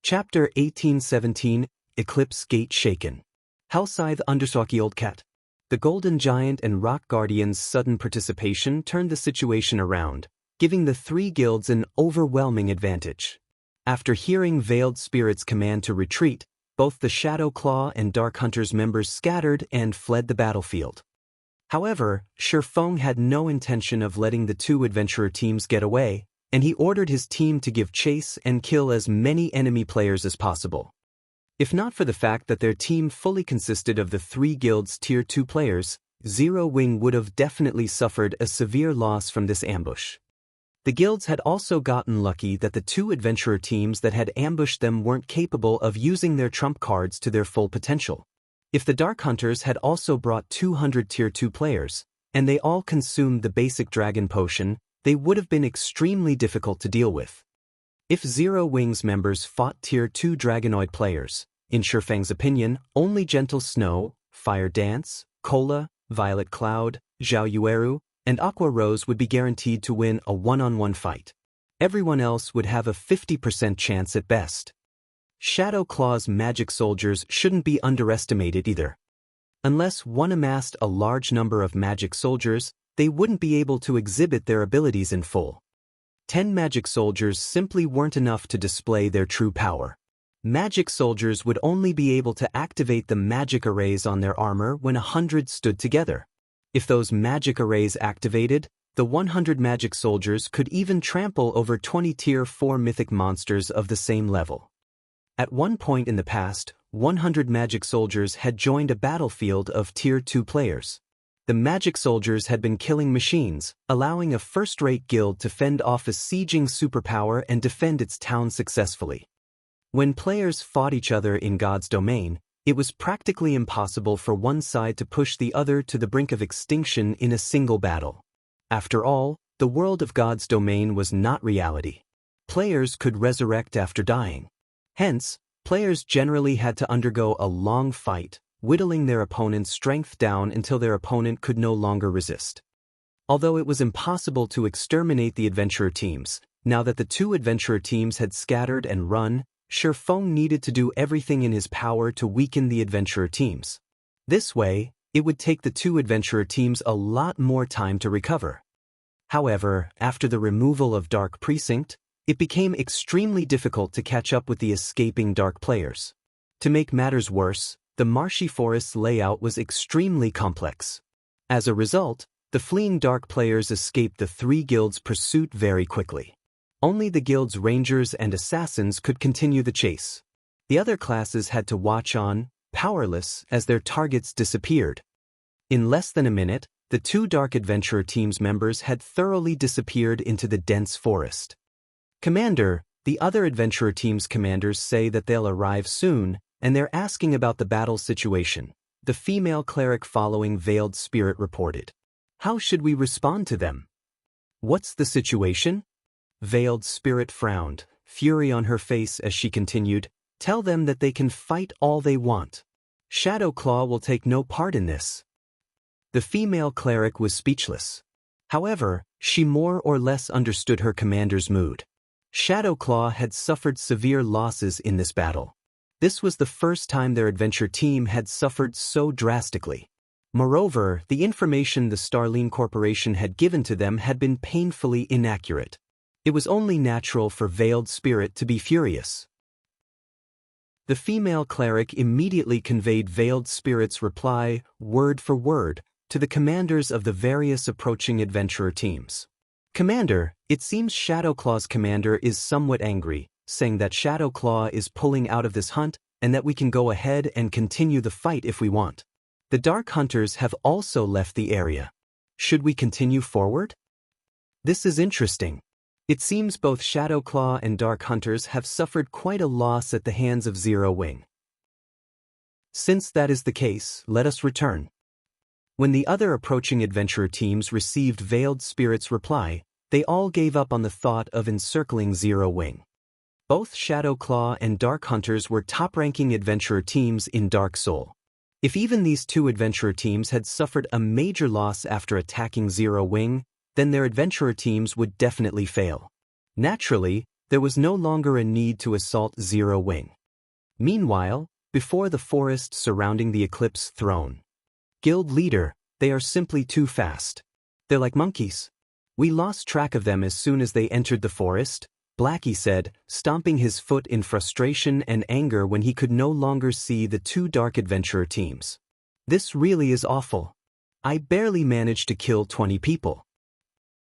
Chapter 1817, Eclipse Gate Shaken. Hellscythe Understalky Old Cat. The Golden Giant and Rock Guardian's sudden participation turned the situation around, giving the three guilds an overwhelming advantage. After hearing Veiled Spirit's command to retreat, both the Shadow Claw and Dark Hunters members scattered and fled the battlefield. However, Shifeng had no intention of letting the two adventurer teams get away, and he ordered his team to give chase and kill as many enemy players as possible. If not for the fact that their team fully consisted of the three guilds' Tier 2 players, Zero Wing would have definitely suffered a severe loss from this ambush. The guilds had also gotten lucky that the two adventurer teams that had ambushed them weren't capable of using their trump cards to their full potential. If the Dark Hunters had also brought 200 Tier 2 players, and they all consumed the basic Dragon Potion, they would have been extremely difficult to deal with. If Zero Wing's members fought Tier 2 Dragonoid players, in Shifeng's opinion, only Gentle Snow, Fire Dance, Cola, Violet Cloud, Zhao Yueru, and Aqua Rose would be guaranteed to win a one-on-one fight. Everyone else would have a 50% chance at best. Shadow Claw's magic soldiers shouldn't be underestimated either. Unless one amassed a large number of magic soldiers, they wouldn't be able to exhibit their abilities in full. 10 magic soldiers simply weren't enough to display their true power. Magic soldiers would only be able to activate the magic arrays on their armor when 100 stood together. If those magic arrays activated, the 100 magic soldiers could even trample over 20 Tier 4 mythic monsters of the same level. At one point in the past, 100 magic soldiers had joined a battlefield of Tier 2 players. The magic soldiers had been killing machines, allowing a first-rate guild to fend off a sieging superpower and defend its town successfully. When players fought each other in God's domain, it was practically impossible for one side to push the other to the brink of extinction in a single battle. After all, the world of God's domain was not reality. Players could resurrect after dying. Hence, players generally had to undergo a long fight, whittling their opponent's strength down until their opponent could no longer resist. Although it was impossible to exterminate the adventurer teams, now that the two adventurer teams had scattered and run, Shifeng needed to do everything in his power to weaken the adventurer teams. This way, it would take the two adventurer teams a lot more time to recover. However, after the removal of Dark Precinct, it became extremely difficult to catch up with the escaping Dark players. To make matters worse, the marshy forest's layout was extremely complex. As a result, the fleeing Dark players escaped the three guilds' pursuit very quickly. Only the guild's rangers and assassins could continue the chase. The other classes had to watch on, powerless, as their targets disappeared. In less than a minute, the two Dark Adventurer team's members had thoroughly disappeared into the dense forest. Commander, the other adventurer team's commanders say that they'll arrive soon, and they're asking about the battle situation, the female cleric following Veiled Spirit reported. How should we respond to them? What's the situation? Veiled Spirit frowned, fury on her face as she continued, tell them that they can fight all they want. Shadow Claw will take no part in this. The female cleric was speechless. However, she more or less understood her commander's mood. Shadow Claw had suffered severe losses in this battle. This was the first time their adventure team had suffered so drastically. Moreover, the information the Starline Corporation had given to them had been painfully inaccurate. It was only natural for Veiled Spirit to be furious. The female cleric immediately conveyed Veiled Spirit's reply, word for word, to the commanders of the various approaching adventurer teams. Commander, it seems Shadow Claw's commander is somewhat angry, saying that Shadow Claw is pulling out of this hunt and that we can go ahead and continue the fight if we want. The Dark Hunters have also left the area. Should we continue forward? This is interesting. It seems both Shadow Claw and Dark Hunters have suffered quite a loss at the hands of Zero Wing. Since that is the case, let us return. When the other approaching adventurer teams received Veiled Spirit's reply, they all gave up on the thought of encircling Zero Wing. Both Shadow Claw and Dark Hunters were top-ranking adventurer teams in Dark Soul. If even these two adventurer teams had suffered a major loss after attacking Zero Wing, then their adventurer teams would definitely fail. Naturally, There was no longer a need to assault Zero Wing. Meanwhile, before the forest surrounding the Eclipse throne. Guild leader, they are simply too fast. They're like monkeys. We lost track of them as soon as they entered the forest, Blackie said, stomping his foot in frustration and anger when he could no longer see the two Dark Adventurer teams. This really is awful. I barely managed to kill 20 people.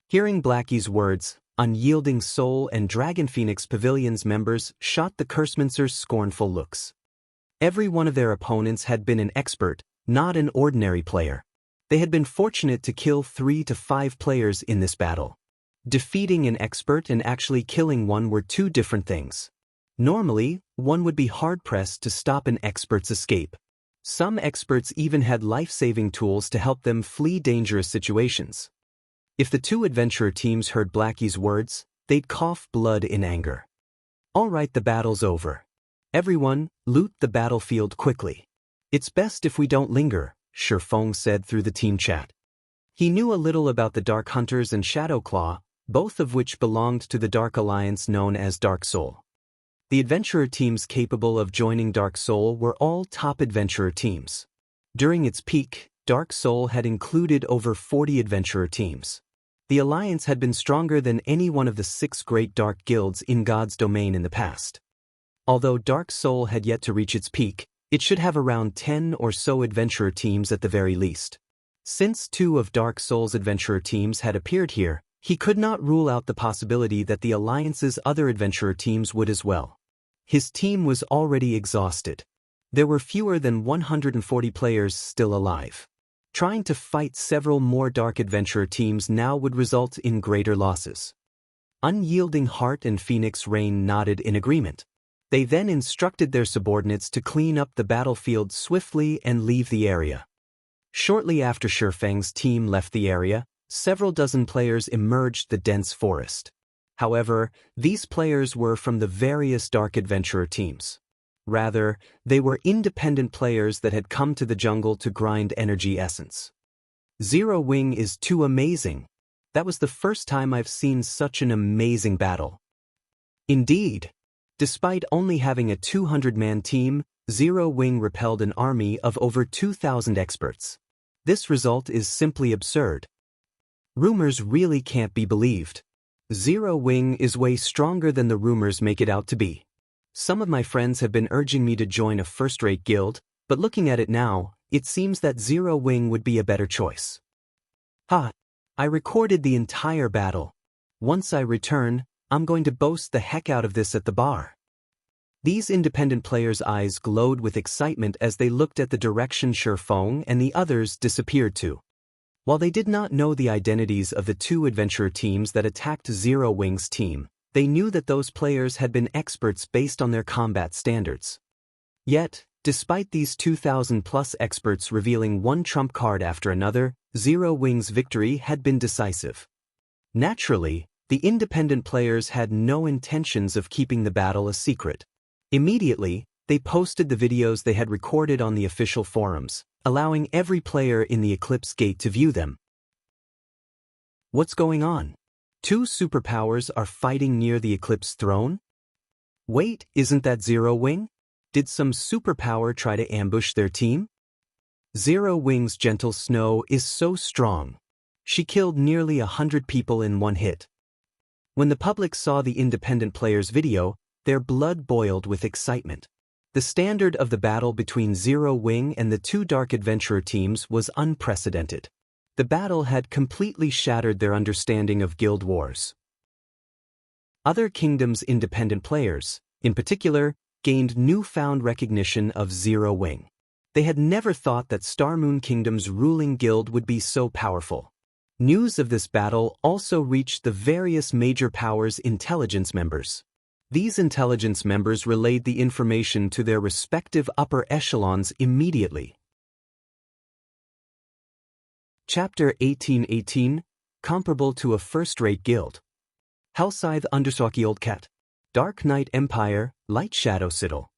Hearing Blackie's words, Unyielding Soul and Dragon Phoenix Pavilion's members shot the Cursemancer's scornful looks. Every one of their opponents had been an expert, not an ordinary player. They had been fortunate to kill 3 to 5 players in this battle. Defeating an expert and actually killing one were two different things. Normally, one would be hard-pressed to stop an expert's escape. Some experts even had life-saving tools to help them flee dangerous situations. If the two adventurer teams heard Blackie's words, they'd cough blood in anger. All right, the battle's over. Everyone, loot the battlefield quickly. It's best if we don't linger, Shifeng said through the team chat. He knew a little about the Dark Hunters and Shadowclaw, both of which belonged to the Dark Alliance known as Dark Soul. The adventurer teams capable of joining Dark Soul were all top adventurer teams. During its peak, Dark Soul had included over 40 adventurer teams. The alliance had been stronger than any one of the 6 great dark guilds in God's domain in the past. Although Dark Soul had yet to reach its peak, it should have around 10 or so adventurer teams at the very least. Since 2 of Dark Soul's adventurer teams had appeared here, he could not rule out the possibility that the alliance's other adventurer teams would as well. His team was already exhausted. There were fewer than 140 players still alive. Trying to fight several more dark adventurer teams now would result in greater losses. Unyielding Heart and Phoenix Rain nodded in agreement. They then instructed their subordinates to clean up the battlefield swiftly and leave the area. Shortly after Shifeng's team left the area, several dozen players emerged the dense forest. However, these players were from the various dark adventurer teams. Rather, they were independent players that had come to the jungle to grind energy essence. Zero Wing is too amazing. That was the first time I've seen such an amazing battle. Indeed. Despite only having a 200-man team, Zero Wing repelled an army of over 2,000 experts. This result is simply absurd. Rumors really can't be believed. Zero Wing is way stronger than the rumors make it out to be. Some of my friends have been urging me to join a first-rate guild, but looking at it now, it seems that Zero Wing would be a better choice. I recorded the entire battle. Once I return, I'm going to boast the heck out of this at the bar. These independent players' eyes glowed with excitement as they looked at the direction Shifeng and the others disappeared to. While they did not know the identities of the 2 adventurer teams that attacked Zero Wing's team, they knew that those players had been experts based on their combat standards. Yet, despite these 2,000-plus experts revealing one trump card after another, Zero Wing's victory had been decisive. Naturally, the independent players had no intentions of keeping the battle a secret. Immediately, they posted the videos they had recorded on the official forums, allowing every player in the Eclipse Gate to view them. What's going on? 2 superpowers are fighting near the Eclipse throne? Wait, isn't that Zero Wing? Did some superpower try to ambush their team? Zero Wing's gentle snow is so strong. She killed nearly 100 people in one hit. When the public saw the independent players' video, their blood boiled with excitement. The standard of the battle between Zero Wing and the 2 dark adventurer teams was unprecedented. The battle had completely shattered their understanding of guild wars. Other kingdoms' independent players, in particular, gained newfound recognition of Zero Wing. They had never thought that Star Moon Kingdom's ruling guild would be so powerful. News of this battle also reached the various major powers' intelligence members. These intelligence members relayed the information to their respective upper echelons immediately. Chapter 1818, comparable to a first-rate guild. Hellscythe Undersaki Old Cat. Dark Knight Empire, Light Shadow Citadel.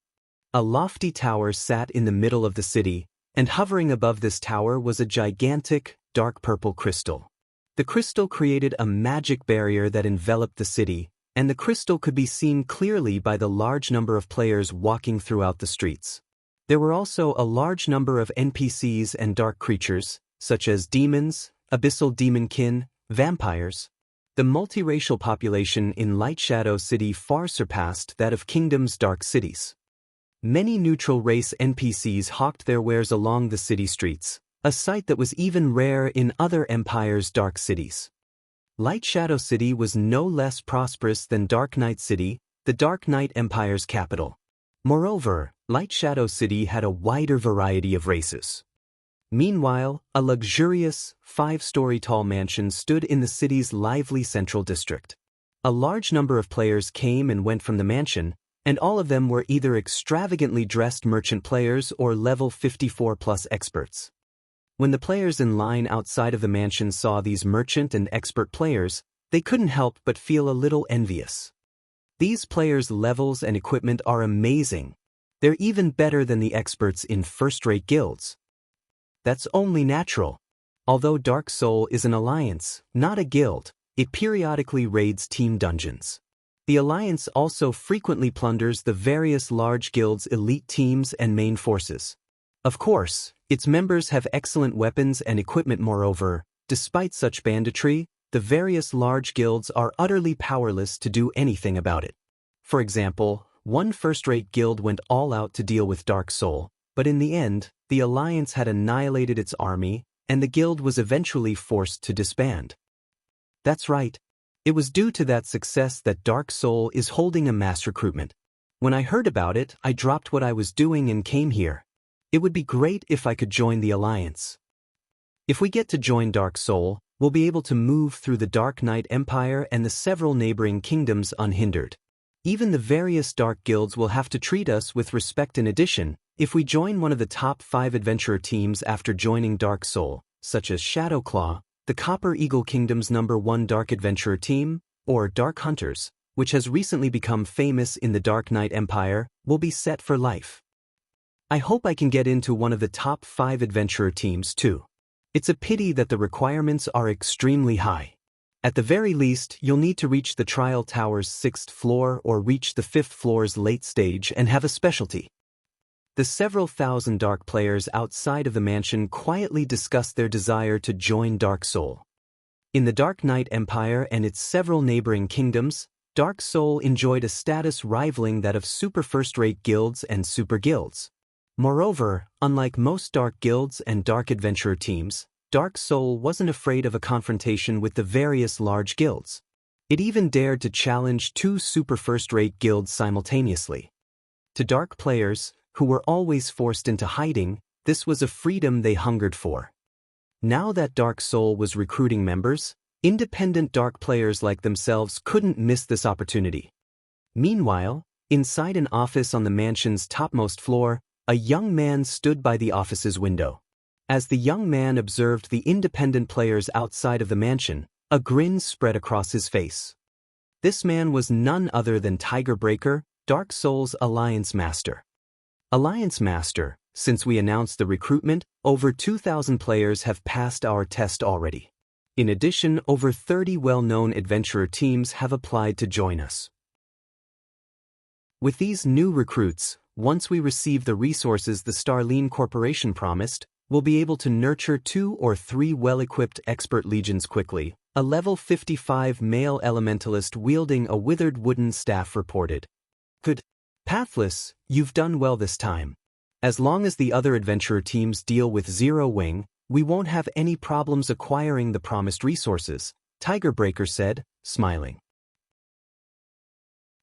A lofty tower sat in the middle of the city, and hovering above this tower was a gigantic, dark purple crystal. The crystal created a magic barrier that enveloped the city, and the crystal could be seen clearly by the large number of players walking throughout the streets. There were also a large number of NPCs and dark creatures, such as demons, abyssal demonkin, vampires. The multiracial population in Light Shadow City far surpassed that of Kingdom's dark cities. Many neutral race NPCs hawked their wares along the city streets, a sight that was even rare in other empires' dark cities. Light Shadow City was no less prosperous than Dark Knight City, the Dark Knight Empire's capital. Moreover, Light Shadow City had a wider variety of races. Meanwhile, a luxurious, 5-story tall mansion stood in the city's lively central district. A large number of players came and went from the mansion, and all of them were either extravagantly dressed merchant players or level 54+ experts. When the players in line outside of the mansion saw these merchant and expert players, they couldn't help but feel a little envious. These players' levels and equipment are amazing. They're even better than the experts in first-rate guilds. That's only natural. Although Dark Soul is an alliance, not a guild, it periodically raids team dungeons. The alliance also frequently plunders the various large guilds' elite teams and main forces. Of course, its members have excellent weapons and equipment. Moreover, despite such banditry, the various large guilds are utterly powerless to do anything about it. For example, one first-rate guild went all out to deal with Dark Soul, but in the end, the alliance had annihilated its army, and the guild was eventually forced to disband. That's right. It was due to that success that Dark Soul is holding a mass recruitment. When I heard about it, I dropped what I was doing and came here. It would be great if I could join the alliance. If we get to join Dark Soul, we'll be able to move through the Dark Knight Empire and the several neighboring kingdoms unhindered. Even the various dark guilds will have to treat us with respect. In addition, if we join one of the top 5 adventurer teams after joining Dark Soul, such as Shadowclaw, the Copper Eagle Kingdom's #1 Dark Adventurer team, or Dark Hunters, which has recently become famous in the Dark Knight Empire, will be set for life. I hope I can get into one of the top 5 adventurer teams too. It's a pity that the requirements are extremely high. At the very least, you'll need to reach the Trial Tower's 6th floor or reach the 5th floor's late stage and have a specialty. The several thousand dark players outside of the mansion quietly discussed their desire to join Dark Soul. In the Dark Knight Empire and its several neighboring kingdoms, Dark Soul enjoyed a status rivaling that of super first-rate guilds and super guilds. Moreover, unlike most dark guilds and dark adventurer teams, Dark Soul wasn't afraid of a confrontation with the various large guilds. It even dared to challenge 2 super first-rate guilds simultaneously. To dark players, who were always forced into hiding, this was a freedom they hungered for. Now that Dark Soul was recruiting members, independent dark players like themselves couldn't miss this opportunity. Meanwhile, inside an office on the mansion's topmost floor, a young man stood by the office's window. As the young man observed the independent players outside of the mansion, a grin spread across his face. This man was none other than Tiger Breaker, Dark Soul's Alliance Master. Alliance Master, since we announced the recruitment, over 2,000 players have passed our test already. In addition, over 30 well-known adventurer teams have applied to join us. With these new recruits, once we receive the resources the Starline Corporation promised, we'll be able to nurture 2 or 3 well-equipped expert legions quickly, a level 55 male elementalist wielding a withered wooden staff reported. Good. Pathless, you've done well this time. As long as the other adventurer teams deal with Zero Wing, we won't have any problems acquiring the promised resources, Tiger Breaker said, smiling.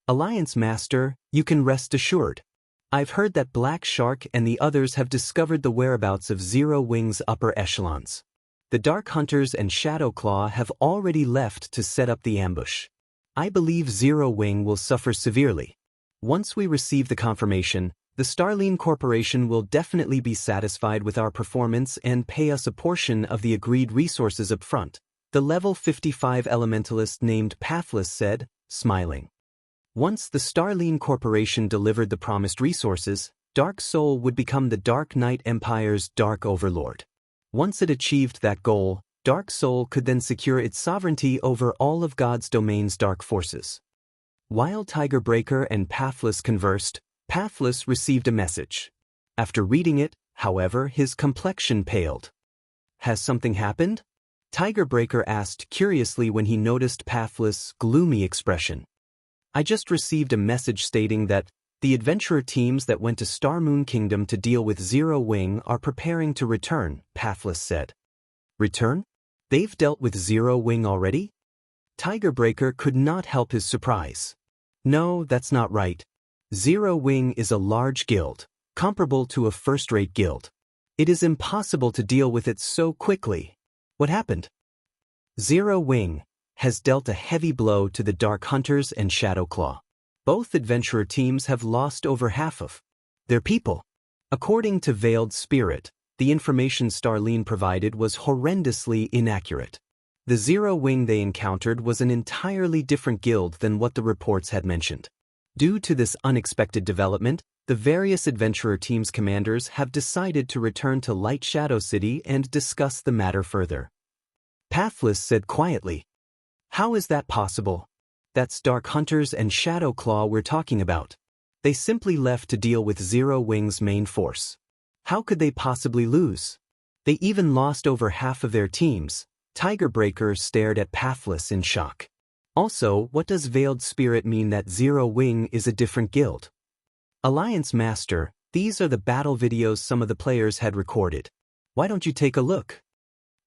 Alliance Master, you can rest assured. I've heard that Black Shark and the others have discovered the whereabouts of Zero Wing's upper echelons. The Dark Hunters and Shadowclaw have already left to set up the ambush. I believe Zero Wing will suffer severely. Once we receive the confirmation, the Starline Corporation will definitely be satisfied with our performance and pay us a portion of the agreed resources up front, the level 55 elementalist named Pathless said, smiling. Once the Starline Corporation delivered the promised resources, Dark Soul would become the Dark Knight Empire's Dark Overlord. Once it achieved that goal, Dark Soul could then secure its sovereignty over all of God's domain's dark forces. While Tiger Breaker and Pathless conversed, Pathless received a message. After reading it, however, his complexion paled. Has something happened? Tiger Breaker asked curiously when he noticed Pathless' gloomy expression. I just received a message stating that the adventurer teams that went to Star Moon Kingdom to deal with Zero Wing are preparing to return, Pathless said. Return? They've dealt with Zero Wing already? Tiger Breaker could not help his surprise. No, that's not right. Zero Wing is a large guild, comparable to a first-rate guild. It is impossible to deal with it so quickly. What happened? Zero Wing has dealt a heavy blow to the Dark Hunters and Shadowclaw. Both adventurer teams have lost over half of their people. According to Veiled Spirit, the information Starline provided was horrendously inaccurate. The Zero Wing they encountered was an entirely different guild than what the reports had mentioned. Due to this unexpected development, the various adventurer teams' commanders have decided to return to Light Shadow City and discuss the matter further. Pathless said quietly. How is that possible? That's Dark Hunters and Shadowclaw we're talking about. They simply left to deal with Zero Wing's main force. How could they possibly lose? They even lost over half of their teams. Tiger Breaker stared at Pathless in shock. Also, what does Veiled Spirit mean that Zero Wing is a different guild? Alliance Master, these are the battle videos some of the players had recorded. Why don't you take a look?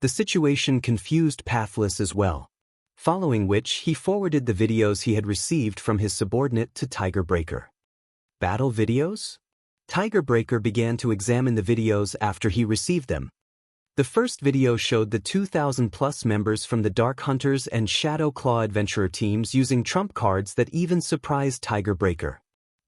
The situation confused Pathless as well. Following which, he forwarded the videos he had received from his subordinate to Tiger Breaker. Battle videos? Tiger Breaker began to examine the videos after he received them. The first video showed the 2,000+ members from the Dark Hunters and Shadowclaw adventurer teams using trump cards that even surprised Tiger Breaker.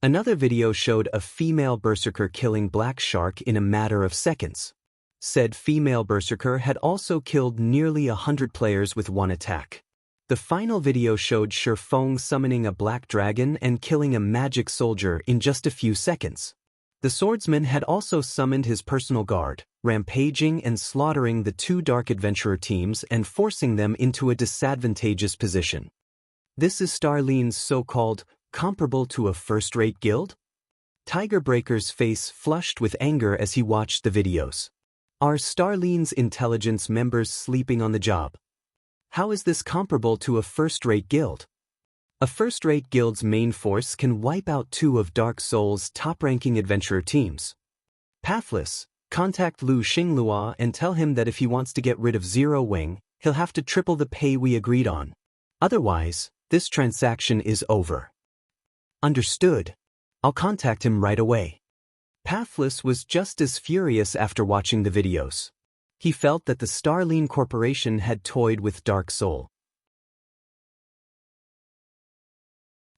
Another video showed a female berserker killing Black Shark in a matter of seconds. Said female berserker had also killed nearly 100 players with one attack. The final video showed Shifeng summoning a black dragon and killing a magic soldier in just a few seconds. The Swordsman had also summoned his personal guard, rampaging and slaughtering the two dark adventurer teams and forcing them into a disadvantageous position. This is Starline's so-called comparable to a first-rate guild? Tiger Breaker's face flushed with anger as he watched the videos. Are Starline's intelligence members sleeping on the job? How is this comparable to a first-rate guild? A first-rate guild's main force can wipe out two of Dark Soul's top-ranking adventurer teams. Pathless, contact Lu Xinglua and tell him that if he wants to get rid of Zero Wing, he'll have to triple the pay we agreed on. Otherwise, this transaction is over. Understood. I'll contact him right away. Pathless was just as furious after watching the videos. He felt that the Starline Corporation had toyed with Dark Soul.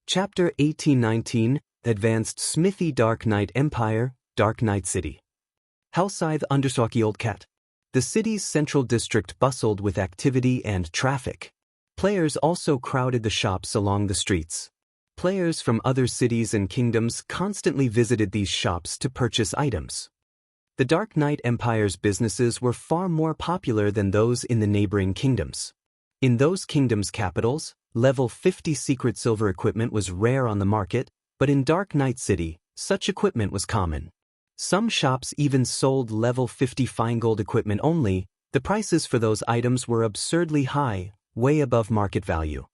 Chapter 1819, Advanced Smithy Dark Knight Empire, Dark Knight City. Hellscythe Undersaki Old Cat. The city's central district bustled with activity and traffic. Players also crowded the shops along the streets. Players from other cities and kingdoms constantly visited these shops to purchase items. The Dark Knight Empire's businesses were far more popular than those in the neighboring kingdoms. In those kingdoms' capitals, level 50 secret silver equipment was rare on the market, but in Dark Knight City, such equipment was common. Some shops even sold level 50 fine gold equipment only. The prices for those items were absurdly high, way above market value.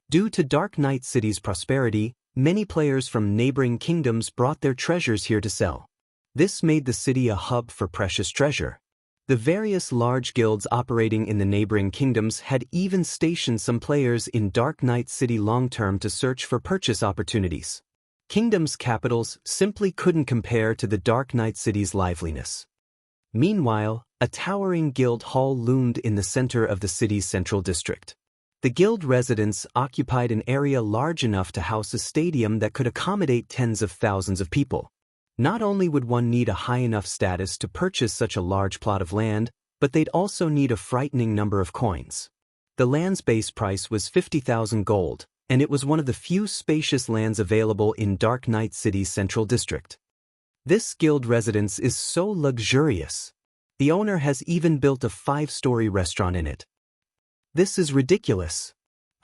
Due to Dark Knight City's prosperity, many players from neighboring kingdoms brought their treasures here to sell. This made the city a hub for precious treasure. The various large guilds operating in the neighboring kingdoms had even stationed some players in Dark Knight City long-term to search for purchase opportunities. Kingdoms' capitals simply couldn't compare to the Dark Knight City's liveliness. Meanwhile, a towering guild hall loomed in the center of the city's central district. The guild residents occupied an area large enough to house a stadium that could accommodate tens of thousands of people. Not only would one need a high enough status to purchase such a large plot of land, but they'd also need a frightening number of coins. The land's base price was 50,000 gold, and it was one of the few spacious lands available in Dark Knight City's central district. This guild residence is so luxurious. The owner has even built a 5-story restaurant in it. This is ridiculous.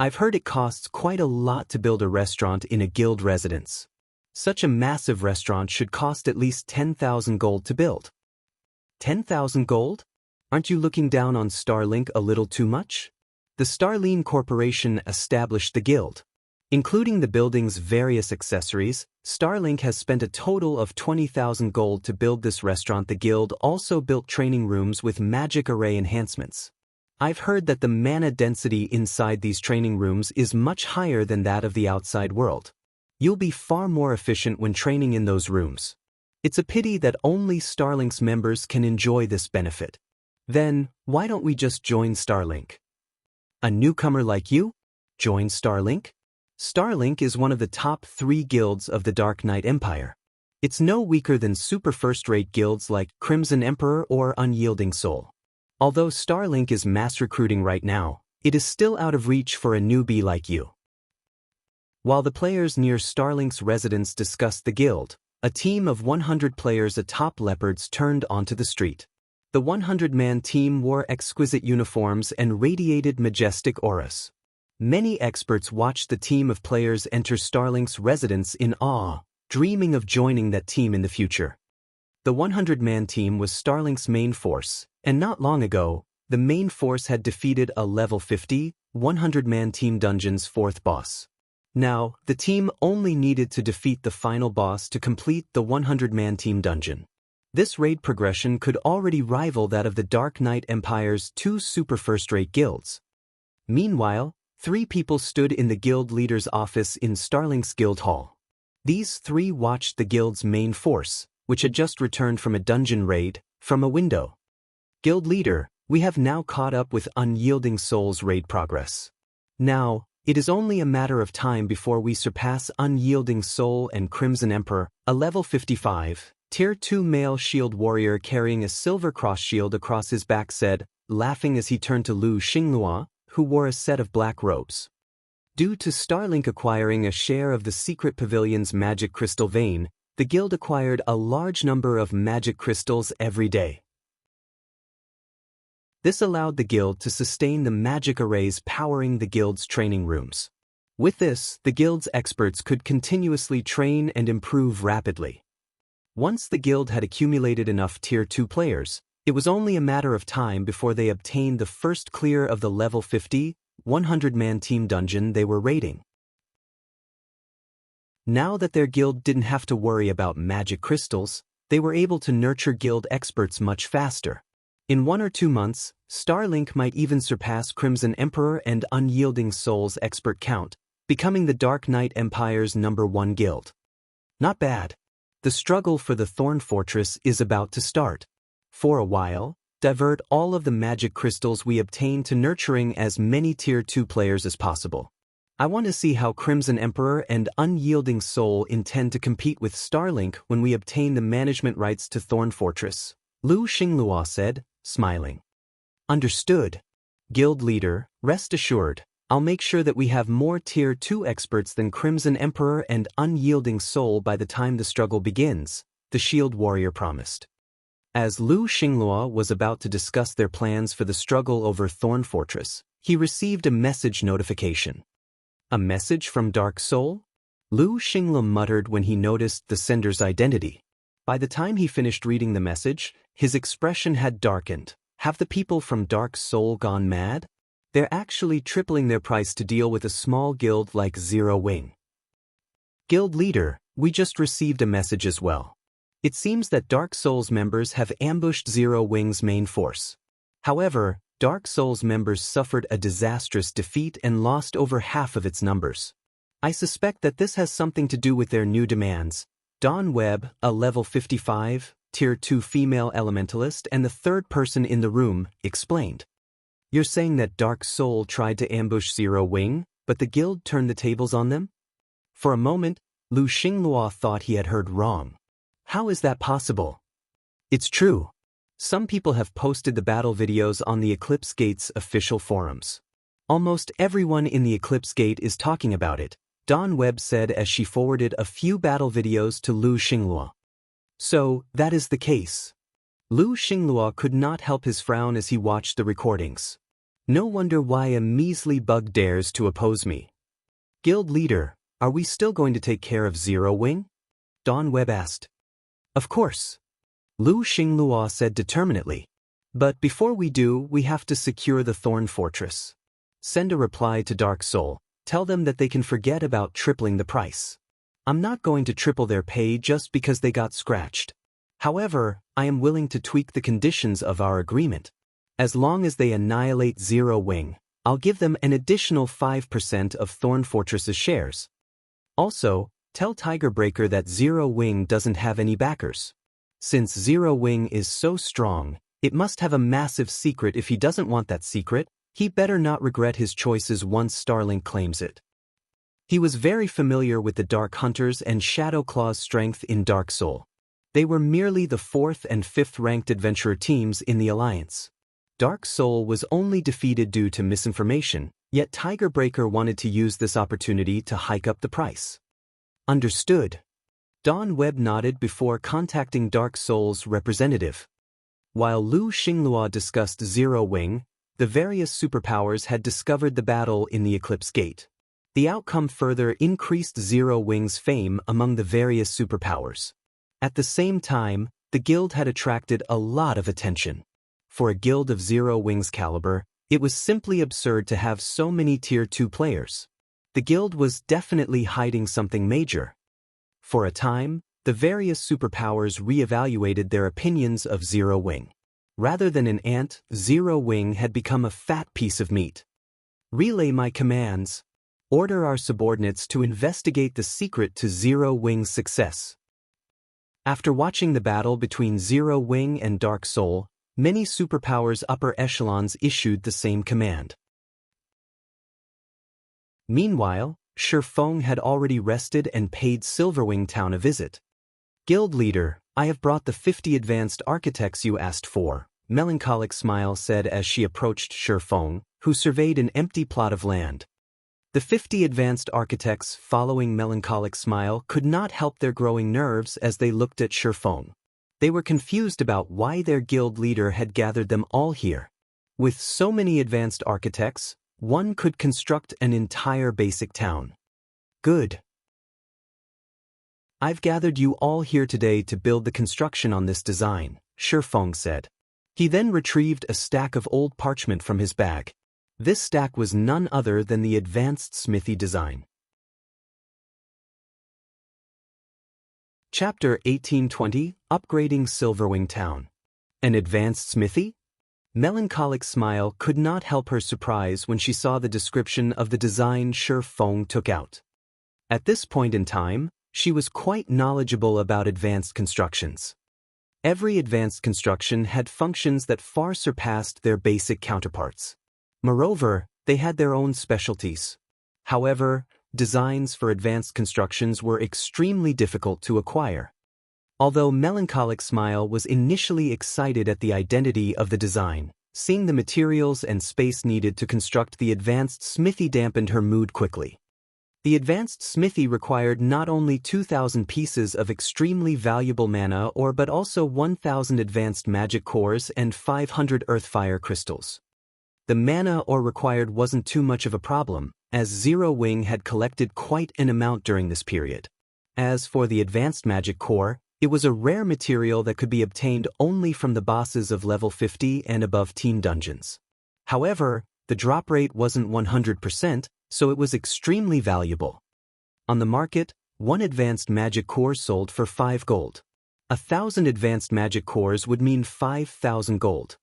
I've heard it costs quite a lot to build a restaurant in a guild residence. Such a massive restaurant should cost at least 10,000 gold to build. 10,000 gold? Aren't you looking down on Starlink a little too much? The Starlink Corporation established the guild. Including the building's various accessories, Starlink has spent a total of 20,000 gold to build this restaurant. The guild also built training rooms with magic array enhancements. I've heard that the mana density inside these training rooms is much higher than that of the outside world. You'll be far more efficient when training in those rooms. It's a pity that only Starlink's members can enjoy this benefit. Then, why don't we just join Starlink? A newcomer like you? Join Starlink? Starlink is one of the top 3 guilds of the Dark Knight Empire. It's no weaker than super first-rate guilds like Crimson Emperor or Unyielding Soul. Although Starlink is mass recruiting right now, it is still out of reach for a newbie like you. While the players near Starlink's residence discussed the guild, a team of 100 players atop leopards turned onto the street. The 100-man team wore exquisite uniforms and radiated majestic auras. Many experts watched the team of players enter Starlink's residence in awe, dreaming of joining that team in the future. The 100-man team was Starlink's main force, and not long ago, the main force had defeated a level 50, 100-man team dungeon's 4th boss. Now, the team only needed to defeat the final boss to complete the 100-man team dungeon. This raid progression could already rival that of the Dark Knight Empire's 2 super first-rate guilds. Meanwhile, 3 people stood in the guild leader's office in Starlink's guild hall. These 3 watched the guild's main force, which had just returned from a dungeon raid, from a window. Guild leader, we have now caught up with Unyielding Soul's raid progress. Now, it is only a matter of time before we surpass Unyielding Soul and Crimson Emperor. A level 55, Tier 2 male shield warrior carrying a silver cross shield across his back said, laughing as he turned to Lu Xinglua, who wore a set of black robes. Due to Starlink acquiring a share of the secret pavilion's magic crystal vein, the guild acquired a large number of magic crystals every day. This allowed the guild to sustain the magic arrays powering the guild's training rooms. With this, the guild's experts could continuously train and improve rapidly. Once the guild had accumulated enough Tier 2 players, it was only a matter of time before they obtained the first clear of the level 50, 100-man team dungeon they were raiding. Now that their guild didn't have to worry about magic crystals, they were able to nurture guild experts much faster. In 1 or 2 months, Starlink might even surpass Crimson Emperor and Unyielding Soul's expert count, becoming the Dark Knight Empire's #1 guild. Not bad. The struggle for the Thorn Fortress is about to start. For a while, divert all of the magic crystals we obtain to nurturing as many Tier 2 players as possible. I want to see how Crimson Emperor and Unyielding Soul intend to compete with Starlink when we obtain the management rights to Thorn Fortress, Lu Xinglua said, smiling. Understood. Guild leader, rest assured, I'll make sure that we have more Tier 2 experts than Crimson Emperor and Unyielding Soul by the time the struggle begins, the shield warrior promised. As Lu Xinglua was about to discuss their plans for the struggle over Thorn Fortress, he received a message notification. A message from Dark Soul? Lu Xinglua muttered when he noticed the sender's identity. By the time he finished reading the message, his expression had darkened. Have the people from Dark Soul gone mad? They're actually tripling their price to deal with a small guild like Zero Wing. Guild leader, we just received a message as well. It seems that Dark Soul's members have ambushed Zero Wing's main force. However, Dark Soul's members suffered a disastrous defeat and lost over half of its numbers. I suspect that this has something to do with their new demands. Dawn Webb, a level 55, Tier 2 female elementalist and the third person in the room, explained. You're saying that Dark Soul tried to ambush Zero Wing, but the guild turned the tables on them? For a moment, Lu Xinglua thought he had heard wrong. How is that possible? It's true. Some people have posted the battle videos on the Eclipse Gate's official forums. Almost everyone in the Eclipse Gate is talking about it, Dawn Webb said as she forwarded a few battle videos to Lu Xinglua. So, that is the case. Lu Xinglua could not help his frown as he watched the recordings. No wonder why a measly bug dares to oppose me. Guild leader, are we still going to take care of Zero Wing? Dawn Webb asked. Of course. Lu Xinglua said determinedly. But before we do, we have to secure the Thorn Fortress. Send a reply to Dark Soul, tell them that they can forget about tripling the price. I'm not going to triple their pay just because they got scratched. However, I am willing to tweak the conditions of our agreement. As long as they annihilate Zero Wing, I'll give them an additional 5% of Thorn Fortress's shares. Also, tell Tiger Breaker that Zero Wing doesn't have any backers. Since Zero Wing is so strong, it must have a massive secret. If he doesn't want that secret, he better not regret his choices once Starlink claims it. He was very familiar with the Dark Hunters and Shadow Claw's strength in Dark Soul. They were merely the 4th and 5th ranked adventurer teams in the Alliance. Dark Soul was only defeated due to misinformation, yet Tiger Breaker wanted to use this opportunity to hike up the price. Understood. Dawn Webb nodded before contacting Dark Soul's representative. While Lu Xinglua discussed Zero Wing, the various superpowers had discovered the battle in the Eclipse Gate. The outcome further increased Zero Wing's fame among the various superpowers. At the same time, the guild had attracted a lot of attention. For a guild of Zero Wing's caliber, it was simply absurd to have so many Tier 2 players. The guild was definitely hiding something major. For a time, the various superpowers re-evaluated their opinions of Zero Wing. Rather than an ant, Zero Wing had become a fat piece of meat. Relay my commands. Order our subordinates to investigate the secret to Zero Wing's success. After watching the battle between Zero Wing and Dark Soul, many superpowers' upper echelons issued the same command. Meanwhile, Shifeng had already rested and paid Silverwing Town a visit. Guild leader, I have brought the 50 advanced architects you asked for, Melancholic Smile said as she approached Shifeng, who surveyed an empty plot of land. The 50 advanced architects, following Melancholic Smile, could not help their growing nerves as they looked at Shifeng. They were confused about why their guild leader had gathered them all here. With so many advanced architects, one could construct an entire basic town. Good. I've gathered you all here today to build the construction on this design, Shifeng said. He then retrieved a stack of old parchment from his bag. This stack was none other than the advanced Smithy design. Chapter 1820, Upgrading Silverwing Town. An advanced Smithy? Melancholic Smile could not help her surprise when she saw the description of the design Shifeng took out. At this point in time, she was quite knowledgeable about advanced constructions. Every advanced construction had functions that far surpassed their basic counterparts. Moreover, they had their own specialties. However, designs for advanced constructions were extremely difficult to acquire. Although Melancholic Smile was initially excited at the identity of the design, seeing the materials and space needed to construct the advanced Smithy dampened her mood quickly. The advanced Smithy required not only 2,000 pieces of extremely valuable mana but also 1,000 advanced magic cores and 500 earthfire crystals. The mana ore required wasn't too much of a problem, as Zero Wing had collected quite an amount during this period. As for the advanced magic core, it was a rare material that could be obtained only from the bosses of level 50 and above team dungeons. However, the drop rate wasn't 100%, so it was extremely valuable. On the market, one advanced magic core sold for 5 gold. 1,000 advanced magic cores would mean 5,000 gold.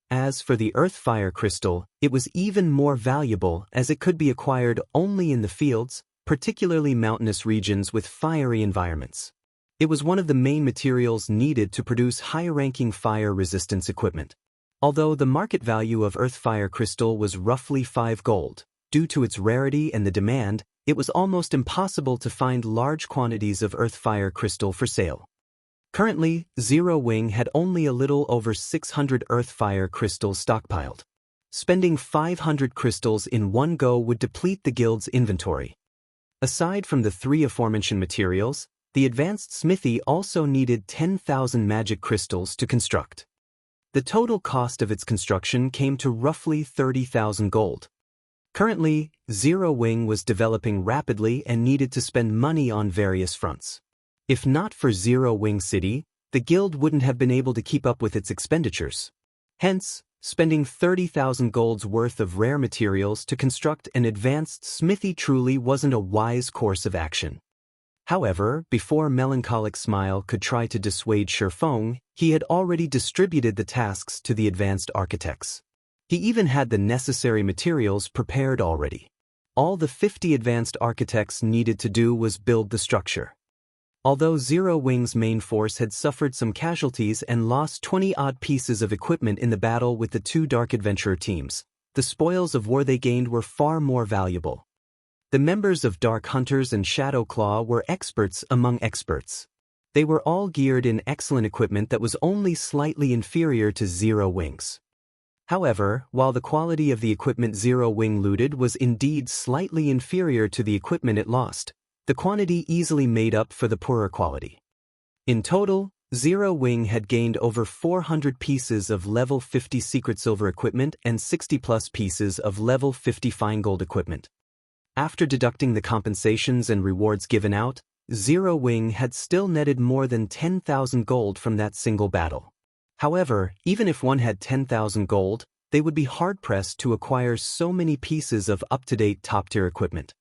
As for the earthfire crystal, it was even more valuable as it could be acquired only in the fields, particularly mountainous regions with fiery environments. It was one of the main materials needed to produce high-ranking fire resistance equipment. Although the market value of earthfire crystal was roughly 5 gold, due to its rarity and the demand, it was almost impossible to find large quantities of earthfire crystal for sale. Currently, Zero Wing had only a little over 600 earthfire crystals stockpiled. Spending 500 crystals in one go would deplete the guild's inventory. Aside from the 3 aforementioned materials, the advanced Smithy also needed 10,000 magic crystals to construct. The total cost of its construction came to roughly 30,000 gold. Currently, Zero Wing was developing rapidly and needed to spend money on various fronts. If not for Zero Wing City, the guild wouldn't have been able to keep up with its expenditures. Hence, spending 30,000 gold's worth of rare materials to construct an advanced smithy truly wasn't a wise course of action. However, before Melancholic Smile could try to dissuade Shifeng, he had already distributed the tasks to the advanced architects. He even had the necessary materials prepared already. All the 50 advanced architects needed to do was build the structure. Although Zero Wing's main force had suffered some casualties and lost 20-odd pieces of equipment in the battle with the two Dark Adventurer teams, the spoils of war they gained were far more valuable. The members of Dark Hunters and Shadow Claw were experts among experts. They were all geared in excellent equipment that was only slightly inferior to Zero Wing's. However, while the quality of the equipment Zero Wing looted was indeed slightly inferior to the equipment it lost, the quantity easily made up for the poorer quality. In total, Zero Wing had gained over 400 pieces of level 50 secret silver equipment and 60+ pieces of level 50 fine gold equipment. After deducting the compensations and rewards given out, Zero Wing had still netted more than 10,000 gold from that single battle. However, even if one had 10,000 gold, they would be hard-pressed to acquire so many pieces of up-to-date top-tier equipment.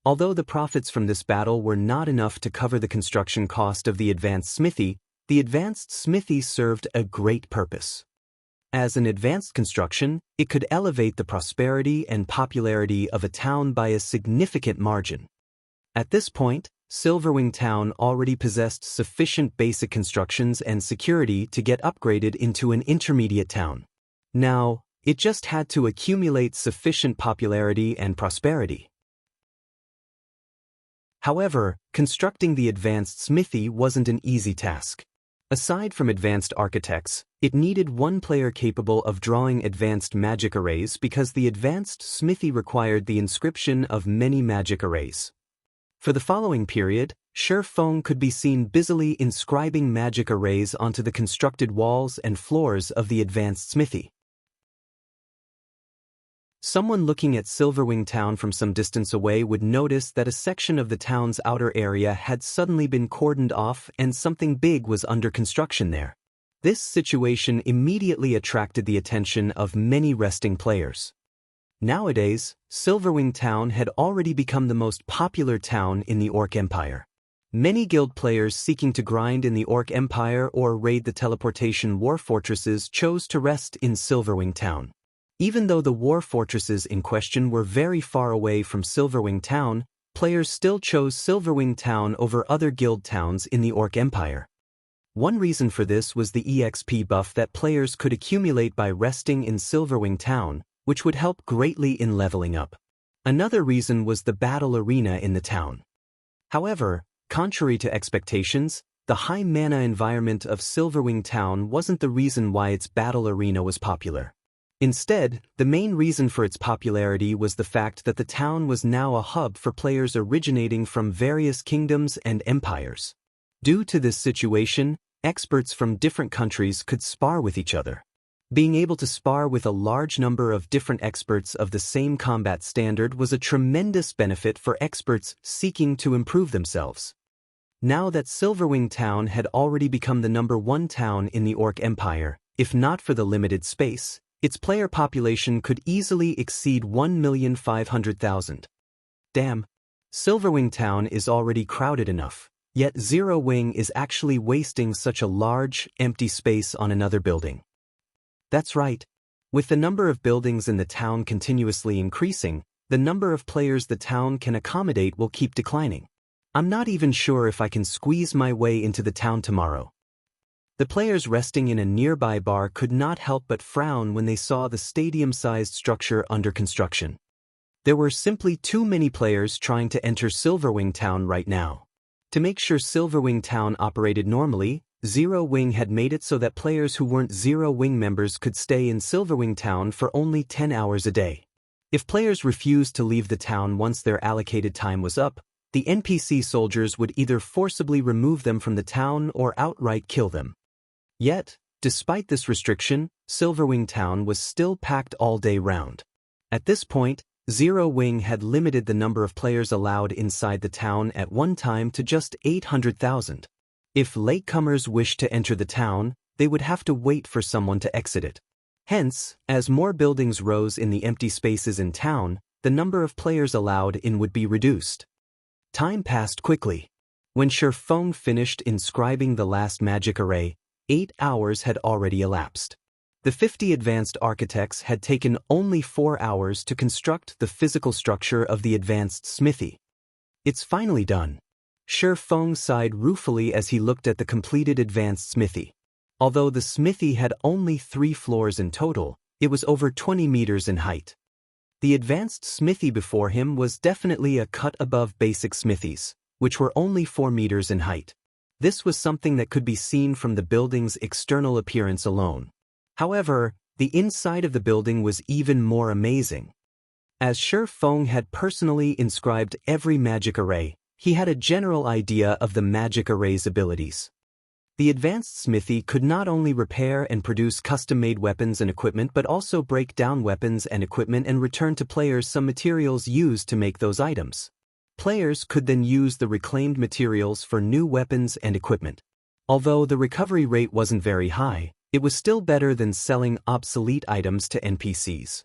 Although the profits from this battle were not enough to cover the construction cost of the advanced smithy served a great purpose. As an advanced construction, it could elevate the prosperity and popularity of a town by a significant margin. At this point, Silverwing Town already possessed sufficient basic constructions and security to get upgraded into an intermediate town. Now, it just had to accumulate sufficient popularity and prosperity. However, constructing the advanced smithy wasn't an easy task. Aside from advanced architects, it needed one player capable of drawing advanced magic arrays because the advanced smithy required the inscription of many magic arrays. For the following period, Shifeng could be seen busily inscribing magic arrays onto the constructed walls and floors of the advanced smithy. Someone looking at Silverwing Town from some distance away would notice that a section of the town's outer area had suddenly been cordoned off and something big was under construction there. This situation immediately attracted the attention of many resting players. Nowadays, Silverwing Town had already become the most popular town in the Orc Empire. Many guild players seeking to grind in the Orc Empire or raid the teleportation war fortresses chose to rest in Silverwing Town. Even though the war fortresses in question were very far away from Silverwing Town, players still chose Silverwing Town over other guild towns in the Orc Empire. One reason for this was the EXP buff that players could accumulate by resting in Silverwing Town, which would help greatly in leveling up. Another reason was the battle arena in the town. However, contrary to expectations, the high mana environment of Silverwing Town wasn't the reason why its battle arena was popular. Instead, the main reason for its popularity was the fact that the town was now a hub for players originating from various kingdoms and empires. Due to this situation, experts from different countries could spar with each other. Being able to spar with a large number of different experts of the same combat standard was a tremendous benefit for experts seeking to improve themselves. Now that Silverwing Town had already become the #1 town in the Orc Empire, if not for the limited space, its player population could easily exceed 1,500,000. Damn, Silverwing Town is already crowded enough, yet Zero Wing is actually wasting such a large, empty space on another building. That's right. With the number of buildings in the town continuously increasing, the number of players the town can accommodate will keep declining. I'm not even sure if I can squeeze my way into the town tomorrow. The players resting in a nearby bar could not help but frown when they saw the stadium-sized structure under construction. There were simply too many players trying to enter Silverwing Town right now. To make sure Silverwing Town operated normally, Zero Wing had made it so that players who weren't Zero Wing members could stay in Silverwing Town for only 10 hours a day. If players refused to leave the town once their allocated time was up, the NPC soldiers would either forcibly remove them from the town or outright kill them. Yet, Despite this restriction, Silverwing Town was still packed all day round. At this point, Zero Wing had limited the number of players allowed inside the town at one time to just 800,000. If latecomers wished to enter the town, they would have to wait for someone to exit it. Hence, as more buildings rose in the empty spaces in town, the number of players allowed in would be reduced. Time passed quickly. When Shifeng finished inscribing the last magic array, 8 hours had already elapsed. The 50 advanced architects had taken only 4 hours to construct the physical structure of the advanced smithy. It's finally done. Shifeng sighed ruefully as he looked at the completed advanced smithy. Although the smithy had only 3 floors in total, it was over 20 meters in height. The advanced smithy before him was definitely a cut above basic smithies, which were only 4 meters in height. This was something that could be seen from the building's external appearance alone. However, the inside of the building was even more amazing. As Shifeng had personally inscribed every magic array, he had a general idea of the magic array's abilities. The advanced smithy could not only repair and produce custom-made weapons and equipment but also break down weapons and equipment and return to players some materials used to make those items. Players could then use the reclaimed materials for new weapons and equipment. Although the recovery rate wasn't very high, it was still better than selling obsolete items to NPCs.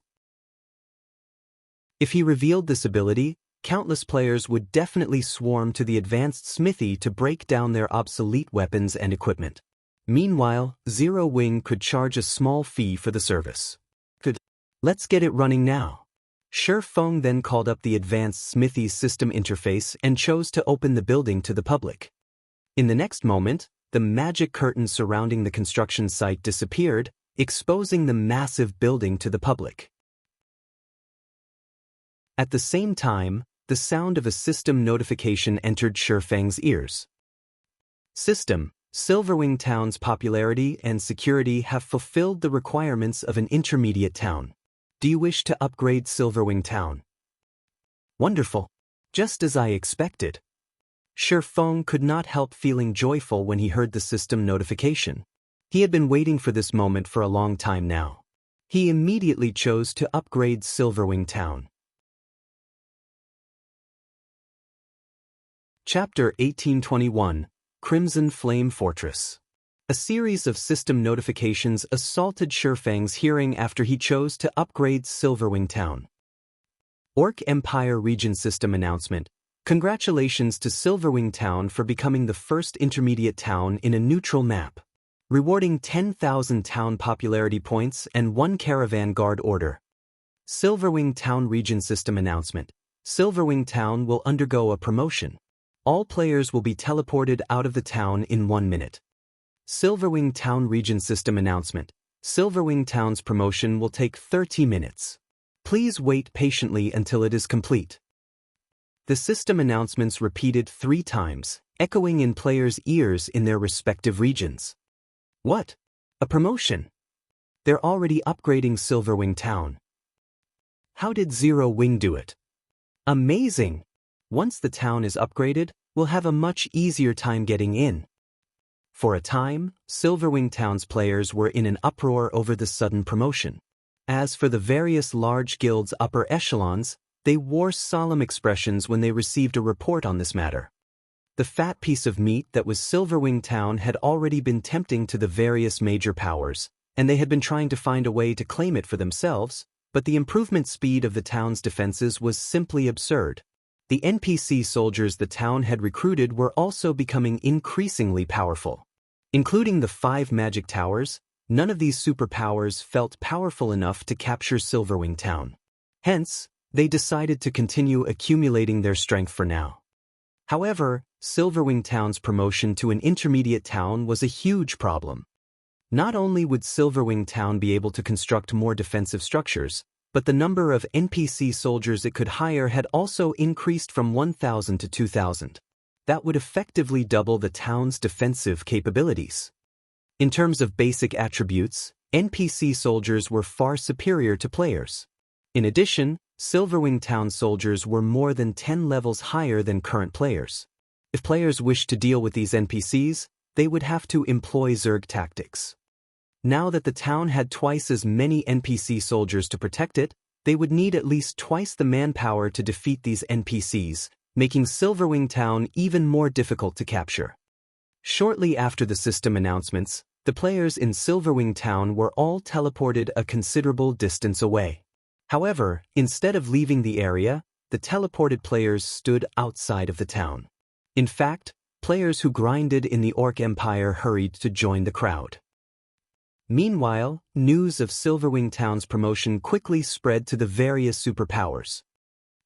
If he revealed this ability, countless players would definitely swarm to the advanced smithy to break down their obsolete weapons and equipment. Meanwhile, Zero Wing could charge a small fee for the service. Let's get it running now. Shifeng then called up the advanced smithy's system interface and chose to open the building to the public. In the next moment, the magic curtain surrounding the construction site disappeared, exposing the massive building to the public. At the same time, the sound of a system notification entered Shifeng's ears. System: Silverwing Town's popularity and security have fulfilled the requirements of an intermediate town. Do you wish to upgrade Silverwing Town? Wonderful. Just as I expected. Shifeng could not help feeling joyful when he heard the system notification. He had been waiting for this moment for a long time now. He immediately chose to upgrade Silverwing Town. Chapter 1821, Crimson Flame Fortress. A series of system notifications assaulted Shifeng's hearing after he chose to upgrade Silverwing Town. Orc Empire Region System Announcement. Congratulations to Silverwing Town for becoming the first intermediate town in a neutral map. Rewarding 10,000 town popularity points and 1 caravan guard order. Silverwing Town Region System Announcement. Silverwing Town will undergo a promotion. All players will be teleported out of the town in 1 minute. Silverwing Town Region System Announcement. Silverwing Town's promotion will take 30 minutes. Please wait patiently until it is complete. The system announcements repeated 3 times, echoing in players' ears in their respective regions. What? A promotion? They're already upgrading Silverwing Town. How did Zero Wing do it? Amazing! Once the town is upgraded, we'll have a much easier time getting in. For a time, Silverwing Town's players were in an uproar over the sudden promotion. As for the various large guilds' upper echelons, they wore solemn expressions when they received a report on this matter. The fat piece of meat that was Silverwing Town had already been tempting to the various major powers, and they had been trying to find a way to claim it for themselves, but the improvement speed of the town's defenses was simply absurd. The NPC soldiers the town had recruited were also becoming increasingly powerful. Including the 5 magic towers, none of these superpowers felt powerful enough to capture Silverwing Town. Hence, they decided to continue accumulating their strength for now. However, Silverwing Town's promotion to an intermediate town was a huge problem. Not only would Silverwing Town be able to construct more defensive structures, but the number of NPC soldiers it could hire had also increased from 1,000 to 2,000. That would effectively double the town's defensive capabilities. In terms of basic attributes, NPC soldiers were far superior to players. In addition, Silverwing Town soldiers were more than 10 levels higher than current players. If players wished to deal with these NPCs, they would have to employ Zerg tactics. Now that the town had twice as many NPC soldiers to protect it, they would need at least twice the manpower to defeat these NPCs, making Silverwing Town even more difficult to capture. Shortly after the system announcements, the players in Silverwing Town were all teleported a considerable distance away. However, instead of leaving the area, the teleported players stood outside of the town. In fact, players who grinded in the Orc Empire hurried to join the crowd. Meanwhile, news of Silverwing Town's promotion quickly spread to the various superpowers.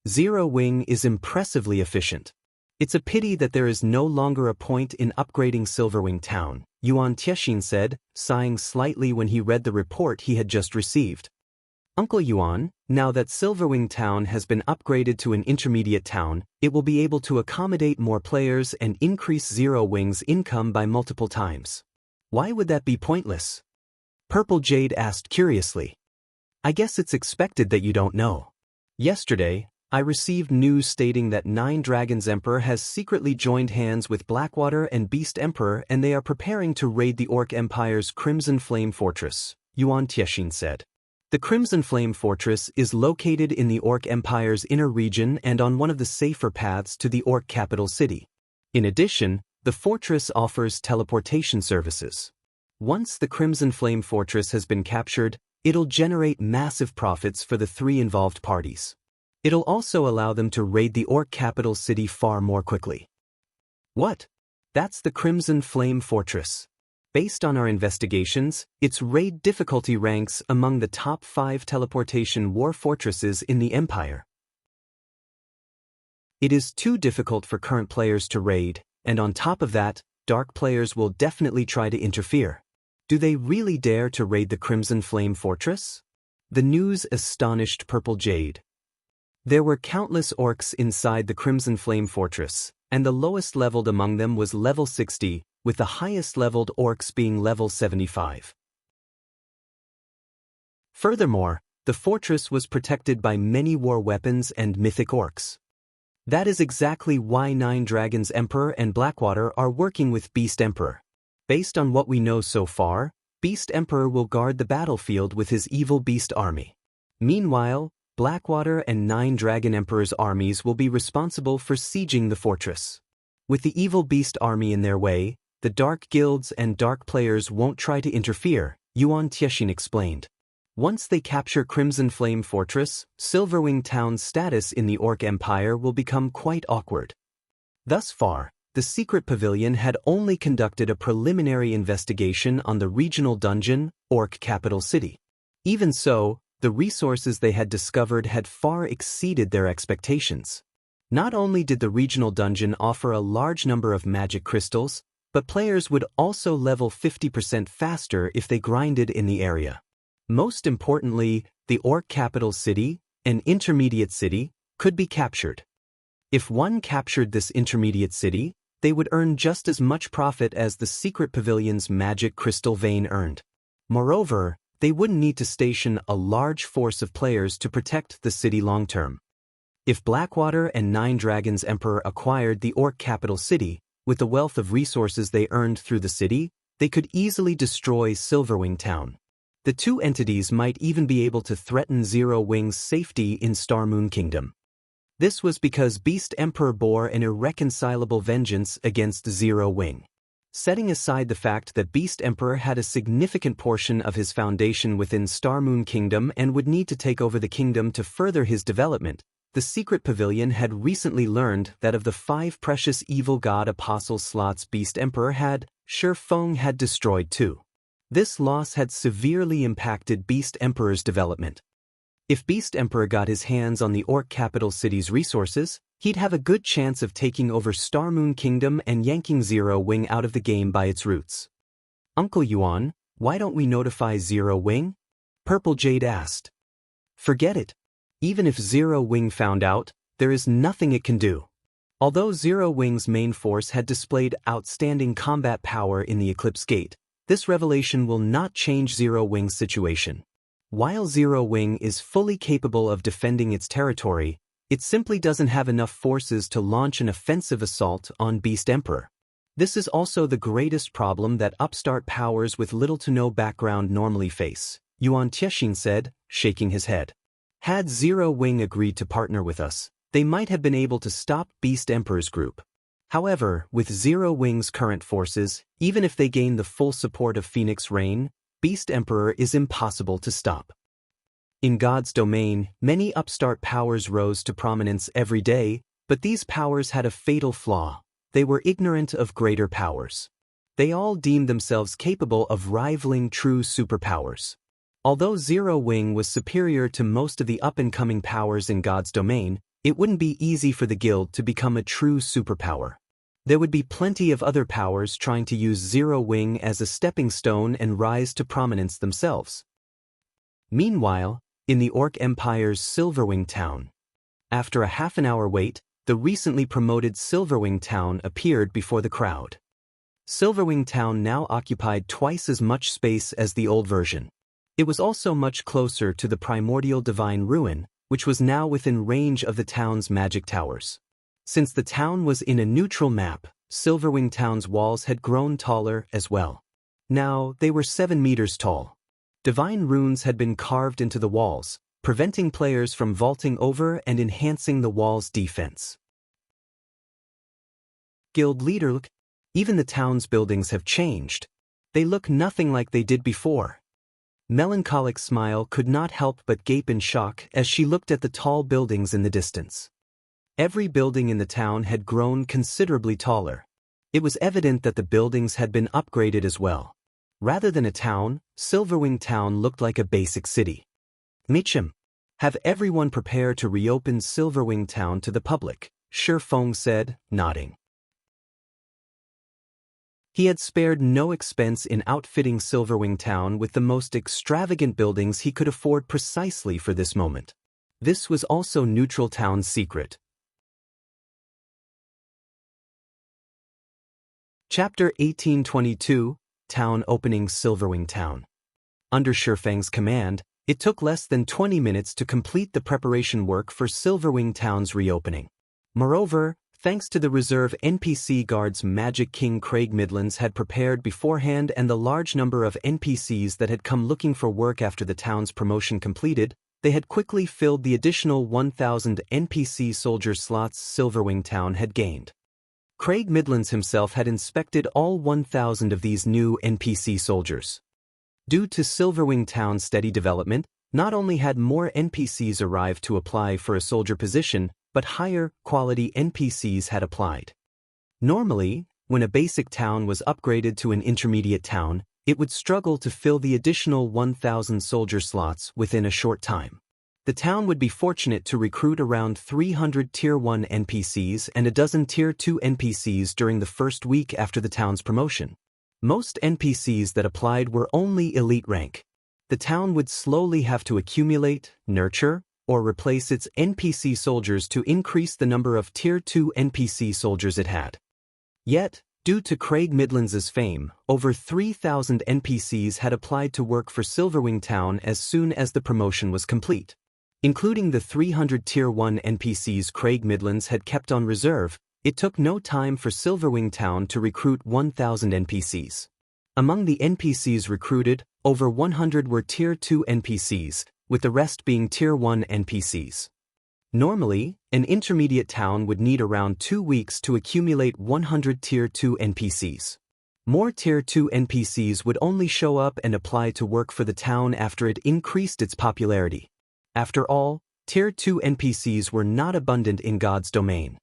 Zero Wing is impressively efficient. It's a pity that there is no longer a point in upgrading Silverwing Town, Xianxia said, sighing slightly when he read the report he had just received. Uncle Yuan, now that Silverwing Town has been upgraded to an intermediate town, it will be able to accommodate more players and increase Zero Wing's income by multiple times. Why would that be pointless? Purple Jade asked curiously. I guess it's expected that you don't know. Yesterday, I received news stating that Nine Dragons Emperor has secretly joined hands with Blackwater and Beast Emperor and they are preparing to raid the Orc Empire's Crimson Flame Fortress, Xianxia said. The Crimson Flame Fortress is located in the Orc Empire's inner region and on one of the safer paths to the Orc capital city. In addition, the fortress offers teleportation services. Once the Crimson Flame Fortress has been captured, it'll generate massive profits for the three involved parties. It'll also allow them to raid the Orc capital city far more quickly. What? That's the Crimson Flame Fortress. Based on our investigations, its raid difficulty ranks among the top 5 teleportation war fortresses in the Empire. It is too difficult for current players to raid, and on top of that, dark players will definitely try to interfere. Do they really dare to raid the Crimson Flame Fortress? The news astonished Purple Jade. There were countless orcs inside the Crimson Flame Fortress, and the lowest leveled among them was level 60, with the highest leveled orcs being level 75. Furthermore, the fortress was protected by many war weapons and mythic orcs. That is exactly why Nine Dragons Emperor and Blackwater are working with Beast Emperor. Based on what we know so far, Beast Emperor will guard the battlefield with his evil beast army. Meanwhile, Blackwater and Nine Dragon Emperor's armies will be responsible for sieging the fortress. With the evil beast army in their way, the dark guilds and dark players won't try to interfere, Xianxia explained. Once they capture Crimson Flame Fortress, Silverwing Town's status in the Orc Empire will become quite awkward. Thus far, the Secret Pavilion had only conducted a preliminary investigation on the regional dungeon, Orc Capital City. Even so, the resources they had discovered had far exceeded their expectations. Not only did the regional dungeon offer a large number of magic crystals, but players would also level 50% faster if they grinded in the area. Most importantly, the Orc Capital City, an intermediate city, could be captured. If one captured this intermediate city, they would earn just as much profit as the Secret Pavilion's magic crystal vein earned. Moreover, they wouldn't need to station a large force of players to protect the city long-term. If Blackwater and Nine Dragons Emperor acquired the Orc Capital City, with the wealth of resources they earned through the city, they could easily destroy Silverwing Town. The two entities might even be able to threaten Zero Wing's safety in Starmoon Kingdom. This was because Beast Emperor bore an irreconcilable vengeance against Zero Wing. Setting aside the fact that Beast Emperor had a significant portion of his foundation within Starmoon Kingdom and would need to take over the kingdom to further his development, the Secret Pavilion had recently learned that of the 5 precious evil god apostle slots Beast Emperor had, Feng had destroyed 2. This loss had severely impacted Beast Emperor's development. If Beast Emperor got his hands on the Orc Capital City's resources, he'd have a good chance of taking over Starmoon Kingdom and yanking Zero Wing out of the game by its roots. Uncle Yuan, why don't we notify Zero Wing? Purple Jade asked. Forget it. Even if Zero Wing found out, there is nothing it can do. Although Zero Wing's main force had displayed outstanding combat power in the Eclipse Gate, this revelation will not change Zero Wing's situation. While Zero Wing is fully capable of defending its territory, it simply doesn't have enough forces to launch an offensive assault on Beast Emperor. This is also the greatest problem that upstart powers with little to no background normally face, Yuan Tiexin said, shaking his head. Had Zero Wing agreed to partner with us, they might have been able to stop Beast Emperor's group. However, with Zero Wing's current forces, even if they gain the full support of Phoenix Rain, Beast Emperor is impossible to stop. In God's domain, many upstart powers rose to prominence every day, but these powers had a fatal flaw. They were ignorant of greater powers. They all deemed themselves capable of rivaling true superpowers. Although Zero Wing was superior to most of the up-and-coming powers in God's domain, it wouldn't be easy for the guild to become a true superpower. There would be plenty of other powers trying to use Zero Wing as a stepping stone and rise to prominence themselves. Meanwhile, in the Orc Empire's Silverwing town. After a half-an-hour wait, the recently promoted Silverwing town appeared before the crowd. Silverwing town now occupied twice as much space as the old version. It was also much closer to the primordial divine ruin, which was now within range of the town's magic towers. Since the town was in a neutral map, Silverwing town's walls had grown taller as well. Now, they were 7 meters tall. Divine runes had been carved into the walls, preventing players from vaulting over and enhancing the wall's defense. Guild leader, look, even the town's buildings have changed. They look nothing like they did before. Melancholic Smile could not help but gape in shock as she looked at the tall buildings in the distance. Every building in the town had grown considerably taller. It was evident that the buildings had been upgraded as well. Rather than a town, Silverwing Town looked like a basic city. Michim, have everyone prepare to reopen Silverwing Town to the public, Shi Feng said, nodding. He had spared no expense in outfitting Silverwing Town with the most extravagant buildings he could afford precisely for this moment. This was also Neutral Town's secret. Chapter 1822, Town Opening Silverwing Town. Under Shi Feng's command, it took less than 20 minutes to complete the preparation work for Silverwing Town's reopening. Moreover, thanks to the reserve NPC guards Magic King Craig Midlands had prepared beforehand and the large number of NPCs that had come looking for work after the town's promotion completed, they had quickly filled the additional 1,000 NPC soldier slots Silverwing Town had gained. Craig Midlands himself had inspected all 1,000 of these new NPC soldiers. Due to Silverwing Town's steady development, not only had more NPCs arrived to apply for a soldier position, but higher quality NPCs had applied. Normally, when a basic town was upgraded to an intermediate town, it would struggle to fill the additional 1,000 soldier slots within a short time. The town would be fortunate to recruit around 300 Tier 1 NPCs and a dozen Tier 2 NPCs during the first week after the town's promotion. Most NPCs that applied were only elite rank. The town would slowly have to accumulate, nurture, or replace its NPC soldiers to increase the number of Tier 2 NPC soldiers it had. Yet, due to Craig Midlands' fame, over 3,000 NPCs had applied to work for Silverwing Town as soon as the promotion was complete. Including the 300 Tier 1 NPCs Craig Midlands had kept on reserve, it took no time for Silverwing Town to recruit 1,000 NPCs. Among the NPCs recruited, over 100 were Tier 2 NPCs, with the rest being Tier 1 NPCs. Normally, an intermediate town would need around 2 weeks to accumulate 100 Tier 2 NPCs. More Tier 2 NPCs would only show up and apply to work for the town after it increased its popularity. After all, Tier 2 NPCs were not abundant in God's domain.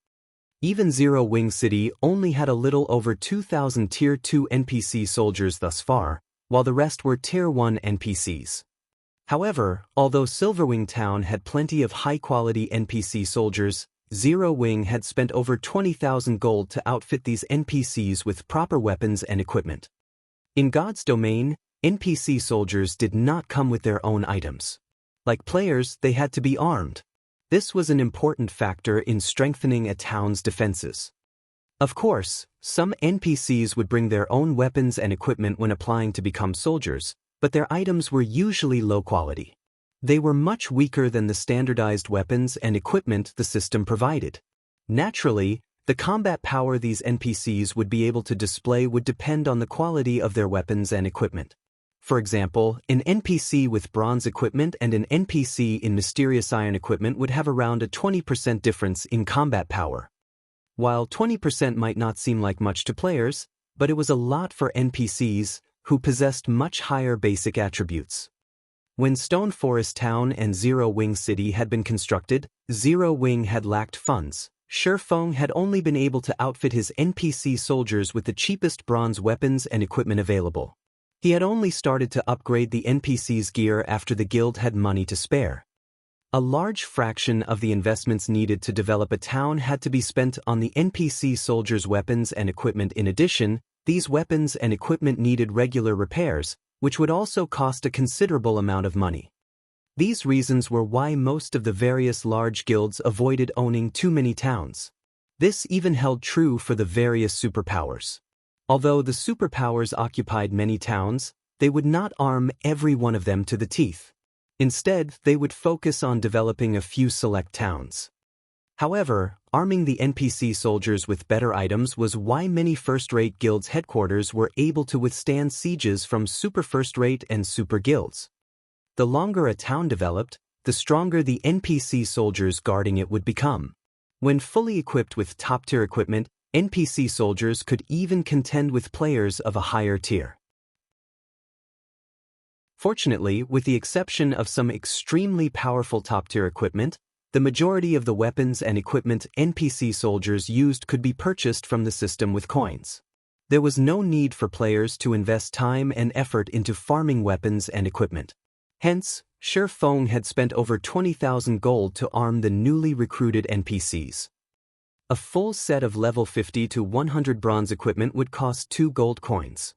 Even Zero Wing City only had a little over 2,000 Tier 2 NPC soldiers thus far, while the rest were Tier 1 NPCs. However, although Silverwing Town had plenty of high-quality NPC soldiers, Zero Wing had spent over 20,000 gold to outfit these NPCs with proper weapons and equipment. In God's domain, NPC soldiers did not come with their own items. Like players, they had to be armed. This was an important factor in strengthening a town's defenses. Of course, some NPCs would bring their own weapons and equipment when applying to become soldiers, but their items were usually low quality. They were much weaker than the standardized weapons and equipment the system provided. Naturally, The combat power these NPCs would be able to display would depend on the quality of their weapons and equipment. For example, an NPC with bronze equipment and an NPC in mysterious iron equipment would have around a 20% difference in combat power. While 20% might not seem like much to players, but it was a lot for NPCs who possessed much higher basic attributes. When Stone Forest Town and Zero Wing City had been constructed, Zero Wing had lacked funds. Shifeng had only been able to outfit his NPC soldiers with the cheapest bronze weapons and equipment available. He had only started to upgrade the NPC's gear after the guild had money to spare. A large fraction of the investments needed to develop a town had to be spent on the NPC soldiers' weapons and equipment. In addition, these weapons and equipment needed regular repairs, which would also cost a considerable amount of money. These reasons were why most of the various large guilds avoided owning too many towns. This even held true for the various superpowers. Although the superpowers occupied many towns, they would not arm every one of them to the teeth. Instead, they would focus on developing a few select towns. However, arming the NPC soldiers with better items was why many first-rate guilds' headquarters were able to withstand sieges from super first-rate and super guilds. The longer a town developed, the stronger the NPC soldiers guarding it would become. When fully equipped with top-tier equipment, NPC soldiers could even contend with players of a higher tier. Fortunately, with the exception of some extremely powerful top-tier equipment, the majority of the weapons and equipment NPC soldiers used could be purchased from the system with coins. There was no need for players to invest time and effort into farming weapons and equipment. Hence, Shifeng had spent over 20,000 gold to arm the newly recruited NPCs. A full set of level 50 to 100 bronze equipment would cost 2 gold coins.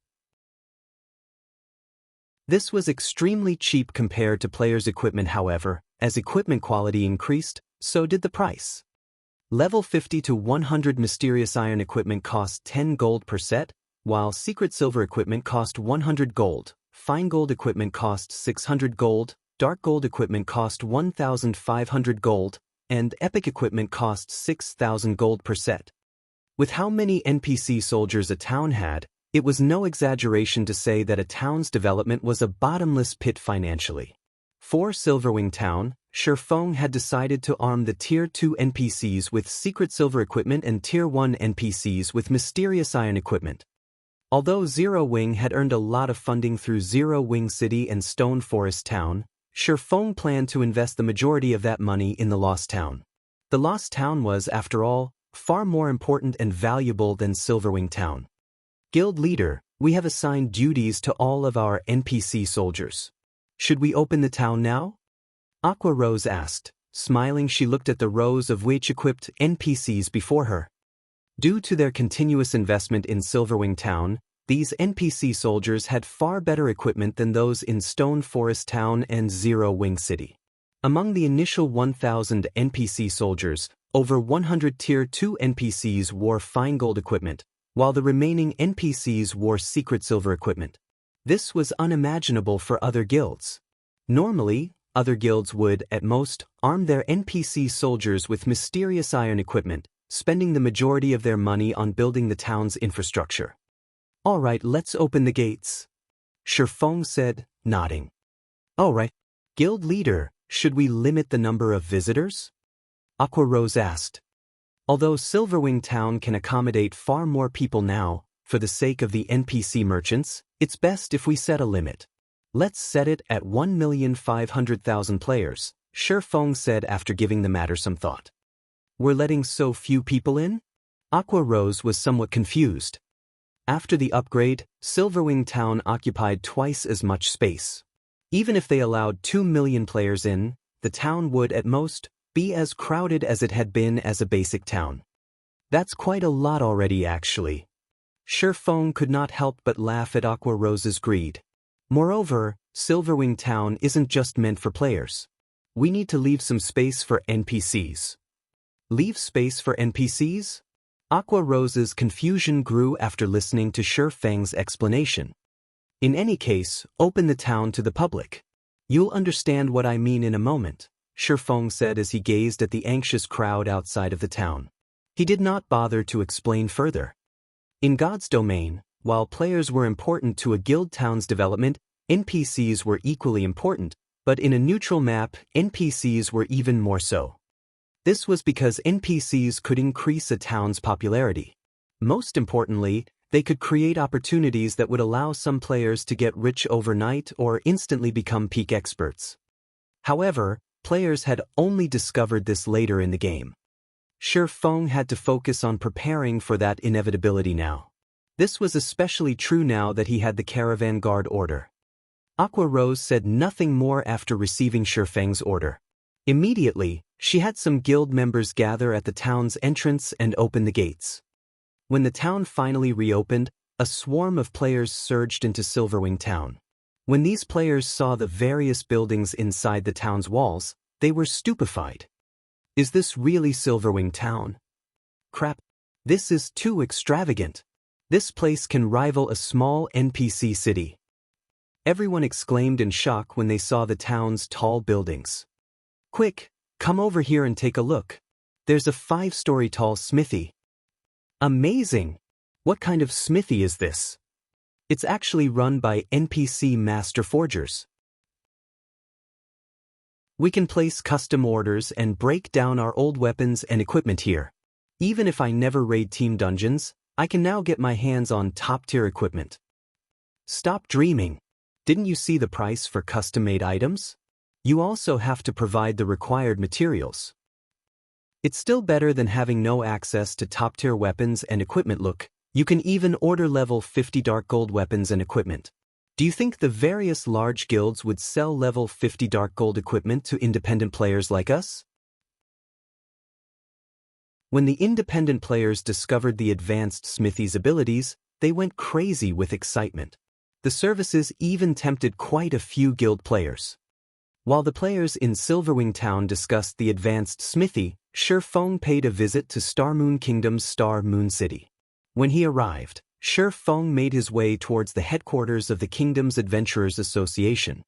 This was extremely cheap compared to players' equipment. However, as equipment quality increased, so did the price. Level 50 to 100 mysterious iron equipment cost 10 gold per set, while secret silver equipment cost 100 gold. Fine gold equipment cost 600 gold, dark gold equipment cost 1,500 gold, and epic equipment cost 6,000 gold per set. With how many NPC soldiers a town had, it was no exaggeration to say that a town's development was a bottomless pit financially. For Silverwing Town, Shifeng had decided to arm the Tier 2 NPCs with secret silver equipment and Tier 1 NPCs with mysterious iron equipment. Although Zero Wing had earned a lot of funding through Zero Wing City and Stone Forest Town, Shifeng planned to invest the majority of that money in the Lost Town. The Lost Town was, after all, far more important and valuable than Silverwing Town. Guild leader, we have assigned duties to all of our NPC soldiers. Should we open the town now? Aqua Rose asked. Smiling, she looked at the rows of wage-equipped NPCs before her. Due to their continuous investment in Silverwing Town, these NPC soldiers had far better equipment than those in Stone Forest Town and Zero Wing City. Among the initial 1,000 NPC soldiers, over 100 Tier 2 NPCs wore fine gold equipment, while the remaining NPCs wore secret silver equipment. This was unimaginable for other guilds. Normally, other guilds would, at most, arm their NPC soldiers with mysterious iron equipment, spending the majority of their money on building the town's infrastructure. All right, let's open the gates, Shifeng said, nodding. All right. Guild leader, should we limit the number of visitors? Aqua Rose asked. Although Silverwing Town can accommodate far more people now, for the sake of the NPC merchants, it's best if we set a limit. Let's set it at 1,500,000 players, Shifeng said after giving the matter some thought. We're letting so few people in? Aqua Rose was somewhat confused. After the upgrade, Silverwing Town occupied twice as much space. Even if they allowed 2 million players in, the town would, at most, be as crowded as it had been as a basic town. That's quite a lot already, actually. Shifeng could not help but laugh at Aqua Rose's greed. Moreover, Silverwing Town isn't just meant for players. We need to leave some space for NPCs. Leave space for NPCs? Aqua Rose's confusion grew after listening to Shifeng's explanation. In any case, open the town to the public. You'll understand what I mean in a moment, Shifeng said as he gazed at the anxious crowd outside of the town. He did not bother to explain further. In God's domain, while players were important to a guild town's development, NPCs were equally important, but in a neutral map, NPCs were even more so. This was because NPCs could increase a town's popularity. Most importantly, they could create opportunities that would allow some players to get rich overnight or instantly become peak experts. However, players had only discovered this later in the game. Feng had to focus on preparing for that inevitability now. This was especially true now that he had the Caravan Guard order. Aqua Rose said nothing more after receiving Feng's order. Immediately, she had some guild members gather at the town's entrance and open the gates. When the town finally reopened, a swarm of players surged into Silverwing town. When these players saw the various buildings inside the town's walls, they were stupefied. Is this really Silverwing town? Crap. This is too extravagant. This place can rival a small NPC city. Everyone exclaimed in shock when they saw the town's tall buildings. Quick, come over here and take a look. There's a 5-story tall smithy. Amazing! What kind of smithy is this? It's actually run by NPC master forgers. We can place custom orders and break down our old weapons and equipment here. Even if I never raid team dungeons, I can now get my hands on top-tier equipment. Stop dreaming. Didn't you see the price for custom-made items? You also have to provide the required materials. It's still better than having no access to top-tier weapons and equipment. Look, you can even order level 50 dark gold weapons and equipment. Do you think the various large guilds would sell level 50 dark gold equipment to independent players like us? When the independent players discovered the advanced Smithy's abilities, they went crazy with excitement. The services even tempted quite a few guild players. While the players in Silverwing Town discussed the advanced Smithy, Feng paid a visit to Star Moon Kingdom's Star Moon City. When he arrived, Feng made his way towards the headquarters of the kingdom's Adventurers Association.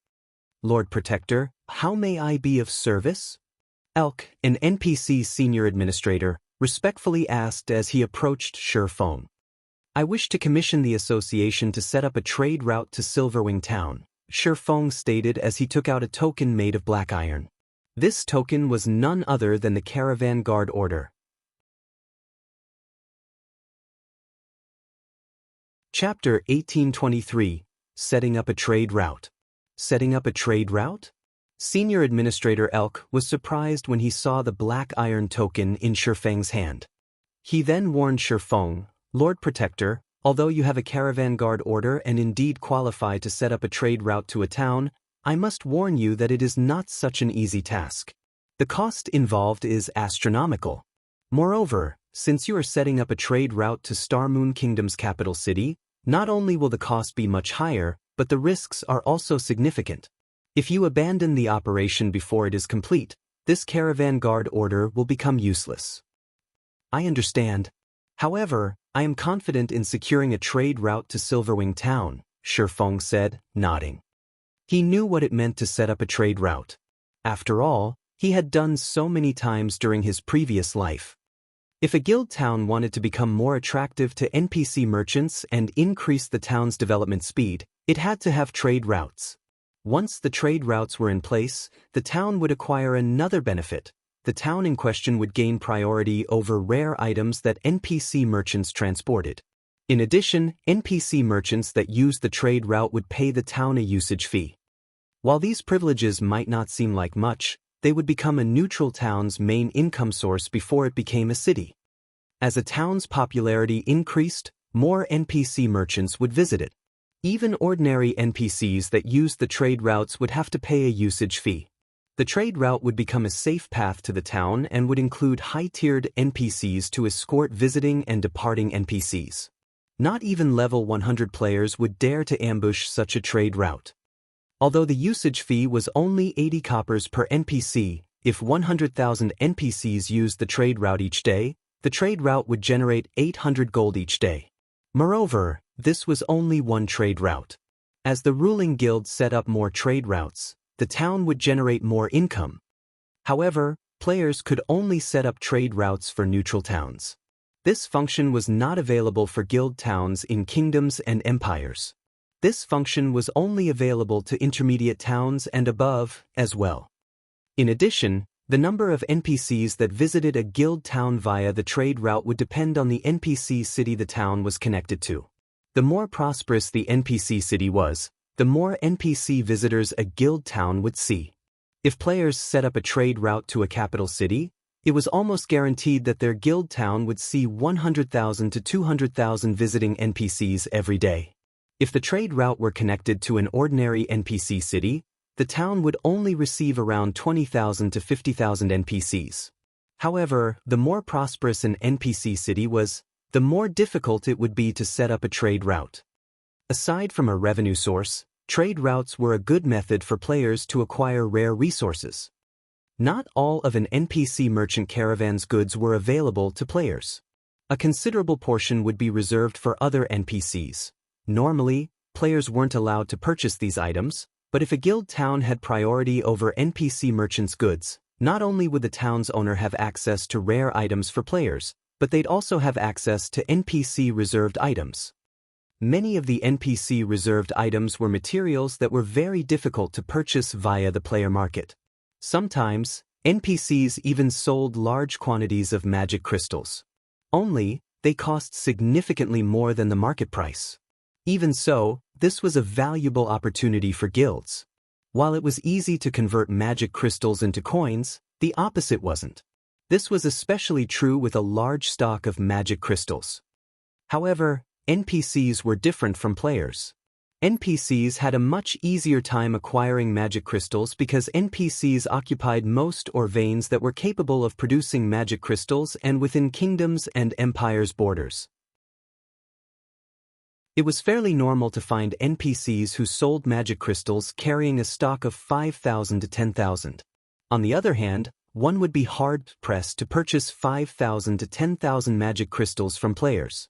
Lord Protector, how may I be of service? Elk, an NPC senior administrator, respectfully asked as he approached Feng. I wish to commission the association to set up a trade route to Silverwing Town, Feng stated as he took out a token made of black iron. This token was none other than the Caravan Guard order. Chapter 1823, Setting Up a Trade Route. Setting up a trade route? Senior Administrator Elk was surprised when he saw the black iron token in Feng's hand. He then warned Feng, Lord Protector, although you have a Caravan Guard order and indeed qualify to set up a trade route to a town, I must warn you that it is not such an easy task. The cost involved is astronomical. Moreover, since you are setting up a trade route to Star Moon Kingdom's capital city, not only will the cost be much higher, but the risks are also significant. If you abandon the operation before it is complete, this Caravan Guard order will become useless. I understand. However, I am confident in securing a trade route to Silverwing Town, Feng said, nodding. He knew what it meant to set up a trade route. After all, he had done so many times during his previous life. If a guild town wanted to become more attractive to NPC merchants and increase the town's development speed, it had to have trade routes. Once the trade routes were in place, the town would acquire another benefit. The town in question would gain priority over rare items that NPC merchants transported. In addition, NPC merchants that used the trade route would pay the town a usage fee. While these privileges might not seem like much, they would become a neutral town's main income source before it became a city. As a town's popularity increased, more NPC merchants would visit it. Even ordinary NPCs that used the trade routes would have to pay a usage fee. The trade route would become a safe path to the town and would include high-tiered NPCs to escort visiting and departing NPCs. Not even level 100 players would dare to ambush such a trade route. Although the usage fee was only 80 coppers per NPC, if 100,000 NPCs used the trade route each day, the trade route would generate 800 gold each day. Moreover, this was only one trade route. As the ruling guild set up more trade routes, the town would generate more income. However, players could only set up trade routes for neutral towns. This function was not available for guild towns in kingdoms and empires. This function was only available to intermediate towns and above as well. In addition, the number of NPCs that visited a guild town via the trade route would depend on the NPC city the town was connected to. The more prosperous the NPC city was, the more NPC visitors a guild town would see. If players set up a trade route to a capital city, it was almost guaranteed that their guild town would see 100,000 to 200,000 visiting NPCs every day. If the trade route were connected to an ordinary NPC city, the town would only receive around 20,000 to 50,000 NPCs. However, the more prosperous an NPC city was, the more difficult it would be to set up a trade route. Aside from a revenue source, trade routes were a good method for players to acquire rare resources. Not all of an NPC merchant caravan's goods were available to players. A considerable portion would be reserved for other NPCs. Normally, players weren't allowed to purchase these items, but if a guild town had priority over NPC merchants' goods, not only would the town's owner have access to rare items for players, but they'd also have access to NPC-reserved items. Many of the NPC-reserved items were materials that were very difficult to purchase via the player market. Sometimes, NPCs even sold large quantities of magic crystals. Only, they cost significantly more than the market price. Even so, this was a valuable opportunity for guilds. While it was easy to convert magic crystals into coins, the opposite wasn't. This was especially true with a large stock of magic crystals. However, NPCs were different from players. NPCs had a much easier time acquiring magic crystals because NPCs occupied most or veins that were capable of producing magic crystals and within kingdoms and empires' borders. It was fairly normal to find NPCs who sold magic crystals carrying a stock of 5,000 to 10,000. On the other hand, one would be hard-pressed to purchase 5,000 to 10,000 magic crystals from players.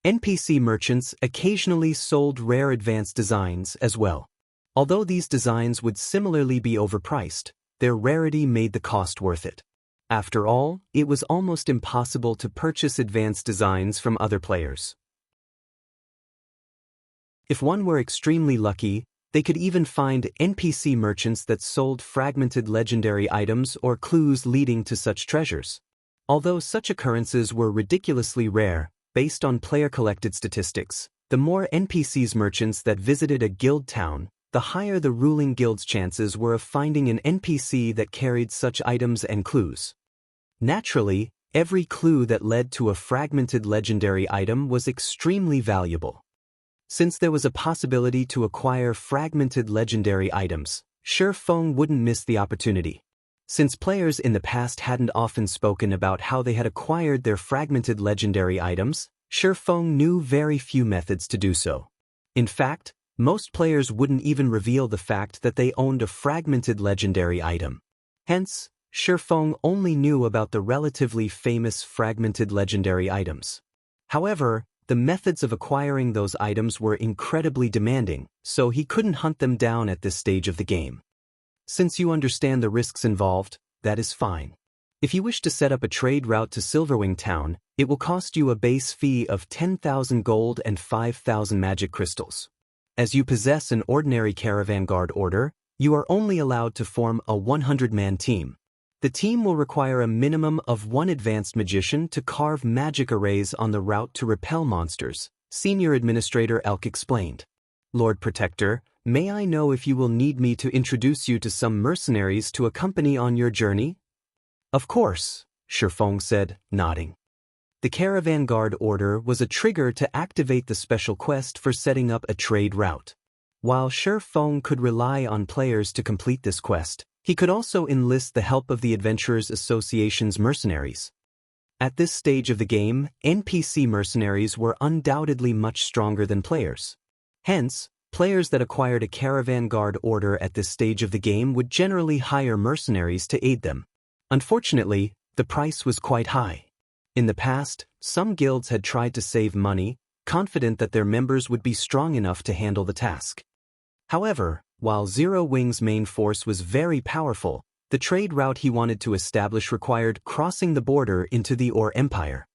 NPC merchants occasionally sold rare advanced designs as well. Although these designs would similarly be overpriced, their rarity made the cost worth it. After all, it was almost impossible to purchase advanced designs from other players. If one were extremely lucky, they could even find NPC merchants that sold fragmented legendary items or clues leading to such treasures. Although such occurrences were ridiculously rare, based on player-collected statistics, the more NPCs merchants that visited a guild town, the higher the ruling guild's chances were of finding an NPC that carried such items and clues. Naturally, every clue that led to a fragmented legendary item was extremely valuable. Since there was a possibility to acquire fragmented legendary items, Feng wouldn't miss the opportunity. Since players in the past hadn't often spoken about how they had acquired their fragmented legendary items, Feng knew very few methods to do so. In fact, most players wouldn't even reveal the fact that they owned a fragmented legendary item. Hence, Feng only knew about the relatively famous fragmented legendary items. However, the methods of acquiring those items were incredibly demanding, so he couldn't hunt them down at this stage of the game. Since you understand the risks involved, that is fine. If you wish to set up a trade route to Silverwing Town, it will cost you a base fee of 10,000 gold and 5,000 magic crystals. As you possess an ordinary caravan guard order, you are only allowed to form a 100-man team. The team will require a minimum of one advanced magician to carve magic arrays on the route to repel monsters, Senior Administrator Elk explained. Lord Protector, may I know if you will need me to introduce you to some mercenaries to accompany on your journey? Of course, Feng said, nodding. The Caravan Guard order was a trigger to activate the special quest for setting up a trade route. While Feng could rely on players to complete this quest, he could also enlist the help of the Adventurers Association's mercenaries. At this stage of the game, NPC mercenaries were undoubtedly much stronger than players. Hence, players that acquired a Caravan Guard order at this stage of the game would generally hire mercenaries to aid them. Unfortunately, the price was quite high. In the past, some guilds had tried to save money, confident that their members would be strong enough to handle the task. However, while Zero Wing's main force was very powerful, the trade route he wanted to establish required crossing the border into the Or Empire.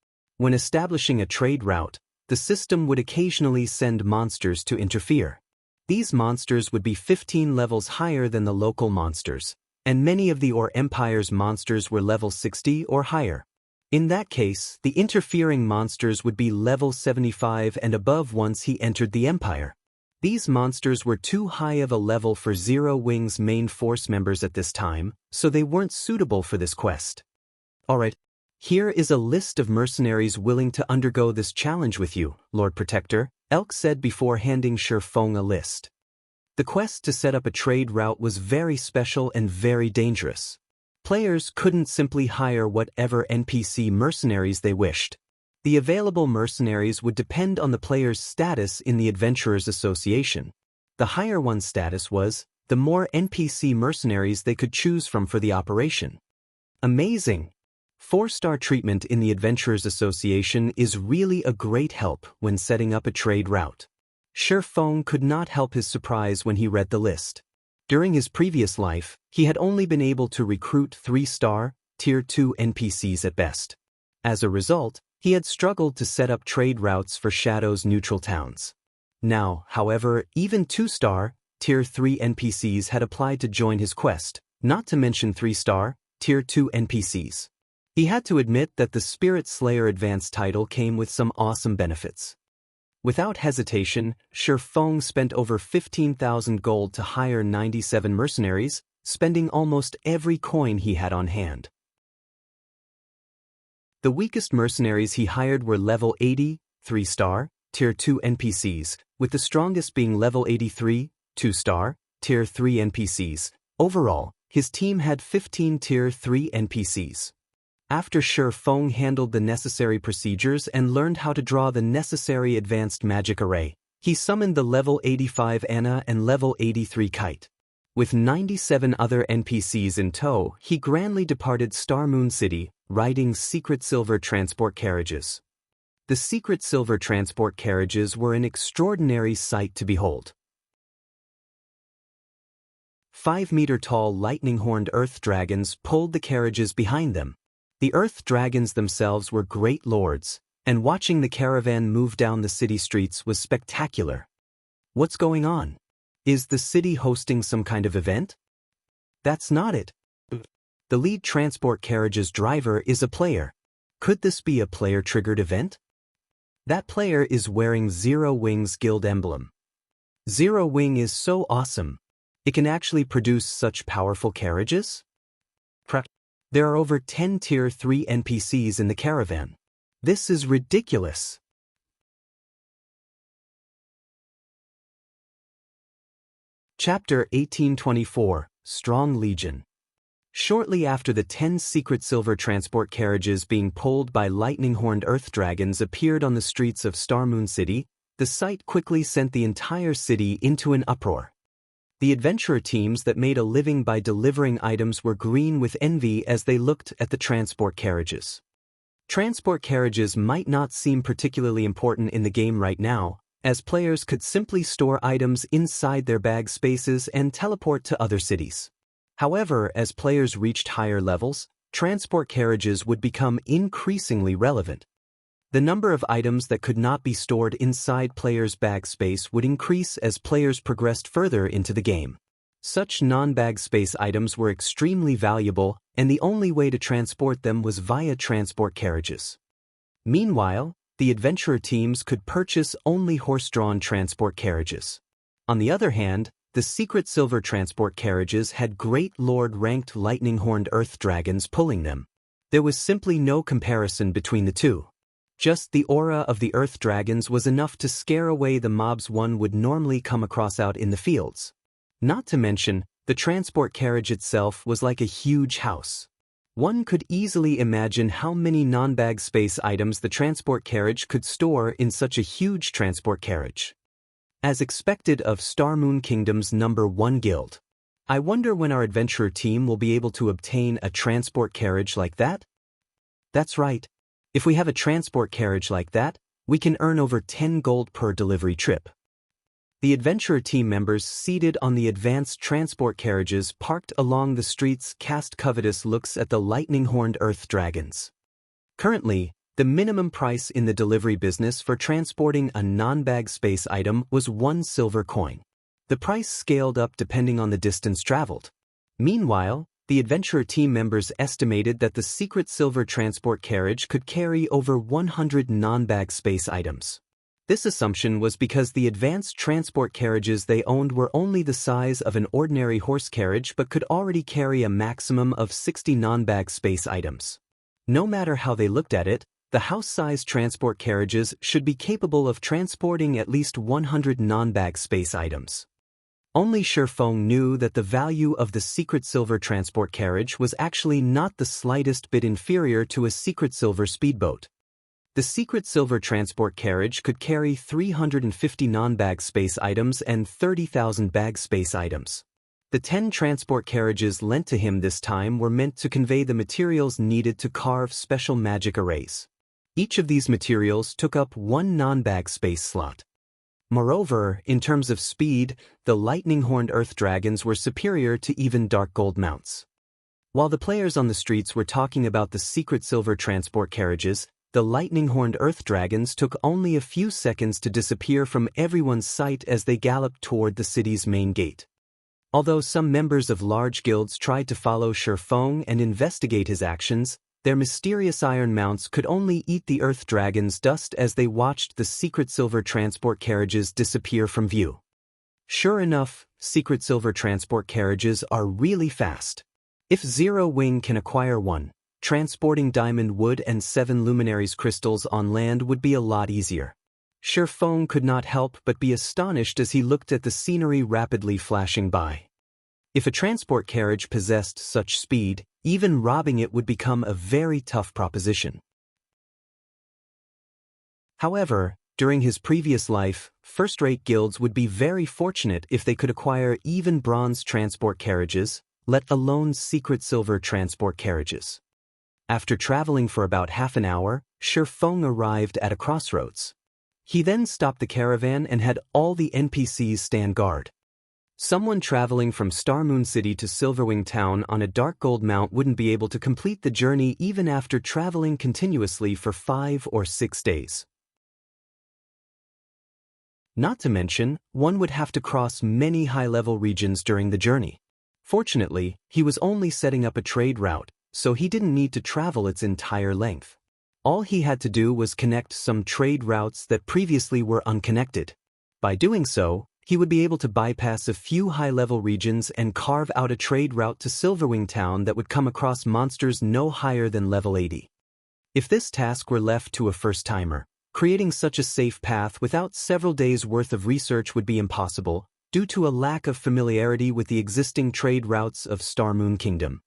When establishing a trade route, the system would occasionally send monsters to interfere. These monsters would be 15 levels higher than the local monsters, and many of the Empire's monsters were level 60 or higher. In that case, the interfering monsters would be level 75 and above once he entered the Empire. These monsters were too high of a level for Zero Wing's main force members at this time, so they weren't suitable for this quest. Alright, here is a list of mercenaries willing to undergo this challenge with you, Lord Protector, Elk said before handing Shi Feng a list. The quest to set up a trade route was very special and very dangerous. Players couldn't simply hire whatever NPC mercenaries they wished. The available mercenaries would depend on the player's status in the Adventurers Association. The higher one's status was, the more NPC mercenaries they could choose from for the operation. Amazing! 4-star treatment in the Adventurers Association is really a great help when setting up a trade route. Shi Feng could not help his surprise when he read the list. During his previous life, he had only been able to recruit 3-star, Tier 2 NPCs at best. As a result, he had struggled to set up trade routes for Shadow's neutral towns. Now, however, even 2-star, Tier 3 NPCs had applied to join his quest, not to mention 3-star, Tier 2 NPCs. He had to admit that the Spirit Slayer Advanced title came with some awesome benefits. Without hesitation, Shi Feng spent over 15,000 gold to hire 97 mercenaries, spending almost every coin he had on hand. The weakest mercenaries he hired were level 80, 3-star, Tier 2 NPCs, with the strongest being level 83, 2-star, Tier 3 NPCs. Overall, his team had 15 Tier 3 NPCs. After Shi Feng handled the necessary procedures and learned how to draw the necessary advanced magic array, he summoned the level 85 Anna and level 83 Kite. With 97 other NPCs in tow, he grandly departed Star Moon City, riding secret silver transport carriages. The secret silver transport carriages were an extraordinary sight to behold. 5-meter-tall lightning-horned earth dragons pulled the carriages behind them. The earth dragons themselves were great lords, and watching the caravan move down the city streets was spectacular. What's going on? Is the city hosting some kind of event? That's not it. The lead transport carriage's driver is a player. Could this be a player-triggered event? That player is wearing Zero Wing's guild emblem. Zero Wing is so awesome. It can actually produce such powerful carriages? There are over 10 Tier 3 NPCs in the caravan. This is ridiculous. Chapter 1824, Strong Legion. Shortly after the 10 secret silver transport carriages being pulled by lightning-horned earth dragons appeared on the streets of Star Moon City, the sight quickly sent the entire city into an uproar. The adventurer teams that made a living by delivering items were green with envy as they looked at the transport carriages. Transport carriages might not seem particularly important in the game right now, as players could simply store items inside their bag spaces and teleport to other cities. However, as players reached higher levels, transport carriages would become increasingly relevant. The number of items that could not be stored inside players' bag space would increase as players progressed further into the game. Such non-bag space items were extremely valuable, and the only way to transport them was via transport carriages. Meanwhile, the adventurer teams could purchase only horse-drawn transport carriages. On the other hand, the secret silver transport carriages had great lord-ranked lightning-horned earth dragons pulling them. There was simply no comparison between the two. Just the aura of the earth dragons was enough to scare away the mobs one would normally come across out in the fields. Not to mention, the transport carriage itself was like a huge house. One could easily imagine how many non-bag space items the transport carriage could store in such a huge transport carriage. As expected of Star Moon Kingdom's #1 guild. I wonder when our adventurer team will be able to obtain a transport carriage like that? That's right. If we have a transport carriage like that, we can earn over 10 gold per delivery trip. The adventurer team members seated on the advanced transport carriages parked along the streets cast covetous looks at the lightning-horned earth dragons. Currently, The minimum price in the delivery business for transporting a non-bag space item was 1 silver coin. The price scaled up depending on the distance traveled. Meanwhile, the adventurer team members estimated that the secret silver transport carriage could carry over 100 non-bag space items. This assumption was because the advanced transport carriages they owned were only the size of an ordinary horse carriage but could already carry a maximum of 60 non-bag space items. No matter how they looked at it, the house-sized transport carriages should be capable of transporting at least 100 non-bag space items. Only Shifeng knew that the value of the secret silver transport carriage was actually not the slightest bit inferior to a secret silver speedboat. The secret silver transport carriage could carry 350 non-bag space items and 30,000 bag space items. The 10 transport carriages lent to him this time were meant to convey the materials needed to carve special magic arrays. Each of these materials took up 1 non-bag space slot. Moreover, in terms of speed, the lightning-horned earth dragons were superior to even dark gold mounts. While the players on the streets were talking about the secret silver transport carriages, the lightning-horned earth dragons took only a few seconds to disappear from everyone's sight as they galloped toward the city's main gate. Although some members of large guilds tried to follow Shifeng and investigate his actions, their mysterious iron mounts could only eat the earth dragon's dust as they watched the secret silver transport carriages disappear from view. Sure enough, secret silver transport carriages are really fast. If Zero Wing can acquire one, transporting diamond wood and 7 luminaries crystals on land would be a lot easier. Shifeng could not help but be astonished as he looked at the scenery rapidly flashing by. If a transport carriage possessed such speed, even robbing it would become a very tough proposition. However, during his previous life, first-rate guilds would be very fortunate if they could acquire even bronze transport carriages, let alone secret silver transport carriages. After traveling for about half an hour, Shifeng arrived at a crossroads. He then stopped the caravan and had all the NPCs stand guard. Someone traveling from Starmoon City to Silverwing Town on a dark gold mount wouldn't be able to complete the journey even after traveling continuously for 5 or 6 days. Not to mention, one would have to cross many high-level regions during the journey. Fortunately, he was only setting up a trade route, so he didn't need to travel its entire length. All he had to do was connect some trade routes that previously were unconnected. By doing so, he would be able to bypass a few high-level regions and carve out a trade route to Silverwing Town that would come across monsters no higher than level 80. If this task were left to a first-timer, creating such a safe path without several days' worth of research would be impossible, due to a lack of familiarity with the existing trade routes of Starmoon Kingdom.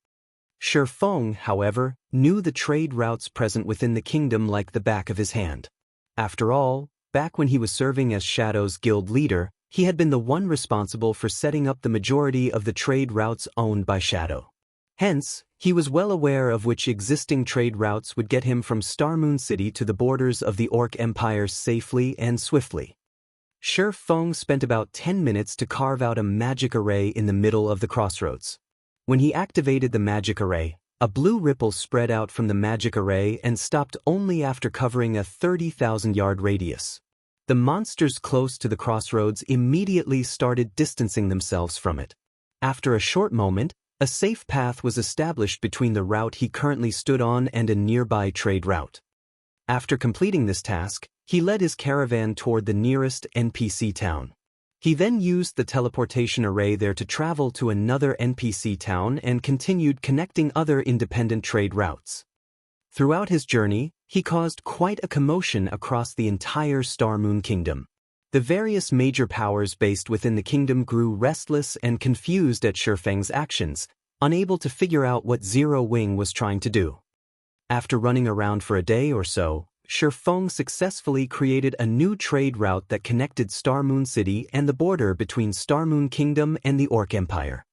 Shifeng, however, knew the trade routes present within the kingdom like the back of his hand. After all, back when he was serving as Shadow's guild leader, he had been the one responsible for setting up the majority of the trade routes owned by Shadow. Hence, he was well aware of which existing trade routes would get him from Starmoon City to the borders of the Orc Empire safely and swiftly. Shifeng spent about 10 minutes to carve out a magic array in the middle of the crossroads. When he activated the magic array, a blue ripple spread out from the magic array and stopped only after covering a 30,000-yard radius. The monsters close to the crossroads immediately started distancing themselves from it. After a short moment, a safe path was established between the route he currently stood on and a nearby trade route. After completing this task, he led his caravan toward the nearest NPC town. He then used the teleportation array there to travel to another NPC town and continued connecting other independent trade routes. Throughout his journey, he caused quite a commotion across the entire Starmoon Kingdom. The various major powers based within the kingdom grew restless and confused at Shifeng's actions, unable to figure out what Zero Wing was trying to do. After running around for a day or so, Shifeng successfully created a new trade route that connected Starmoon City and the border between Starmoon Kingdom and the Orc Empire.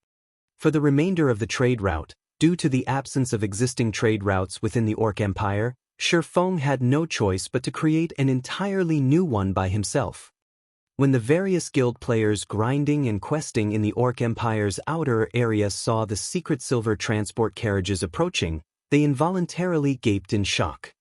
For the remainder of the trade route, due to the absence of existing trade routes within the Orc Empire, Shifeng had no choice but to create an entirely new one by himself. When the various guild players grinding and questing in the Orc Empire's outer area saw the secret silver transport carriages approaching, they involuntarily gaped in shock.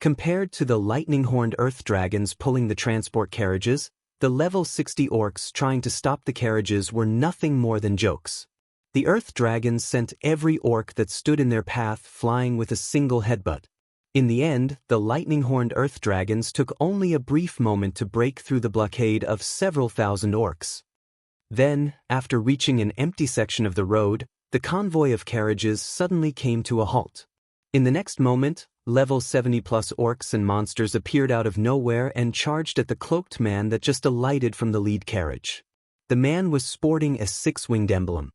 Compared to the lightning-horned earth dragons pulling the transport carriages, the level 60 orcs trying to stop the carriages were nothing more than jokes. The earth dragons sent every orc that stood in their path flying with a single headbutt. In the end, the lightning-horned earth dragons took only a brief moment to break through the blockade of several thousand orcs. Then, after reaching an empty section of the road, the convoy of carriages suddenly came to a halt. In the next moment, level 70-plus orcs and monsters appeared out of nowhere and charged at the cloaked man that just alighted from the lead carriage. The man was sporting a six-winged emblem.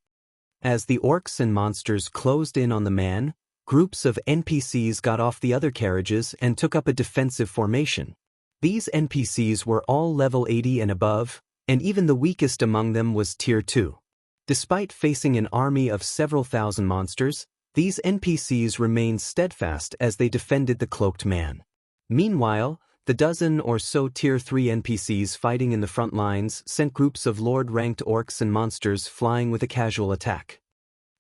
As the orcs and monsters closed in on the man, groups of NPCs got off the other carriages and took up a defensive formation. These NPCs were all level 80 and above, and even the weakest among them was Tier 2. Despite facing an army of several thousand monsters, these NPCs remained steadfast as they defended the cloaked man. Meanwhile, the dozen or so Tier 3 NPCs fighting in the front lines sent groups of Lord-ranked orcs and monsters flying with a casual attack.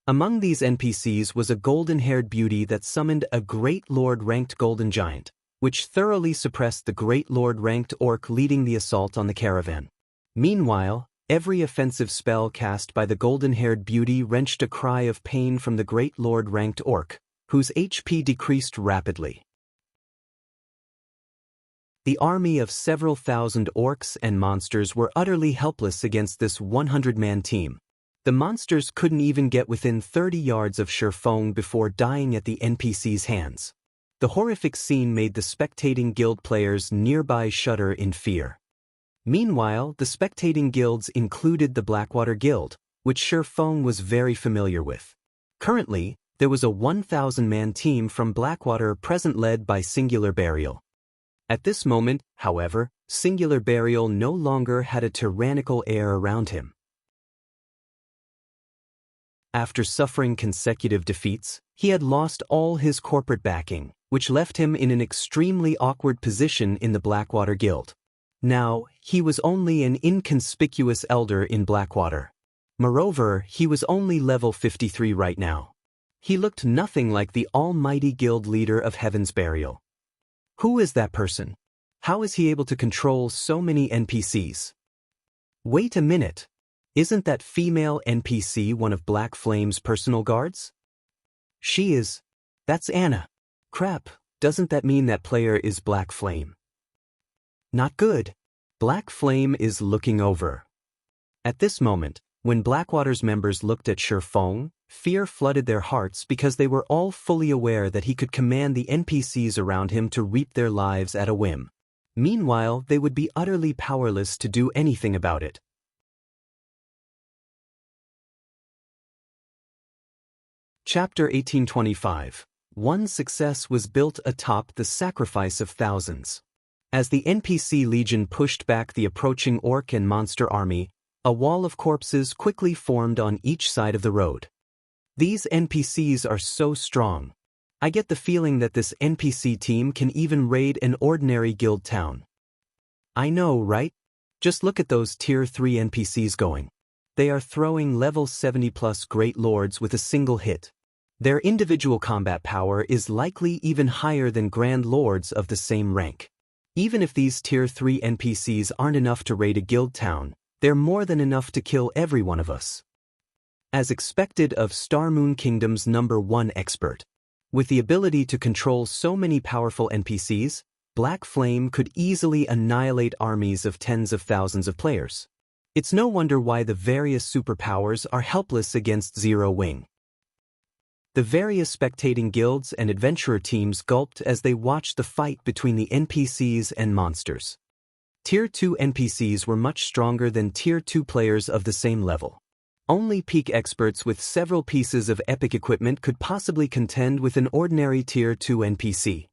Among these NPCs was a golden-haired beauty that summoned a Great Lord-ranked golden giant, which thoroughly suppressed the Great Lord-ranked orc leading the assault on the caravan. Meanwhile, every offensive spell cast by the golden-haired beauty wrenched a cry of pain from the Great Lord-ranked orc, whose HP decreased rapidly. The army of several thousand orcs and monsters were utterly helpless against this 100-man team. The monsters couldn't even get within 30 yards of Sherfong before dying at the NPC's hands. The horrific scene made the spectating guild players nearby shudder in fear. Meanwhile, the spectating guilds included the Blackwater Guild, which Sherfong was very familiar with. Currently, there was a 1,000-man team from Blackwater present led by Singular Burial. At this moment, however, Singular Burial no longer had a tyrannical air around him. After suffering consecutive defeats, he had lost all his corporate backing, which left him in an extremely awkward position in the Blackwater Guild. Now, he was only an inconspicuous elder in Blackwater. Moreover, he was only level 53 right now. He looked nothing like the almighty guild leader of Heaven's Burial. Who is that person? How is he able to control so many NPCs? Wait a minute. Isn't that female NPC one of Black Flame's personal guards? She is. That's Anna. Crap, doesn't that mean that player is Black Flame? Not good. Black Flame is looking over. At this moment, when Blackwater's members looked at Sherfong, fear flooded their hearts because they were all fully aware that he could command the NPCs around him to reap their lives at a whim. Meanwhile, they would be utterly powerless to do anything about it. Chapter 1825. One success was built atop the sacrifice of thousands. As the NPC legion pushed back the approaching orc and monster army, a wall of corpses quickly formed on each side of the road. These NPCs are so strong. I get the feeling that this NPC team can even raid an ordinary guild town. I know, right? Just look at those Tier 3 NPCs going. They are throwing level 70+ Great Lords with a single hit. Their individual combat power is likely even higher than Grand Lords of the same rank. Even if these Tier 3 NPCs aren't enough to raid a guild town, they're more than enough to kill every one of us. As expected of Star Moon Kingdom's #1 expert. With the ability to control so many powerful NPCs, Black Flame could easily annihilate armies of tens of thousands of players. It's no wonder why the various superpowers are helpless against Zero Wing. The various spectating guilds and adventurer teams gulped as they watched the fight between the NPCs and monsters. Tier 2 NPCs were much stronger than Tier 2 players of the same level. Only peak experts with several pieces of epic equipment could possibly contend with an ordinary Tier 2 NPC.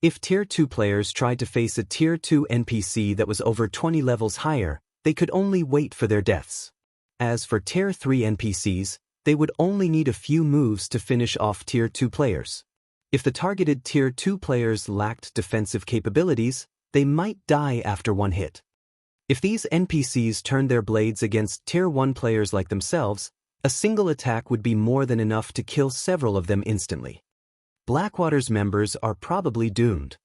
If Tier 2 players tried to face a Tier 2 NPC that was over 20 levels higher, they could only wait for their deaths. As for Tier 3 NPCs, they would only need a few moves to finish off Tier 2 players. If the targeted Tier 2 players lacked defensive capabilities, they might die after one hit. If these NPCs turned their blades against Tier 1 players like themselves, a single attack would be more than enough to kill several of them instantly. Blackwater's members are probably doomed.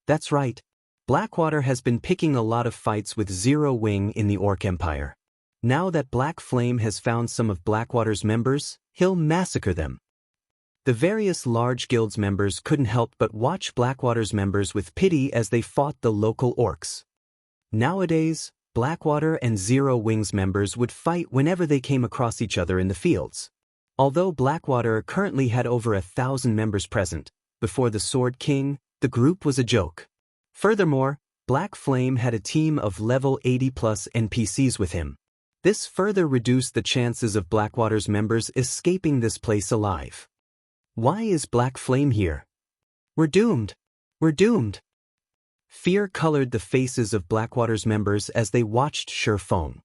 That's right. Blackwater has been picking a lot of fights with Zero Wing in the Orc Empire. Now that Black Flame has found some of Blackwater's members, he'll massacre them. The various large guilds members couldn't help but watch Blackwater's members with pity as they fought the local orcs. Nowadays, Blackwater and Zero Wing's members would fight whenever they came across each other in the fields. Although Blackwater currently had over 1,000 members present, before the Sword King, the group was a joke. Furthermore, Black Flame had a team of level 80+ NPCs with him. This further reduced the chances of Blackwater's members escaping this place alive. Why is Black Flame here? We're doomed. We're doomed. Fear colored the faces of Blackwater's members as they watched Shifeng.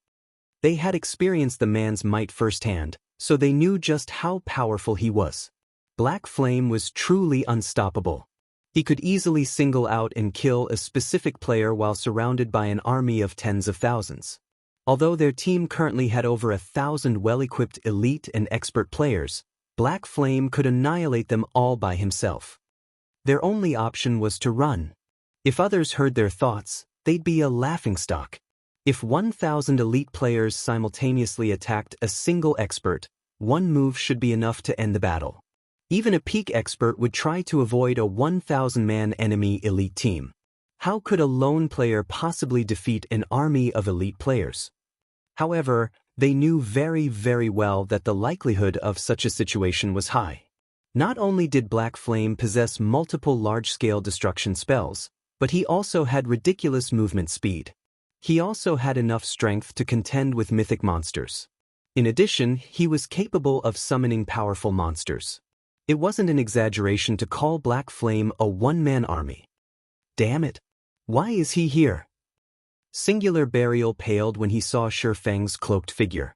They had experienced the man's might firsthand, so they knew just how powerful he was. Black Flame was truly unstoppable. He could easily single out and kill a specific player while surrounded by an army of tens of thousands. Although their team currently had over 1,000 well-equipped elite and expert players, Black Flame could annihilate them all by himself. Their only option was to run. If others heard their thoughts, they'd be a laughingstock. If 1,000 elite players simultaneously attacked a single expert, one move should be enough to end the battle. Even a peak expert would try to avoid a 1,000-man enemy elite team. How could a lone player possibly defeat an army of elite players? However, they knew very, very well that the likelihood of such a situation was high. Not only did Black Flame possess multiple large-scale destruction spells, but he also had ridiculous movement speed. He also had enough strength to contend with mythic monsters. In addition, he was capable of summoning powerful monsters. It wasn't an exaggeration to call Black Flame a one-man army. Damn it! Why is he here? Singular Burial paled when he saw Shifeng's cloaked figure.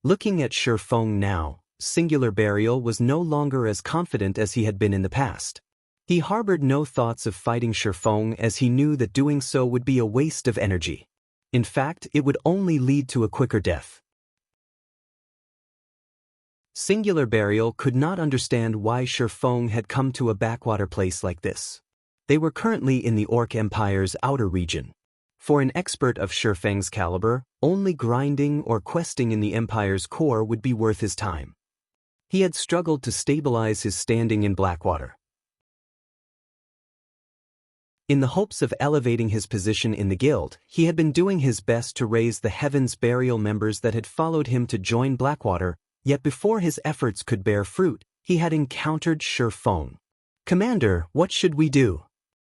Looking at Shifeng now, Singular Burial was no longer as confident as he had been in the past. He harbored no thoughts of fighting Shifeng as he knew that doing so would be a waste of energy. In fact, it would only lead to a quicker death. Singular Burial could not understand why Shifeng had come to a backwater place like this. They were currently in the Orc Empire's outer region. For an expert of Shifeng's caliber, only grinding or questing in the Empire's core would be worth his time. He had struggled to stabilize his standing in Blackwater. In the hopes of elevating his position in the guild, he had been doing his best to raise the Heaven's Burial members that had followed him to join Blackwater, yet before his efforts could bear fruit, he had encountered Shifeng. "Commander, what should we do?"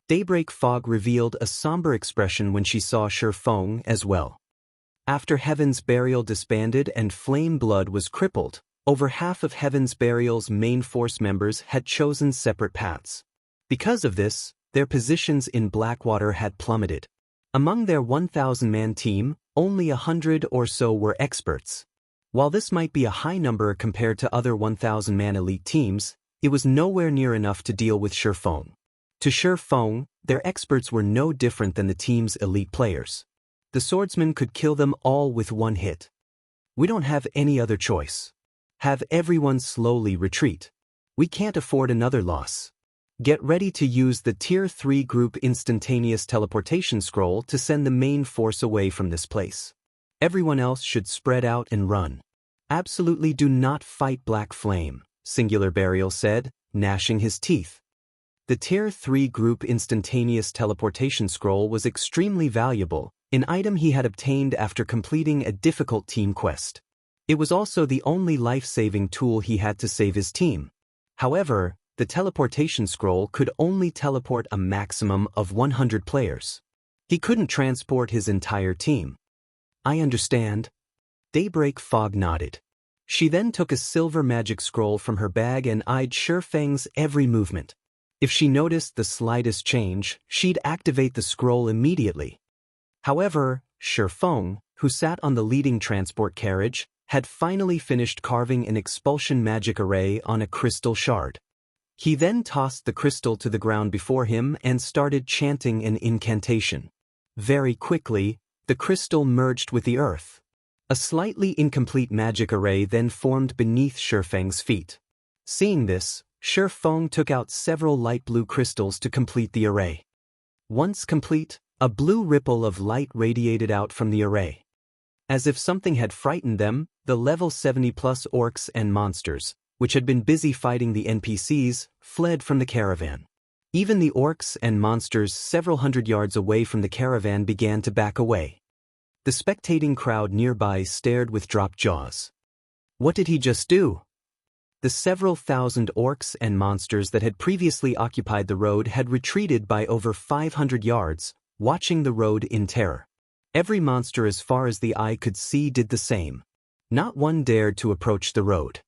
Daybreak Fog revealed a somber expression when she saw Shifeng as well. After Heaven's Burial disbanded and Flame Blood was crippled, over half of Heaven's Burial's main force members had chosen separate paths. Because of this, their positions in Blackwater had plummeted. Among their 1,000-man team, only 100 or so were experts. While this might be a high number compared to other 1,000-man elite teams, it was nowhere near enough to deal with Shifeng. To Shifeng, their experts were no different than the team's elite players. The Swordsman could kill them all with one hit. "We don't have any other choice. Have everyone slowly retreat. We can't afford another loss. Get ready to use the Tier 3 group instantaneous teleportation scroll to send the main force away from this place. Everyone else should spread out and run. Absolutely do not fight Black Flame," Singular Burial said, gnashing his teeth. The Tier 3 group instantaneous teleportation scroll was extremely valuable, an item he had obtained after completing a difficult team quest. It was also the only life-saving tool he had to save his team. However, the teleportation scroll could only teleport a maximum of 100 players. He couldn't transport his entire team. "I understand." Daybreak Fog nodded. She then took a silver magic scroll from her bag and eyed Shifeng's every movement. If she noticed the slightest change, she'd activate the scroll immediately. However, Shifeng, who sat on the leading transport carriage, had finally finished carving an expulsion magic array on a crystal shard. He then tossed the crystal to the ground before him and started chanting an incantation. Very quickly, the crystal merged with the earth. A slightly incomplete magic array then formed beneath Shifeng's feet. Seeing this, Shifeng took out several light blue crystals to complete the array. Once complete, a blue ripple of light radiated out from the array. As if something had frightened them, the level 70+ orcs and monsters, which had been busy fighting the NPCs, fled from the caravan. Even the orcs and monsters several hundred yards away from the caravan began to back away. The spectating crowd nearby stared with dropped jaws. What did he just do? The several thousand orcs and monsters that had previously occupied the road had retreated by over 500 yards, watching the road in terror. Every monster as far as the eye could see did the same. Not one dared to approach the road.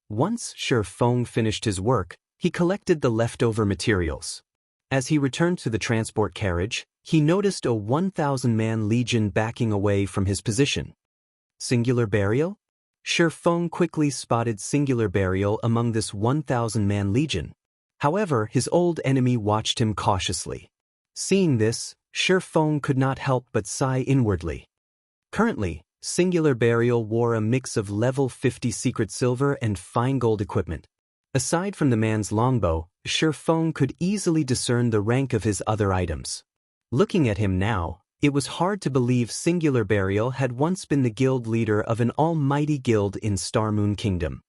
Once Feng finished his work, he collected the leftover materials. As he returned to the transport carriage, he noticed a 1,000-man legion backing away from his position. Singular burial? Feng quickly spotted singular burial among this 1,000-man legion. However, his old enemy watched him cautiously. Seeing this, Feng could not help but sigh inwardly. Currently, singular burial wore a mix of level 50 secret silver and fine gold equipment. Aside from the man's longbow, Feng could easily discern the rank of his other items. Looking at him now, it was hard to believe Singular Burial had once been the guild leader of an almighty guild in Starmoon Kingdom.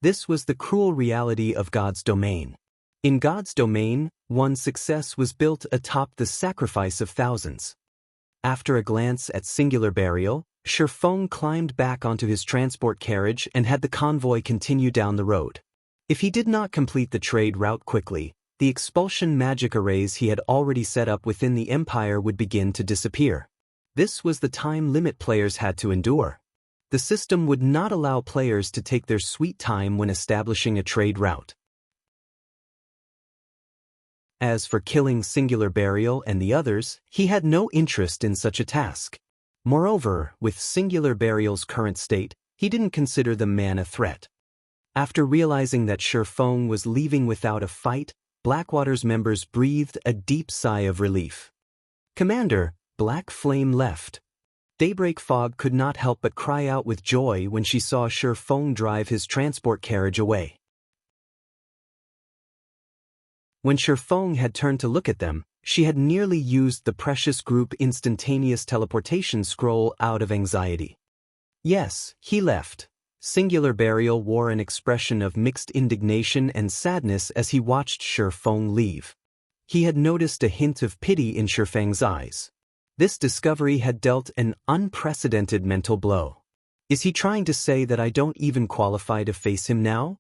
This was the cruel reality of God's domain. In God's domain, one's success was built atop the sacrifice of thousands. After a glance at Singular Burial, Feng climbed back onto his transport carriage and had the convoy continue down the road. If he did not complete the trade route quickly, the expulsion magic arrays he had already set up within the Empire would begin to disappear. This was the time limit players had to endure. The system would not allow players to take their sweet time when establishing a trade route. As for killing Singular Burial and the others, he had no interest in such a task. Moreover, with Singular Burial's current state, he didn't consider the man a threat. After realizing that Feng was leaving without a fight, Blackwater's members breathed a deep sigh of relief. Commander, Black Flame left. Daybreak Fog could not help but cry out with joy when she saw Feng drive his transport carriage away. When Feng had turned to look at them, she had nearly used the precious group instantaneous teleportation scroll out of anxiety. Yes, he left. Singular Burial wore an expression of mixed indignation and sadness as he watched Feng leave. He had noticed a hint of pity in Feng's eyes. This discovery had dealt an unprecedented mental blow. Is he trying to say that I don't even qualify to face him now?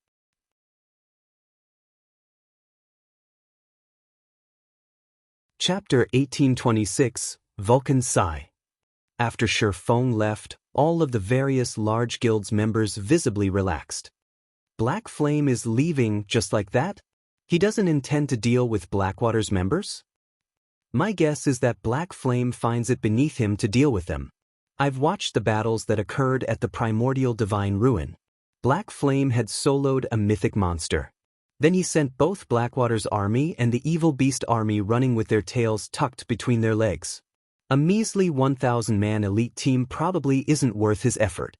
Chapter 1826, Vulcan Sigh. After Feng left, all of the various large guilds' members visibly relaxed. Black Flame is leaving just like that? He doesn't intend to deal with Blackwater's members? My guess is that Black Flame finds it beneath him to deal with them. I've watched the battles that occurred at the Primordial Divine Ruin. Black Flame had soloed a mythic monster. Then he sent both Blackwater's army and the Evil Beast army running with their tails tucked between their legs. A measly 1,000-man elite team probably isn't worth his effort.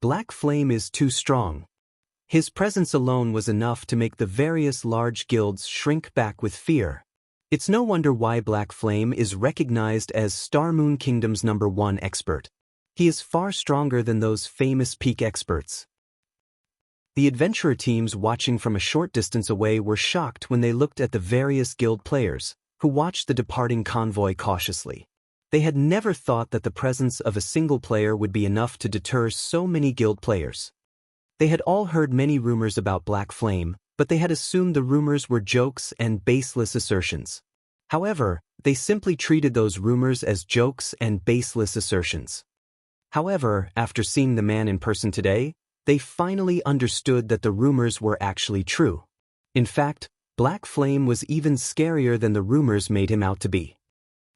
Black Flame is too strong. His presence alone was enough to make the various large guilds shrink back with fear. It's no wonder why Black Flame is recognized as Starmoon Kingdom's #1 expert. He is far stronger than those famous peak experts. The adventurer teams watching from a short distance away were shocked when they looked at the various guild players, who watched the departing convoy cautiously. They had never thought that the presence of a single player would be enough to deter so many guild players. They had all heard many rumors about Black Flame, but they had assumed the rumors were jokes and baseless assertions. However, they simply treated those rumors as jokes and baseless assertions. However, after seeing the man in person today, they finally understood that the rumors were actually true. In fact, Black Flame was even scarier than the rumors made him out to be.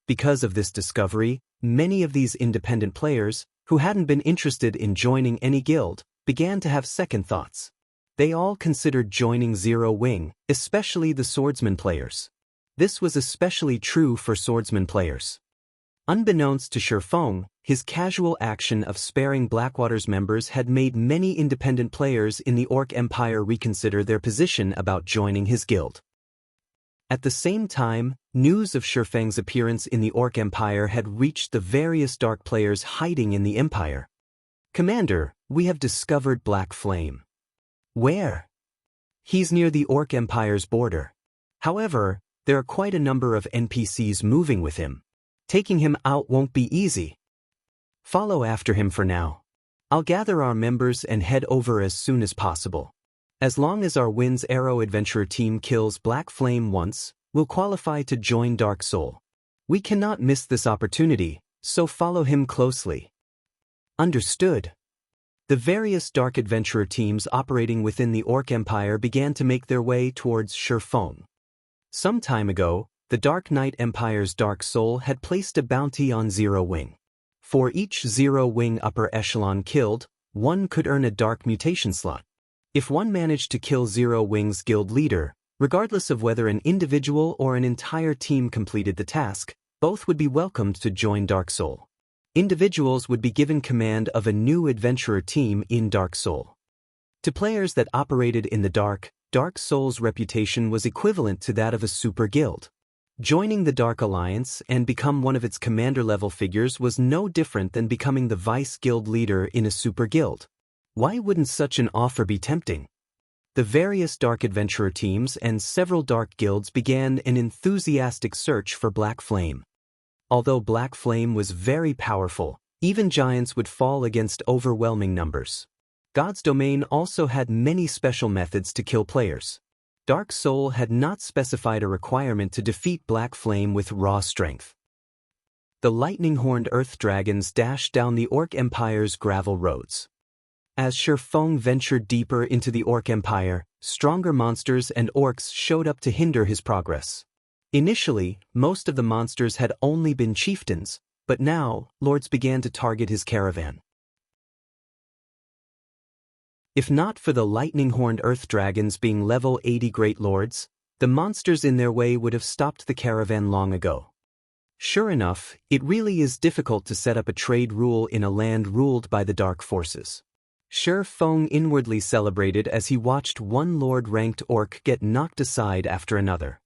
Because of this discovery, many of these independent players, who hadn't been interested in joining any guild, began to have second thoughts. They all considered joining Zero Wing, especially the Swordsman players. This was especially true for Swordsman players. Unbeknownst to Feng, his casual action of sparing Blackwater's members had made many independent players in the Orc Empire reconsider their position about joining his guild. At the same time, news of Shifeng's appearance in the Orc Empire had reached the various dark players hiding in the Empire. "Commander, we have discovered Black Flame." "Where?" "He's near the Orc Empire's border. However, there are quite a number of NPCs moving with him. Taking him out won't be easy. Follow after him for now. I'll gather our members and head over as soon as possible. As long as our Wind's Arrow Adventurer team kills Black Flame once, we'll qualify to join Dark Soul. We cannot miss this opportunity, so follow him closely." "Understood." The various Dark Adventurer teams operating within the Orc Empire began to make their way towards Shifeng. Some time ago, the Dark Knight Empire's Dark Soul had placed a bounty on Zero Wing. For each Zero Wing upper echelon killed, one could earn a Dark Mutation slot. If one managed to kill Zero Wing's guild leader, regardless of whether an individual or an entire team completed the task, both would be welcomed to join Dark Soul. Individuals would be given command of a new adventurer team in Dark Soul. To players that operated in the dark, Dark Soul's reputation was equivalent to that of a super guild. Joining the Dark Alliance and become one of its commander-level figures was no different than becoming the vice guild leader in a super guild. Why wouldn't such an offer be tempting? The various Dark Adventurer teams and several Dark guilds began an enthusiastic search for Black Flame. Although Black Flame was very powerful, even giants would fall against overwhelming numbers. God's Domain also had many special methods to kill players. Dark Soul had not specified a requirement to defeat Black Flame with raw strength. The lightning-horned earth dragons dashed down the Orc Empire's gravel roads. As Shifeng ventured deeper into the Orc Empire, stronger monsters and orcs showed up to hinder his progress. Initially, most of the monsters had only been chieftains, but now, lords began to target his caravan. If not for the lightning-horned earth dragons being level 80 great lords, the monsters in their way would have stopped the caravan long ago. Sure enough, it really is difficult to set up a trade rule in a land ruled by the dark forces. Shifeng inwardly celebrated as he watched one lord-ranked orc get knocked aside after another.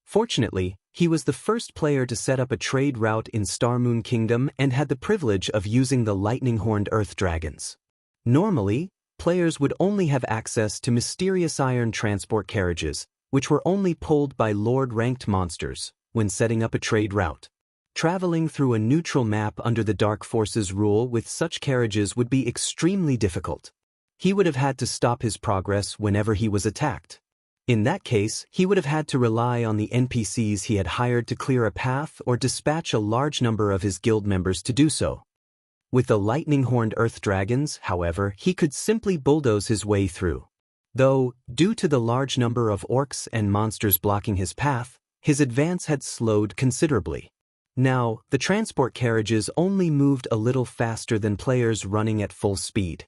Fortunately, he was the first player to set up a trade route in Starmoon Kingdom and had the privilege of using the lightning-horned earth dragons. Normally, players would only have access to mysterious iron transport carriages, which were only pulled by lord-ranked monsters, when setting up a trade route. Traveling through a neutral map under the Dark Forces' rule with such carriages would be extremely difficult. He would have had to stop his progress whenever he was attacked. In that case, he would have had to rely on the NPCs he had hired to clear a path or dispatch a large number of his guild members to do so. With the lightning-horned earth dragons, however, he could simply bulldoze his way through. Though, due to the large number of orcs and monsters blocking his path, his advance had slowed considerably. Now, the transport carriages only moved a little faster than players running at full speed.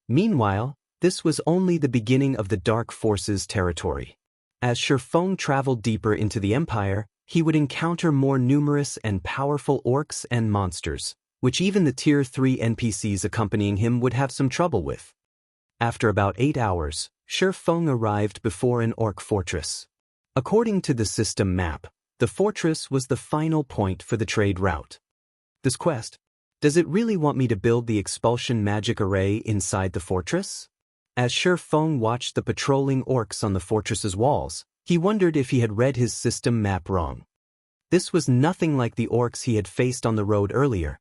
Meanwhile, this was only the beginning of the Dark Forces' territory. As Shifeng traveled deeper into the Empire, he would encounter more numerous and powerful orcs and monsters, which even the Tier 3 NPCs accompanying him would have some trouble with. After about 8 hours, Shifeng arrived before an orc fortress. According to the system map, the fortress was the final point for the trade route. This quest, does it really want me to build the expulsion magic array inside the fortress? As Shifeng watched the patrolling orcs on the fortress's walls, he wondered if he had read his system map wrong. This was nothing like the orcs he had faced on the road earlier.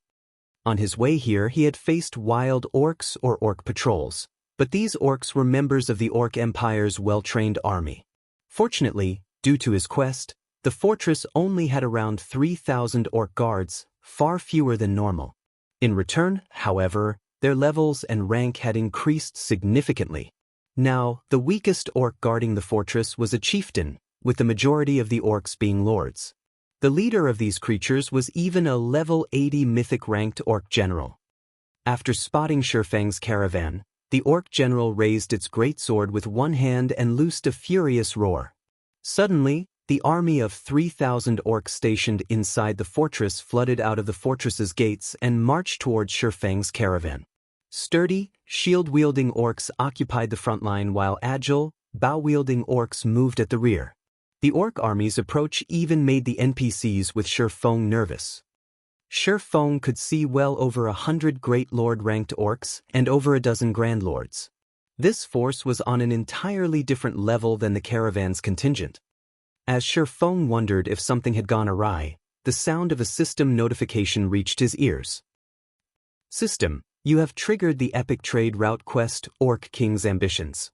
On his way here, he had faced wild orcs or orc patrols, but these orcs were members of the Orc Empire's well-trained army. Fortunately, due to his quest, the fortress only had around 3,000 orc guards, far fewer than normal. In return, however, their levels and rank had increased significantly. Now, the weakest orc guarding the fortress was a chieftain, with the majority of the orcs being lords. The leader of these creatures was even a level 80 mythic-ranked orc general. After spotting Shifeng's caravan, the orc general raised its greatsword with one hand and loosed a furious roar. Suddenly, the army of 3,000 orcs stationed inside the fortress flooded out of the fortress's gates and marched towards Shifeng's caravan. Sturdy, shield-wielding orcs occupied the front line while agile, bow-wielding orcs moved at the rear. The orc army's approach even made the NPCs with Feng nervous. Feng could see well over 100 Great Lord-ranked orcs and over a dozen Grand Lords. This force was on an entirely different level than the caravan's contingent. As Feng wondered if something had gone awry, the sound of a system notification reached his ears. System, you have triggered the epic trade route quest Orc King's Ambitions.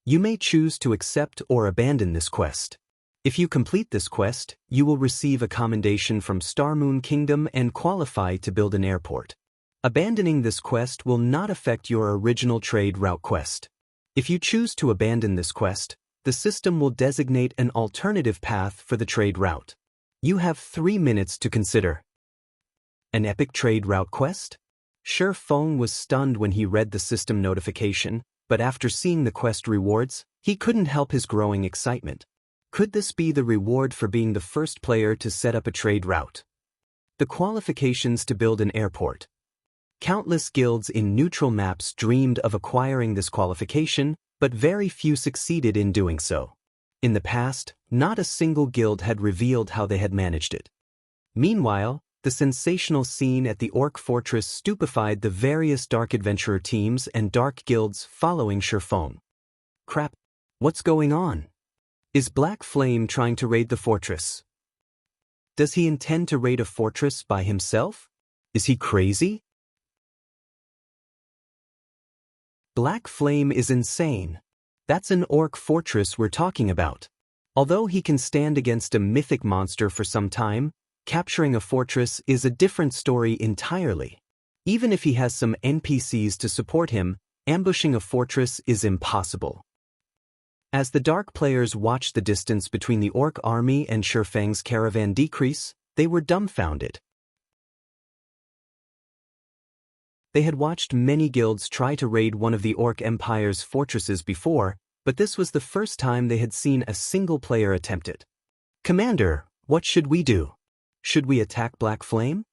You may choose to accept or abandon this quest. If you complete this quest, you will receive a commendation from Starmoon Kingdom and qualify to build an airport. Abandoning this quest will not affect your original trade route quest. If you choose to abandon this quest, the system will designate an alternative path for the trade route. You have 3 minutes to consider. An epic trade route quest? Feng was stunned when he read the system notification, but after seeing the quest rewards, he couldn't help his growing excitement. Could this be the reward for being the first player to set up a trade route? The qualifications to build an airport. Countless guilds in neutral maps dreamed of acquiring this qualification, but very few succeeded in doing so. In the past, not a single guild had revealed how they had managed it. Meanwhile, the sensational scene at the Orc Fortress stupefied the various Dark Adventurer teams and Dark Guilds following Feng. Crap, what's going on? Is Black Flame trying to raid the fortress? Does he intend to raid a fortress by himself? Is he crazy? Black Flame is insane. That's an orc fortress we're talking about. Although he can stand against a mythic monster for some time, capturing a fortress is a different story entirely. Even if he has some NPCs to support him, ambushing a fortress is impossible. As the Dark players watched the distance between the Orc army and Feng's caravan decrease, they were dumbfounded. They had watched many guilds try to raid one of the Orc Empire's fortresses before, but this was the first time they had seen a single player attempt it. Commander, what should we do? Should we attack Black Flame?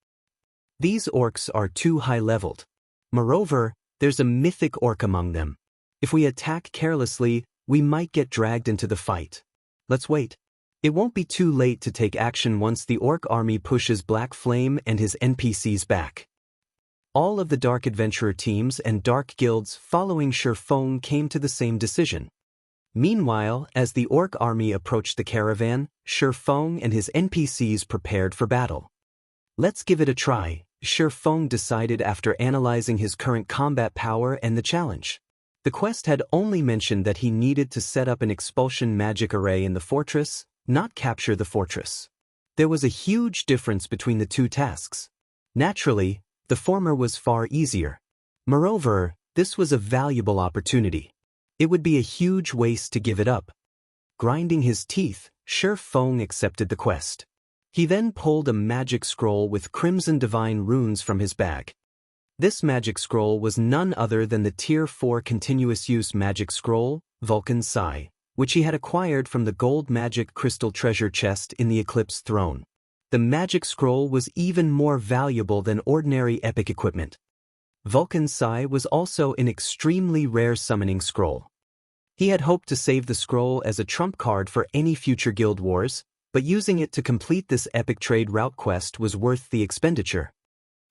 These orcs are too high-leveled. Moreover, there's a mythic orc among them. If we attack carelessly, we might get dragged into the fight. Let's wait. It won't be too late to take action once the Orc army pushes Black Flame and his NPCs back. All of the Dark Adventurer teams and Dark Guilds following Feng came to the same decision. Meanwhile, as the Orc army approached the caravan, Feng and his NPCs prepared for battle. Let's give it a try, Feng decided after analyzing his current combat power and the challenge. The quest had only mentioned that he needed to set up an expulsion magic array in the fortress, not capture the fortress. There was a huge difference between the two tasks. Naturally, the former was far easier. Moreover, this was a valuable opportunity. It would be a huge waste to give it up. Grinding his teeth, Feng accepted the quest. He then pulled a magic scroll with crimson divine runes from his bag. This magic scroll was none other than the Tier 4 continuous use magic scroll, Vulcan Sigh, which he had acquired from the gold magic crystal treasure chest in the Eclipse throne. The magic scroll was even more valuable than ordinary epic equipment. Vulcan Sigh was also an extremely rare summoning scroll. He had hoped to save the scroll as a trump card for any future guild wars, but using it to complete this epic trade route quest was worth the expenditure.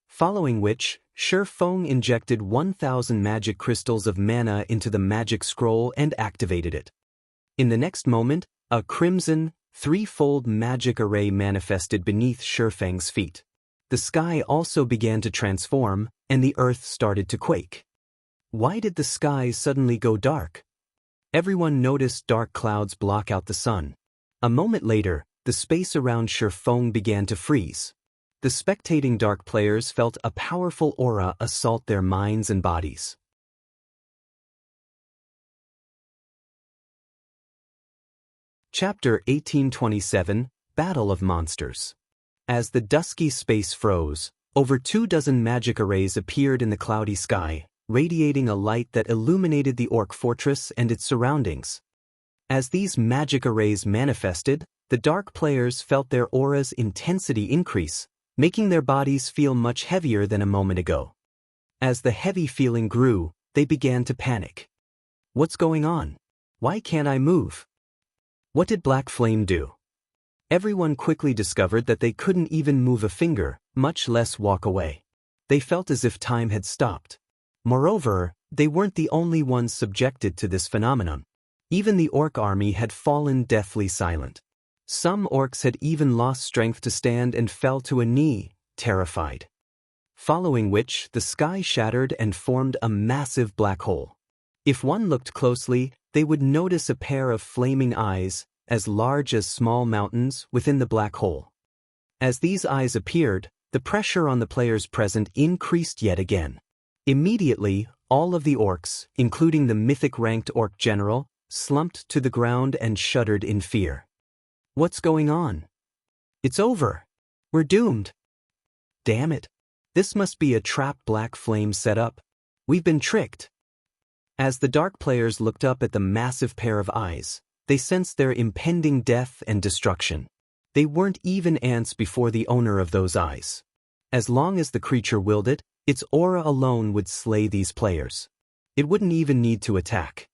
Following which, Feng injected 1,000 magic crystals of mana into the magic scroll and activated it. In the next moment, a crimson, threefold magic array manifested beneath Feng's feet. The sky also began to transform, and the earth started to quake. Why did the sky suddenly go dark? Everyone noticed dark clouds block out the sun. A moment later, the space around Feng began to freeze. The spectating Dark players felt a powerful aura assault their minds and bodies. Chapter 1827, Battle of Monsters. As the dusky space froze, over 24 magic arrays appeared in the cloudy sky, radiating a light that illuminated the Orc fortress and its surroundings. As these magic arrays manifested, the Dark players felt their aura's intensity increase, making their bodies feel much heavier than a moment ago. As the heavy feeling grew, they began to panic. What's going on? Why can't I move? What did Black Flame do? Everyone quickly discovered that they couldn't even move a finger, much less walk away. They felt as if time had stopped. Moreover, they weren't the only ones subjected to this phenomenon. Even the orc army had fallen deathly silent. Some orcs had even lost strength to stand and fell to a knee, terrified. Following which, the sky shattered and formed a massive black hole. If one looked closely, they would notice a pair of flaming eyes, as large as small mountains, within the black hole. As these eyes appeared, the pressure on the players present increased yet again. Immediately, all of the orcs, including the mythic-ranked orc general, slumped to the ground and shuddered in fear. What's going on? It's over. We're doomed. Damn it. This must be a trap Black Flame set up. We've been tricked. As the dark players looked up at the massive pair of eyes, they sensed their impending death and destruction. They weren't even ants before the owner of those eyes. As long as the creature willed it, its aura alone would slay these players. It wouldn't even need to attack.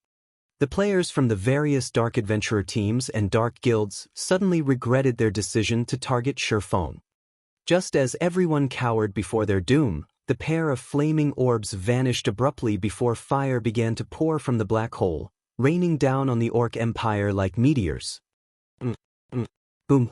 The players from the various Dark Adventurer teams and Dark Guilds suddenly regretted their decision to target Silverwing. Just as everyone cowered before their doom, the pair of flaming orbs vanished abruptly before fire began to pour from the black hole, raining down on the Orc Empire like meteors. Boom.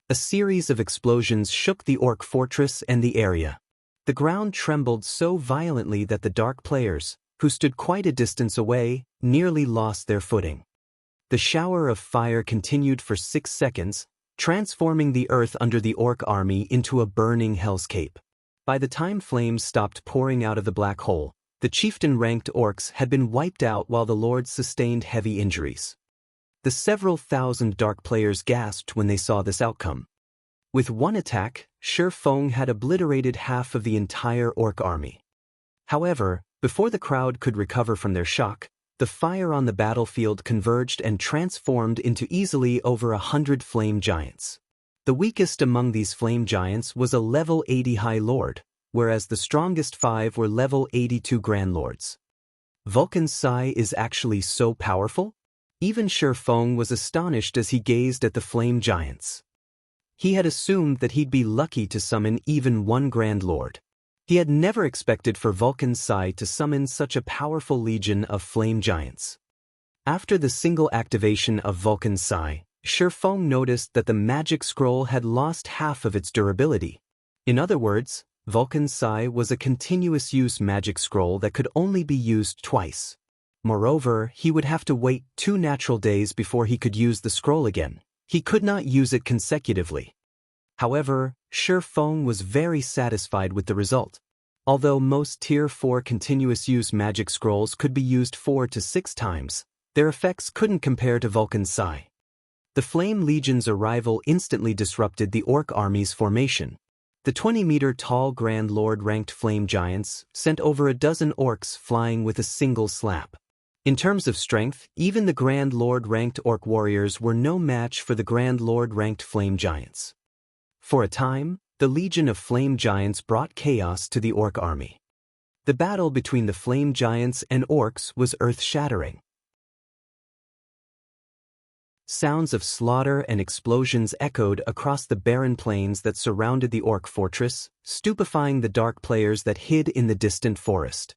A series of explosions shook the Orc fortress and the area. The ground trembled so violently that the dark players, who stood quite a distance away, nearly lost their footing. The shower of fire continued for 6 seconds, transforming the earth under the orc army into a burning hellscape. By the time flames stopped pouring out of the black hole, the chieftain-ranked orcs had been wiped out while the lords sustained heavy injuries. The several thousand dark players gasped when they saw this outcome. With one attack, Silverwing had obliterated half of the entire orc army. However, before the crowd could recover from their shock, the fire on the battlefield converged and transformed into easily over 100 flame giants. The weakest among these flame giants was a level 80 High Lord, whereas the strongest 5 were level 82 Grand Lords. Vulcan's Sigh is actually so powerful? Even Silverwing was astonished as he gazed at the flame giants. He had assumed that he'd be lucky to summon even one Grand Lord. He had never expected for Vulcan's Sigh to summon such a powerful legion of flame giants. After the single activation of Vulcan's Sigh, Silverwing noticed that the magic scroll had lost half of its durability. In other words, Vulcan's Sigh was a continuous use magic scroll that could only be used twice. Moreover, he would have to wait 2 natural days before he could use the scroll again. He could not use it consecutively. However, Silverwing was very satisfied with the result. Although most Tier 4 continuous-use magic scrolls could be used 4 to 6 times, their effects couldn't compare to Vulcan's Sigh. The Flame Legion's arrival instantly disrupted the Orc army's formation. The 20-meter-tall Grand Lord-ranked flame giants sent over a dozen orcs flying with a single slap. In terms of strength, even the Grand Lord-ranked orc warriors were no match for the Grand Lord-ranked flame giants. For a time, the Legion of Flame Giants brought chaos to the orc army. The battle between the flame giants and orcs was earth-shattering. Sounds of slaughter and explosions echoed across the barren plains that surrounded the orc fortress, stupefying the dark players that hid in the distant forest.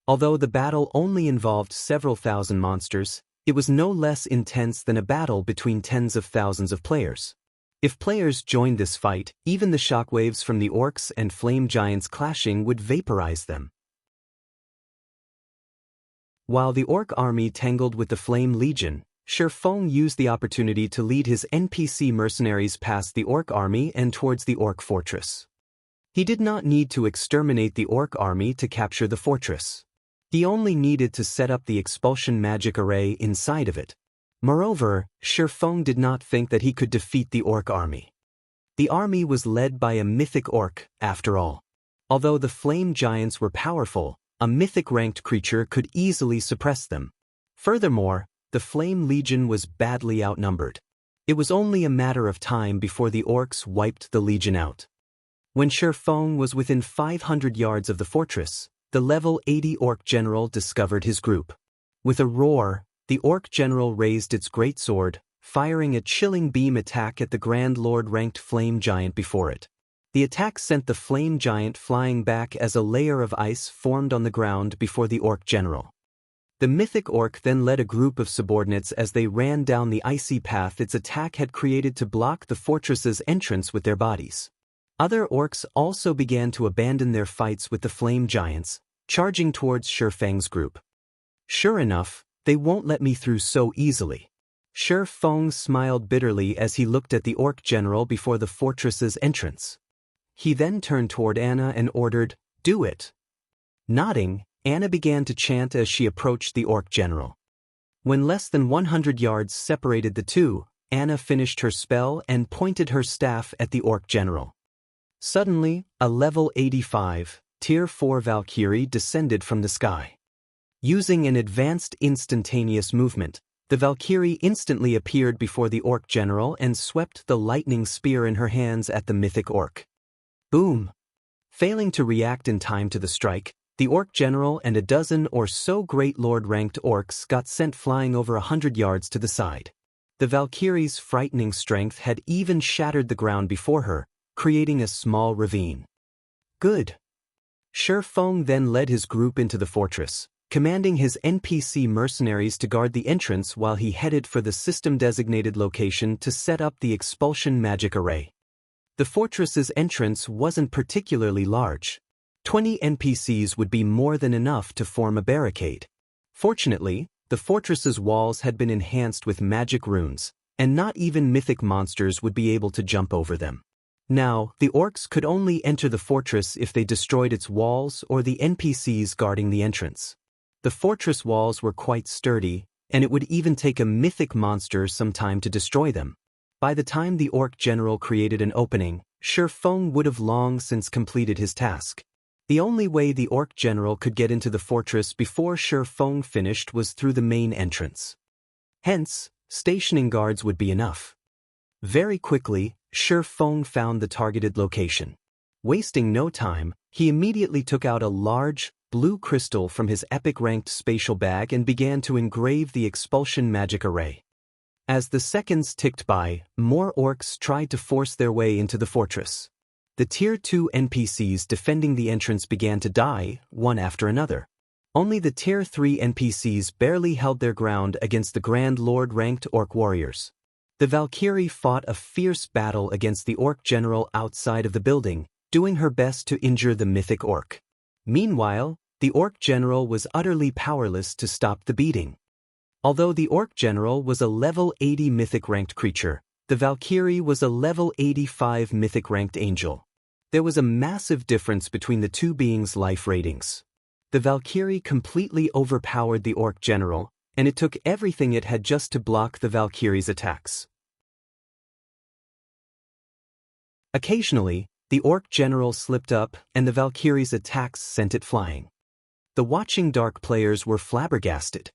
Although the battle only involved several thousand monsters, it was no less intense than a battle between tens of thousands of players. If players joined this fight, even the shockwaves from the orcs and flame giants clashing would vaporize them. While the orc army tangled with the Flame Legion, Silverwing used the opportunity to lead his NPC mercenaries past the orc army and towards the orc fortress. He did not need to exterminate the orc army to capture the fortress. He only needed to set up the expulsion magic array inside of it. Moreover, Silverwing did not think that he could defeat the orc army. The army was led by a mythic orc, after all. Although the flame giants were powerful, a mythic-ranked creature could easily suppress them. Furthermore, the Flame Legion was badly outnumbered. It was only a matter of time before the orcs wiped the Legion out. When Silverwing was within 500 yards of the fortress, the level 80 orc general discovered his group. With a roar, the Orc General raised its greatsword, firing a chilling beam attack at the Grand Lord-ranked Flame Giant before it. The attack sent the Flame Giant flying back as a layer of ice formed on the ground before the Orc General. The Mythic Orc then led a group of subordinates as they ran down the icy path its attack had created to block the fortress's entrance with their bodies. Other orcs also began to abandon their fights with the Flame Giants, charging towards Shifeng's group. Sure enough, they won't let me through so easily. Shifeng smiled bitterly as he looked at the Orc General before the fortress's entrance. He then turned toward Anna and ordered, "Do it." Nodding, Anna began to chant as she approached the Orc General. When less than 100 yards separated the two, Anna finished her spell and pointed her staff at the Orc General. Suddenly, a level 85, Tier 4 Valkyrie descended from the sky. Using an advanced instantaneous movement, the Valkyrie instantly appeared before the Orc General and swept the lightning spear in her hands at the Mythic Orc. Boom! Failing to react in time to the strike, the Orc General and a dozen or so Great Lord-ranked orcs got sent flying over 100 yards to the side. The Valkyrie's frightening strength had even shattered the ground before her, creating a small ravine. Good. Shifeng then led his group into the fortress, commanding his NPC mercenaries to guard the entrance while he headed for the system-designated location to set up the expulsion magic array. The fortress's entrance wasn't particularly large. 20 NPCs would be more than enough to form a barricade. Fortunately, the fortress's walls had been enhanced with magic runes, and not even mythic monsters would be able to jump over them. Now, the orcs could only enter the fortress if they destroyed its walls or the NPCs guarding the entrance. The fortress walls were quite sturdy, and it would even take a mythic monster some time to destroy them. By the time the Orc General created an opening, Shifeng would have long since completed his task. The only way the Orc General could get into the fortress before Shifeng finished was through the main entrance. Hence, stationing guards would be enough. Very quickly, Shifeng found the targeted location. Wasting no time, he immediately took out a large, blue crystal from his epic-ranked spatial bag and began to engrave the expulsion magic array. As the seconds ticked by, more orcs tried to force their way into the fortress. The Tier 2 NPCs defending the entrance began to die, one after another. Only the Tier 3 NPCs barely held their ground against the Grand Lord-ranked orc warriors. The Valkyrie fought a fierce battle against the Orc General outside of the building, doing her best to injure the Mythic Orc. Meanwhile, the Orc General was utterly powerless to stop the beating. Although the Orc General was a level 80 Mythic-ranked creature, the Valkyrie was a level 85 Mythic-ranked angel. There was a massive difference between the two beings' life ratings. The Valkyrie completely overpowered the Orc General, and it took everything it had just to block the Valkyrie's attacks. Occasionally, the Orc General slipped up and the Valkyrie's attacks sent it flying. The watching Dark players were flabbergasted.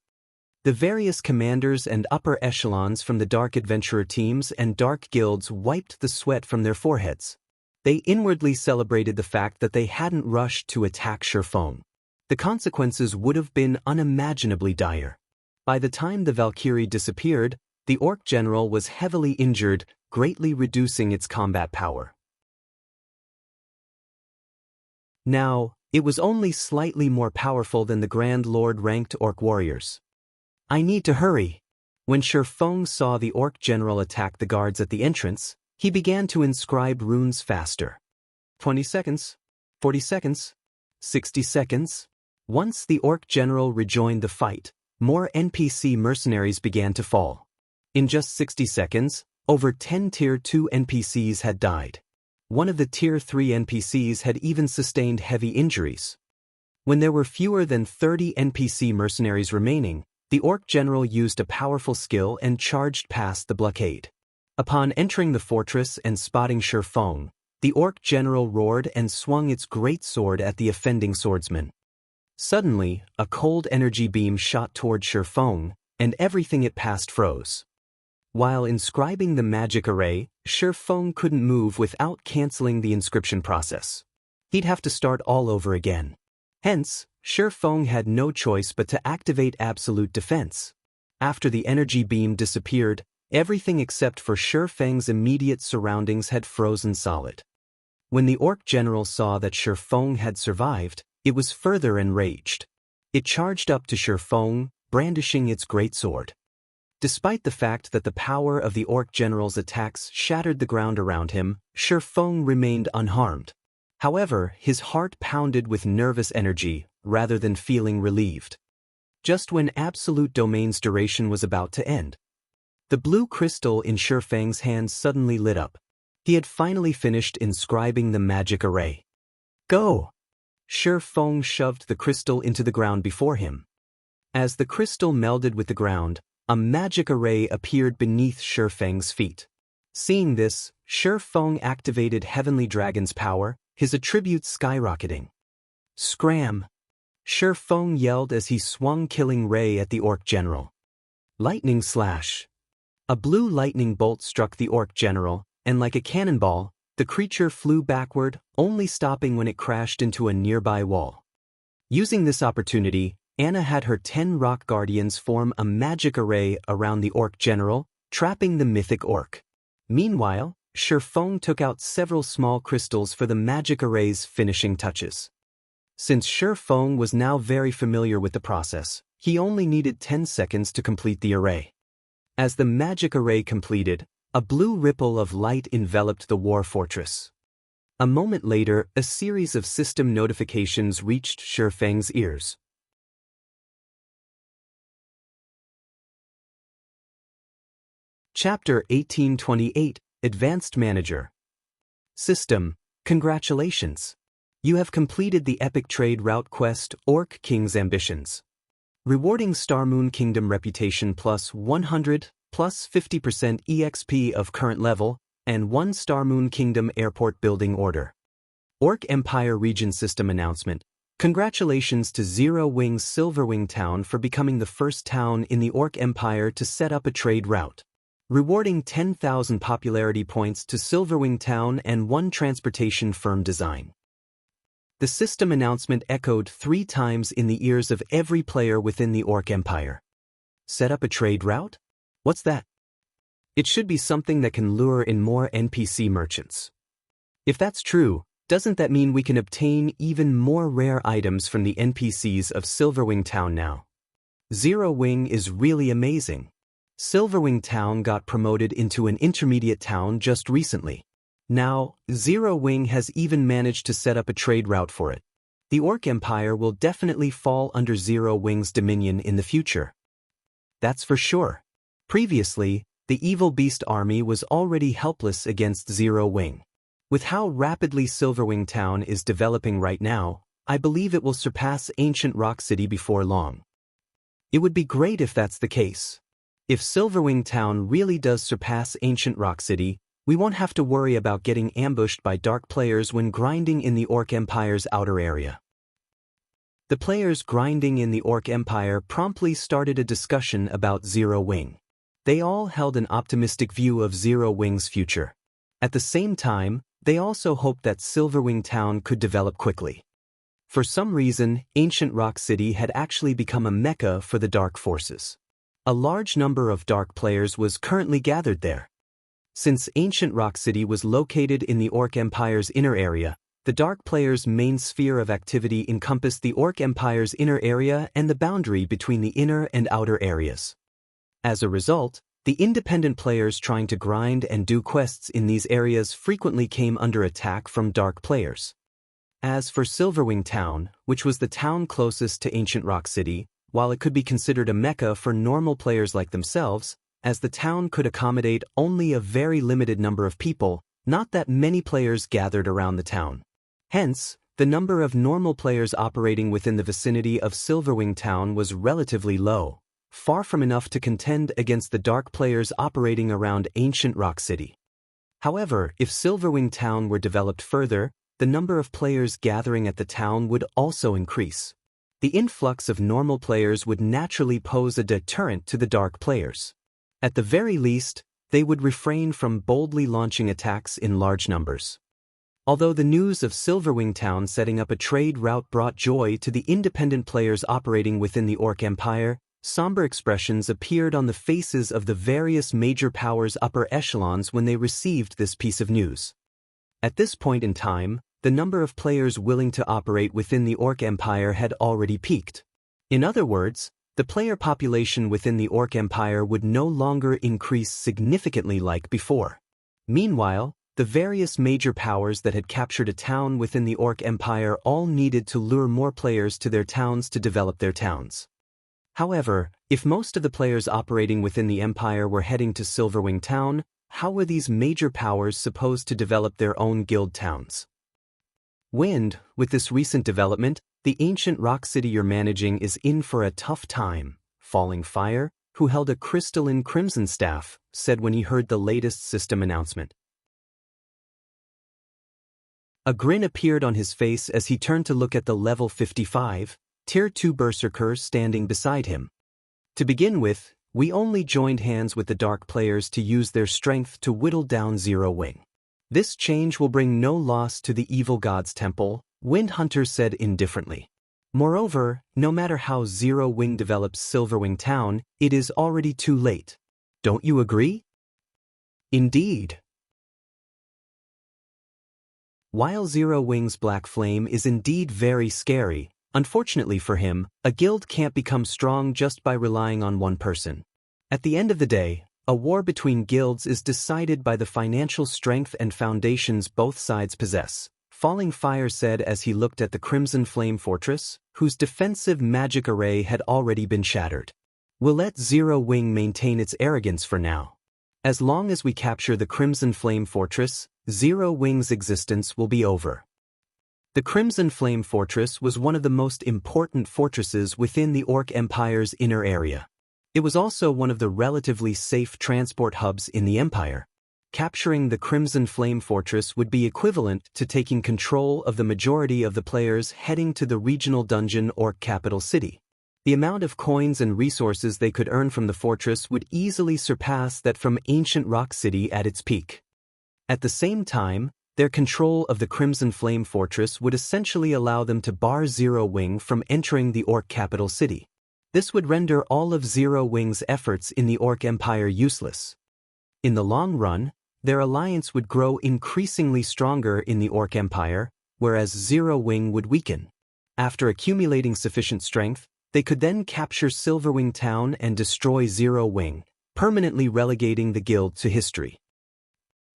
The various commanders and upper echelons from the Dark Adventurer teams and Dark guilds wiped the sweat from their foreheads. They inwardly celebrated the fact that they hadn't rushed to attack Shifeng. The consequences would have been unimaginably dire. By the time the Valkyrie disappeared, the Orc General was heavily injured, greatly reducing its combat power. Now, it was only slightly more powerful than the Grand Lord-ranked Orc warriors. I need to hurry. When Shifeng saw the Orc General attack the guards at the entrance, he began to inscribe runes faster. 20 seconds, 40 seconds, 60 seconds. Once the Orc General rejoined the fight, more NPC mercenaries began to fall. In just 60 seconds, over 10 Tier 2 NPCs had died. One of the Tier 3 NPCs had even sustained heavy injuries. When there were fewer than 30 NPC mercenaries remaining, the Orc General used a powerful skill and charged past the blockade. Upon entering the fortress and spotting Shifeng, the Orc General roared and swung its great sword at the offending swordsman. Suddenly, a cold energy beam shot toward Shifeng, and everything it passed froze. While inscribing the magic array, Shifeng couldn't move without canceling the inscription process. He'd have to start all over again. Hence, Shifeng had no choice but to activate absolute defense. After the energy beam disappeared, everything except for Shifeng's immediate surroundings had frozen solid. When the orc general saw that Shifeng had survived, it was further enraged. It charged up to Shifeng, brandishing its greatsword. Despite the fact that the power of the orc general's attacks shattered the ground around him, Shifeng remained unharmed. However, his heart pounded with nervous energy, rather than feeling relieved. Just when Absolute Domain's duration was about to end, the blue crystal in Shifeng's hand suddenly lit up. He had finally finished inscribing the magic array. Go! Shifeng shoved the crystal into the ground before him. As the crystal melded with the ground, a magic array appeared beneath Shifeng's feet. Seeing this, Shifeng activated Heavenly Dragon's power, his attributes skyrocketing. Scram! Shifeng yelled as he swung Killing Ray at the orc general. Lightning slash! A blue lightning bolt struck the orc general, and like a cannonball, the creature flew backward, only stopping when it crashed into a nearby wall. Using this opportunity, Anna had her 10 rock guardians form a magic array around the orc general, trapping the mythic orc. Meanwhile, Shifeng took out several small crystals for the magic array's finishing touches. Since Shifeng was now very familiar with the process, he only needed 10 seconds to complete the array. As the magic array completed, a blue ripple of light enveloped the war fortress. A moment later, a series of system notifications reached Shifeng's ears. Chapter 1828, Advanced Manager. System, congratulations! You have completed the epic trade route quest Orc King's Ambitions. Rewarding Starmoon Kingdom reputation plus 100, plus 50% EXP of current level, and 1 Starmoon Kingdom airport building order. Orc Empire Region System Announcement. Congratulations to Zero Wing's Silverwing Town for becoming the first town in the Orc Empire to set up a trade route. Rewarding 10,000 popularity points to Silverwing Town and 1 transportation firm design. The system announcement echoed 3 times in the ears of every player within the Orc Empire. Set up a trade route? What's that? It should be something that can lure in more NPC merchants. If that's true, doesn't that mean we can obtain even more rare items from the NPCs of Silverwing Town now? Zero Wing is really amazing. Silverwing Town got promoted into an intermediate town just recently. Now, Zero Wing has even managed to set up a trade route for it. The Orc Empire will definitely fall under Zero Wing's dominion in the future. That's for sure. Previously, the Evil Beast army was already helpless against Zero Wing. With how rapidly Silverwing Town is developing right now, I believe it will surpass Ancient Rock City before long. It would be great if that's the case. If Silverwing Town really does surpass Ancient Rock City, we won't have to worry about getting ambushed by dark players when grinding in the Orc Empire's outer area. The players grinding in the Orc Empire promptly started a discussion about Zero Wing. They all held an optimistic view of Zero Wing's future. At the same time, they also hoped that Silverwing Town could develop quickly. For some reason, Ancient Rock City had actually become a mecca for the dark forces. A large number of dark players was currently gathered there. Since Ancient Rock City was located in the Orc Empire's inner area, the dark players' main sphere of activity encompassed the Orc Empire's inner area and the boundary between the inner and outer areas. As a result, the independent players trying to grind and do quests in these areas frequently came under attack from dark players. As for Silverwing Town, which was the town closest to Ancient Rock City, while it could be considered a mecca for normal players like themselves, as the town could accommodate only a very limited number of people, not that many players gathered around the town. Hence, the number of normal players operating within the vicinity of Silverwing Town was relatively low, far from enough to contend against the dark players operating around Ancient Rock City. However, if Silverwing Town were developed further, the number of players gathering at the town would also increase. The influx of normal players would naturally pose a deterrent to the dark players. At the very least, they would refrain from boldly launching attacks in large numbers. Although the news of Silverwing Town setting up a trade route brought joy to the independent players operating within the Orc Empire, somber expressions appeared on the faces of the various major powers' upper echelons when they received this piece of news. At this point in time, the number of players willing to operate within the Orc Empire had already peaked. In other words, the player population within the Orc Empire would no longer increase significantly like before. Meanwhile, the various major powers that had captured a town within the Orc Empire all needed to lure more players to their towns to develop their towns. However, if most of the players operating within the Empire were heading to Silverwing Town, how were these major powers supposed to develop their own guild towns? Wind, with this recent development, the ancient rock city you're managing is in for a tough time, Falling Fire, who held a crystalline crimson staff, said when he heard the latest system announcement. A grin appeared on his face as he turned to look at the level 55, Tier 2 Berserker standing beside him. To begin with, we only joined hands with the Dark players to use their strength to whittle down Zero Wing. This change will bring no loss to the evil god's temple, Wind Hunter said indifferently. Moreover, no matter how Zero Wing develops Silverwing Town, it is already too late. Don't you agree? Indeed. While Zero Wing's black flame is indeed very scary, unfortunately for him, a guild can't become strong just by relying on one person. At the end of the day, a war between guilds is decided by the financial strength and foundations both sides possess, Falling Fire said as he looked at the Crimson Flame Fortress, whose defensive magic array had already been shattered. We'll let Zero Wing maintain its arrogance for now. As long as we capture the Crimson Flame Fortress, Zero Wing's existence will be over. The Crimson Flame Fortress was one of the most important fortresses within the Orc Empire's inner area. It was also one of the relatively safe transport hubs in the Empire. Capturing the Crimson Flame Fortress would be equivalent to taking control of the majority of the players heading to the regional dungeon Orc capital city. The amount of coins and resources they could earn from the fortress would easily surpass that from ancient Rock City at its peak. At the same time, their control of the Crimson Flame Fortress would essentially allow them to bar Zero Wing from entering the Orc capital city. This would render all of Zero Wing's efforts in the Orc Empire useless. In the long run, their alliance would grow increasingly stronger in the Orc Empire, whereas Zero Wing would weaken. After accumulating sufficient strength, they could then capture Silverwing Town and destroy Zero Wing, permanently relegating the guild to history.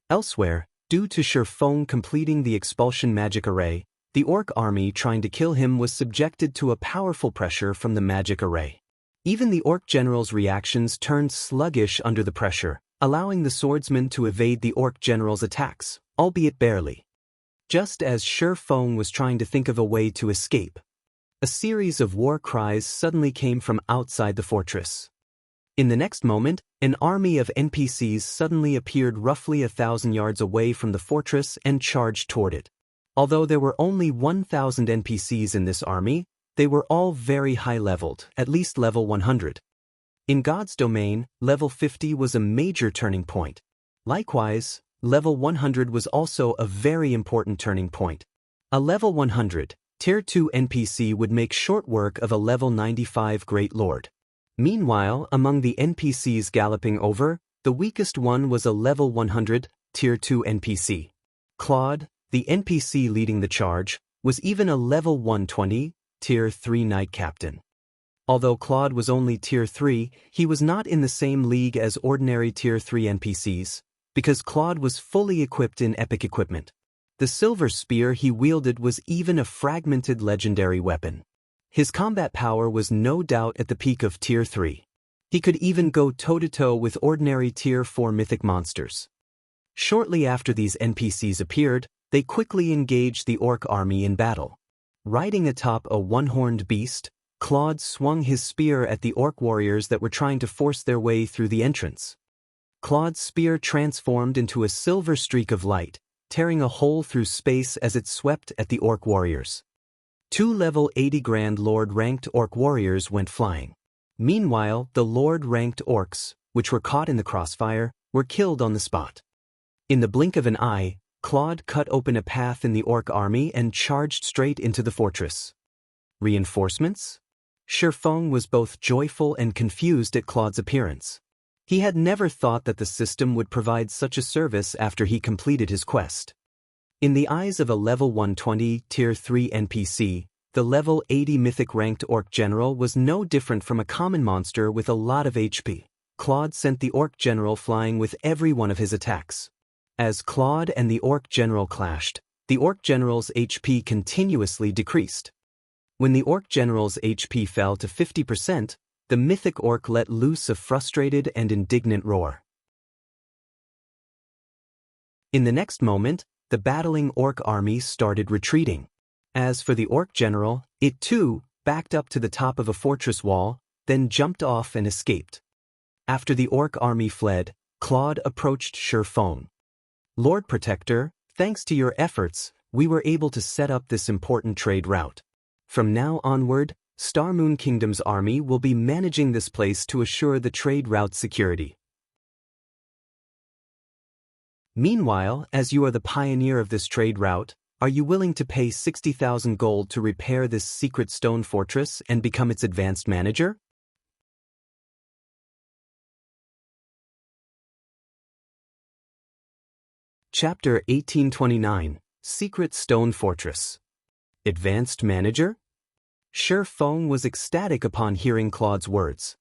Elsewhere, due to Sherfong completing the expulsion magic array, the Orc army trying to kill him was subjected to a powerful pressure from the magic array. Even the Orc general's reactions turned sluggish under the pressure, allowing the swordsman to evade the Orc general's attacks, albeit barely. Just as Sherfong was trying to think of a way to escape, a series of war cries suddenly came from outside the fortress. In the next moment, an army of NPCs suddenly appeared roughly 1,000 yards away from the fortress and charged toward it. Although there were only 1,000 NPCs in this army, they were all very high-leveled, at least level 100. In God's domain, level 50 was a major turning point. Likewise, level 100 was also a very important turning point. A level 100, Tier 2 NPC would make short work of a level 95 Great Lord. Meanwhile, among the NPCs galloping over, the weakest one was a level 100, Tier 2 NPC. Claude, the NPC leading the charge, was even a level 120, Tier 3 Knight Captain. Although Claude was only Tier 3, he was not in the same league as ordinary Tier 3 NPCs, because Claude was fully equipped in epic equipment. The silver spear he wielded was even a fragmented legendary weapon. His combat power was no doubt at the peak of Tier 3. He could even go toe-to-toe with ordinary Tier 4 mythic monsters. Shortly after these NPCs appeared, they quickly engaged the Orc army in battle. Riding atop a one-horned beast, Claude swung his spear at the Orc warriors that were trying to force their way through the entrance. Claude's spear transformed into a silver streak of light, tearing a hole through space as it swept at the Orc warriors. 2 level 80 Grand Lord-ranked Orc warriors went flying. Meanwhile, the Lord-ranked Orcs, which were caught in the crossfire, were killed on the spot. In the blink of an eye, Claude cut open a path in the Orc army and charged straight into the fortress. Reinforcements? Feng was both joyful and confused at Claude's appearance. He had never thought that the system would provide such a service after he completed his quest. In the eyes of a level 120 Tier 3 NPC, the level 80 mythic ranked Orc General was no different from a common monster with a lot of HP. Claude sent the Orc General flying with every one of his attacks. As Claude and the Orc General clashed, the Orc General's HP continuously decreased. When the Orc General's HP fell to 50%, the mythic orc let loose a frustrated and indignant roar. In the next moment, the battling Orc army started retreating. As for the Orc General, it too backed up to the top of a fortress wall, then jumped off and escaped. After the Orc army fled, Claude approached Feng. Lord Protector, thanks to your efforts, we were able to set up this important trade route. From now onward, Star Moon Kingdom's army will be managing this place to assure the trade route security. Meanwhile, as you are the pioneer of this trade route, are you willing to pay 60,000 gold to repair this secret stone fortress and become its advanced manager? Chapter 1829, Secret Stone Fortress. Advanced Manager? Feng was ecstatic upon hearing Claude's words.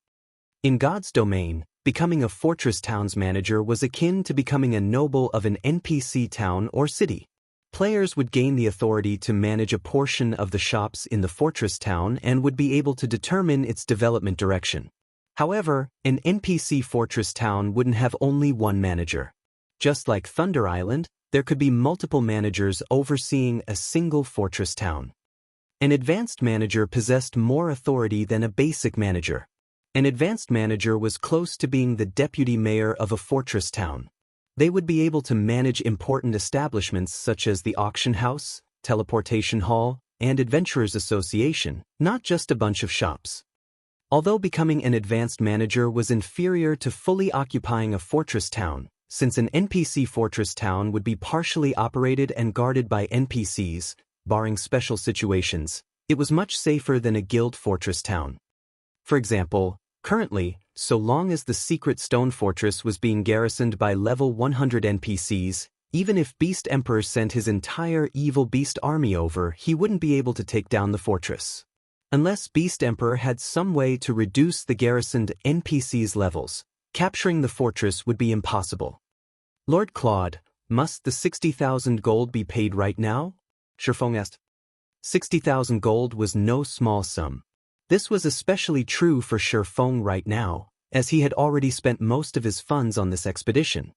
In God's domain, becoming a fortress town's manager was akin to becoming a noble of an NPC town or city. Players would gain the authority to manage a portion of the shops in the fortress town and would be able to determine its development direction. However, an NPC fortress town wouldn't have only one manager. Just like Thunder Island, there could be multiple managers overseeing a single fortress town. An advanced manager possessed more authority than a basic manager. An advanced manager was close to being the deputy mayor of a fortress town. They would be able to manage important establishments such as the auction house, teleportation hall, and adventurers association, not just a bunch of shops. Although becoming an advanced manager was inferior to fully occupying a fortress town, since an NPC fortress town would be partially operated and guarded by NPCs, barring special situations, it was much safer than a guild fortress town. For example, currently, so long as the secret stone fortress was being garrisoned by level 100 NPCs, even if Beast Emperor sent his entire evil beast army over, he wouldn't be able to take down the fortress. Unless Beast Emperor had some way to reduce the garrisoned NPCs' levels, capturing the fortress would be impossible. Lord Claude, must the 60,000 gold be paid right now? Feng asked. 60,000 gold was no small sum. This was especially true for Feng right now, as he had already spent most of his funds on this expedition.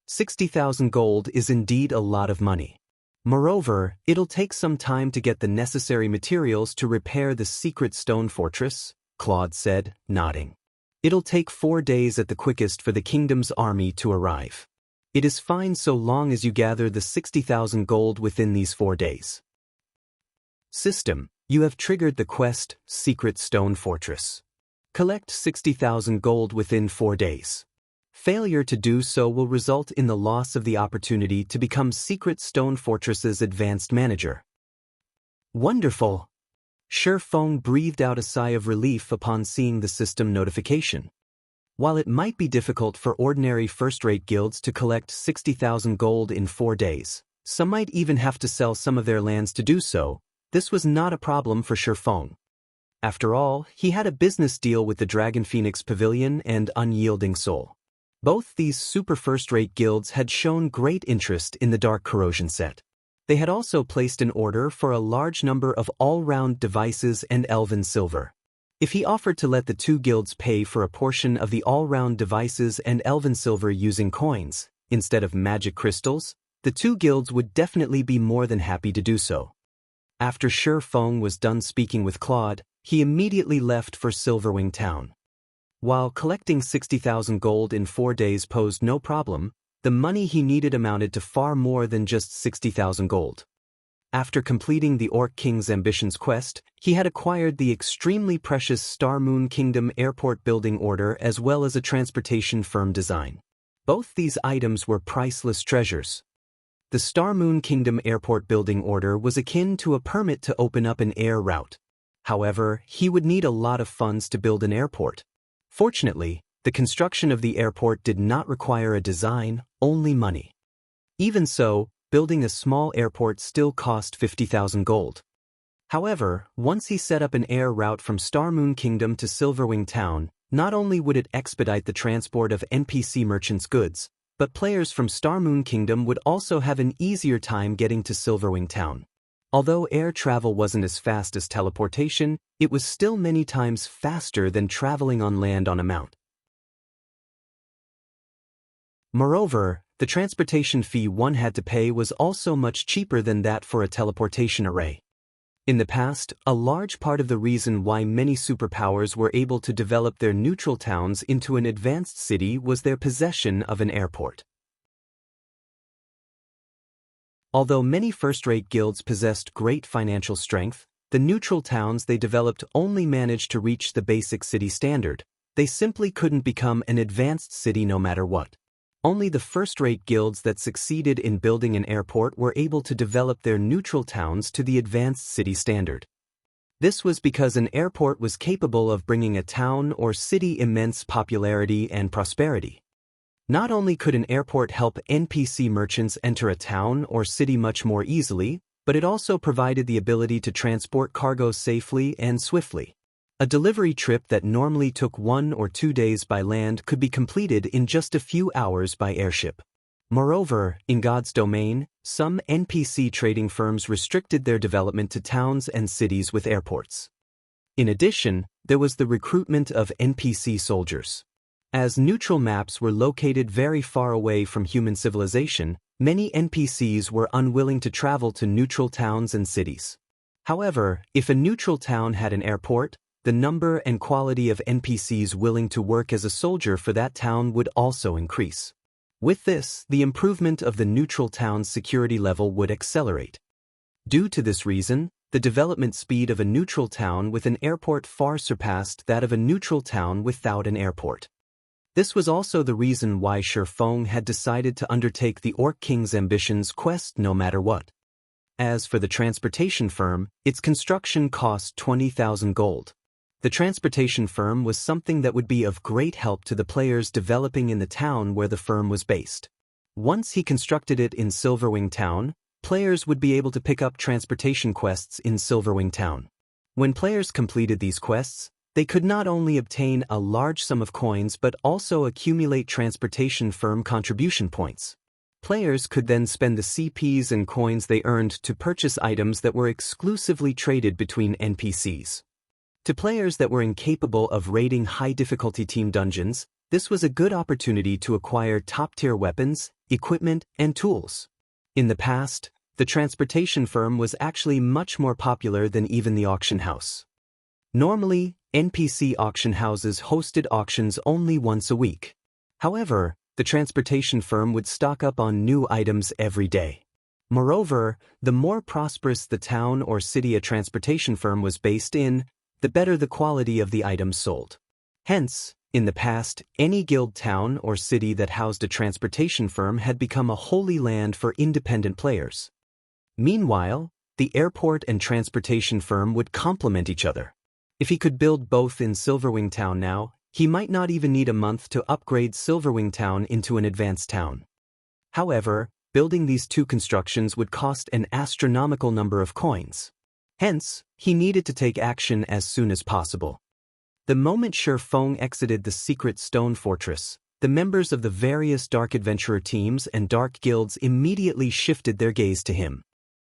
60,000 gold is indeed a lot of money. Moreover, it'll take some time to get the necessary materials to repair the secret stone fortress, Claude said, nodding. It'll take 4 days at the quickest for the kingdom's army to arrive. It is fine so long as you gather the 60,000 gold within these 4 days. System, you have triggered the quest, Secret Stone Fortress. Collect 60,000 gold within 4 days. Failure to do so will result in the loss of the opportunity to become Secret Stone Fortress's advanced manager. Wonderful! Feng breathed out a sigh of relief upon seeing the system notification. While it might be difficult for ordinary first-rate guilds to collect 60,000 gold in 4 days, some might even have to sell some of their lands to do so, this was not a problem for Feng. After all, he had a business deal with the Dragon Phoenix Pavilion and Unyielding Soul. Both these super first-rate guilds had shown great interest in the Dark Corrosion set. They had also placed an order for a large number of all-round devices and elven silver. If he offered to let the two guilds pay for a portion of the all-round devices and elven silver using coins, instead of magic crystals, the two guilds would definitely be more than happy to do so. After Feng was done speaking with Claude, he immediately left for Silverwing town. While collecting 60,000 gold in 4 days posed no problem, the money he needed amounted to far more than just 60,000 gold. After completing the Orc King's Ambitions quest, he had acquired the extremely precious Star Moon Kingdom Airport Building Order as well as a transportation firm design. Both these items were priceless treasures. The Star Moon Kingdom Airport Building Order was akin to a permit to open up an air route. However, he would need a lot of funds to build an airport. Fortunately, the construction of the airport did not require a design, only money. Even so, building a small airport still cost 50,000 gold. However, once he set up an air route from Starmoon Kingdom to Silverwing Town, not only would it expedite the transport of NPC merchants' goods, but players from Starmoon Kingdom would also have an easier time getting to Silverwing Town. Although air travel wasn't as fast as teleportation, it was still many times faster than traveling on land on a mount. Moreover, the transportation fee one had to pay was also much cheaper than that for a teleportation array. In the past, a large part of the reason why many superpowers were able to develop their neutral towns into an advanced city was their possession of an airport. Although many first-rate guilds possessed great financial strength, the neutral towns they developed only managed to reach the basic city standard. They simply couldn't become an advanced city no matter what. Only the first-rate guilds that succeeded in building an airport were able to develop their neutral towns to the advanced city standard. This was because an airport was capable of bringing a town or city immense popularity and prosperity. Not only could an airport help NPC merchants enter a town or city much more easily, but it also provided the ability to transport cargo safely and swiftly. A delivery trip that normally took 1 or 2 days by land could be completed in just a few hours by airship. Moreover, in God's domain, some NPC trading firms restricted their development to towns and cities with airports. In addition, there was the recruitment of NPC soldiers. As neutral maps were located very far away from human civilization, many NPCs were unwilling to travel to neutral towns and cities. However, if a neutral town had an airport, the number and quality of NPCs willing to work as a soldier for that town would also increase. With this, the improvement of the neutral town's security level would accelerate. Due to this reason, the development speed of a neutral town with an airport far surpassed that of a neutral town without an airport. This was also the reason why Shifeng had decided to undertake the Orc King's ambitions quest no matter what. As for the transportation firm, its construction cost 20,000 gold. The transportation firm was something that would be of great help to the players developing in the town where the firm was based. Once he constructed it in Silverwing Town, players would be able to pick up transportation quests in Silverwing Town. When players completed these quests, they could not only obtain a large sum of coins but also accumulate transportation firm contribution points. Players could then spend the CPs and coins they earned to purchase items that were exclusively traded between NPCs. To players that were incapable of raiding high-difficulty team dungeons, this was a good opportunity to acquire top-tier weapons, equipment, and tools. In the past, the transportation firm was actually much more popular than even the auction house. Normally, NPC auction houses hosted auctions only once a week. However, the transportation firm would stock up on new items every day. Moreover, the more prosperous the town or city a transportation firm was based in, the better the quality of the items sold. Hence, in the past, any guild town or city that housed a transportation firm had become a holy land for independent players. Meanwhile, the airport and transportation firm would complement each other. If he could build both in Silverwing Town now, he might not even need a month to upgrade Silverwing Town into an advanced town. However, building these two constructions would cost an astronomical number of coins. Hence, he needed to take action as soon as possible. The moment Shifeng exited the secret stone fortress, the members of the various Dark Adventurer teams and Dark Guilds immediately shifted their gaze to him.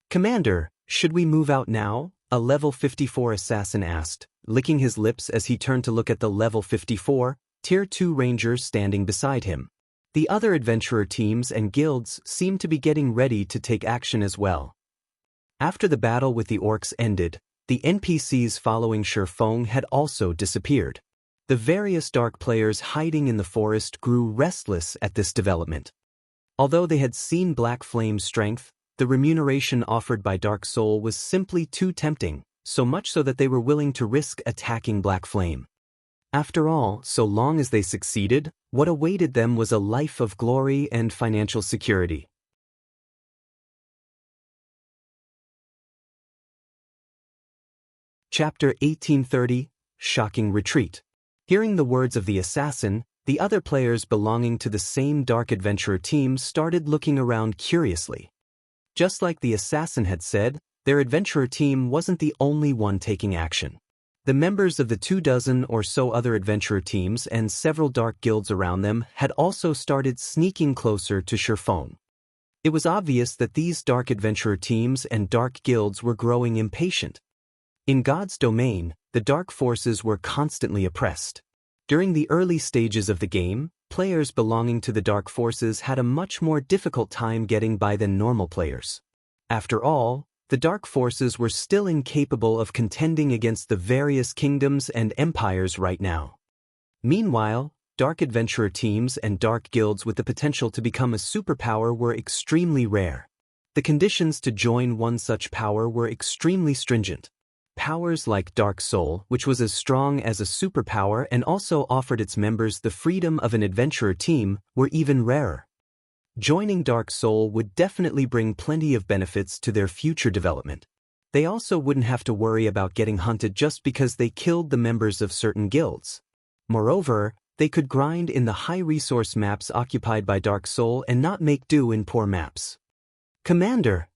"Commander, should we move out now?" a level 54 assassin asked, licking his lips as he turned to look at the level 54, Tier 2 ranger standing beside him. The other adventurer teams and guilds seemed to be getting ready to take action as well. After the battle with the orcs ended, the NPCs following Shifeng had also disappeared. The various dark players hiding in the forest grew restless at this development. Although they had seen Black Flame's strength, the remuneration offered by Dark Soul was simply too tempting, so much so that they were willing to risk attacking Black Flame. After all, so long as they succeeded, what awaited them was a life of glory and financial security. Chapter 1830, Shocking Retreat. Hearing the words of the assassin, the other players belonging to the same Dark Adventurer team started looking around curiously. Just like the assassin had said, their adventurer team wasn't the only one taking action. The members of the 24 or so other adventurer teams and several dark guilds around them had also started sneaking closer to Sherfone. It was obvious that these dark adventurer teams and dark guilds were growing impatient. In God's domain, the dark forces were constantly oppressed. During the early stages of the game, players belonging to the dark forces had a much more difficult time getting by than normal players. After all, the dark forces were still incapable of contending against the various kingdoms and empires right now. Meanwhile, dark adventurer teams and dark guilds with the potential to become a superpower were extremely rare. The conditions to join one such power were extremely stringent. Powers like Dark Soul, which was as strong as a superpower and also offered its members the freedom of an adventurer team, were even rarer. Joining Dark Soul would definitely bring plenty of benefits to their future development. They also wouldn't have to worry about getting hunted just because they killed the members of certain guilds. Moreover, they could grind in the high-resource maps occupied by Dark Soul and not make do in poor maps. Commander!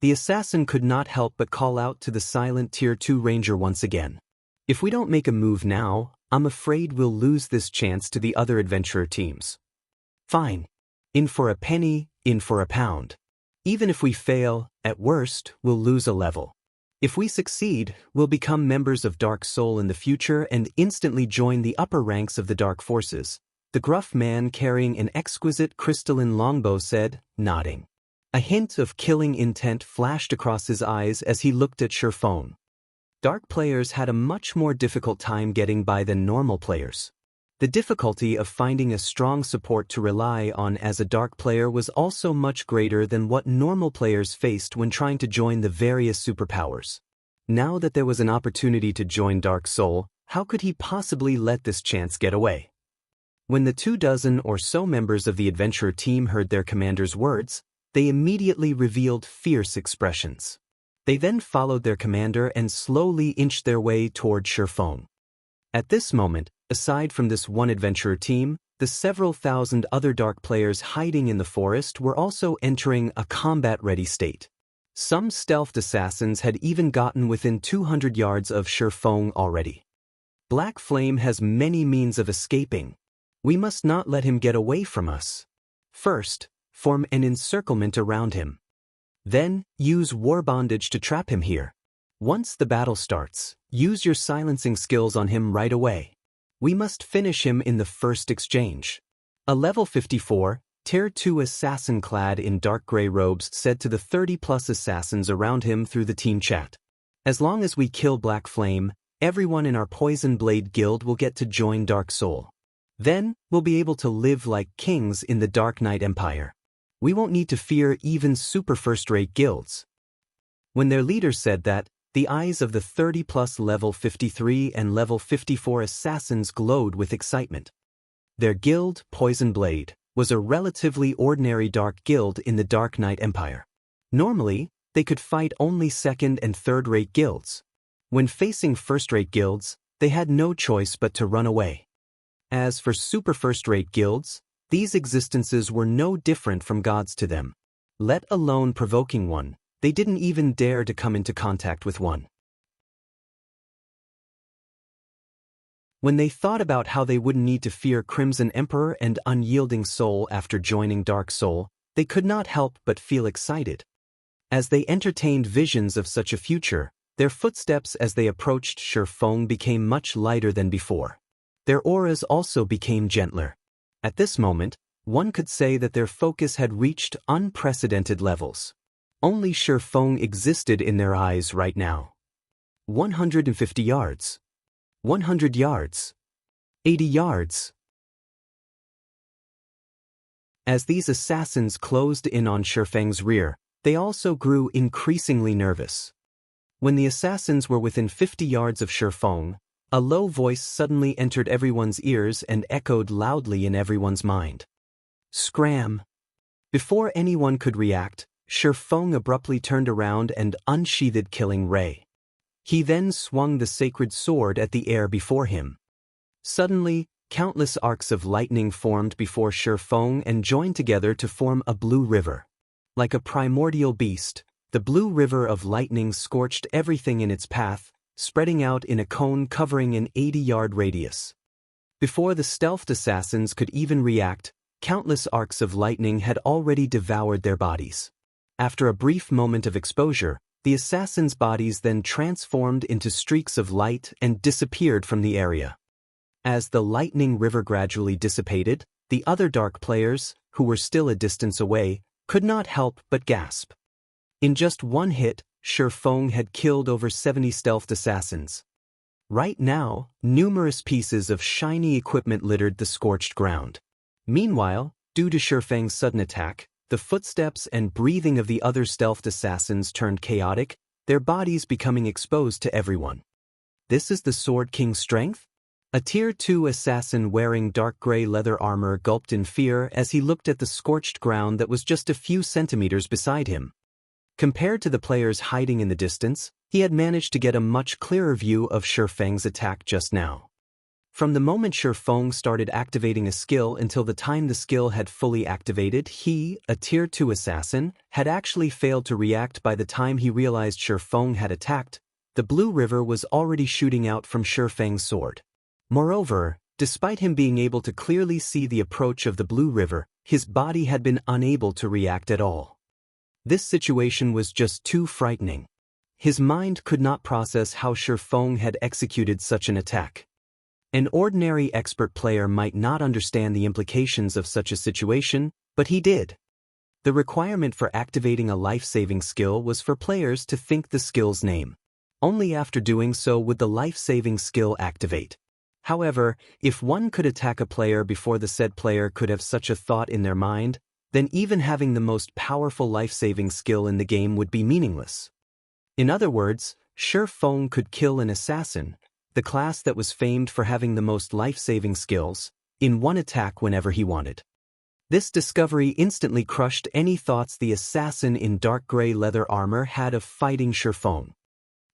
The assassin could not help but call out to the silent Tier 2 Ranger once again. If we don't make a move now, I'm afraid we'll lose this chance to the other adventurer teams. Fine. In for a penny, in for a pound. Even if we fail, at worst, we'll lose a level. If we succeed, we'll become members of Dark Soul in the future and instantly join the upper ranks of the Dark Forces, the gruff man carrying an exquisite crystalline longbow said, nodding. A hint of killing intent flashed across his eyes as he looked at Sherfone. Dark players had a much more difficult time getting by than normal players. The difficulty of finding a strong support to rely on as a dark player was also much greater than what normal players faced when trying to join the various superpowers. Now that there was an opportunity to join Dark Soul, how could he possibly let this chance get away? When the 24 or so members of the adventurer team heard their commander's words, they immediately revealed fierce expressions. They then followed their commander and slowly inched their way toward Sherfone. At this moment, aside from this one adventurer team, the several thousand other dark players hiding in the forest were also entering a combat-ready state. Some stealthed assassins had even gotten within 200 yards of Sherfone already. Black Flame has many means of escaping. We must not let him get away from us. First, form an encirclement around him. Then, use War Bondage to trap him here. Once the battle starts, use your silencing skills on him right away. We must finish him in the first exchange. A level 54, Tier 2 assassin clad in dark gray robes said to the 30+ assassins around him through the team chat. As long as we kill Black Flame, everyone in our Poison Blade Guild will get to join Dark Soul. Then, we'll be able to live like kings in the Dark Knight Empire. We won't need to fear even super first-rate guilds. When their leader said that, the eyes of the 30+ level 53 and level 54 assassins glowed with excitement. Their guild, Poison Blade, was a relatively ordinary dark guild in the Dark Knight Empire. Normally, they could fight only second- and third-rate guilds. When facing first-rate guilds, they had no choice but to run away. As for super first-rate guilds, these existences were no different from gods to them. Let alone provoking one, they didn't even dare to come into contact with one. When they thought about how they wouldn't need to fear Crimson Emperor and Unyielding Soul after joining Dark Soul, they could not help but feel excited. As they entertained visions of such a future, their footsteps as they approached Sherfone became much lighter than before. Their auras also became gentler. At this moment, one could say that their focus had reached unprecedented levels. Only Sherfone existed in their eyes right now. 150 yards. 100 yards. 80 yards. As these assassins closed in on Sherfang's rear, they also grew increasingly nervous. When the assassins were within 50 yards of Sherfang, a low voice suddenly entered everyone's ears and echoed loudly in everyone's mind. Scram! Before anyone could react, Sherfang abruptly turned around and unsheathed Killing Ray. He then swung the sacred sword at the air before him. Suddenly, countless arcs of lightning formed before Shifeng and joined together to form a blue river. Like a primordial beast, the blue river of lightning scorched everything in its path, spreading out in a cone covering an 80-yard radius. Before the stealthed assassins could even react, countless arcs of lightning had already devoured their bodies. After a brief moment of exposure, the assassins' bodies then transformed into streaks of light and disappeared from the area. As the lightning river gradually dissipated, the other dark players, who were still a distance away, could not help but gasp. In just one hit, Shifeng had killed over 70 stealthed assassins. Right now, numerous pieces of shiny equipment littered the scorched ground. Meanwhile, due to Shifeng's sudden attack, the footsteps and breathing of the other stealthed assassins turned chaotic, their bodies becoming exposed to everyone. This is the Sword King's strength? A Tier 2 assassin wearing dark gray leather armor gulped in fear as he looked at the scorched ground that was just a few centimeters beside him. Compared to the players hiding in the distance, he had managed to get a much clearer view of Shifeng's attack just now. From the moment Shifeng started activating a skill until the time the skill had fully activated, he, a Tier 2 assassin, had actually failed to react. By the time he realized Shifeng had attacked, the blue river was already shooting out from Shifeng's sword. Moreover, despite him being able to clearly see the approach of the blue river, his body had been unable to react at all. This situation was just too frightening. His mind could not process how Shifeng had executed such an attack. An ordinary expert player might not understand the implications of such a situation, but he did. The requirement for activating a life-saving skill was for players to think the skill's name. Only after doing so would the life-saving skill activate. However, if one could attack a player before the said player could have such a thought in their mind, then even having the most powerful life-saving skill in the game would be meaningless. In other words, Shifeng could kill an assassin, the class that was famed for having the most life-saving skills, in one attack whenever he wanted. This discovery instantly crushed any thoughts the assassin in dark gray leather armor had of fighting Shifeng.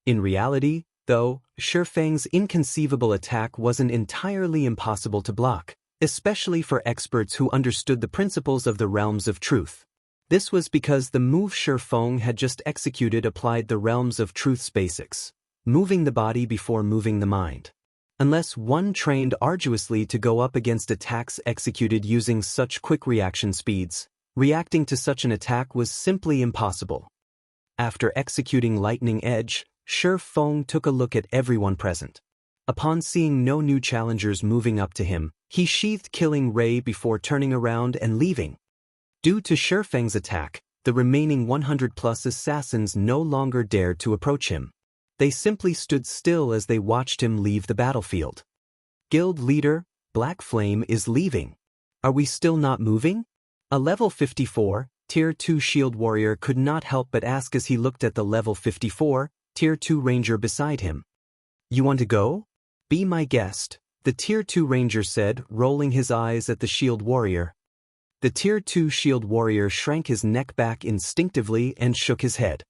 In reality, though, Shifeng's inconceivable attack wasn't entirely impossible to block, especially for experts who understood the principles of the realms of truth. This was because the move Shifeng had just executed applied the realms of truth's basics, moving the body before moving the mind. Unless one trained arduously to go up against attacks executed using such quick reaction speeds, reacting to such an attack was simply impossible. After executing Lightning Edge, Shifeng took a look at everyone present. Upon seeing no new challengers moving up to him, he sheathed Killing Ray before turning around and leaving. Due to Shifeng's attack, the remaining 100+ assassins no longer dared to approach him. They simply stood still as they watched him leave the battlefield. Guild leader, Black Flame is leaving. Are we still not moving? A level 54, Tier 2 shield warrior could not help but ask as he looked at the level 54, Tier 2 ranger beside him. You want to go? Be my guest, the Tier 2 ranger said, rolling his eyes at the shield warrior. The Tier 2 shield warrior shrank his neck back instinctively and shook his head.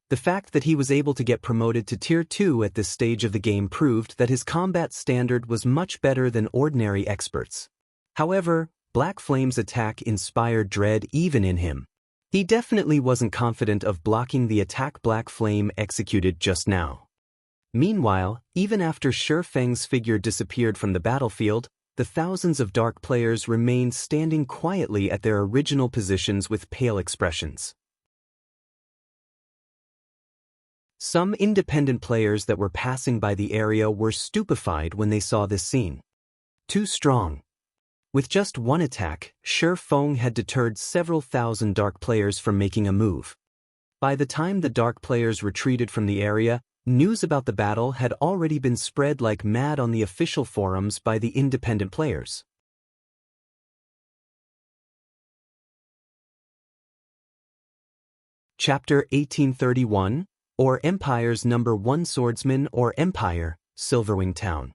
The fact that he was able to get promoted to Tier 2 at this stage of the game proved that his combat standard was much better than ordinary experts. However, Black Flame's attack inspired dread even in him. He definitely wasn't confident of blocking the attack Black Flame executed just now. Meanwhile, even after Shifeng's figure disappeared from the battlefield, the thousands of dark players remained standing quietly at their original positions with pale expressions. Some independent players that were passing by the area were stupefied when they saw this scene. Too strong. With just one attack, Shifeng had deterred several thousand dark players from making a move. By the time the dark players retreated from the area, news about the battle had already been spread like mad on the official forums by the independent players. Chapter 1831, or Empire's number 1 Swordsman or Empire, Silverwing Town.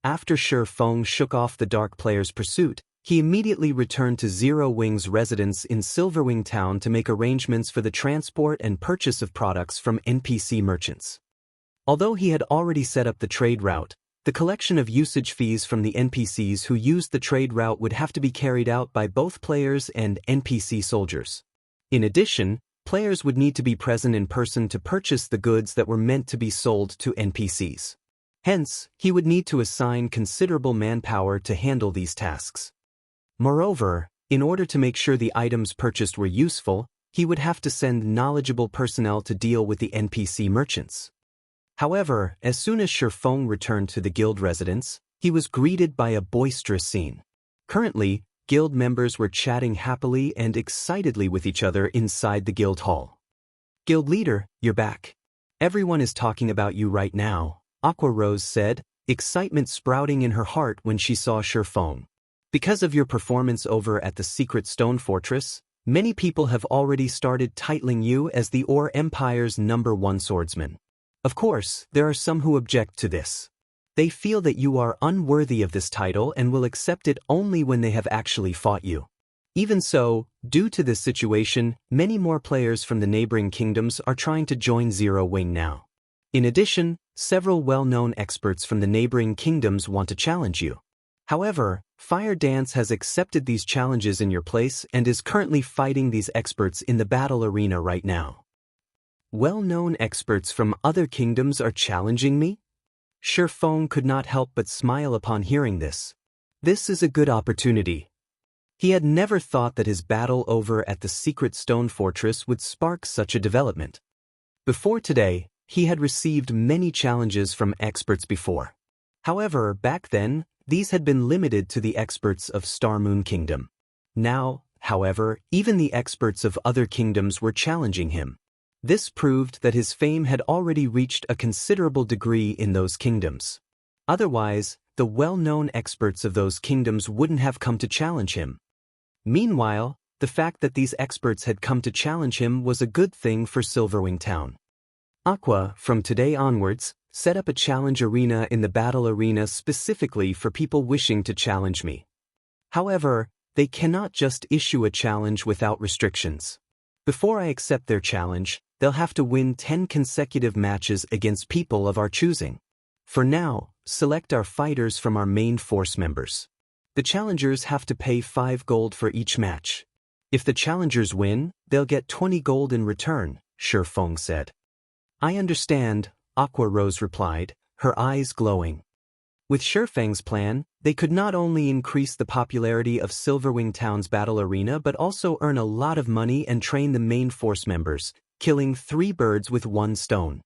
After Shifeng shook off the dark players' pursuit, He immediately returned to Zero Wing's residence in Silverwing Town to make arrangements for the transport and purchase of products from NPC merchants. Although he had already set up the trade route, the collection of usage fees from the NPCs who used the trade route would have to be carried out by both players and NPC soldiers. In addition, players would need to be present in person to purchase the goods that were meant to be sold to NPCs. Hence, he would need to assign considerable manpower to handle these tasks. Moreover, in order to make sure the items purchased were useful, he would have to send knowledgeable personnel to deal with the NPC merchants. However, as soon as Shifeng returned to the guild residence, he was greeted by a boisterous scene. Currently, guild members were chatting happily and excitedly with each other inside the guild hall. "Guild leader, you're back. Everyone is talking about you right now," Aqua Rose said, excitement sprouting in her heart when she saw Shifeng. "Because of your performance over at the secret stone fortress, many people have already started titling you as the Ore Empire's #1 swordsman. Of course, there are some who object to this. They feel that you are unworthy of this title and will accept it only when they have actually fought you. Even so, due to this situation, many more players from the neighboring kingdoms are trying to join Zero Wing now. In addition, several well-known experts from the neighboring kingdoms want to challenge you. However, Fire Dance has accepted these challenges in your place and is currently fighting these experts in the battle arena right now." "Well-known experts from other kingdoms are challenging me?" Shifeng could not help but smile upon hearing this. This is a good opportunity. He had never thought that his battle over at the secret stone fortress would spark such a development. Before today, he had received many challenges from experts before. However, back then, these had been limited to the experts of Star Moon Kingdom. Now, however, even the experts of other kingdoms were challenging him. This proved that his fame had already reached a considerable degree in those kingdoms. Otherwise, the well-known experts of those kingdoms wouldn't have come to challenge him. Meanwhile, the fact that these experts had come to challenge him was a good thing for Silverwing Town. Aqua, from today onwards, set up a challenge arena in the battle arena specifically for people wishing to challenge me. However, they cannot just issue a challenge without restrictions. Before I accept their challenge, they'll have to win 10 consecutive matches against people of our choosing. For now, select our fighters from our main force members. The challengers have to pay 5 gold for each match. If the challengers win, they'll get 20 gold in return, Shifeng said. "I understand," Aqua Rose replied, her eyes glowing. With Shifeng's plan, they could not only increase the popularity of Silverwing Town's battle arena but also earn a lot of money and train the main force members, killing 3 birds with 1 stone.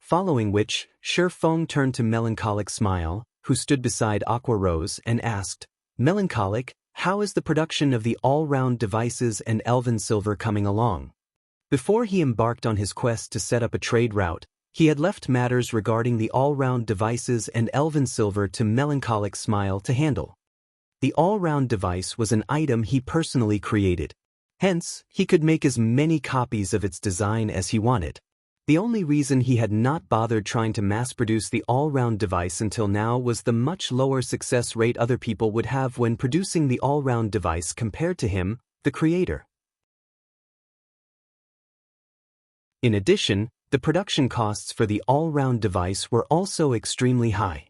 Following which, Shifeng turned to Melancholic Smile, who stood beside Aqua Rose, and asked, "Melancholic, how is the production of the all-round devices and elven silver coming along?" Before he embarked on his quest to set up a trade route, he had left matters regarding the all-round devices and elven silver to Melancholic Smile to handle. The all-round device was an item he personally created. Hence, he could make as many copies of its design as he wanted. The only reason he had not bothered trying to mass-produce the all-round device until now was the much lower success rate other people would have when producing the all-round device compared to him, the creator. In addition, the production costs for the all-round device were also extremely high.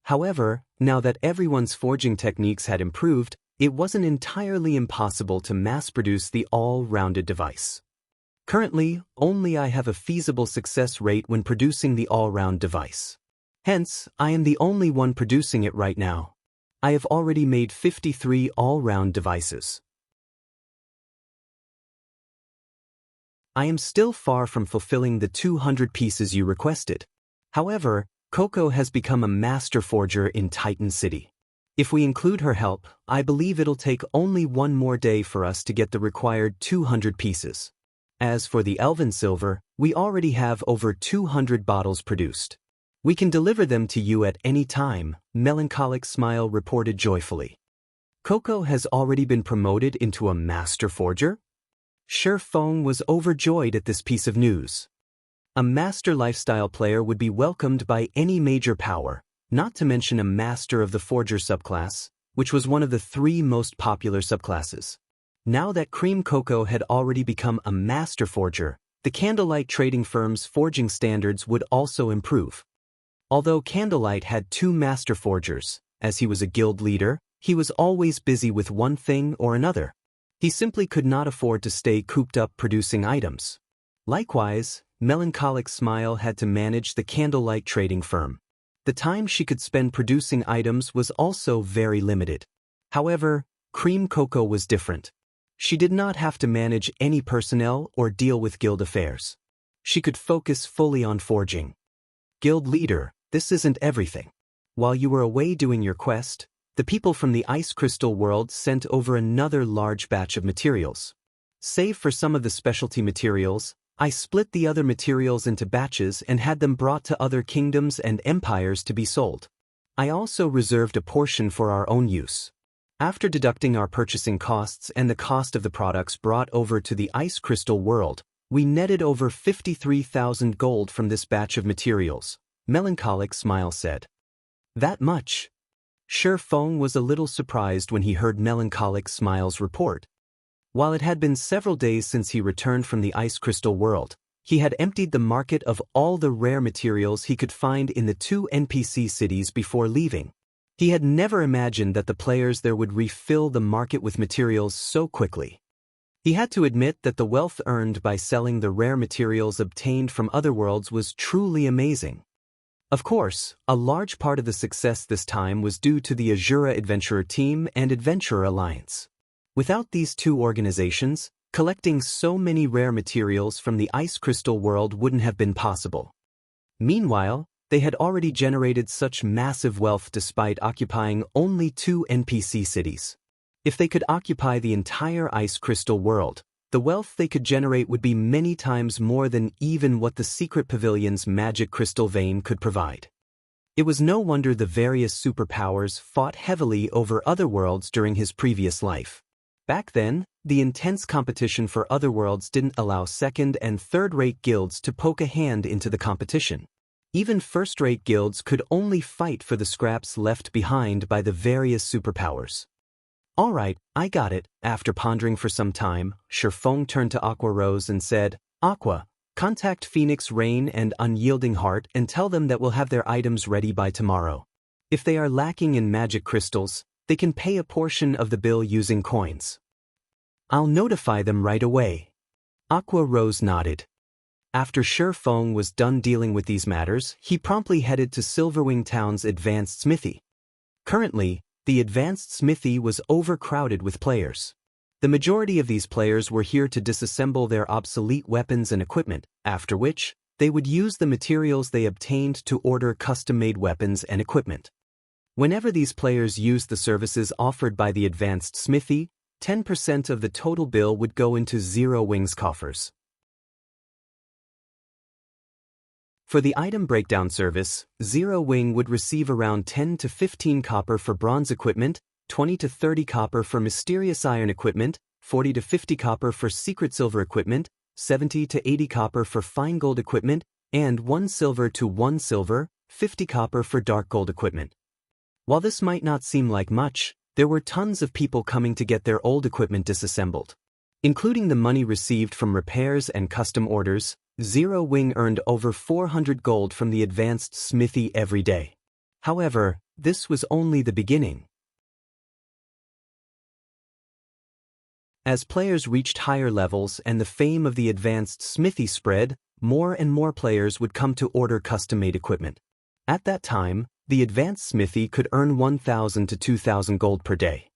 However, now that everyone's forging techniques had improved, it wasn't entirely impossible to mass-produce the all-rounded device. Currently, only I have a feasible success rate when producing the all-round device. Hence, I am the only one producing it right now. I have already made 53 all-round devices. I am still far from fulfilling the 200 pieces you requested. However, Coco has become a master forger in Titan City. If we include her help, I believe it'll take only 1 more day for us to get the required 200 pieces. As for the elven silver, we already have over 200 bottles produced. We can deliver them to you at any time, Melancholic Smile reported joyfully. Coco has already been promoted into a master forger? Shifeng was overjoyed at this piece of news. A master lifestyle player would be welcomed by any major power, not to mention a master of the forger subclass, which was one of the 3 most popular subclasses. Now that Cream Cocoa had already become a master forger, the Candlelight trading firm's forging standards would also improve. Although Candlelight had 2 master forgers, as he was a guild leader, he was always busy with one thing or another. He simply could not afford to stay cooped up producing items. Likewise, Melancholic Smile had to manage the Candlelight trading firm. The time she could spend producing items was also very limited. However, Cream Cocoa was different. She did not have to manage any personnel or deal with guild affairs. She could focus fully on forging. Guild leader, this isn't everything. While you were away doing your quest, the people from the Ice Crystal world sent over another large batch of materials. Save for some of the specialty materials, I split the other materials into batches and had them brought to other kingdoms and empires to be sold. I also reserved a portion for our own use. After deducting our purchasing costs and the cost of the products brought over to the Ice Crystal world, we netted over 53,000 gold from this batch of materials, Melancholic Smile said. That much? Feng was a little surprised when he heard Melancholic Smile's report. While it had been several days since he returned from the Ice Crystal world, he had emptied the market of all the rare materials he could find in the 2 NPC cities before leaving. He had never imagined that the players there would refill the market with materials so quickly. He had to admit that the wealth earned by selling the rare materials obtained from other worlds was truly amazing. Of course, a large part of the success this time was due to the Azura Adventurer Team and Adventurer Alliance. Without these 2 organizations, collecting so many rare materials from the Ice Crystal world wouldn't have been possible. Meanwhile, they had already generated such massive wealth despite occupying only 2 NPC cities. If they could occupy the entire Ice Crystal world, the wealth they could generate would be many times more than even what the Secret Pavilion's magic crystal vein could provide. It was no wonder the various superpowers fought heavily over other worlds during his previous life. Back then, the intense competition for other worlds didn't allow second- and third-rate guilds to poke a hand into the competition. Even first-rate guilds could only fight for the scraps left behind by the various superpowers. All right, I got it. After pondering for some time, Feng turned to Aqua Rose and said, Aqua, contact Phoenix Rain and Unyielding Heart and tell them that we'll have their items ready by tomorrow. If they are lacking in magic crystals, they can pay a portion of the bill using coins. I'll notify them right away. Aqua Rose nodded. After Feng was done dealing with these matters, he promptly headed to Silverwing Town's Advanced Smithy. Currently, the Advanced Smithy was overcrowded with players. The majority of these players were here to disassemble their obsolete weapons and equipment, after which, they would use the materials they obtained to order custom-made weapons and equipment. Whenever these players used the services offered by the Advanced Smithy, 10% of the total bill would go into Zero Wing's coffers. For the item breakdown service, Zero Wing would receive around 10 to 15 copper for bronze equipment, 20 to 30 copper for mysterious iron equipment, 40 to 50 copper for secret silver equipment, 70 to 80 copper for fine gold equipment, and 1 silver to 1 silver, 50 copper for dark gold equipment. While this might not seem like much, there were tons of people coming to get their old equipment disassembled. Including the money received from repairs and custom orders, Zero Wing earned over 400 gold from the Advanced Smithy every day. However, this was only the beginning. As players reached higher levels and the fame of the Advanced Smithy spread, more and more players would come to order custom-made equipment. At that time, the Advanced Smithy could earn 1,000 to 2,000 gold per day.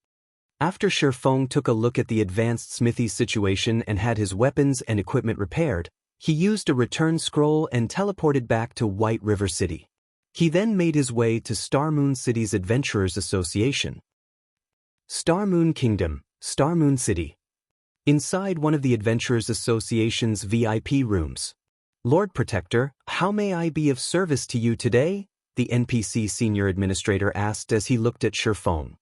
After Feng took a look at the Advanced Smithy's situation and had his weapons and equipment repaired, he used a return scroll and teleported back to White River City. He then made his way to Star Moon City's Adventurers Association. Star Moon Kingdom, Star Moon City. Inside one of the Adventurers Association's VIP rooms. Lord Protector, how may I be of service to you today? The NPC Senior Administrator asked as he looked at Feng.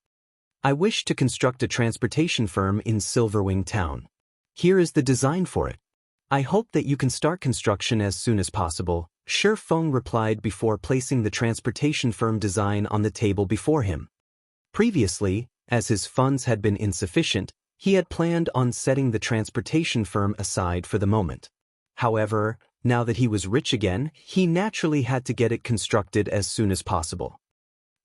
I wish to construct a transportation firm in Silverwing Town. Here is the design for it. I hope that you can start construction as soon as possible, Feng replied before placing the transportation firm design on the table before him. Previously, As his funds had been insufficient, he had planned on setting the transportation firm aside for the moment. However, now that he was rich again, he naturally had to get it constructed as soon as possible.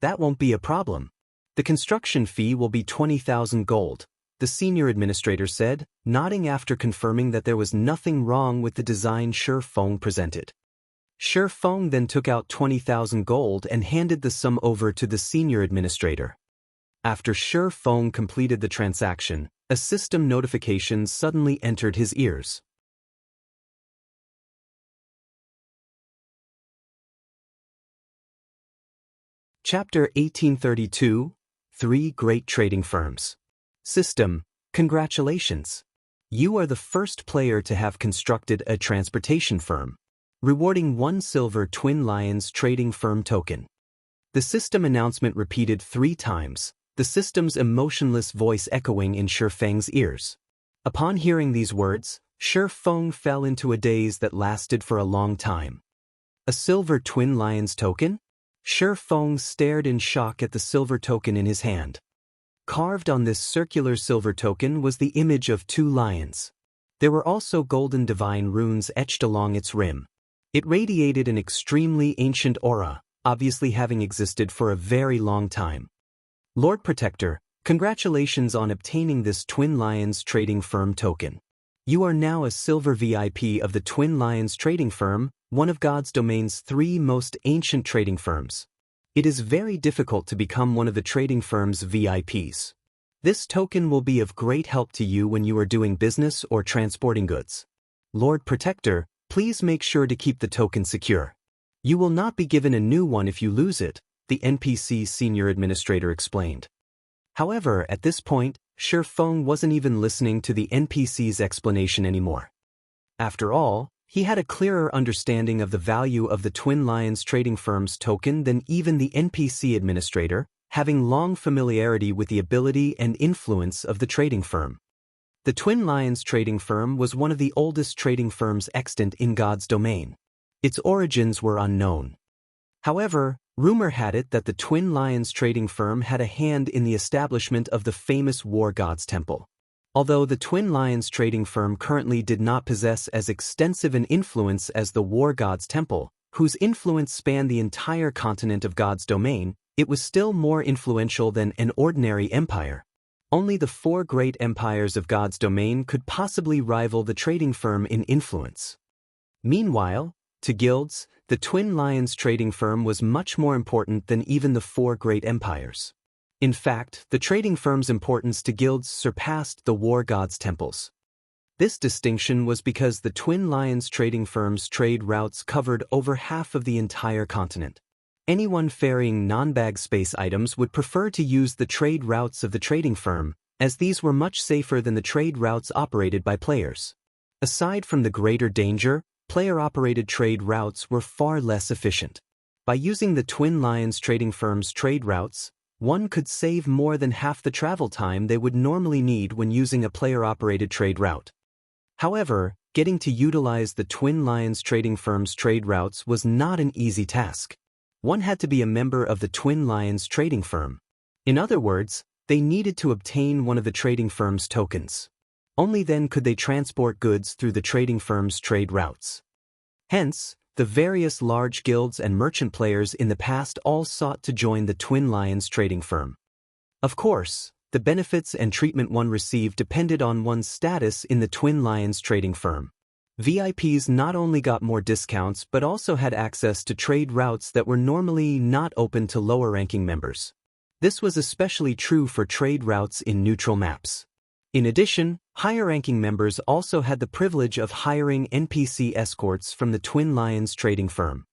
That won't be a problem. The construction fee will be 20,000 gold, the senior administrator said, nodding after confirming that there was nothing wrong with the design Feng presented. Feng then took out 20,000 gold and handed the sum over to the senior administrator. After Feng completed the transaction, a system notification suddenly entered his ears. Chapter 1832, 3 Great Trading Firms. System, congratulations. You are the first player to have constructed a transportation firm, rewarding 1 silver Twin Lions trading firm token. The system announcement repeated 3 times, the system's emotionless voice echoing in Feng's ears. Upon hearing these words, Feng fell into a daze that lasted for a long time. A silver Twin Lions token? Feng stared in shock at the silver token in his hand. Carved on this circular silver token was the image of 2 lions. There were also golden divine runes etched along its rim. It radiated an extremely ancient aura, obviously having existed for a very long time. Lord Protector, congratulations on obtaining this Twin Lions trading firm token. You are now a silver VIP of the Twin Lions trading firm, one of God's domain's 3 most ancient trading firms. It is very difficult to become one of the trading firm's VIPs. This token will be of great help to you when you are doing business or transporting goods. Lord Protector, please make sure to keep the token secure. You will not be given a new one if you lose it, the NPC senior administrator explained. However, at this point, Feng wasn't even listening to the NPC's explanation anymore. After all, he had a clearer understanding of the value of the Twin Lions trading firm's token than even the NPC administrator, having long familiarity with the ability and influence of the trading firm. The Twin Lions trading firm was one of the oldest trading firms extant in God's domain. Its origins were unknown. However, rumor had it that the Twin Lions trading firm had a hand in the establishment of the famous War God's Temple. Although the Twin Lions trading firm currently did not possess as extensive an influence as the War God's Temple, whose influence spanned the entire continent of God's domain, it was still more influential than an ordinary empire. Only the 4 great empires of God's domain could possibly rival the trading firm in influence. Meanwhile, to guilds, the Twin Lions trading firm was much more important than even the 4 great empires. In fact, the trading firm's importance to guilds surpassed the War God's temples. This distinction was because the Twin Lions trading firm's trade routes covered over half of the entire continent. Anyone ferrying non-bag space items would prefer to use the trade routes of the trading firm, as these were much safer than the trade routes operated by players. Aside from the greater danger, player-operated trade routes were far less efficient. By using the Twin Lions trading firm's trade routes, one could save more than half the travel time they would normally need when using a player-operated trade route. However, getting to utilize the Twin Lions trading firm's trade routes was not an easy task. One had to be a member of the Twin Lions trading firm. In other words, they needed to obtain one of the trading firm's tokens. Only then could they transport goods through the trading firm's trade routes. Hence, the various large guilds and merchant players in the past all sought to join the Twin Lions trading firm. Of course, the benefits and treatment one received depended on one's status in the Twin Lions trading firm. VIPs not only got more discounts but also had access to trade routes that were normally not open to lower-ranking members. This was especially true for trade routes in neutral maps. In addition, higher-ranking members also had the privilege of hiring NPC escorts from the Twin Lions trading firm.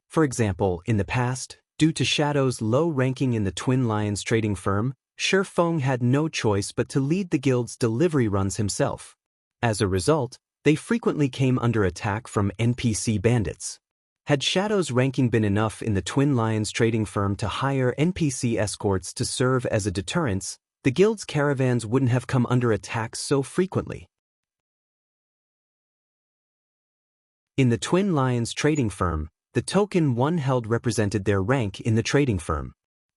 For example, in the past, due to Shadow's low ranking in the Twin Lions trading firm, Feng had no choice but to lead the guild's delivery runs himself. As a result, they frequently came under attack from NPC bandits. Had Shadow's ranking been enough in the Twin Lions trading firm to hire NPC escorts to serve as a deterrence, the guild's caravans wouldn't have come under attack so frequently. In the Twin Lions trading firm, the token one held represented their rank in the trading firm.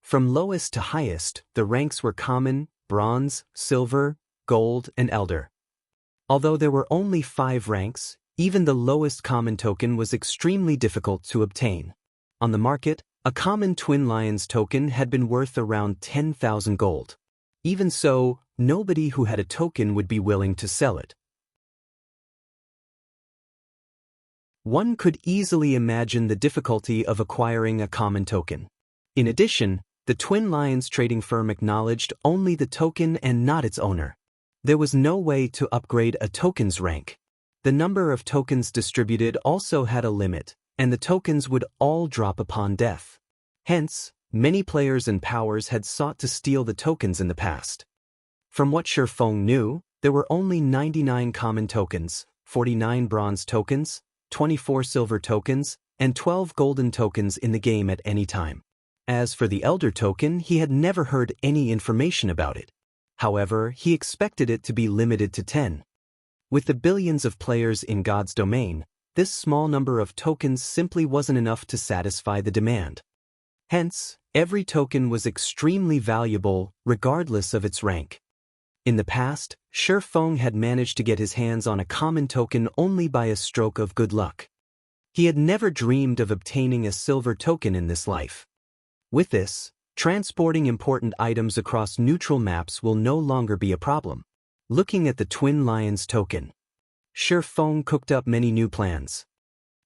From lowest to highest, the ranks were common, bronze, silver, gold, and elder. Although there were only 5 ranks, even the lowest common token was extremely difficult to obtain. On the market, a common Twin Lions token had been worth around 10,000 gold. Even so, nobody who had a token would be willing to sell it. One could easily imagine the difficulty of acquiring a common token. In addition, the Twin Lions trading firm acknowledged only the token and not its owner. There was no way to upgrade a token's rank. The number of tokens distributed also had a limit, and the tokens would all drop upon death. Hence, many players and powers had sought to steal the tokens in the past. From what Feng knew, there were only 99 common tokens, 49 bronze tokens, 24 silver tokens, and 12 golden tokens in the game at any time. As for the Elder token, he had never heard any information about it. However, he expected it to be limited to 10. With the billions of players in God's domain, this small number of tokens simply wasn't enough to satisfy the demand. Hence, every token was extremely valuable, regardless of its rank. In the past, Feng had managed to get his hands on a common token only by a stroke of good luck. He had never dreamed of obtaining a silver token in this life. With this, transporting important items across neutral maps will no longer be a problem. Looking at the Twin Lions token, Feng cooked up many new plans.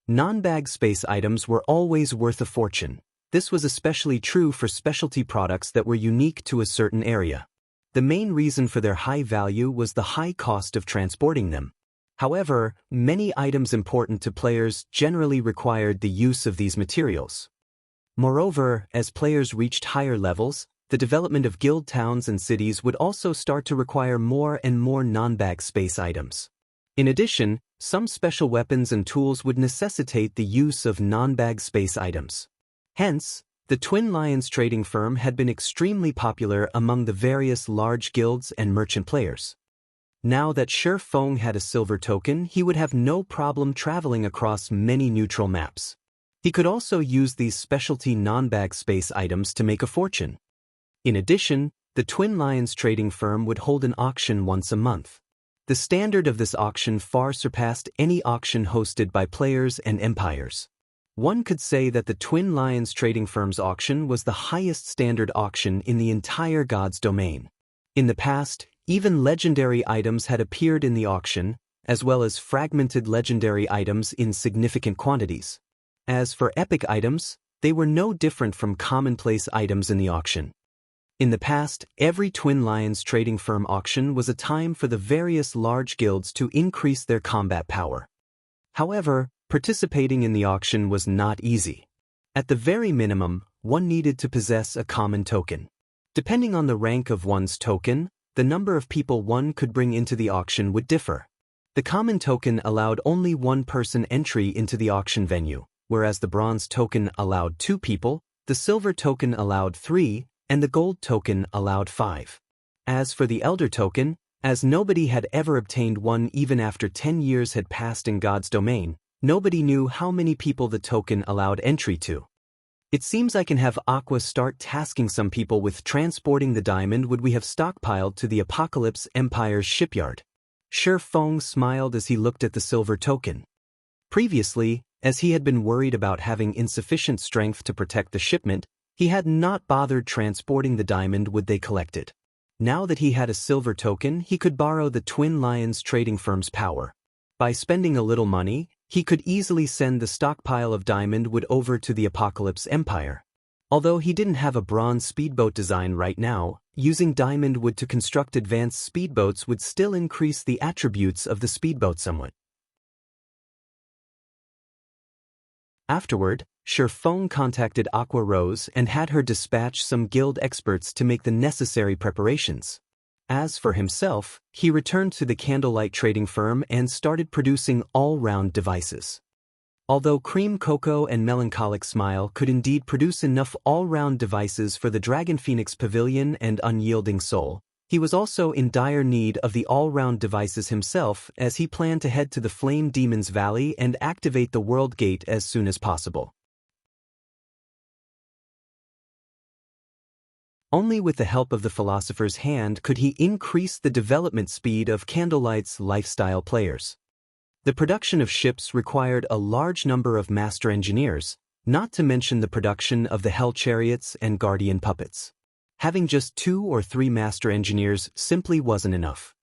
Non-bag space items were always worth a fortune. This was especially true for specialty products that were unique to a certain area. The main reason for their high value was the high cost of transporting them. However, many items important to players generally required the use of these materials. Moreover, as players reached higher levels, the development of guild towns and cities would also start to require more and more non-bag space items. In addition, some special weapons and tools would necessitate the use of non-bag space items. Hence, the Twin Lions trading firm had been extremely popular among the various large guilds and merchant players. Now that Feng had a silver token, he would have no problem traveling across many neutral maps. He could also use these specialty non-bag space items to make a fortune. In addition, the Twin Lions trading firm would hold an auction once a month. The standard of this auction far surpassed any auction hosted by players and empires. One could say that the Twin Lions trading firm's auction was the highest standard auction in the entire God's domain. In the past, even legendary items had appeared in the auction, as well as fragmented legendary items in significant quantities. As for epic items, they were no different from commonplace items in the auction. In the past, every Twin Lions trading firm auction was a time for the various large guilds to increase their combat power. However, participating in the auction was not easy. At the very minimum, one needed to possess a common token. Depending on the rank of one's token, the number of people one could bring into the auction would differ. The common token allowed only one person entry into the auction venue, whereas the bronze token allowed 2 people, the silver token allowed 3, and the gold token allowed 5. As for the Elder token, as nobody had ever obtained one even after 10 years had passed in God's domain, nobody knew how many people the token allowed entry to. It seems I can have Aqua start tasking some people with transporting the diamond would we have stockpiled to the Apocalypse Empire's shipyard. Feng smiled as he looked at the silver token. Previously, as he had been worried about having insufficient strength to protect the shipment, he had not bothered transporting the diamond would they collected. Now that he had a silver token, he could borrow the Twin Lions trading firm's power. By spending a little money, he could easily send the stockpile of diamond wood over to the Apocalypse Empire. Although he didn't have a bronze speedboat design right now, using diamond wood to construct advanced speedboats would still increase the attributes of the speedboat somewhat. Afterward, Feng contacted Aqua Rose and had her dispatch some guild experts to make the necessary preparations. As for himself, he returned to the Candlelight trading firm and started producing all-round devices. Although Cream Cocoa and Melancholic Smile could indeed produce enough all-round devices for the Dragon Phoenix Pavilion and Unyielding Soul, he was also in dire need of the all-round devices himself as he planned to head to the Flame Demon's Valley and activate the World Gate as soon as possible. Only with the help of the philosopher's hand could he increase the development speed of Candlelight's lifestyle players. The production of ships required a large number of master engineers, not to mention the production of the Hell Chariots and Guardian Puppets. Having just 2 or 3 master engineers simply wasn't enough.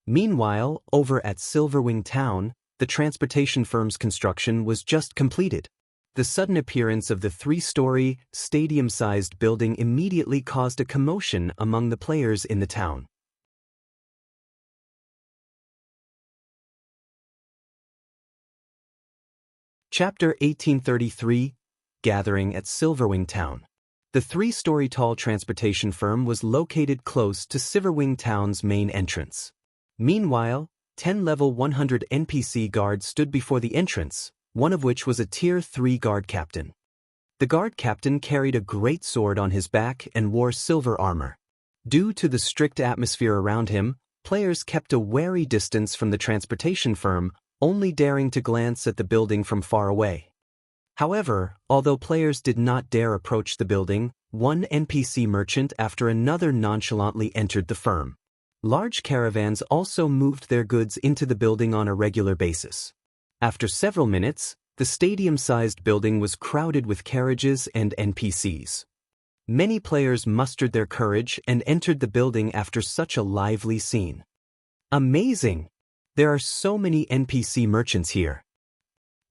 Meanwhile, over at Silverwing Town, the transportation firm's construction was just completed. The sudden appearance of the 3-story, stadium-sized building immediately caused a commotion among the players in the town. Chapter 1833, Gathering at Silverwing Town. The 3-story tall transportation firm was located close to Silverwing Town's main entrance. Meanwhile, 10 level 100 NPC guards stood before the entrance, one of which was a Tier 3 guard captain. The guard captain carried a great sword on his back and wore silver armor. Due to the strict atmosphere around him, players kept a wary distance from the transportation firm, only daring to glance at the building from far away. However, although players did not dare approach the building, one NPC merchant after another nonchalantly entered the firm. Large caravans also moved their goods into the building on a regular basis. After several minutes, the stadium-sized building was crowded with carriages and NPCs. Many players mustered their courage and entered the building after such a lively scene. Amazing! There are so many NPC merchants here.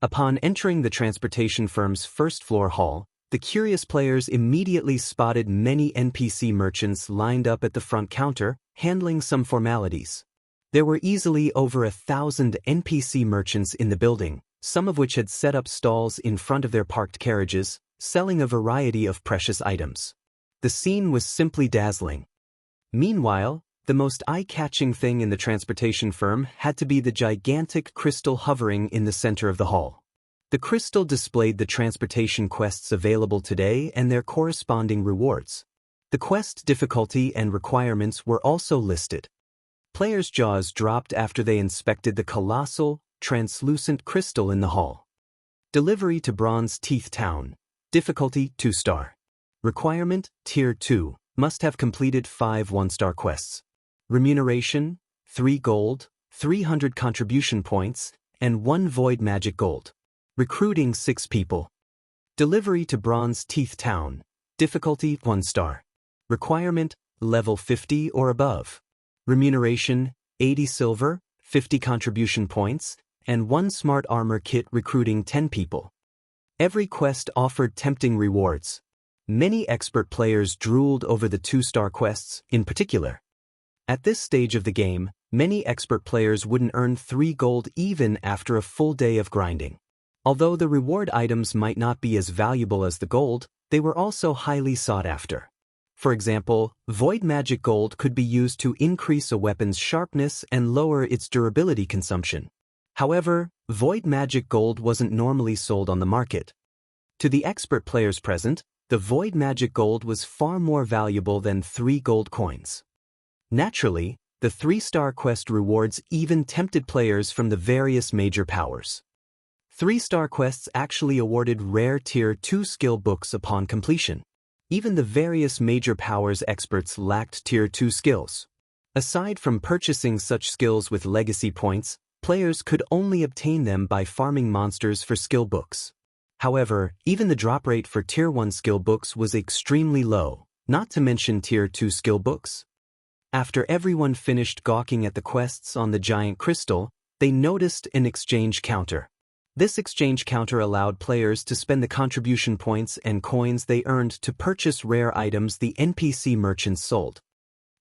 Upon entering the transportation firm's first-floor hall, the curious players immediately spotted many NPC merchants lined up at the front counter, handling some formalities. There were easily over 1,000 NPC merchants in the building, some of which had set up stalls in front of their parked carriages, selling a variety of precious items. The scene was simply dazzling. Meanwhile, the most eye-catching thing in the transportation firm had to be the gigantic crystal hovering in the center of the hall. The crystal displayed the transportation quests available today and their corresponding rewards. The quest difficulty and requirements were also listed. Players' jaws dropped after they inspected the colossal, translucent crystal in the hall. Delivery to Bronze Teeth Town. Difficulty 2-star. Requirement Tier 2. Must have completed 5 1-star quests. Remuneration 3 gold, 300 contribution points, and 1 void magic gold. Recruiting 6 people. Delivery to Bronze Teeth Town. Difficulty 1-star. Requirement level 50 or above. Remuneration 80 silver, 50 contribution points, and 1 smart armor kit. Recruiting 10 people. Every quest offered tempting rewards. Many expert players drooled over the 2-star quests in particular. At this stage of the game, many expert players wouldn't earn 3 gold even after a full day of grinding. Although the reward items might not be as valuable as the gold, they were also highly sought after. For example, void magic gold could be used to increase a weapon's sharpness and lower its durability consumption. However, void magic gold wasn't normally sold on the market. To the expert players present, the void magic gold was far more valuable than 3 gold coins. Naturally, the 3-star quest rewards even tempted players from the various major powers. 3-star quests actually awarded rare Tier 2 skill books upon completion. Even the various major powers experts lacked Tier 2 skills. Aside from purchasing such skills with legacy points, players could only obtain them by farming monsters for skill books. However, even the drop rate for Tier 1 skill books was extremely low, not to mention Tier 2 skill books. After everyone finished gawking at the quests on the giant crystal, they noticed an exchange counter. This exchange counter allowed players to spend the contribution points and coins they earned to purchase rare items the NPC merchants sold.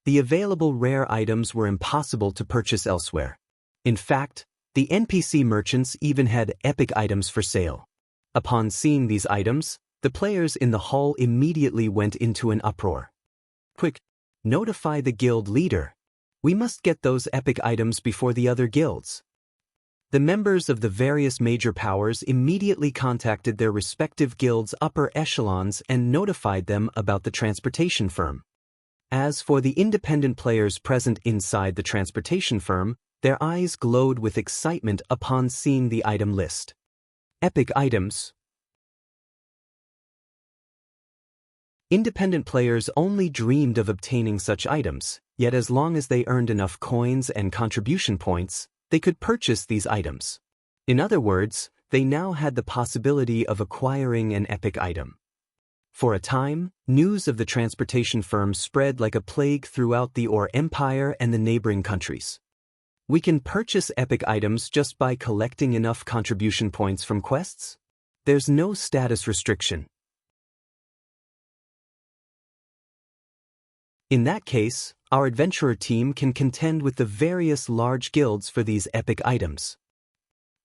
The available rare items were impossible to purchase elsewhere. In fact, the NPC merchants even had epic items for sale. Upon seeing these items, the players in the hall immediately went into an uproar. Quick, notify the guild leader. We must get those epic items before the other guilds. The members of the various major powers immediately contacted their respective guilds' upper echelons and notified them about the transportation firm. As for the independent players present inside the transportation firm, their eyes glowed with excitement upon seeing the item list. Epic items. Independent players only dreamed of obtaining such items, yet as long as they earned enough coins and contribution points, they could purchase these items. In other words, they now had the possibility of acquiring an epic item. For a time, news of the transportation firm spread like a plague throughout the Or Empire and the neighboring countries. We can purchase epic items just by collecting enough contribution points from quests? There's no status restriction. In that case, our adventurer team can contend with the various large guilds for these epic items.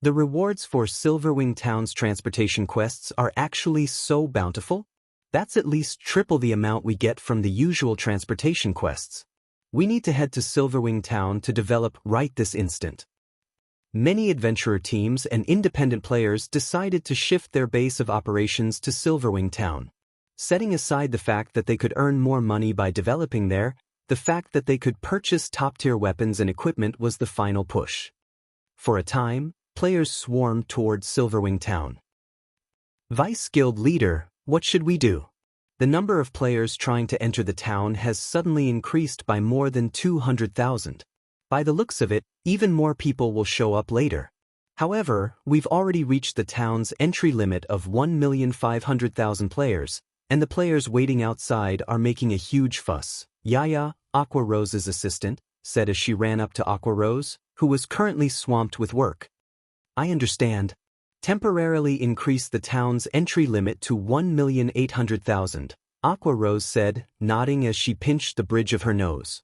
The rewards for Silverwing Town's transportation quests are actually so bountiful. That's at least triple the amount we get from the usual transportation quests. We need to head to Silverwing Town to develop right this instant. Many adventurer teams and independent players decided to shift their base of operations to Silverwing Town. Setting aside the fact that they could earn more money by developing there, the fact that they could purchase top-tier weapons and equipment was the final push. For a time, players swarmed towards Silverwing Town. Vice Guild Leader, what should we do? The number of players trying to enter the town has suddenly increased by more than 200,000. By the looks of it, even more people will show up later. However, we've already reached the town's entry limit of 1,500,000 players, and the players waiting outside are making a huge fuss. Yaya, Aqua Rose's assistant, said as she ran up to Aqua Rose, who was currently swamped with work. I understand. Temporarily increase the town's entry limit to 1,800,000, Aqua Rose said, nodding as she pinched the bridge of her nose.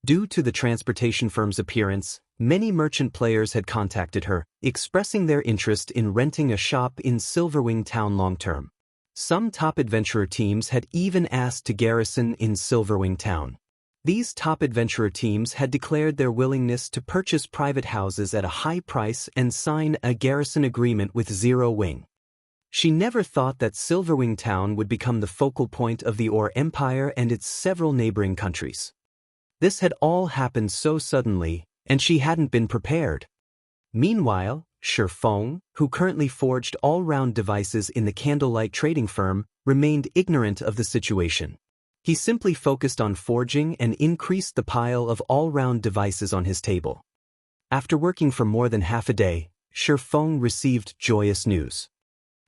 Due to the transportation firm's appearance, many merchant players had contacted her, expressing their interest in renting a shop in Silverwing Town long-term. Some top adventurer teams had even asked to garrison in Silverwing Town. These top adventurer teams had declared their willingness to purchase private houses at a high price and sign a garrison agreement with Zero Wing. She never thought that Silverwing Town would become the focal point of the Or Empire and its several neighboring countries. This had all happened so suddenly, and she hadn't been prepared. Meanwhile, Shi Feng, who currently forged all-round devices in the Candlelight trading firm, remained ignorant of the situation. He simply focused on forging and increased the pile of all-round devices on his table. After working for more than half a day, Shi Feng received joyous news.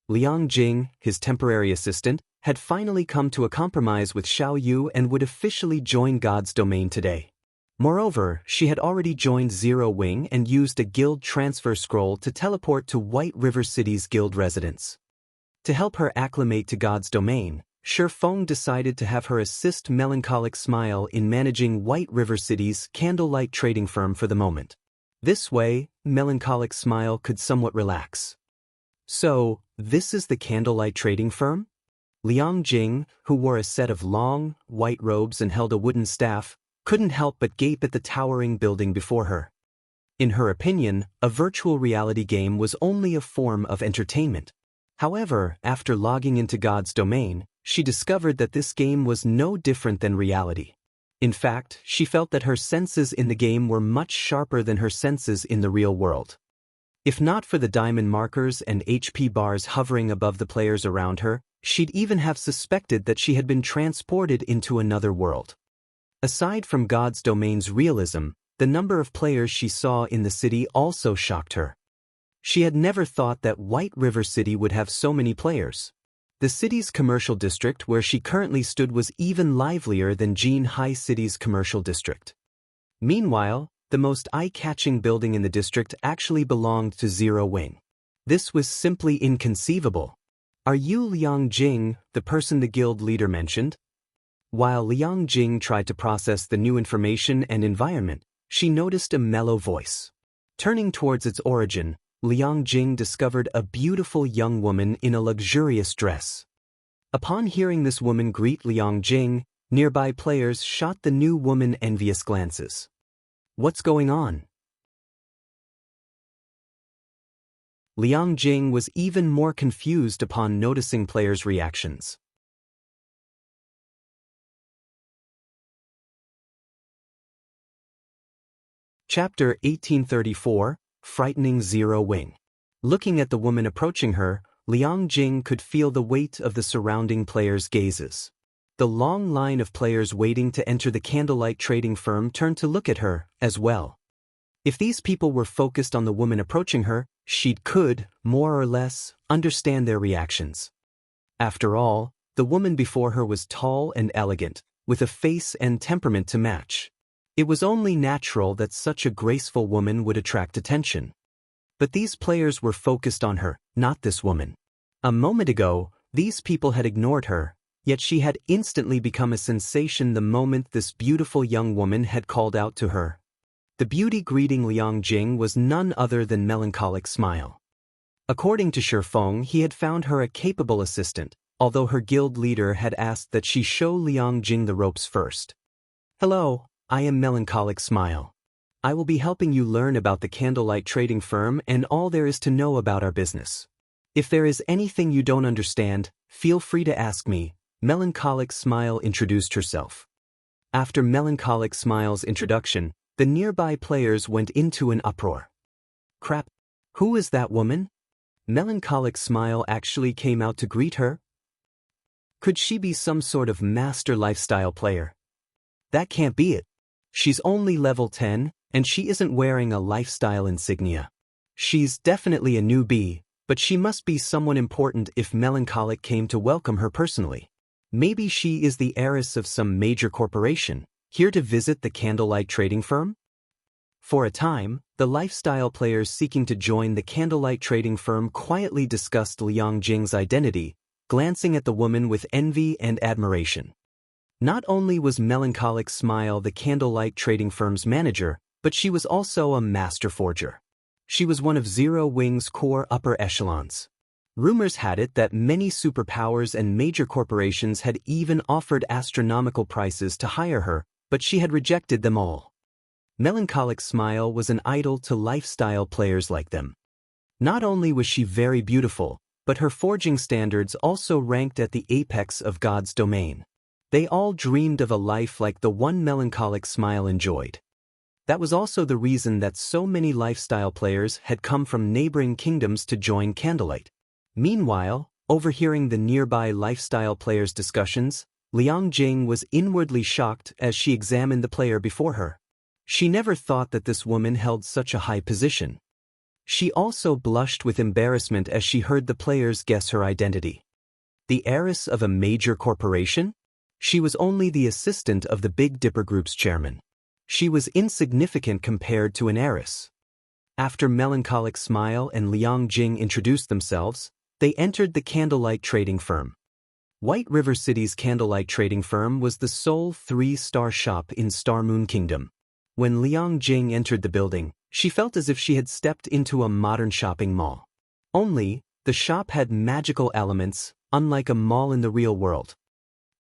Liang Jing, his temporary assistant, had finally come to a compromise with Xiao Yu and would officially join God's domain today. Moreover, she had already joined Zero Wing and used a guild transfer scroll to teleport to White River City's guild residence. To help her acclimate to God's domain, Shi Feng decided to have her assist Melancholic Smile in managing White River City's Candlelight trading firm for the moment. This way, Melancholic Smile could somewhat relax. So, this is the Candlelight trading firm? Liang Jing, who wore a set of long, white robes and held a wooden staff, couldn't help but gape at the towering building before her. In her opinion, a virtual reality game was only a form of entertainment. However, after logging into God's domain, she discovered that this game was no different than reality. In fact, she felt that her senses in the game were much sharper than her senses in the real world. If not for the diamond markers and HP bars hovering above the players around her, she'd even have suspected that she had been transported into another world. Aside from God's domain's realism, the number of players she saw in the city also shocked her. She had never thought that White River City would have so many players. The city's commercial district where she currently stood was even livelier than Jean High City's commercial district. Meanwhile, the most eye-catching building in the district actually belonged to Zero Wing. This was simply inconceivable. Are you Liang Jing, the person the guild leader mentioned? While Liang Jing tried to process the new information and environment, she noticed a mellow voice. Turning towards its origin, Liang Jing discovered a beautiful young woman in a luxurious dress. Upon hearing this woman greet Liang Jing, nearby players shot the new woman envious glances. What's going on? Liang Jing was even more confused upon noticing players' reactions. Chapter 1834, Frightening Zero Wing. Looking at the woman approaching her, Liang Jing could feel the weight of the surrounding players' gazes. The long line of players waiting to enter the Candlelight trading firm turned to look at her, as well. If these people were focused on the woman approaching her, she could, more or less, understand their reactions. After all, the woman before her was tall and elegant, with a face and temperament to match. It was only natural that such a graceful woman would attract attention. But these players were focused on her, not this woman. A moment ago, these people had ignored her, yet she had instantly become a sensation the moment this beautiful young woman had called out to her. The beauty greeting Liang Jing was none other than Melancholic Smile. According to Shifeng, he had found her a capable assistant, although her guild leader had asked that she show Liang Jing the ropes first. "Hello, I am Melancholic Smile. I will be helping you learn about the Candlelight trading firm and all there is to know about our business. If there is anything you don't understand, feel free to ask me." Melancholic Smile introduced herself. After Melancholic Smile's introduction, the nearby players went into an uproar. "Crap! Who is that woman?" Melancholic Smile actually came out to greet her? Could she be some sort of master lifestyle player? That can't be it. She's only level 10, and she isn't wearing a lifestyle insignia. She's definitely a newbie, but she must be someone important if Melancholic came to welcome her personally. Maybe she is the heiress of some major corporation, here to visit the Candlelight trading firm? For a time, the lifestyle players seeking to join the Candlelight trading firm quietly discussed Liang Jing's identity, glancing at the woman with envy and admiration. Not only was Melancholic Smile the Candlelight trading firm's manager, but she was also a master forger. She was one of Zero Wing's core upper echelons. Rumors had it that many superpowers and major corporations had even offered astronomical prices to hire her, but she had rejected them all. Melancholic Smile was an idol to lifestyle players like them. Not only was she very beautiful, but her forging standards also ranked at the apex of God's domain. They all dreamed of a life like the one Melancholic Smile enjoyed. That was also the reason that so many lifestyle players had come from neighboring kingdoms to join Candlelight. Meanwhile, overhearing the nearby lifestyle players' discussions, Liang Jing was inwardly shocked as she examined the player before her. She never thought that this woman held such a high position. She also blushed with embarrassment as she heard the players guess her identity. The heiress of a major corporation? She was only the assistant of the Big Dipper Group's chairman. She was insignificant compared to an heiress. After Melancholic Smile and Liang Jing introduced themselves, they entered the Candlelight trading firm. White River City's Candlelight trading firm was the sole 3-star shop in Star Moon Kingdom. When Liang Jing entered the building, she felt as if she had stepped into a modern shopping mall. Only, the shop had magical elements, unlike a mall in the real world.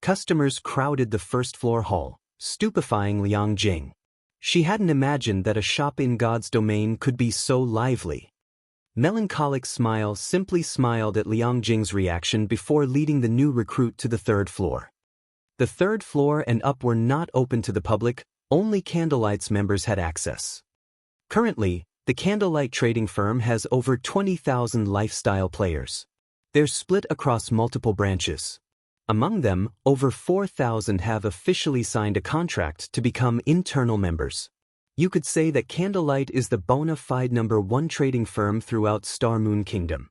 Customers crowded the first-floor hall, stupefying Liang Jing. She hadn't imagined that a shop in God's domain could be so lively. Melancholic Smile simply smiled at Liang Jing's reaction before leading the new recruit to the 3rd floor. The 3rd floor and up were not open to the public, only Candlelight's members had access. Currently, the Candlelight trading firm has over 20,000 lifestyle players. They're split across multiple branches. Among them, over 4,000 have officially signed a contract to become internal members. You could say that Candlelight is the bona fide #1 trading firm throughout Star Moon Kingdom.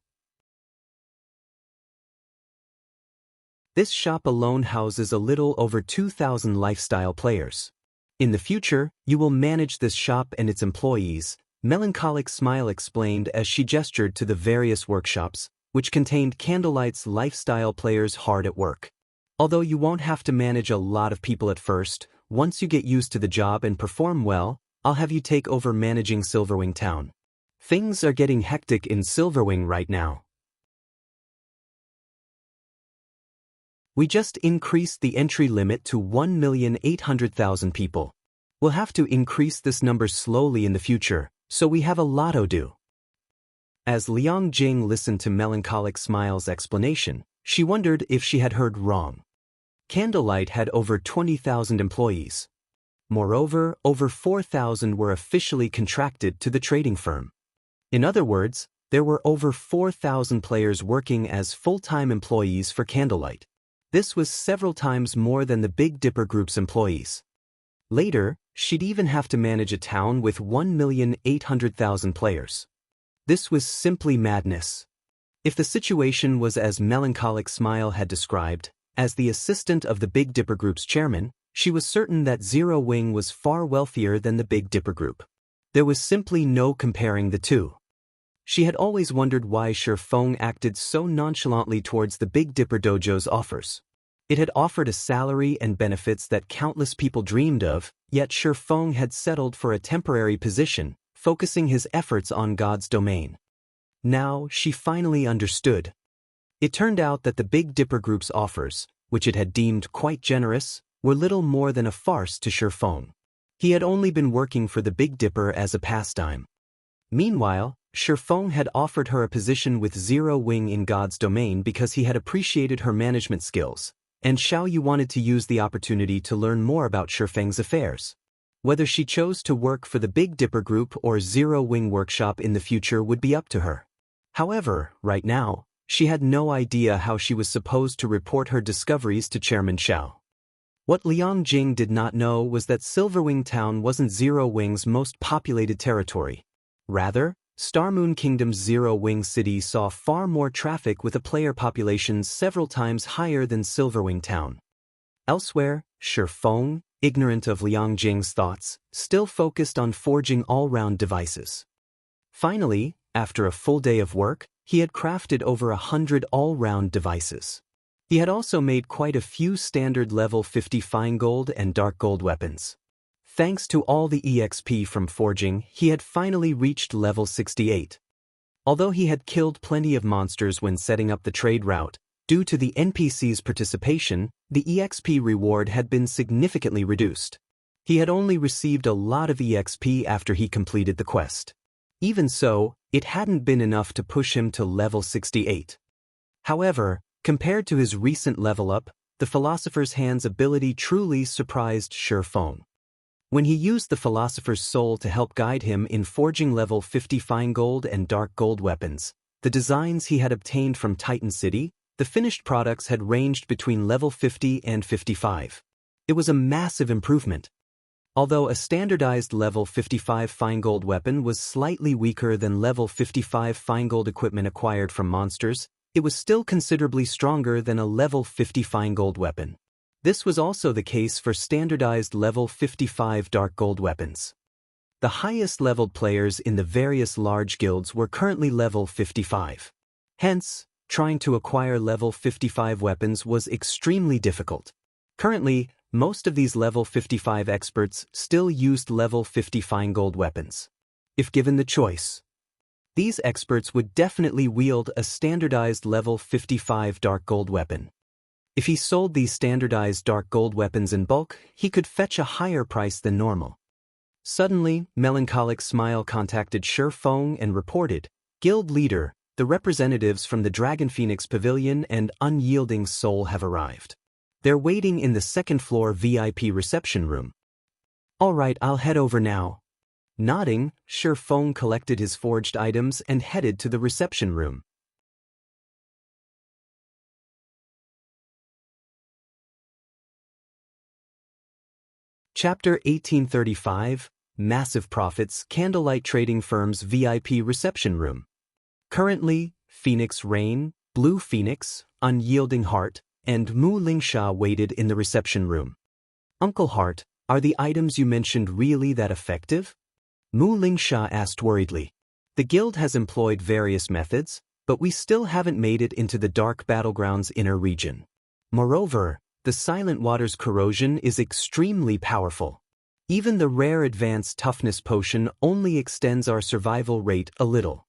This shop alone houses a little over 2,000 lifestyle players. In the future, you will manage this shop and its employees, Melancholic Smile explained as she gestured to the various workshops, which contained Candlelight's lifestyle players hard at work. Although you won't have to manage a lot of people at first, once you get used to the job and perform well, I'll have you take over managing Silverwing Town. Things are getting hectic in Silverwing right now. We just increased the entry limit to 1,800,000 people. We'll have to increase this number slowly in the future, so we have a lot to do. As Liang Jing listened to Melancholic Smile's explanation, she wondered if she had heard wrong. Candlelight had over 20,000 employees. Moreover, over 4,000 were officially contracted to the trading firm. In other words, there were over 4,000 players working as full-time employees for Candlelight. This was several times more than the Big Dipper Group's employees. Later, she'd even have to manage a town with 1,800,000 players. This was simply madness. If the situation was as melancholic Smile had described, as the assistant of the Big Dipper Group's chairman, she was certain that Zero Wing was far wealthier than the Big Dipper Group. There was simply no comparing the two. She had always wondered why Feng acted so nonchalantly towards the Big Dipper Dojo's offers. It had offered a salary and benefits that countless people dreamed of, yet Feng had settled for a temporary position, focusing his efforts on God's domain. Now, she finally understood. It turned out that the Big Dipper Group's offers, which it had deemed quite generous, were little more than a farce to Feng. He had only been working for the Big Dipper as a pastime. Meanwhile, Feng had offered her a position with Zero Wing in God's domain because he had appreciated her management skills, and Xiaoyu wanted to use the opportunity to learn more about Feng's affairs. Whether she chose to work for the Big Dipper Group or Zero Wing Workshop in the future would be up to her. However, right now, she had no idea how she was supposed to report her discoveries to Chairman Xiao. What Liang Jing did not know was that Silverwing Town wasn't Zero Wing's most populated territory. Rather, Starmoon Kingdom's Zero Wing City saw far more traffic with a player population several times higher than Silverwing Town. Elsewhere, Feng, ignorant of Liang Jing's thoughts, still focused on forging all-round devices. Finally, after a full day of work, he had crafted over 100 all-round devices. He had also made quite a few standard level 50 fine gold and dark gold weapons. Thanks to all the EXP from forging, he had finally reached level 68. Although he had killed plenty of monsters when setting up the trade route, due to the NPC's participation, the EXP reward had been significantly reduced. He had only received a lot of EXP after he completed the quest. Even so, it hadn't been enough to push him to level 68. However, compared to his recent level up, the Philosopher's Hand's ability truly surprised Feng. When he used the Philosopher's Soul to help guide him in forging level 50 fine gold and dark gold weapons, the designs he had obtained from Titan City, the finished products had ranged between level 50 and 55. It was a massive improvement. Although a standardized level 55 fine gold weapon was slightly weaker than level 55 fine gold equipment acquired from monsters, it was still considerably stronger than a level 50 fine gold weapon. This was also the case for standardized level 55 dark gold weapons. The highest leveled players in the various large guilds were currently level 55. Hence, trying to acquire level 55 weapons was extremely difficult. Currently, most of these level 55 experts still used level 50 fine gold weapons. If given the choice, these experts would definitely wield a standardized level 55 dark gold weapon. If he sold these standardized dark gold weapons in bulk, he could fetch a higher price than normal. Suddenly, Melancholic Smile contacted Feng and reported, "Guild leader, the representatives from the Dragon Phoenix Pavilion and Unyielding Soul have arrived. They're waiting in the second-floor VIP reception room." "All right, I'll head over now." Nodding, Feng collected his forged items and headed to the reception room. Chapter 1835, Massive Profits, Candlelight Trading Firm's VIP Reception Room. Currently, Phoenix Rain, Blue Phoenix, Unyielding Heart, and Mu Lingsha waited in the reception room. "Uncle Heart, are the items you mentioned really that effective?" Mu Lingsha asked worriedly. "The guild has employed various methods, but we still haven't made it into the Dark Battleground's inner region. Moreover, the Silent Water's corrosion is extremely powerful. Even the rare Advanced Toughness potion only extends our survival rate a little.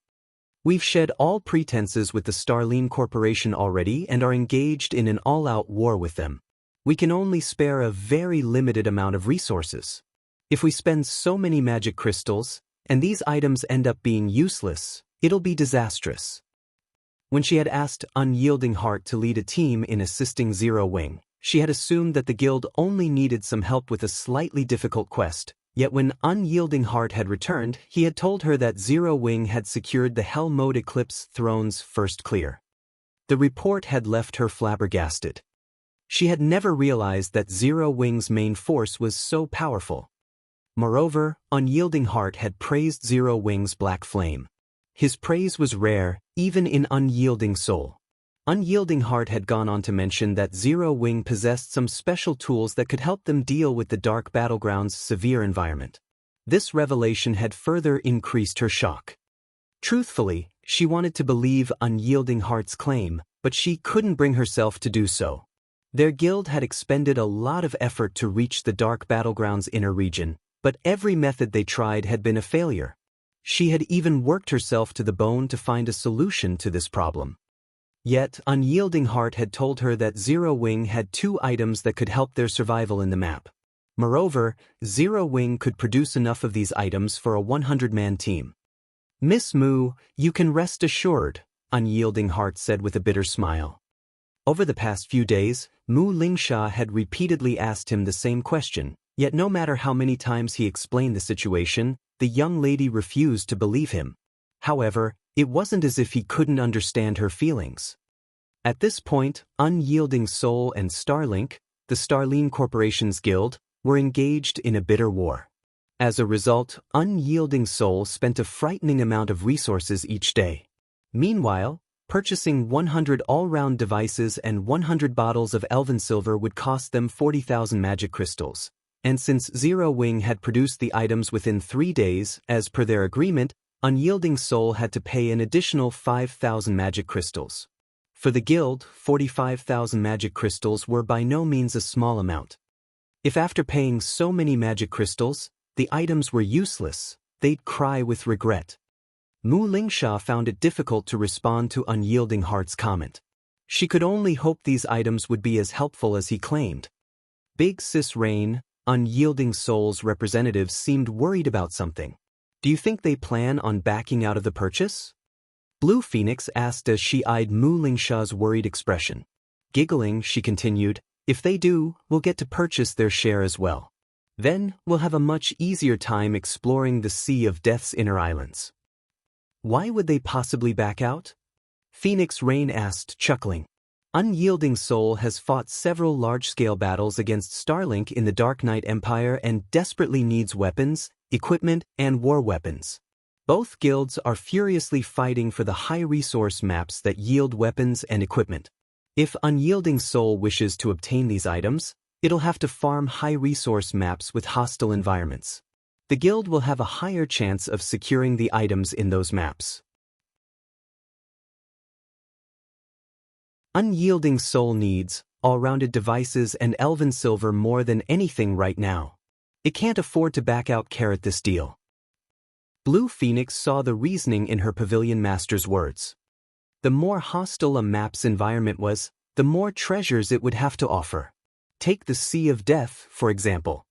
We've shed all pretenses with the Starline Corporation already and are engaged in an all-out war with them. We can only spare a very limited amount of resources. If we spend so many magic crystals, and these items end up being useless, it'll be disastrous." When she had asked Unyielding Heart to lead a team in assisting Zero Wing, she had assumed that the guild only needed some help with a slightly difficult quest. Yet when Unyielding Heart had returned, he had told her that Zero Wing had secured the Hell Mode Eclipse Throne's first clear. The report had left her flabbergasted. She had never realized that Zero Wing's main force was so powerful. Moreover, Unyielding Heart had praised Zero Wing's black flame. His praise was rare, even in Unyielding Soul. Unyielding Heart had gone on to mention that Zero Wing possessed some special tools that could help them deal with the Dark Battleground's severe environment. This revelation had further increased her shock. Truthfully, she wanted to believe Unyielding Heart's claim, but she couldn't bring herself to do so. Their guild had expended a lot of effort to reach the Dark Battleground's inner region, but every method they tried had been a failure. She had even worked herself to the bone to find a solution to this problem. Yet, Unyielding Heart had told her that Zero Wing had 2 items that could help their survival in the map. Moreover, Zero Wing could produce enough of these items for a 100-man team. "Miss Mu, you can rest assured," Unyielding Heart said with a bitter smile. Over the past few days, Mu Lingsha had repeatedly asked him the same question, yet no matter how many times he explained the situation, the young lady refused to believe him. However, it wasn't as if he couldn't understand her feelings. At this point, Unyielding Soul and Starlink, the Starline Corporation's guild, were engaged in a bitter war. As a result, Unyielding Soul spent a frightening amount of resources each day. Meanwhile, purchasing 100 all-round devices and 100 bottles of elven silver would cost them 40,000 magic crystals. And since Zero Wing had produced the items within 3 days, as per their agreement, Unyielding Soul had to pay an additional 5,000 magic crystals. For the guild, 45,000 magic crystals were by no means a small amount. If after paying so many magic crystals, the items were useless, they'd cry with regret. Mu Lingsha found it difficult to respond to Unyielding Heart's comment. She could only hope these items would be as helpful as he claimed. Big Sis Rain, Unyielding Soul's representatives, seemed worried about something. "Do you think they plan on backing out of the purchase?" Blue Phoenix asked as she eyed Mu Lingsha's worried expression. Giggling, she continued, "If they do, we'll get to purchase their share as well. Then, we'll have a much easier time exploring the Sea of Death's inner islands." "Why would they possibly back out?" Phoenix Rain asked, chuckling. "Unyielding Soul has fought several large-scale battles against Starlink in the Dark Knight Empire and desperately needs weapons, equipment, and war weapons. Both guilds are furiously fighting for the high-resource maps that yield weapons and equipment. If Unyielding Soul wishes to obtain these items, it'll have to farm high-resource maps with hostile environments. The guild will have a higher chance of securing the items in those maps. Unyielding Soul needs all-rounded devices and elven silver more than anything right now. It can't afford to back out this deal." Blue Phoenix saw the reasoning in her pavilion master's words. The more hostile a map's environment was, the more treasures it would have to offer. Take the Sea of Death, for example.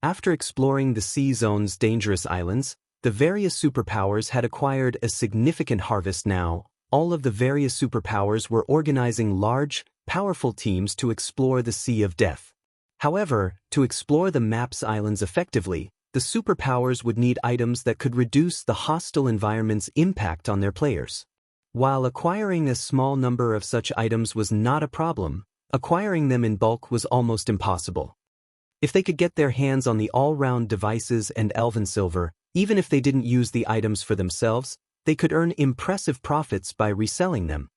After exploring the sea zone's dangerous islands, the various superpowers had acquired a significant harvest now. All of the various superpowers were organizing large, powerful teams to explore the Sea of Death. However, to explore the map's islands effectively, the superpowers would need items that could reduce the hostile environment's impact on their players. While acquiring a small number of such items was not a problem, acquiring them in bulk was almost impossible. If they could get their hands on the all-round devices and elven silver, even if they didn't use the items for themselves, they could earn impressive profits by reselling them.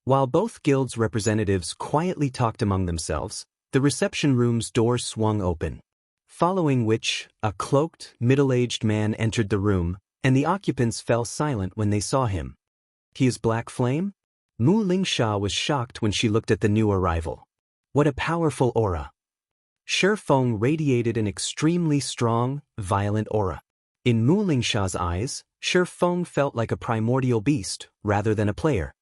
While both guilds' representatives quietly talked among themselves, the reception room's door swung open. Following which, a cloaked, middle-aged man entered the room, and the occupants fell silent when they saw him. "He is Black Flame?" Mu Lingsha was shocked when she looked at the new arrival. What a powerful aura! Shi Feng radiated an extremely strong, violent aura. In Mu Lingsha's eyes, Shi Feng felt like a primordial beast, rather than a player.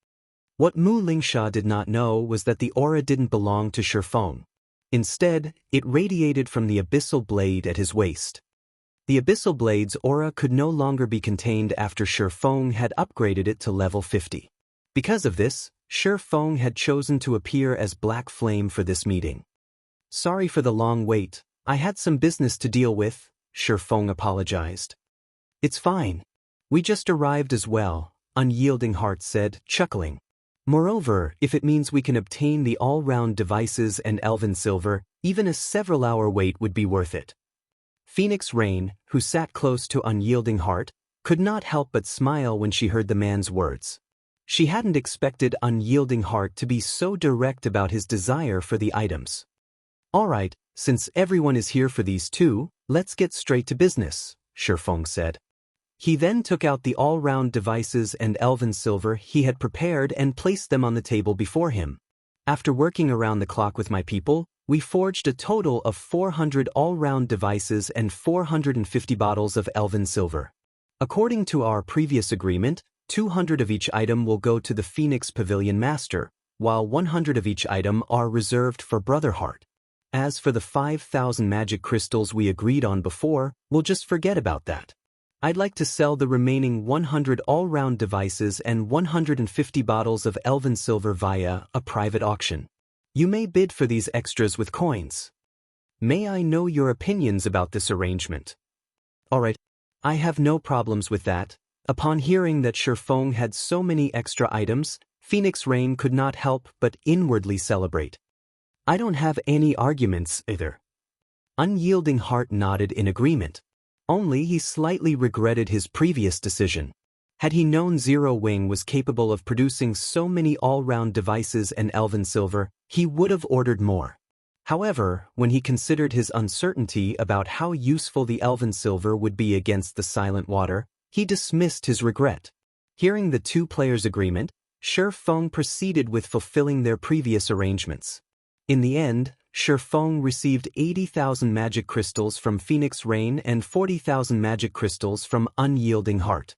What Mu Lingsha did not know was that the aura didn't belong to Shi Feng. Instead, it radiated from the abyssal blade at his waist. The abyssal blade's aura could no longer be contained after Shi Feng had upgraded it to level 50. Because of this, Shi Feng had chosen to appear as Black Flame for this meeting. "Sorry for the long wait, I had some business to deal with," Shi Feng apologized. "It's fine. We just arrived as well," Unyielding Heart said, chuckling. Moreover, if it means we can obtain the all-round devices and elven silver, even a several-hour wait would be worth it. Phoenix Rain, who sat close to Unyielding Heart, could not help but smile when she heard the man's words. She hadn't expected Unyielding Heart to be so direct about his desire for the items. "All right, since everyone is here for these two, let's get straight to business," Shifeng said. He then took out the all-round devices and elven silver he had prepared and placed them on the table before him. "After working around the clock with my people, we forged a total of 400 all-round devices and 450 bottles of elven silver. According to our previous agreement, 200 of each item will go to the Phoenix Pavilion Master, while 100 of each item are reserved for Brotherheart. As for the 5,000 magic crystals we agreed on before, we'll just forget about that. I'd like to sell the remaining 100 all-round devices and 150 bottles of elven silver via a private auction. You may bid for these extras with coins. May I know your opinions about this arrangement?" "All right, I have no problems with that." Upon hearing that Shifeng had so many extra items, Phoenix Rain could not help but inwardly celebrate. "I don't have any arguments either." Unyielding Heart nodded in agreement. Only he slightly regretted his previous decision. Had he known Zero Wing was capable of producing so many all-round devices and elven silver, he would have ordered more. However, when he considered his uncertainty about how useful the elven silver would be against the Silent Water, he dismissed his regret. Hearing the two players' agreement, Shifeng proceeded with fulfilling their previous arrangements. In the end, Shifeng received 80,000 magic crystals from Phoenix Rain and 40,000 magic crystals from Unyielding Heart.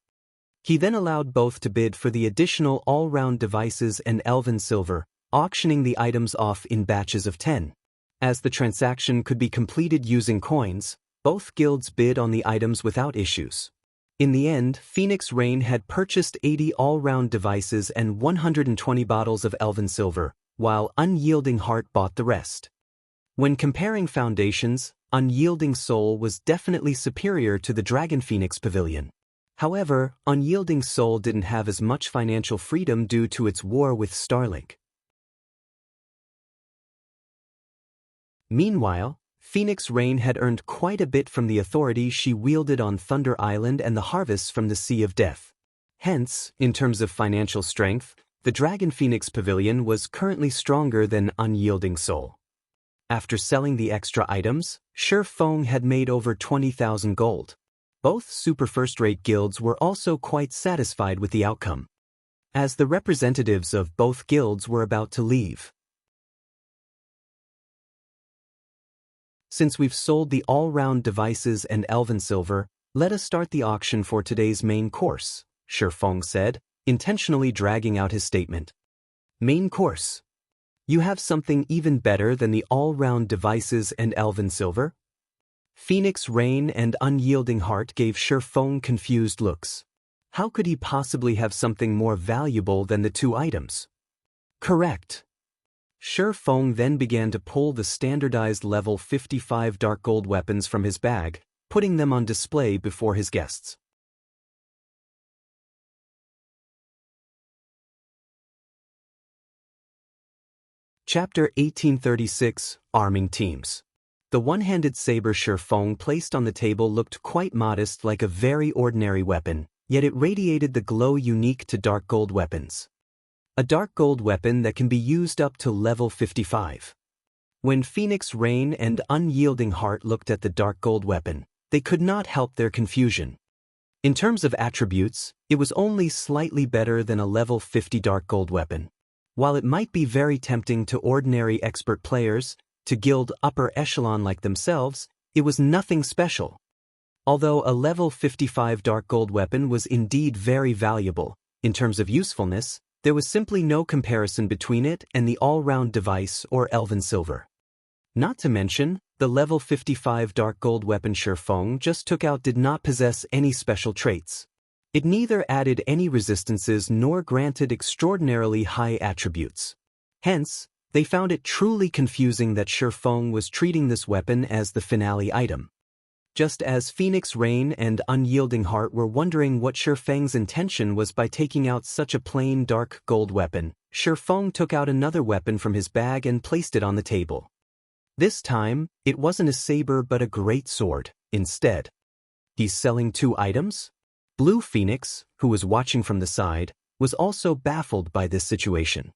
He then allowed both to bid for the additional all-round devices and elven silver, auctioning the items off in batches of 10. As the transaction could be completed using coins, both guilds bid on the items without issues. In the end, Phoenix Rain had purchased 80 all-round devices and 120 bottles of elven silver, while Unyielding Heart bought the rest. When comparing foundations, Unyielding Soul was definitely superior to the Dragon Phoenix Pavilion. However, Unyielding Soul didn't have as much financial freedom due to its war with Starlink. Meanwhile, Phoenix Rain had earned quite a bit from the authority she wielded on Thunder Island and the harvests from the Sea of Death. Hence, in terms of financial strength, the Dragon Phoenix Pavilion was currently stronger than Unyielding Soul. After selling the extra items, Shifeng had made over 20,000 gold. Both super first-rate guilds were also quite satisfied with the outcome. As the representatives of both guilds were about to leave, "Since we've sold the all-round devices and elven silver, let us start the auction for today's main course," Shifeng said, intentionally dragging out his statement. "Main course? You have something even better than the all-round devices and elven silver?" Phoenix Rain and Unyielding Heart gave Shifeng confused looks. How could he possibly have something more valuable than the two items? "Correct." Shifeng then began to pull the standardized level 55 dark gold weapons from his bag, putting them on display before his guests. Chapter 1836, Arming Teams. The one-handed saber Shifeng placed on the table looked quite modest, like a very ordinary weapon, yet it radiated the glow unique to dark gold weapons. A dark gold weapon that can be used up to level 55. When Phoenix Rain and Unyielding Heart looked at the dark gold weapon, they could not help their confusion. In terms of attributes, it was only slightly better than a level 50 dark gold weapon. While it might be very tempting to ordinary expert players, to guild upper echelon like themselves, it was nothing special. Although a level 55 dark gold weapon was indeed very valuable, in terms of usefulness, there was simply no comparison between it and the all-round device or elven silver. Not to mention, the level 55 dark gold weapon Shifeng just took out did not possess any special traits. It neither added any resistances nor granted extraordinarily high attributes. Hence, they found it truly confusing that Shifeng was treating this weapon as the finale item. Just as Phoenix Rain and Unyielding Heart were wondering what Shifeng's intention was by taking out such a plain dark gold weapon, Feng took out another weapon from his bag and placed it on the table. This time, it wasn't a saber but a great sword, instead. He's selling 2 items? Blue Phoenix, who was watching from the side, was also baffled by this situation.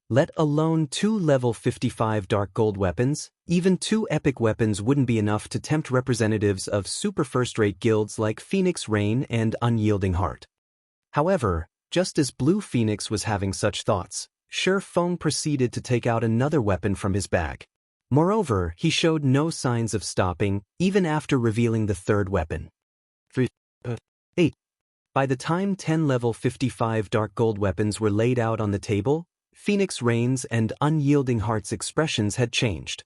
Let alone 2 level 55 dark gold weapons, even 2 epic weapons wouldn't be enough to tempt representatives of super first-rate guilds like Phoenix Rain and Unyielding Heart. However, just as Blue Phoenix was having such thoughts, Feng proceeded to take out another weapon from his bag. Moreover, he showed no signs of stopping, even after revealing the 3rd weapon. 8. By the time 10 level 55 dark gold weapons were laid out on the table, Phoenix Rain's and Unyielding Heart's expressions had changed.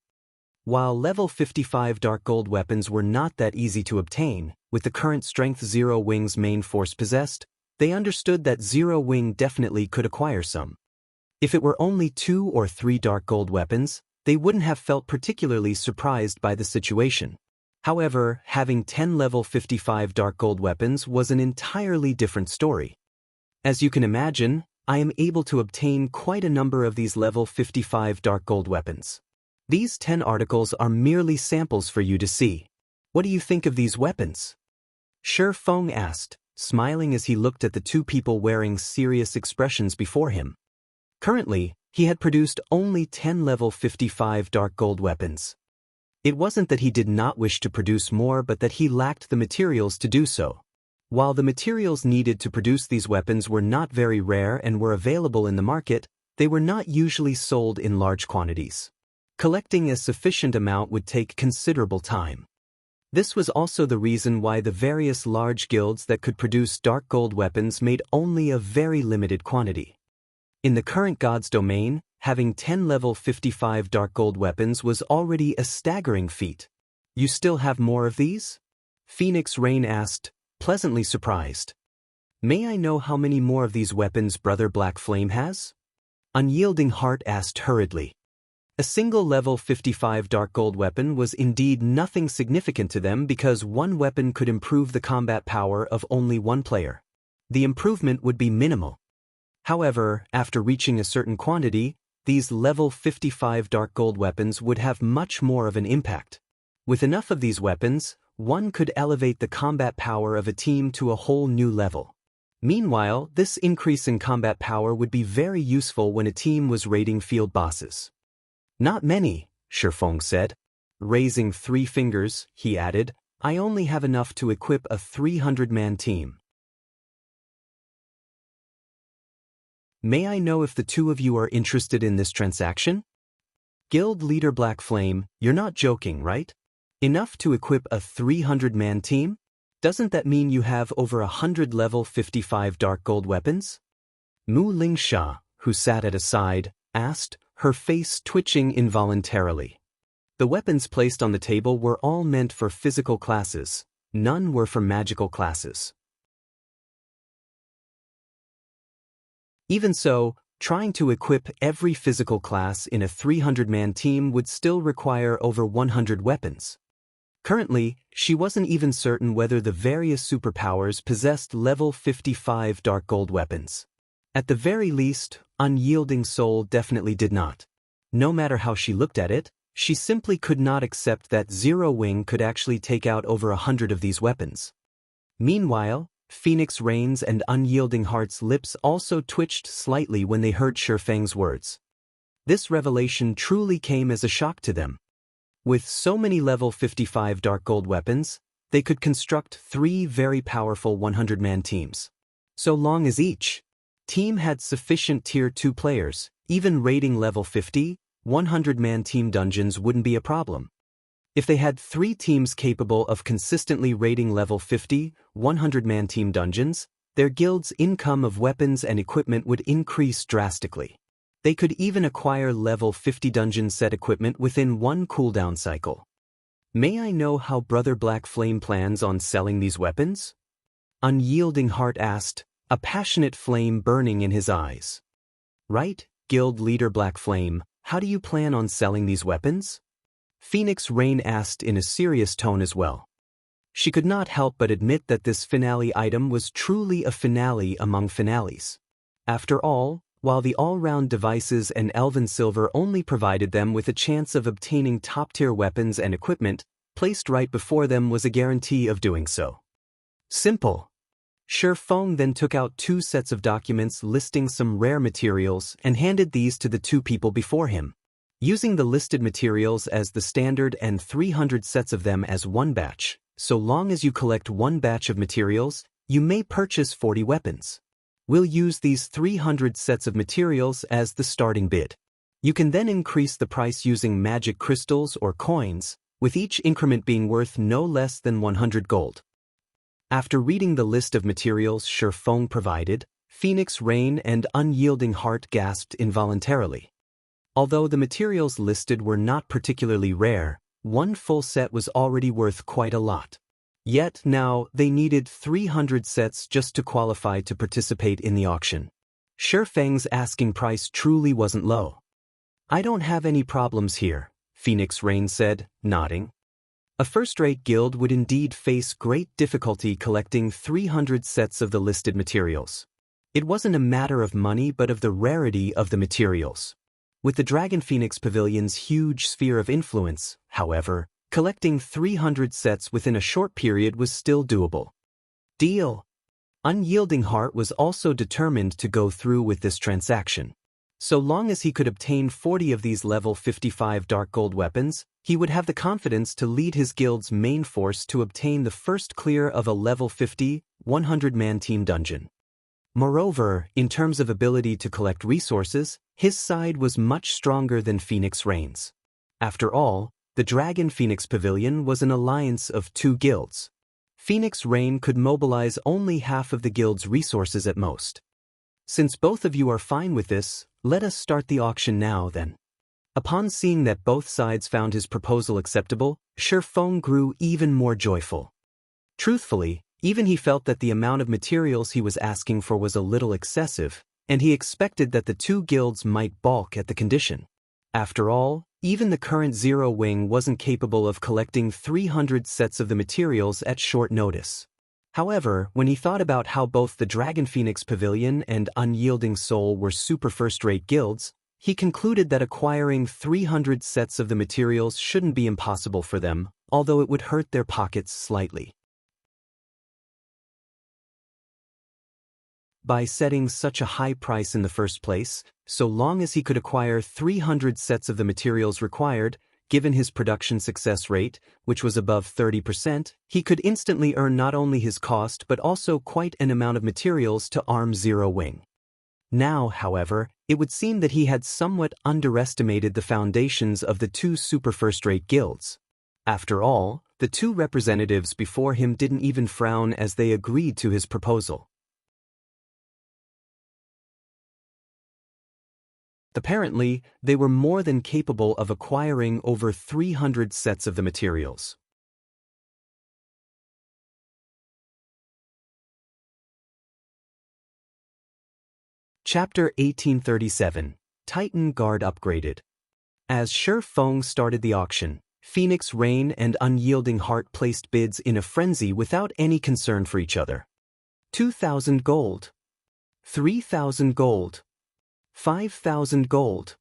While level 55 dark gold weapons were not that easy to obtain, with the current strength Zero Wing's main force possessed, they understood that Zero Wing definitely could acquire some. If it were only 2 or 3 dark gold weapons, they wouldn't have felt particularly surprised by the situation. However, having 10 level 55 dark gold weapons was an entirely different story. As you can imagine, I am able to obtain quite a number of these level 55 dark gold weapons. These 10 articles are merely samples for you to see. What do you think of these weapons? Feng asked, smiling as he looked at the 2 people wearing serious expressions before him. Currently, he had produced only 10 level 55 dark gold weapons. It wasn't that he did not wish to produce more but that he lacked the materials to do so. While the materials needed to produce these weapons were not very rare and were available in the market, they were not usually sold in large quantities. Collecting a sufficient amount would take considerable time. This was also the reason why the various large guilds that could produce dark gold weapons made only a very limited quantity. In the current God's domain, having 10 level 55 dark gold weapons was already a staggering feat. You still have more of these? Phoenix Rain asked, pleasantly surprised. May I know how many more of these weapons Brother Black Flame has? Unyielding Heart asked hurriedly. A single level 55 dark gold weapon was indeed nothing significant to them because one weapon could improve the combat power of only one player. The improvement would be minimal. However, after reaching a certain quantity, these level 55 dark gold weapons would have much more of an impact. With enough of these weapons, one could elevate the combat power of a team to a whole new level. Meanwhile, this increase in combat power would be very useful when a team was raiding field bosses. Not many, Feng said. Raising 3 fingers, he added, I only have enough to equip a 300-man team. May I know if the 2 of you are interested in this transaction? Guild Leader Black Flame, you're not joking, right? Enough to equip a 300-man team? Doesn't that mean you have over 100 level 55 dark gold weapons? Mu Lingsha, who sat at a side, asked, her face twitching involuntarily. The weapons placed on the table were all meant for physical classes, none were for magical classes. Even so, trying to equip every physical class in a 300-man team would still require over 100 weapons. Currently, she wasn't even certain whether the various superpowers possessed level 55 dark gold weapons. At the very least, Unyielding Soul definitely did not. No matter how she looked at it, she simply could not accept that Zero Wing could actually take out over 100 of these weapons. Meanwhile, Phoenix Rain's and Unyielding Heart's lips also twitched slightly when they heard Feng's words. This revelation truly came as a shock to them. With so many level 55 dark gold weapons, they could construct 3 very powerful 100-man teams. So long as each team had sufficient Tier 2 players, even raiding level 50, 100-man team dungeons wouldn't be a problem. If they had 3 teams capable of consistently raiding level 50, 100-man team dungeons, their guild's income of weapons and equipment would increase drastically. They could even acquire level 50 dungeon set equipment within 1 cooldown cycle. May I know how Brother Black Flame plans on selling these weapons? Unyielding Heart asked, a passionate flame burning in his eyes. Right, Guild Leader Black Flame, how do you plan on selling these weapons? Phoenix Rain asked in a serious tone as well. She could not help but admit that this finale item was truly a finale among finales. After all, while the all-round devices and Elven Silver only provided them with a chance of obtaining top-tier weapons and equipment, placed right before them was a guarantee of doing so. Simple. Feng then took out 2 sets of documents listing some rare materials and handed these to the 2 people before him. Using the listed materials as the standard and 300 sets of them as one batch, so long as you collect 1 batch of materials, you may purchase 40 weapons. We'll use these 300 sets of materials as the starting bid. You can then increase the price using magic crystals or coins, with each increment being worth no less than 100 gold. After reading the list of materials Feng provided, Phoenix Rain and Unyielding Heart gasped involuntarily. Although the materials listed were not particularly rare, 1 full set was already worth quite a lot. Yet now they needed 300 sets just to qualify to participate in the auction. Feng's asking price truly wasn't low. "I don't have any problems here," Phoenix Rain said, nodding. A first-rate guild would indeed face great difficulty collecting 300 sets of the listed materials. It wasn't a matter of money but of the rarity of the materials. With the Dragon Phoenix Pavilion's huge sphere of influence, however, collecting 300 sets within a short period was still doable. Deal. Unyielding Heart was also determined to go through with this transaction. So long as he could obtain 40 of these level 55 dark gold weapons, he would have the confidence to lead his guild's main force to obtain the first clear of a level 50, 100-man team dungeon. Moreover, in terms of ability to collect resources, his side was much stronger than Phoenix Rain's. After all, the Dragon Phoenix Pavilion was an alliance of 2 guilds. Phoenix Rain could mobilize only half of the guild's resources at most. "Since both of you are fine with this, let us start the auction now then." Upon seeing that both sides found his proposal acceptable, Feng grew even more joyful. Truthfully, even he felt that the amount of materials he was asking for was a little excessive, and he expected that the 2 guilds might balk at the condition. After all, even the current Zero Wing wasn't capable of collecting 300 sets of the materials at short notice. However, when he thought about how both the Dragon Phoenix Pavilion and Unyielding Soul were super first-rate guilds, he concluded that acquiring 300 sets of the materials shouldn't be impossible for them, although it would hurt their pockets slightly. By setting such a high price in the first place, so long as he could acquire 300 sets of the materials required, given his production success rate, which was above 30%, he could instantly earn not only his cost but also quite an amount of materials to arm Zero Wing. Now, however, it would seem that he had somewhat underestimated the foundations of the 2 super first-rate guilds. After all, the 2 representatives before him didn't even frown as they agreed to his proposal. Apparently, they were more than capable of acquiring over 300 sets of the materials. Chapter 1837, Titan Guard Upgraded. As Feng started the auction, Phoenix Rain and Unyielding Heart placed bids in a frenzy without any concern for each other. 2,000 gold. 3,000 gold. 5,000 gold.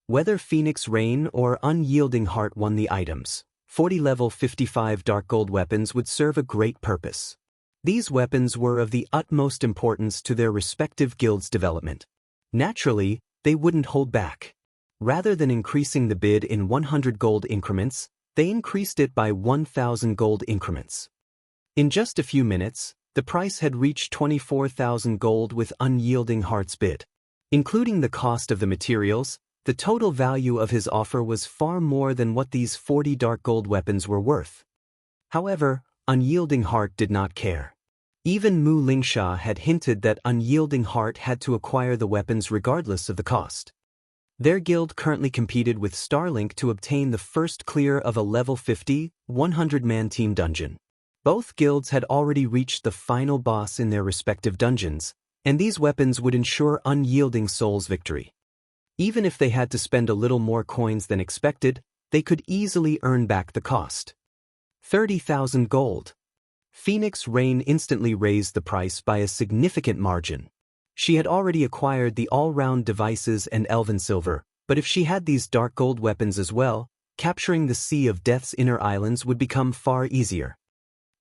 Whether Phoenix Rain or Unyielding Heart won the items, 40 level 55 dark gold weapons would serve a great purpose. These weapons were of the utmost importance to their respective guilds' development. Naturally, they wouldn't hold back. Rather than increasing the bid in 100 gold increments, they increased it by 1,000 gold increments. In just a few minutes, the price had reached 24,000 gold with Unyielding Heart's bid. Including the cost of the materials, the total value of his offer was far more than what these 40 dark gold weapons were worth. However, Unyielding Heart did not care. Even Mu Lingsha had hinted that Unyielding Heart had to acquire the weapons regardless of the cost. Their guild currently competed with Starlink to obtain the first clear of a level 50, 100-man team dungeon. Both guilds had already reached the final boss in their respective dungeons, and these weapons would ensure Unyielding Soul's victory. Even if they had to spend a little more coins than expected, they could easily earn back the cost. 30,000 gold. Phoenix Rain instantly raised the price by a significant margin. She had already acquired the all-round devices and elven silver, but if she had these dark gold weapons as well, capturing the Sea of Death's inner islands would become far easier.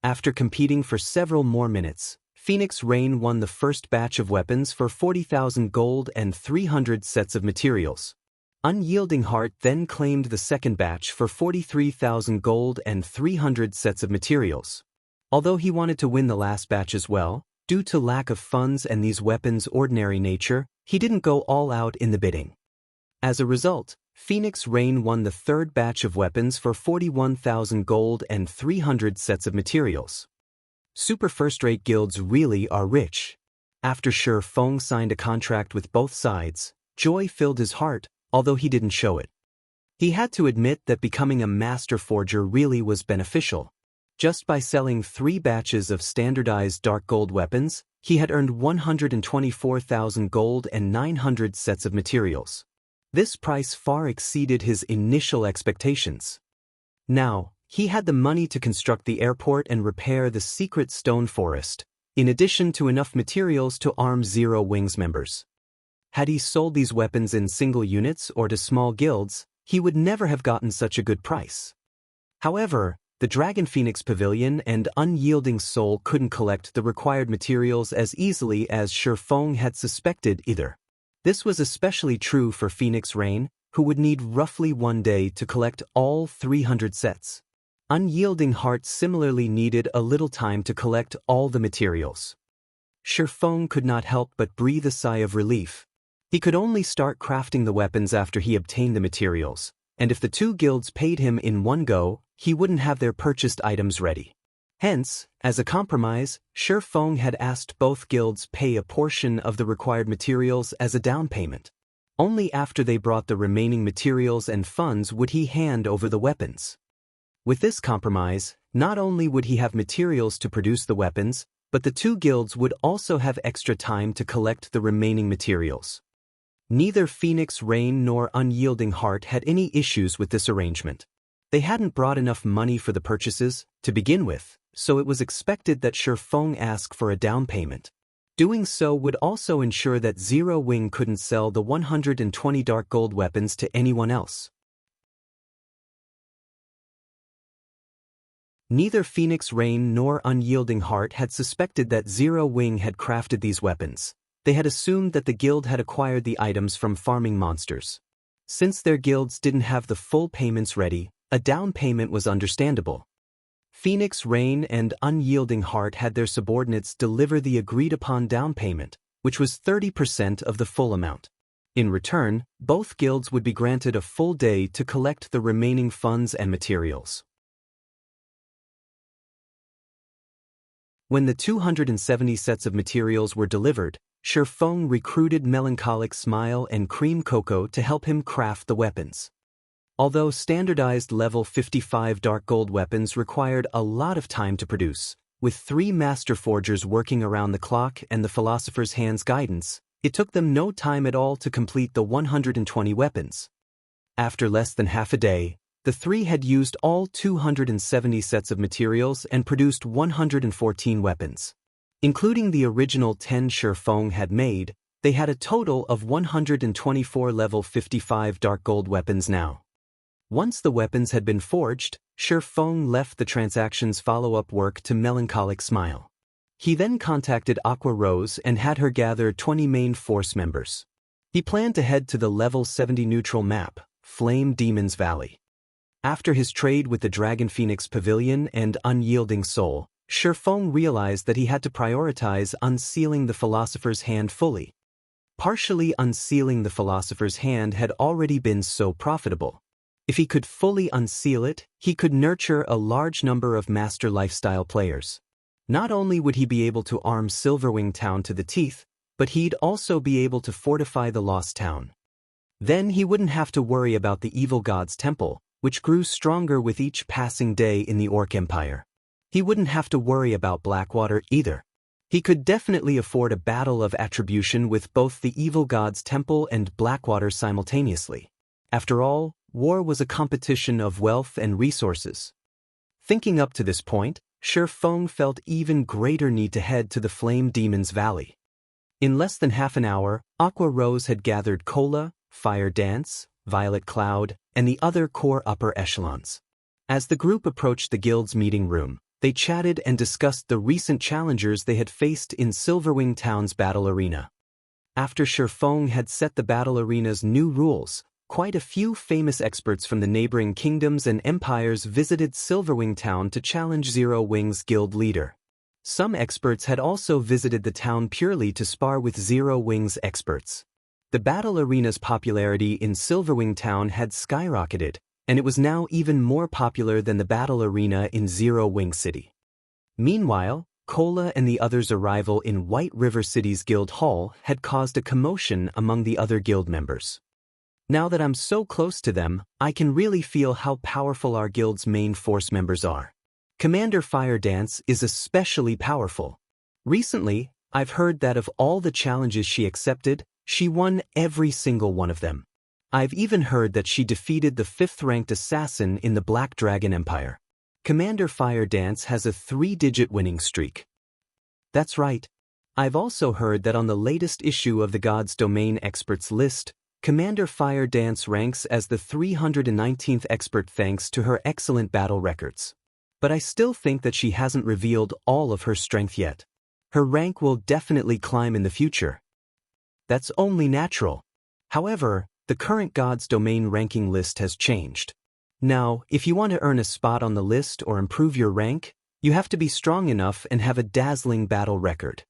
After competing for several more minutes, Phoenix Rain won the first batch of weapons for 40,000 gold and 300 sets of materials. Unyielding Heart then claimed the second batch for 43,000 gold and 300 sets of materials. Although he wanted to win the last batch as well, due to lack of funds and these weapons' ordinary nature, he didn't go all out in the bidding. As a result, Phoenix Rain won the third batch of weapons for 41,000 gold and 300 sets of materials. Super first-rate guilds really are rich. After Shi Feng signed a contract with both sides, joy filled his heart, although he didn't show it. He had to admit that becoming a master forger really was beneficial. Just by selling 3 batches of standardized dark gold weapons, he had earned 124,000 gold and 900 sets of materials. This price far exceeded his initial expectations. Now, he had the money to construct the airport and repair the secret stone forest, in addition to enough materials to arm Zero Wings members. Had he sold these weapons in single units or to small guilds, he would never have gotten such a good price. However, the Dragon Phoenix Pavilion and Unyielding Soul couldn't collect the required materials as easily as Shi Feng had suspected either. This was especially true for Phoenix Rain, who would need roughly 1 day to collect all 300 sets. Unyielding Heart similarly needed a little time to collect all the materials. Shi Feng could not help but breathe a sigh of relief. He could only start crafting the weapons after he obtained the materials, and if the 2 guilds paid him in one go, he wouldn't have their purchased items ready. Hence, as a compromise, Shi Feng had asked both guilds pay a portion of the required materials as a down payment. Only after they brought the remaining materials and funds would he hand over the weapons. With this compromise, not only would he have materials to produce the weapons, but the 2 guilds would also have extra time to collect the remaining materials. Neither Phoenix Rain nor Unyielding Heart had any issues with this arrangement. They hadn't brought enough money for the purchases, to begin with, so it was expected that Shi Feng ask for a down payment. Doing so would also ensure that Zero Wing couldn't sell the 120 dark gold weapons to anyone else. Neither Phoenix Rain nor Unyielding Heart had suspected that Zero Wing had crafted these weapons. They had assumed that the guild had acquired the items from farming monsters. Since their guilds didn't have the full payments ready, a down payment was understandable. Phoenix Rain and Unyielding Heart had their subordinates deliver the agreed-upon down payment, which was 30% of the full amount. In return, both guilds would be granted a full day to collect the remaining funds and materials. When the 270 sets of materials were delivered, Shi Feng recruited Melancholic Smile and Cream Cocoa to help him craft the weapons. Although standardized level 55 dark gold weapons required a lot of time to produce, with 3 master forgers working around the clock and the Philosopher's Hand's guidance, it took them no time at all to complete the 120 weapons. After less than half a day, the 3 had used all 270 sets of materials and produced 114 weapons. Including the original 10 Shi Feng had made, they had a total of 124 level 55 dark gold weapons now. Once the weapons had been forged, Shi Feng left the transaction's follow-up work to Melancholic Smile. He then contacted Aqua Rose and had her gather 20 main force members. He planned to head to the level 70 neutral map, Flame Demon's Valley. After his trade with the Dragon Phoenix Pavilion and Unyielding Soul, Shi Feng realized that he had to prioritize unsealing the Philosopher's Hand fully. Partially unsealing the Philosopher's Hand had already been so profitable. If he could fully unseal it, he could nurture a large number of master lifestyle players. Not only would he be able to arm Silverwing Town to the teeth, but he'd also be able to fortify the Lost Town. Then he wouldn't have to worry about the Evil God's Temple, which grew stronger with each passing day in the Orc Empire. He wouldn't have to worry about Blackwater either. He could definitely afford a battle of attribution with both the Evil God's Temple and Blackwater simultaneously. After all, war was a competition of wealth and resources. Thinking up to this point, Shi Feng felt even greater need to head to the Flame Demon's Valley. In less than half an hour, Aqua Rose had gathered Cola, Fire Dance, Violet Cloud, and the other core upper echelons. As the group approached the guild's meeting room, they chatted and discussed the recent challengers they had faced in Silverwing Town's battle arena. After Shifeng had set the battle arena's new rules, quite a few famous experts from the neighboring kingdoms and empires visited Silverwing Town to challenge Zero Wing's guild leader. Some experts had also visited the town purely to spar with Zero Wing's experts. The battle arena's popularity in Silverwing Town had skyrocketed, and it was now even more popular than the battle arena in Zero Wing City. Meanwhile, Cola and the others' arrival in White River City's guild hall had caused a commotion among the other guild members. Now that I'm so close to them, I can really feel how powerful our guild's main force members are. Commander Fire Dance is especially powerful. Recently, I've heard that of all the challenges she accepted, she won every single one of them. I've even heard that she defeated the 5th-ranked assassin in the Black Dragon Empire. Commander Fire Dance has a 3-digit winning streak. That's right. I've also heard that on the latest issue of the God's Domain Experts list, Commander Fire Dance ranks as the 319th expert thanks to her excellent battle records. But I still think that she hasn't revealed all of her strength yet. Her rank will definitely climb in the future. That's only natural. However, the current God's Domain ranking list has changed. Now, if you want to earn a spot on the list or improve your rank, you have to be strong enough and have a dazzling battle record.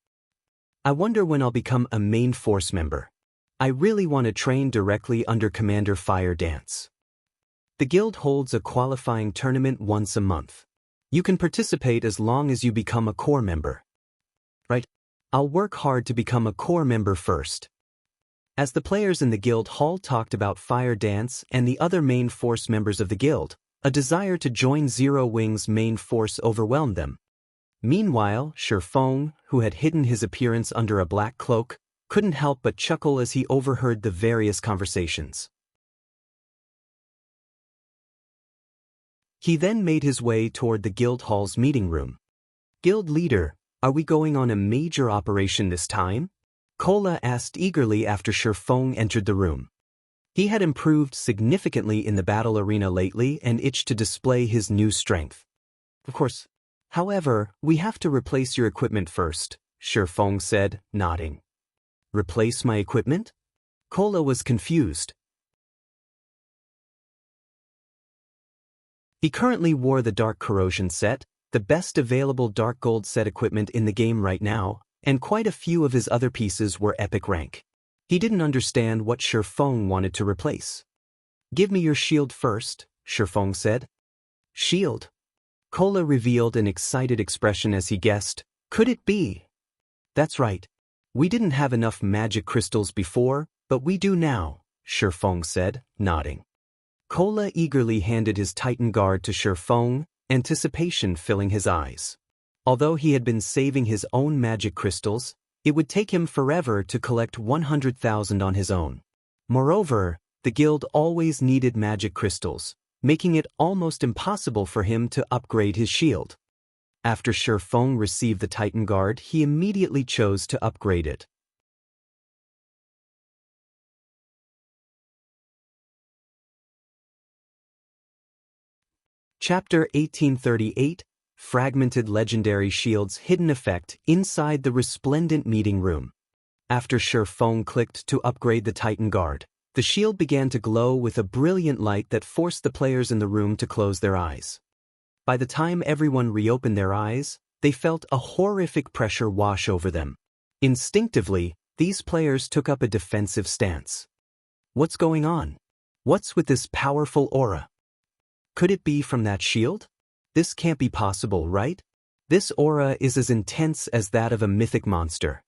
I wonder when I'll become a main force member. I really want to train directly under Commander Fire Dance. The guild holds a qualifying tournament once a month. You can participate as long as you become a core member. Right? I'll work hard to become a core member first. As the players in the guild hall talked about Fire Dance and the other main force members of the guild, a desire to join Zero Wing's main force overwhelmed them. Meanwhile, Shifeng, who had hidden his appearance under a black cloak, couldn't help but chuckle as he overheard the various conversations. He then made his way toward the guild hall's meeting room. "Guild leader, are we going on a major operation this time?" Cola asked eagerly after Shifeng entered the room. He had improved significantly in the battle arena lately and itched to display his new strength. "Of course. However, we have to replace your equipment first," Shifeng said, nodding. "Replace my equipment?" Cola was confused. He currently wore the Dark Corrosion set, the best available Dark Gold set equipment in the game right now, and quite a few of his other pieces were epic rank. He didn't understand what Shifeng wanted to replace. "Give me your shield first," Shifeng said. "Shield?" Cola revealed an excited expression as he guessed, "Could it be?" "That's right. We didn't have enough magic crystals before, but we do now," Shifeng said, nodding. Cola eagerly handed his Titan Guard to Shifeng, anticipation filling his eyes. Although he had been saving his own magic crystals, it would take him forever to collect 100,000 on his own. Moreover, the guild always needed magic crystals, making it almost impossible for him to upgrade his shield. After Shifeng received the Titan Guard, he immediately chose to upgrade it. Chapter 1838, Fragmented Legendary Shield's Hidden Effect inside the Resplendent Meeting Room. After Shifeng clicked to upgrade the Titan Guard, the shield began to glow with a brilliant light that forced the players in the room to close their eyes. By the time everyone reopened their eyes, they felt a horrific pressure wash over them. Instinctively, these players took up a defensive stance. What's going on? What's with this powerful aura? Could it be from that shield? This can't be possible, right? This aura is as intense as that of a mythic monster.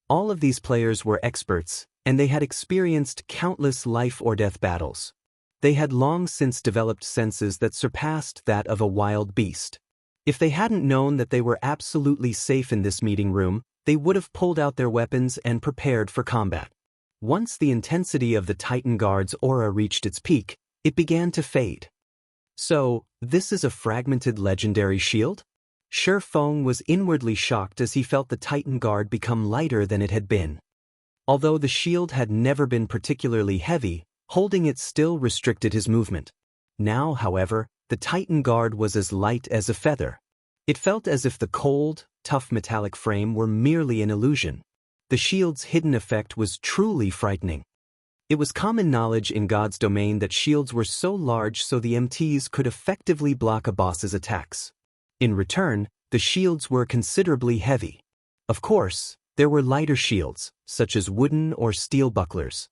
All of these players were experts, and they had experienced countless life-or-death battles. They had long since developed senses that surpassed that of a wild beast. If they hadn't known that they were absolutely safe in this meeting room, they would have pulled out their weapons and prepared for combat. Once the intensity of the Titan Guard's aura reached its peak, it began to fade. So, this is a fragmented legendary shield? Feng was inwardly shocked as he felt the Titan Guard become lighter than it had been. Although the shield had never been particularly heavy, holding it still restricted his movement. Now, however, the Titan Guard was as light as a feather. It felt as if the cold, tough metallic frame were merely an illusion. The shield's hidden effect was truly frightening. It was common knowledge in God's domain that shields were so large so the MTs could effectively block a boss's attacks. In return, the shields were considerably heavy. Of course, there were lighter shields, such as wooden or steel bucklers.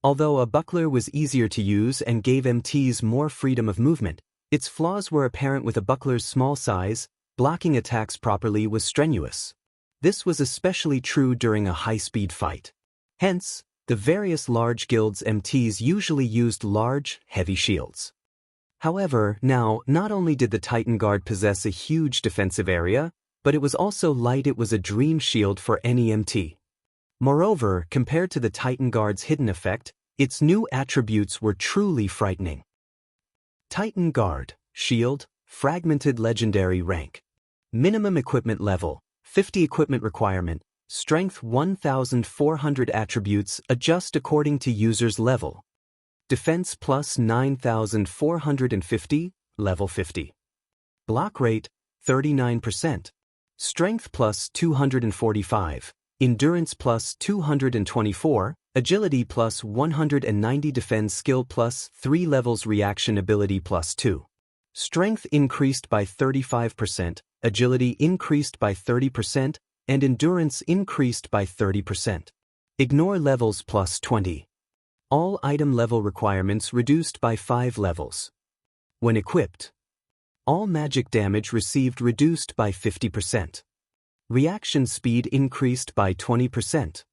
Although a buckler was easier to use and gave MTs more freedom of movement, its flaws were apparent with a buckler's small size. Blocking attacks properly was strenuous. This was especially true during a high-speed fight. Hence, the various large guilds' MTs usually used large, heavy shields. However, now, not only did the Titan Guard possess a huge defensive area, but it was also light. It was a dream shield for any MT. Moreover, compared to the Titan Guard's hidden effect, its new attributes were truly frightening. Titan Guard, Shield, Fragmented Legendary Rank. Minimum Equipment Level, 50 Equipment Requirement, Strength 1400 Attributes adjust according to user's level. Defense plus 9450, level 50. Block rate, 39%. Strength plus 245. Endurance plus 224. Agility plus 190. Defense skill plus 3 levels. Reaction ability plus 2. Strength increased by 35%. Agility increased by 30%. And endurance increased by 30%. Ignore levels plus 20. All item level requirements reduced by 5 levels. When equipped, all magic damage received reduced by 50%. Reaction speed increased by 20%.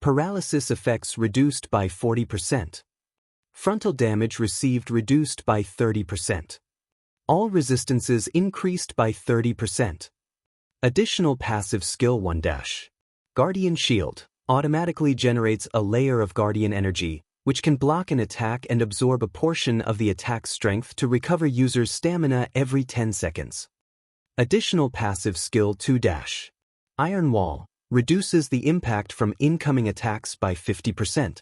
Paralysis effects reduced by 40%. Frontal damage received reduced by 30%. All resistances increased by 30%. Additional passive skill 1-. Guardian Shield automatically generates a layer of guardian energy, which can block an attack and absorb a portion of the attack's strength to recover user's stamina every 10 seconds. Additional passive skill 2-. Iron Wall reduces the impact from incoming attacks by 50%.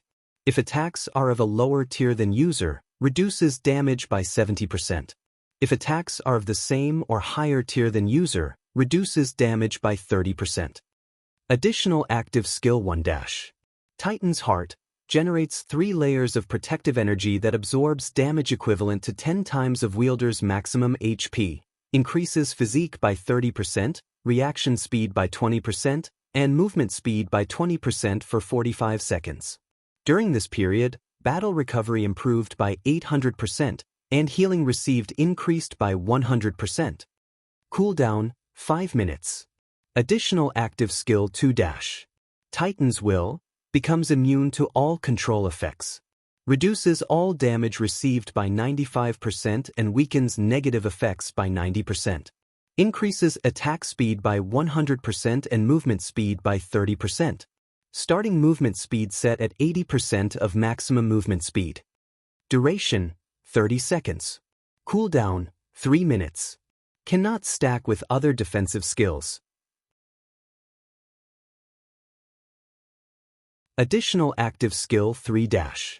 If attacks are of a lower tier than user, reduces damage by 70%. If attacks are of the same or higher tier than user, reduces damage by 30%. Additional active skill 1-. Titan's Heart generates 3 layers of protective energy that absorbs damage equivalent to 10 times of wielder's maximum HP, increases physique by 30%, reaction speed by 20%, and movement speed by 20% for 45 seconds. During this period, battle recovery improved by 800%, and healing received increased by 100%. Cooldown, 5 minutes. Additional active skill 2-. Titan's Will becomes immune to all control effects. Reduces all damage received by 95% and weakens negative effects by 90%. Increases attack speed by 100% and movement speed by 30%. Starting movement speed set at 80% of maximum movement speed. Duration, 30 seconds. Cooldown, 3 minutes. Cannot stack with other defensive skills. Additional active skill 3-.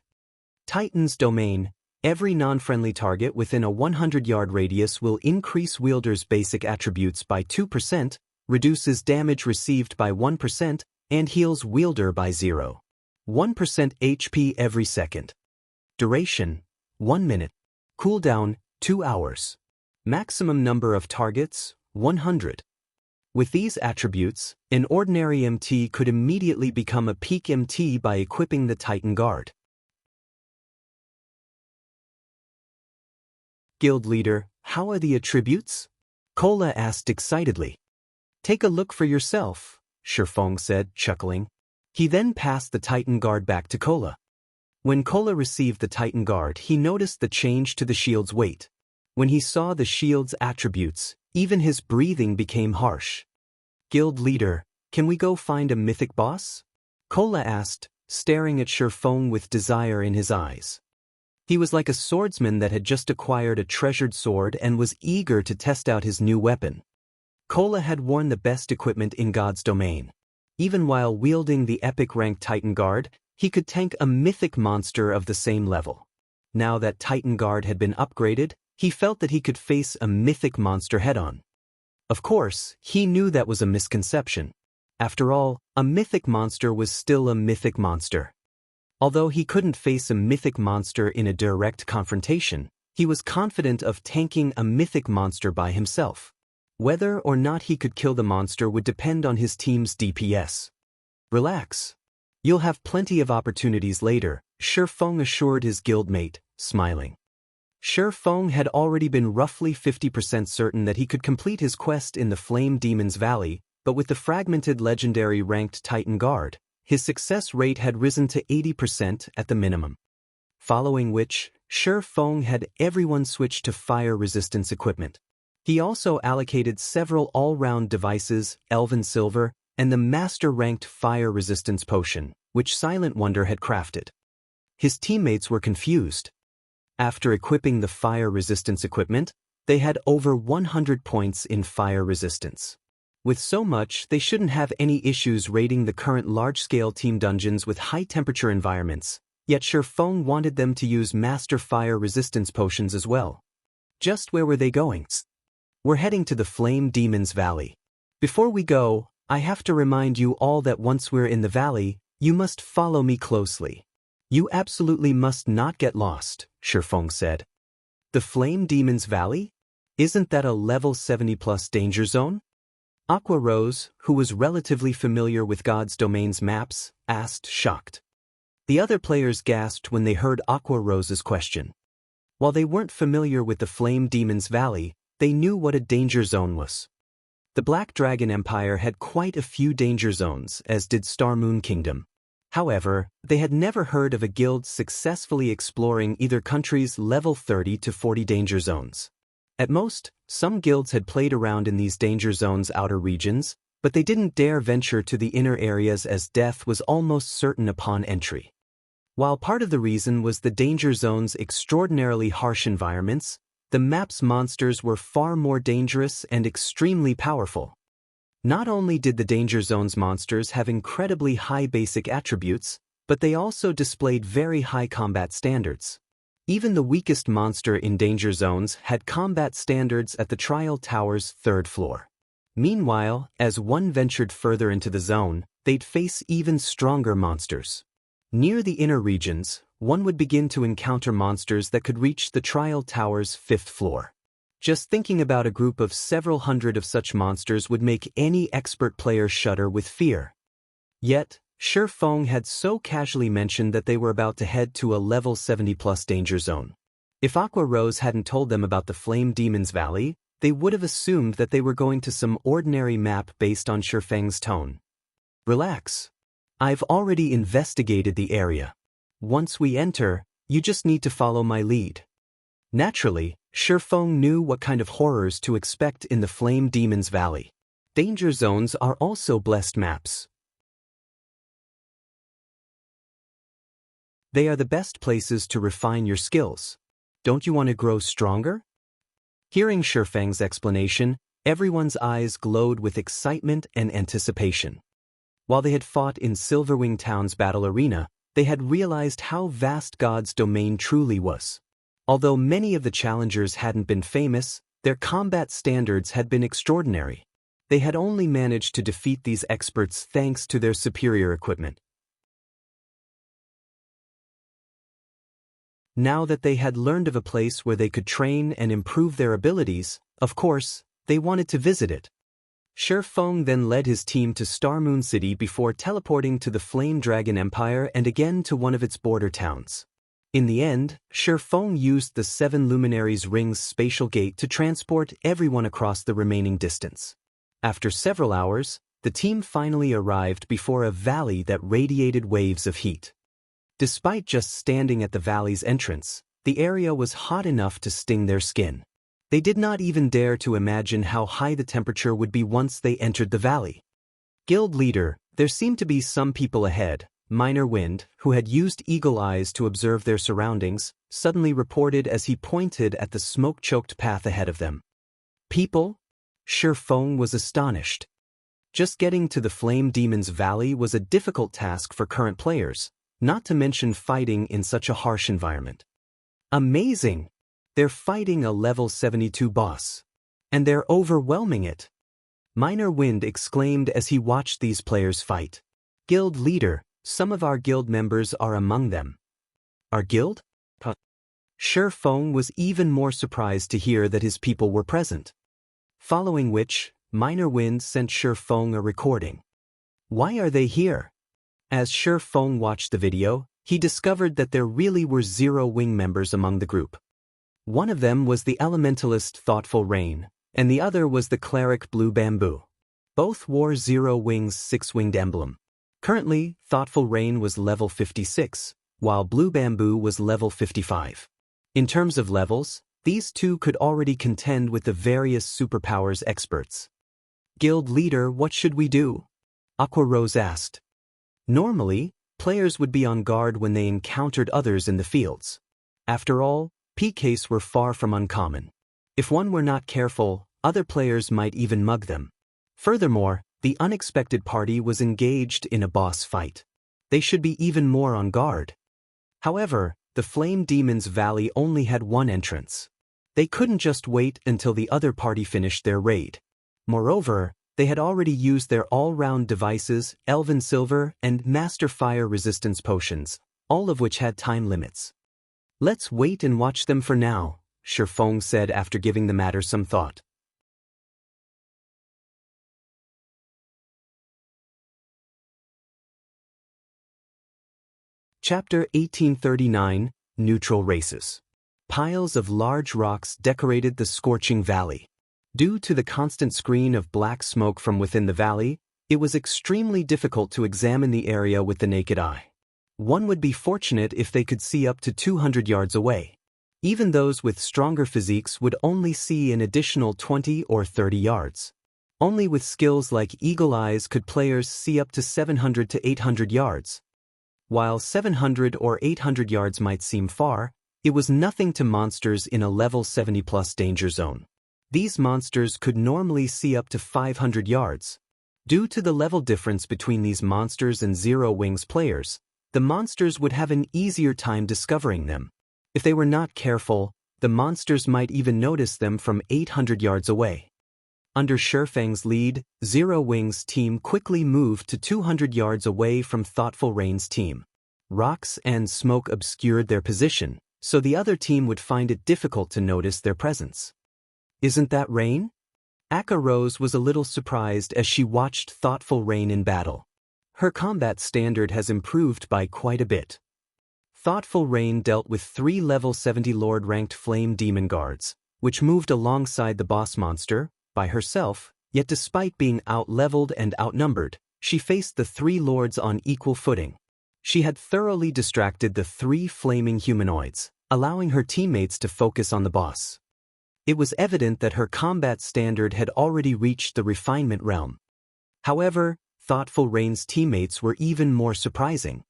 Titan's Domain. Every non-friendly target within a 100-yard radius will increase wielder's basic attributes by 2%, reduces damage received by 1%, and heals wielder by 0.1% HP every second. Duration, 1 minute. Cooldown, 2 hours. Maximum number of targets, 100. With these attributes, an ordinary MT could immediately become a peak MT by equipping the Titan Guard. Guild Leader, how are the attributes? Kola asked excitedly. Take a look for yourself, Feng said, chuckling. He then passed the Titan Guard back to Kola. When Kola received the Titan Guard, he noticed the change to the shield's weight. When he saw the shield's attributes, even his breathing became harsh. Guild Leader, can we go find a mythic boss? Kola asked, staring at Feng with desire in his eyes. He was like a swordsman that had just acquired a treasured sword and was eager to test out his new weapon. Kola had worn the best equipment in God's domain. Even while wielding the epic rank Titan Guard, he could tank a mythic monster of the same level. Now that Titan Guard had been upgraded, he felt that he could face a mythic monster head-on. Of course, he knew that was a misconception. After all, a mythic monster was still a mythic monster. Although he couldn't face a mythic monster in a direct confrontation, he was confident of tanking a mythic monster by himself. Whether or not he could kill the monster would depend on his team's DPS. Relax. You'll have plenty of opportunities later, Shifeng assured his guildmate, smiling. Shifeng had already been roughly 50% certain that he could complete his quest in the Flame Demon's Valley, but with the fragmented legendary ranked Titan Guard, his success rate had risen to 80% at the minimum. Following which, Shifeng had everyone switch to fire resistance equipment. He also allocated several all-round devices, Elven Silver, and the master-ranked fire resistance potion, which Silent Wonder had crafted. His teammates were confused. After equipping the fire resistance equipment, they had over 100 points in fire resistance. With so much, they shouldn't have any issues raiding the current large-scale team dungeons with high-temperature environments, yet Shifeng wanted them to use master fire resistance potions as well. Just where were they going? We're heading to the Flame Demon's Valley. Before we go, I have to remind you all that once we're in the valley, you must follow me closely. You absolutely must not get lost, Shifeng said. The Flame Demon's Valley? Isn't that a level 70+ danger zone? Aqua Rose, who was relatively familiar with God's Domain's maps, asked, shocked. The other players gasped when they heard Aqua Rose's question. While they weren't familiar with the Flame Demon's Valley, they knew what a danger zone was. The Black Dragon Empire had quite a few danger zones, as did Star Moon Kingdom. However, they had never heard of a guild successfully exploring either country's level 30 to 40 danger zones. At most, some guilds had played around in these danger zones' outer regions, but they didn't dare venture to the inner areas as death was almost certain upon entry. While part of the reason was the danger zone's extraordinarily harsh environments, the map's monsters were far more dangerous and extremely powerful. Not only did the danger zone's monsters have incredibly high basic attributes, but they also displayed very high combat standards. Even the weakest monster in danger zones had combat standards at the Trial Tower's 3rd floor. Meanwhile, as one ventured further into the zone, they'd face even stronger monsters. Near the inner regions, one would begin to encounter monsters that could reach the Trial Tower's 5th floor. Just thinking about a group of several hundred of such monsters would make any expert player shudder with fear. Yet, Shifeng had so casually mentioned that they were about to head to a level 70+ danger zone. If Aqua Rose hadn't told them about the Flame Demon's Valley, they would have assumed that they were going to some ordinary map based on Shifeng's tone. Relax. I've already investigated the area. Once we enter, you just need to follow my lead. Naturally, Shifeng knew what kind of horrors to expect in the Flame Demon's Valley. Danger zones are also blessed maps. They are the best places to refine your skills. Don't you want to grow stronger? Hearing Shifeng's explanation, everyone's eyes glowed with excitement and anticipation. While they had fought in Silverwing Town's battle arena, they had realized how vast God's domain truly was. Although many of the challengers hadn't been famous, their combat standards had been extraordinary. They had only managed to defeat these experts thanks to their superior equipment. Now that they had learned of a place where they could train and improve their abilities, of course, they wanted to visit it. Shifeng then led his team to Star Moon City before teleporting to the Flame Dragon Empire and again to one of its border towns. In the end, Shifeng used the 7 Luminaries Ring's spatial gate to transport everyone across the remaining distance. After several hours, the team finally arrived before a valley that radiated waves of heat. Despite just standing at the valley's entrance, the area was hot enough to sting their skin. They did not even dare to imagine how high the temperature would be once they entered the valley. Guild leader, there seemed to be some people ahead. Minor Wind, who had used eagle eyes to observe their surroundings, suddenly reported as he pointed at the smoke-choked path ahead of them. People? Feng was astonished. Just getting to the Flame Demon's Valley was a difficult task for current players, not to mention fighting in such a harsh environment. Amazing! They're fighting a level 72 boss. And they're overwhelming it. Minor Wind exclaimed as he watched these players fight. Guild leader, some of our guild members are among them. Our guild? Feng was even more surprised to hear that his people were present. Following which, Minor Wind sent Feng a recording. Why are they here? As Feng watched the video, he discovered that there really were 0 wing members among the group. One of them was the elementalist Thoughtful Rain, and the other was the cleric Blue Bamboo. Both wore 0 Wing's 6-winged emblem. Currently, Thoughtful Rain was level 56, while Blue Bamboo was level 55. In terms of levels, these two could already contend with the various superpowers experts. Guild leader, what should we do? Aqua Rose asked. Normally, players would be on guard when they encountered others in the fields. After all, PKs were far from uncommon. If one were not careful, other players might even mug them. Furthermore, the unexpected party was engaged in a boss fight. They should be even more on guard. However, the Flame Demon's Valley only had one entrance. They couldn't just wait until the other party finished their raid. Moreover, they had already used their all-round devices, Elven Silver, and Master Fire Resistance potions, all of which had time limits. Let's wait and watch them for now, Feng said after giving the matter some thought. Chapter 1839, Neutral Races. Piles of large rocks decorated the scorching valley. Due to the constant screen of black smoke from within the valley, it was extremely difficult to examine the area with the naked eye. One would be fortunate if they could see up to 200 yards away. Even those with stronger physiques would only see an additional 20 or 30 yards. Only with skills like Eagle Eyes could players see up to 700 to 800 yards. While 700 or 800 yards might seem far, it was nothing to monsters in a level 70+ danger zone. These monsters could normally see up to 500 yards. Due to the level difference between these monsters and 0 Wings players, the monsters would have an easier time discovering them. If they were not careful, the monsters might even notice them from 800 yards away. Under Feng's lead, 0 Wing's team quickly moved to 200 yards away from Thoughtful Rain's team. Rocks and smoke obscured their position, so the other team would find it difficult to notice their presence. Isn't that Rain? Aqua Rose was a little surprised as she watched Thoughtful Rain in battle. Her combat standard has improved by quite a bit. Thoughtful Rain dealt with 3 level 70 Lord-ranked Flame Demon Guards, which moved alongside the boss monster, by herself, yet despite being out-leveled and outnumbered, she faced the 3 lords on equal footing. She had thoroughly distracted the 3 flaming humanoids, allowing her teammates to focus on the boss. It was evident that her combat standard had already reached the refinement realm. However, Thoughtful Rain's teammates were even more surprising.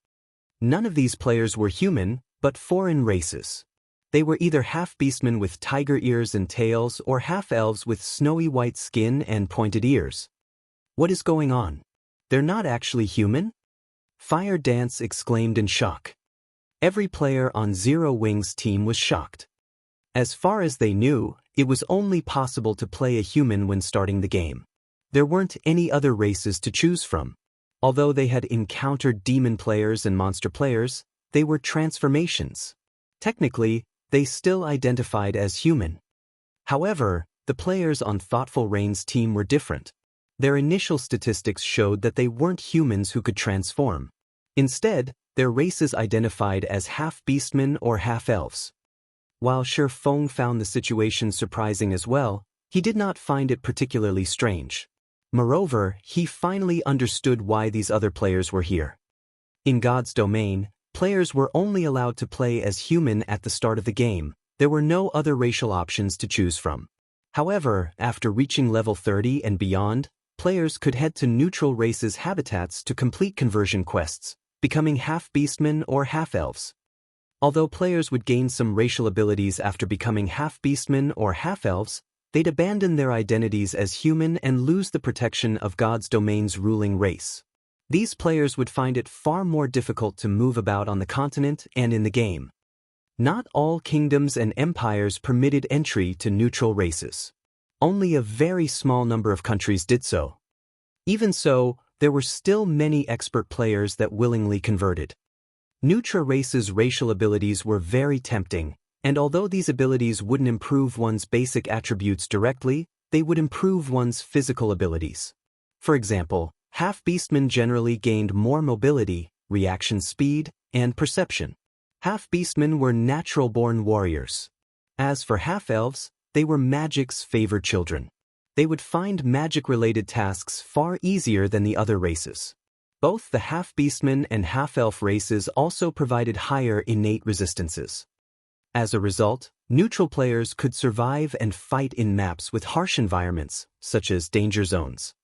None of these players were human, but foreign races. They were either half-beastmen with tiger ears and tails or half-elves with snowy white skin and pointed ears. What is going on? They're not actually human? Fire Dance exclaimed in shock. Every player on 0 Wing's team was shocked. As far as they knew, it was only possible to play a human when starting the game. There weren't any other races to choose from. Although they had encountered demon players and monster players, they were transformations. Technically, they still identified as human. However, the players on Thoughtful Rain's team were different. Their initial statistics showed that they weren't humans who could transform. Instead, their races identified as half-beastmen or half-elves. While Feng found the situation surprising as well, he did not find it particularly strange. Moreover, he finally understood why these other players were here. In God's domain, players were only allowed to play as human at the start of the game. There were no other racial options to choose from. However, after reaching level 30 and beyond, players could head to neutral races' habitats to complete conversion quests, becoming half-beastmen or half-elves. Although players would gain some racial abilities after becoming half-beastmen or half-elves, they'd abandon their identities as human and lose the protection of God's domain's ruling race. These players would find it far more difficult to move about on the continent and in the game. Not all kingdoms and empires permitted entry to neutral races. Only a very small number of countries did so. Even so, there were still many expert players that willingly converted. Neutral races' racial abilities were very tempting, and although these abilities wouldn't improve one's basic attributes directly, they would improve one's physical abilities. For example, half-beastmen generally gained more mobility, reaction speed, and perception. Half-beastmen were natural-born warriors. As for half-elves, they were magic's favored children. They would find magic-related tasks far easier than the other races. Both the half-beastmen and half-elf races also provided higher innate resistances. As a result, neutral players could survive and fight in maps with harsh environments, such as danger zones.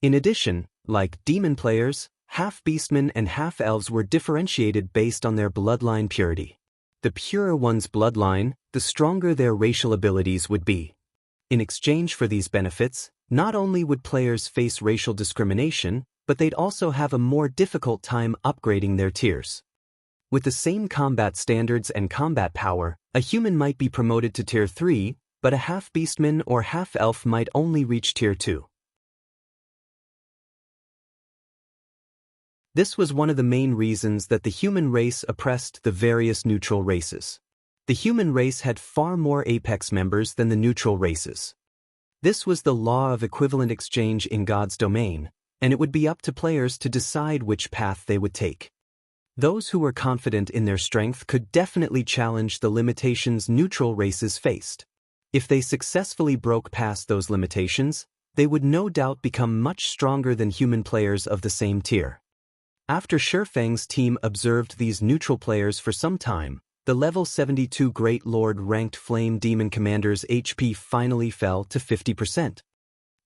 In addition, like demon players, half-beastmen and half-elves were differentiated based on their bloodline purity. The purer one's bloodline, the stronger their racial abilities would be. In exchange for these benefits, not only would players face racial discrimination, but they'd also have a more difficult time upgrading their tiers. With the same combat standards and combat power, a human might be promoted to Tier 3, but a half-beastman or half-elf might only reach Tier 2. This was one of the main reasons that the human race oppressed the various neutral races. The human race had far more apex members than the neutral races. This was the law of equivalent exchange in God's domain, and it would be up to players to decide which path they would take. Those who were confident in their strength could definitely challenge the limitations neutral races faced. If they successfully broke past those limitations, they would no doubt become much stronger than human players of the same tier. After Shifeng's team observed these neutral players for some time, the level 72 Great Lord ranked Flame Demon Commander's HP finally fell to 50%.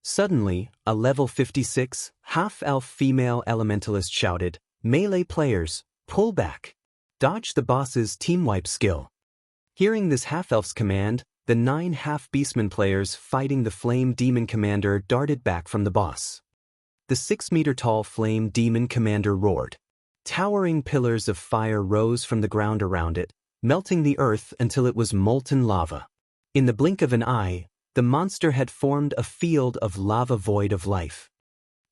Suddenly, a level 56, half-elf female elementalist shouted, "Melee players, pull back! Dodge the boss's team wipe skill." Hearing this half-elf's command, the 9 half-beastman players fighting the Flame Demon Commander darted back from the boss. The 6-meter-tall Flame Demon Commander roared. Towering pillars of fire rose from the ground around it, melting the earth until it was molten lava. In the blink of an eye, the monster had formed a field of lava void of life.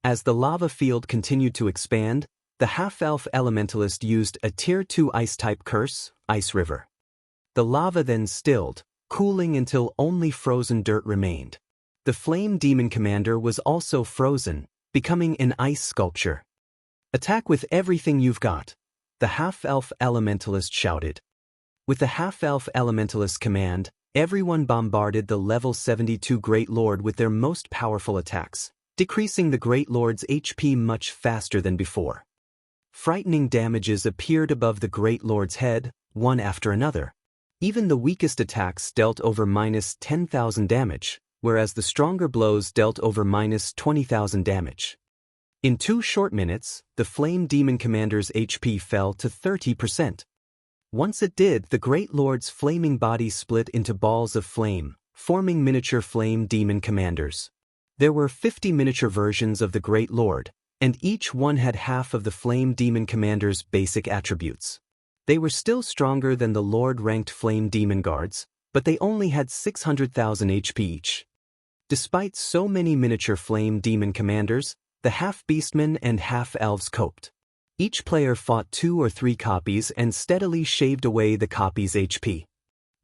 As the lava field continued to expand, the half-elf elementalist used a Tier 2 ice-type curse, Ice River. The lava then stilled, cooling until only frozen dirt remained. The Flame Demon Commander was also frozen, becoming an ice sculpture. "Attack with everything you've got," the half-elf elementalist shouted. With the half-elf elementalist's command, everyone bombarded the level 72 Great Lord with their most powerful attacks, decreasing the Great Lord's HP much faster than before. Frightening damages appeared above the Great Lord's head, one after another. Even the weakest attacks dealt over -10,000 damage, whereas the stronger blows dealt over -20,000 damage. In 2 short minutes, the Flame Demon Commander's HP fell to 30%. Once it did, the Great Lord's flaming body split into balls of flame, forming miniature Flame Demon Commanders. There were 50 miniature versions of the Great Lord, and each one had half of the Flame Demon Commander's basic attributes. They were still stronger than the Lord-ranked Flame Demon Guards, but they only had 600,000 HP each. Despite so many miniature Flame Demon Commanders, the half-beastmen and half-elves coped. Each player fought 2 or 3 copies and steadily shaved away the copy's HP.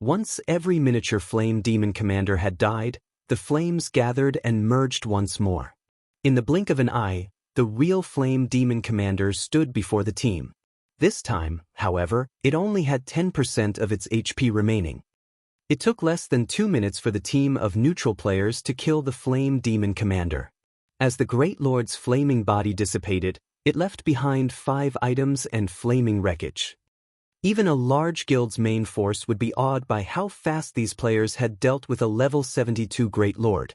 Once every miniature Flame Demon Commander had died, the flames gathered and merged once more. In the blink of an eye, the real Flame Demon Commander stood before the team. This time, however, it only had 10% of its HP remaining. It took less than 2 minutes for the team of neutral players to kill the Flame Demon Commander. As the Great Lord's flaming body dissipated, it left behind 5 items and flaming wreckage. Even a large guild's main force would be awed by how fast these players had dealt with a level 72 Great Lord.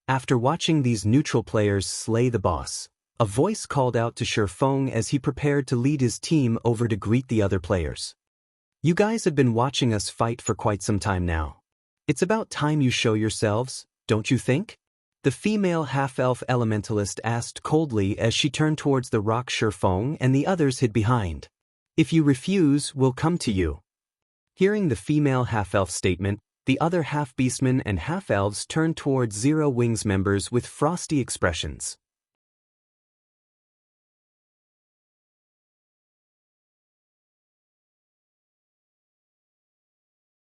After watching these neutral players slay the boss, a voice called out to Shifeng as he prepared to lead his team over to greet the other players. You guys have been watching us fight for quite some time now. It's about time you show yourselves, don't you think? The female half-elf elementalist asked coldly as she turned towards the rock Shifeng and the others hid behind. If you refuse, we'll come to you. Hearing the female half-elf statement, the other half-beastmen and half-elves turned towards Zero Wings members with frosty expressions.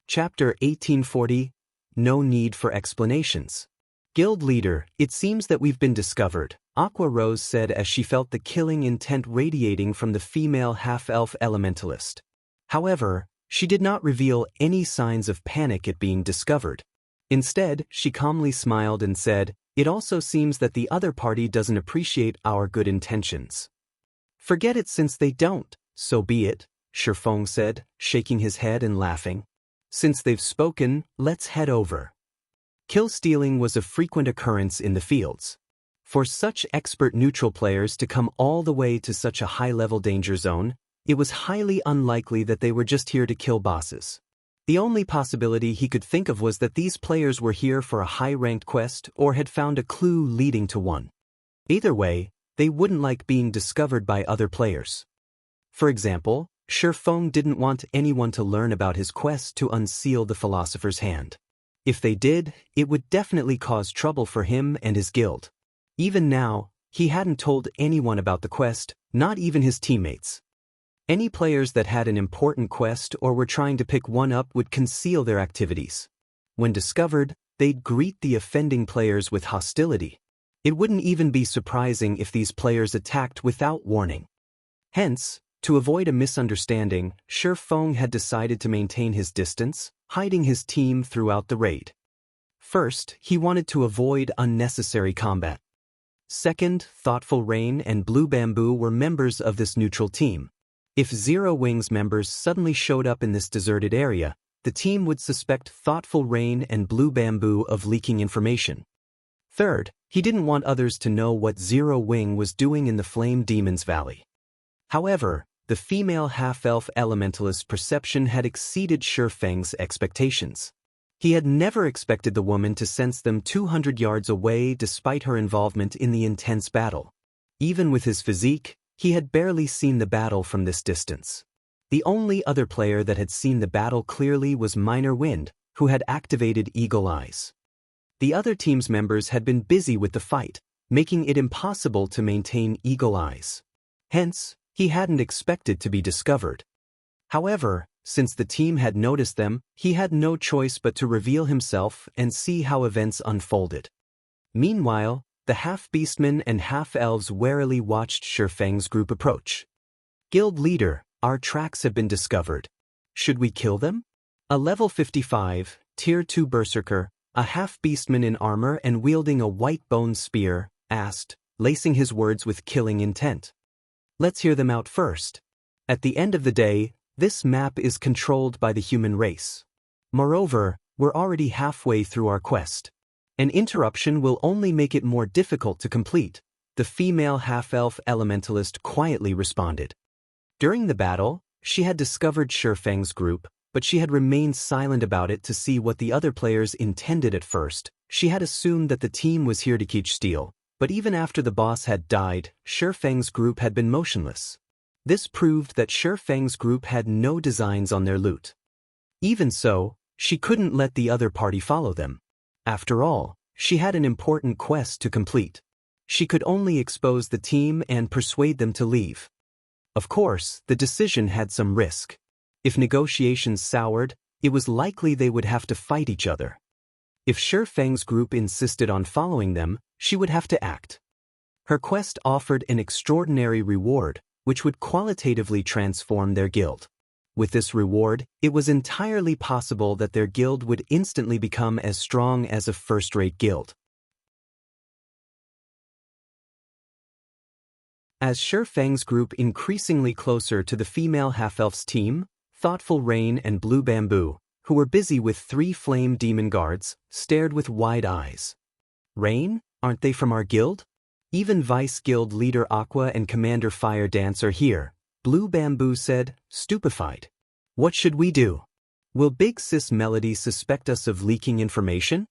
Chapter 1840, No Need for Explanations. Guild leader, it seems that we've been discovered, Aqua Rose said as she felt the killing intent radiating from the female half-elf elementalist. However, she did not reveal any signs of panic at being discovered. Instead, she calmly smiled and said, "It also seems that the other party doesn't appreciate our good intentions." "Forget it since they don't, so be it," Shifeng said, shaking his head and laughing. "Since they've spoken, let's head over." Kill stealing was a frequent occurrence in the fields. For such expert neutral players to come all the way to such a high-level danger zone, it was highly unlikely that they were just here to kill bosses. The only possibility he could think of was that these players were here for a high-ranked quest or had found a clue leading to one. Either way, they wouldn't like being discovered by other players. For example, Shifeng didn't want anyone to learn about his quest to unseal the Philosopher's Hand. If they did, it would definitely cause trouble for him and his guild. Even now, he hadn't told anyone about the quest, not even his teammates. Any players that had an important quest or were trying to pick one up would conceal their activities. When discovered, they'd greet the offending players with hostility. It wouldn't even be surprising if these players attacked without warning. Hence, to avoid a misunderstanding, Shifeng had decided to maintain his distance, hiding his team throughout the raid. First, he wanted to avoid unnecessary combat. Second, Thoughtful Rain and Blue Bamboo were members of this neutral team. If Zero Wings members suddenly showed up in this deserted area, the team would suspect Thoughtful Rain and Blue Bamboo of leaking information. Third, he didn't want others to know what Zero Wing was doing in the Flame Demon's Valley. However, the female half-elf elementalist's perception had exceeded Shifeng's expectations. He had never expected the woman to sense them 200 yards away despite her involvement in the intense battle. Even with his physique, he had barely seen the battle from this distance. The only other player that had seen the battle clearly was Minor Wind, who had activated Eagle Eyes. The other team's members had been busy with the fight, making it impossible to maintain Eagle Eyes. Hence, he hadn't expected to be discovered. However, since the team had noticed them, he had no choice but to reveal himself and see how events unfolded. Meanwhile, the half-beastmen and half-elves warily watched Shifeng's group approach. "Guild leader, our tracks have been discovered. Should we kill them?" A level 55, Tier 2 berserker, a half-beastman in armor and wielding a white bone spear, asked, lacing his words with killing intent. Let's hear them out first. At the end of the day, this map is controlled by the human race. Moreover, we're already halfway through our quest. An interruption will only make it more difficult to complete, the female half-elf elementalist quietly responded. During the battle, she had discovered Shifeng's group, but she had remained silent about it to see what the other players intended at first. She had assumed that the team was here to catch steal. But even after the boss had died, Shifeng's group had been motionless. This proved that Shifeng's group had no designs on their loot. Even so, she couldn't let the other party follow them. After all, she had an important quest to complete. She could only expose the team and persuade them to leave. Of course, the decision had some risk. If negotiations soured, it was likely they would have to fight each other. If Shifeng's group insisted on following them, she would have to act. Her quest offered an extraordinary reward, which would qualitatively transform their guild. With this reward, it was entirely possible that their guild would instantly become as strong as a first-rate guild. As Shifeng's group increasingly closer to the female half-elf's team, Thoughtful Rain and Blue Bamboo, who were busy with 3 flame demon guards, stared with wide eyes. "Rain? Aren't they from our guild? Even Vice Guild leader Aqua and Commander Fire Dance are here," Blue Bamboo said, stupefied. What should we do? Will Big Sis Melody suspect us of leaking information?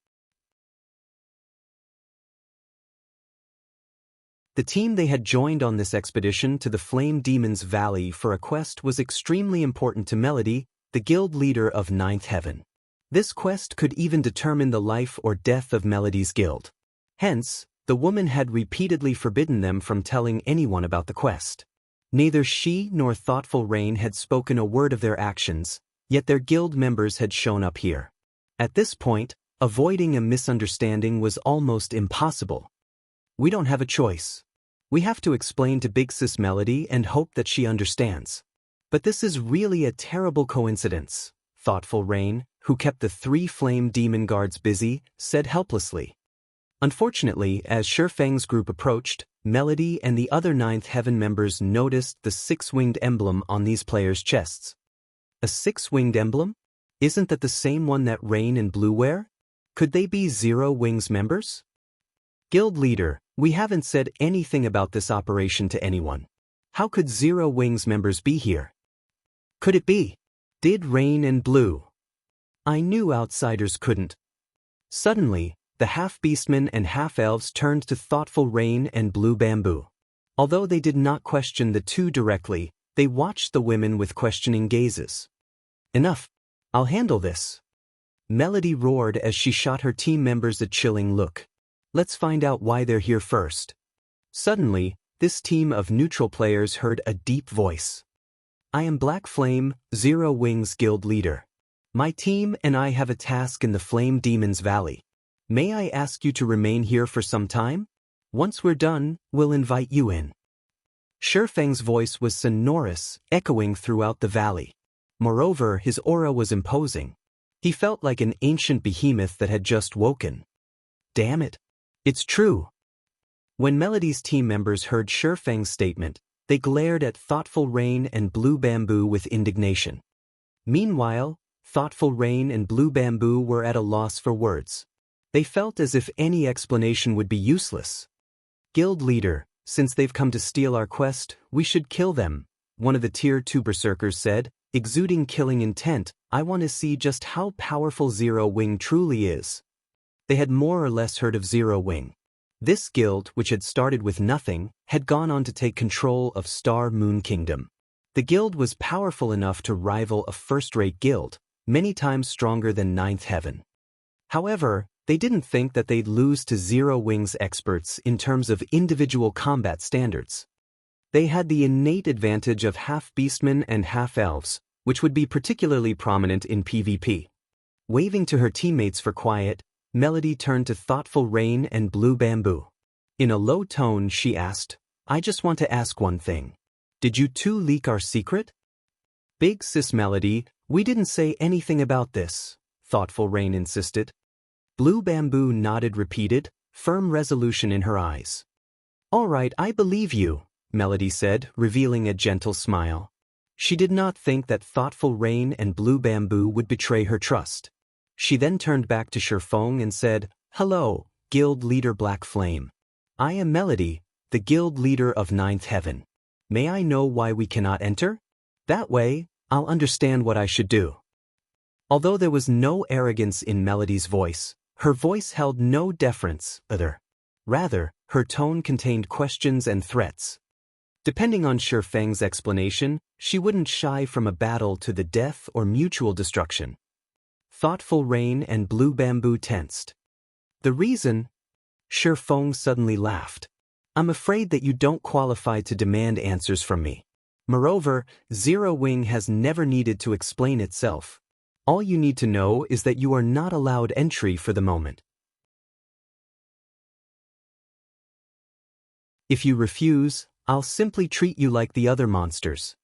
The team they had joined on this expedition to the Flame Demon's Valley for a quest was extremely important to Melody, the guild leader of Ninth Heaven. This quest could even determine the life or death of Melody's guild. Hence, the woman had repeatedly forbidden them from telling anyone about the quest. Neither she nor Thoughtful Rain had spoken a word of their actions, yet their guild members had shown up here. At this point, avoiding a misunderstanding was almost impossible. We don't have a choice. We have to explain to Big Sis Melody and hope that she understands. But this is really a terrible coincidence, Thoughtful Rain, who kept the 3 flame demon guards busy, said helplessly. Unfortunately, as Shifeng's group approached, Melody and the other Ninth Heaven members noticed the 6-winged emblem on these players' chests. A 6-winged emblem? Isn't that the same one that Rain and Blue wear? Could they be Zero Wings members? Guild leader, we haven't said anything about this operation to anyone. How could Zero Wings members be here? Could it be? Did Rain and Blue? I knew outsiders couldn't. Suddenly, the half-beastmen and half-elves turned to Thoughtful Rain and Blue Bamboo. Although they did not question the two directly, they watched the women with questioning gazes. Enough. I'll handle this. Melody roared as she shot her team members a chilling look. Let's find out why they're here first. Suddenly, this team of neutral players heard a deep voice. I am Black Flame, Zero Wings Guild Leader. My team and I have a task in the Flame Demon's Valley. May I ask you to remain here for some time? Once we're done, we'll invite you in. Shifeng's voice was sonorous, echoing throughout the valley. Moreover, his aura was imposing. He felt like an ancient behemoth that had just woken. Damn it. It's true. When Melody's team members heard Shifeng's statement, they glared at Thoughtful Rain and Blue Bamboo with indignation. Meanwhile, Thoughtful Rain and Blue Bamboo were at a loss for words. They felt as if any explanation would be useless. Guild leader, since they've come to steal our quest, we should kill them, one of the Tier 2 berserkers said, exuding killing intent. I want to see just how powerful Zero Wing truly is. They had more or less heard of Zero Wing. This guild, which had started with nothing, had gone on to take control of Star Moon Kingdom. The guild was powerful enough to rival a first-rate guild, many times stronger than Ninth Heaven. However, they didn't think that they'd lose to Zero Wing's experts in terms of individual combat standards. They had the innate advantage of half-beastmen and half-elves, which would be particularly prominent in PvP. Waving to her teammates for quiet, Melody turned to Thoughtful Rain and Blue Bamboo. In a low tone, she asked, I just want to ask one thing. Did you two leak our secret? Big Sis Melody, we didn't say anything about this, Thoughtful Rain insisted. Blue Bamboo nodded, repeated, firm resolution in her eyes. All right, I believe you, Melody said, revealing a gentle smile. She did not think that Thoughtful Rain and Blue Bamboo would betray her trust. She then turned back to Shifeng and said, Hello, Guild Leader Black Flame. I am Melody, the Guild Leader of Ninth Heaven. May I know why we cannot enter? That way, I'll understand what I should do. Although there was no arrogance in Melody's voice, her voice held no deference, rather, her tone contained questions and threats. Depending on Shifeng's explanation, she wouldn't shy from a battle to the death or mutual destruction. Thoughtful Rain and Blue Bamboo tensed. The reason? Shifeng suddenly laughed. I'm afraid that you don't qualify to demand answers from me. Moreover, Zero Wing has never needed to explain itself. All you need to know is that you are not allowed entry for the moment. If you refuse, I'll simply treat you like the other monsters.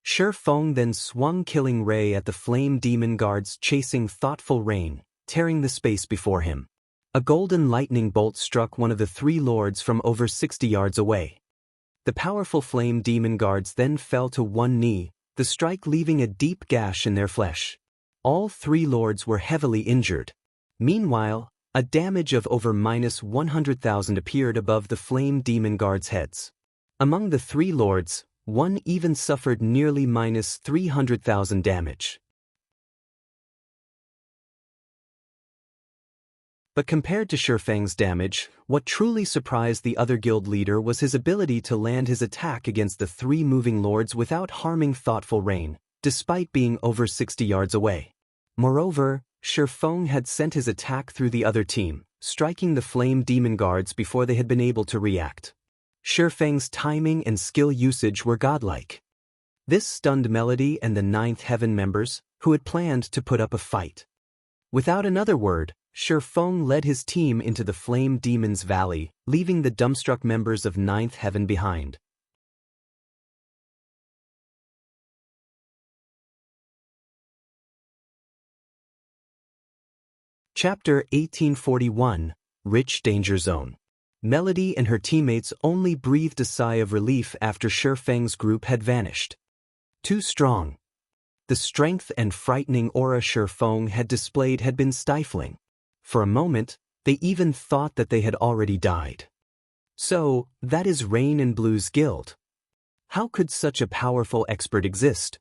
Shifeng then swung Killing Ray at the flame demon guards chasing Thoughtful Rain, tearing the space before him. A golden lightning bolt struck one of the 3 lords from over 60 yards away. The powerful flame demon guards then fell to one knee, the strike leaving a deep gash in their flesh. All 3 lords were heavily injured. Meanwhile, a damage of over -100,000 appeared above the flame demon guards' heads. Among the 3 lords, One even suffered nearly minus 300,000 damage. But compared to Shifeng's damage, what truly surprised the other guild leader was his ability to land his attack against the three moving lords without harming Thoughtful Rain, despite being over 60 yards away. Moreover, Shifeng had sent his attack through the other team, striking the flame demon guards before they had been able to react. Shifeng's timing and skill usage were godlike. This stunned Melody and the Ninth Heaven members, who had planned to put up a fight. Without another word, Shifeng led his team into the Flame Demon's Valley, leaving the dumbstruck members of Ninth Heaven behind. Chapter 1841, Rich Danger Zone. Melody and her teammates only breathed a sigh of relief after Shifeng's group had vanished. Too strong. The strength and frightening aura Shifeng had displayed had been stifling. For a moment, they even thought that they had already died. So, that is Rain and Blue's guild. How could such a powerful expert exist?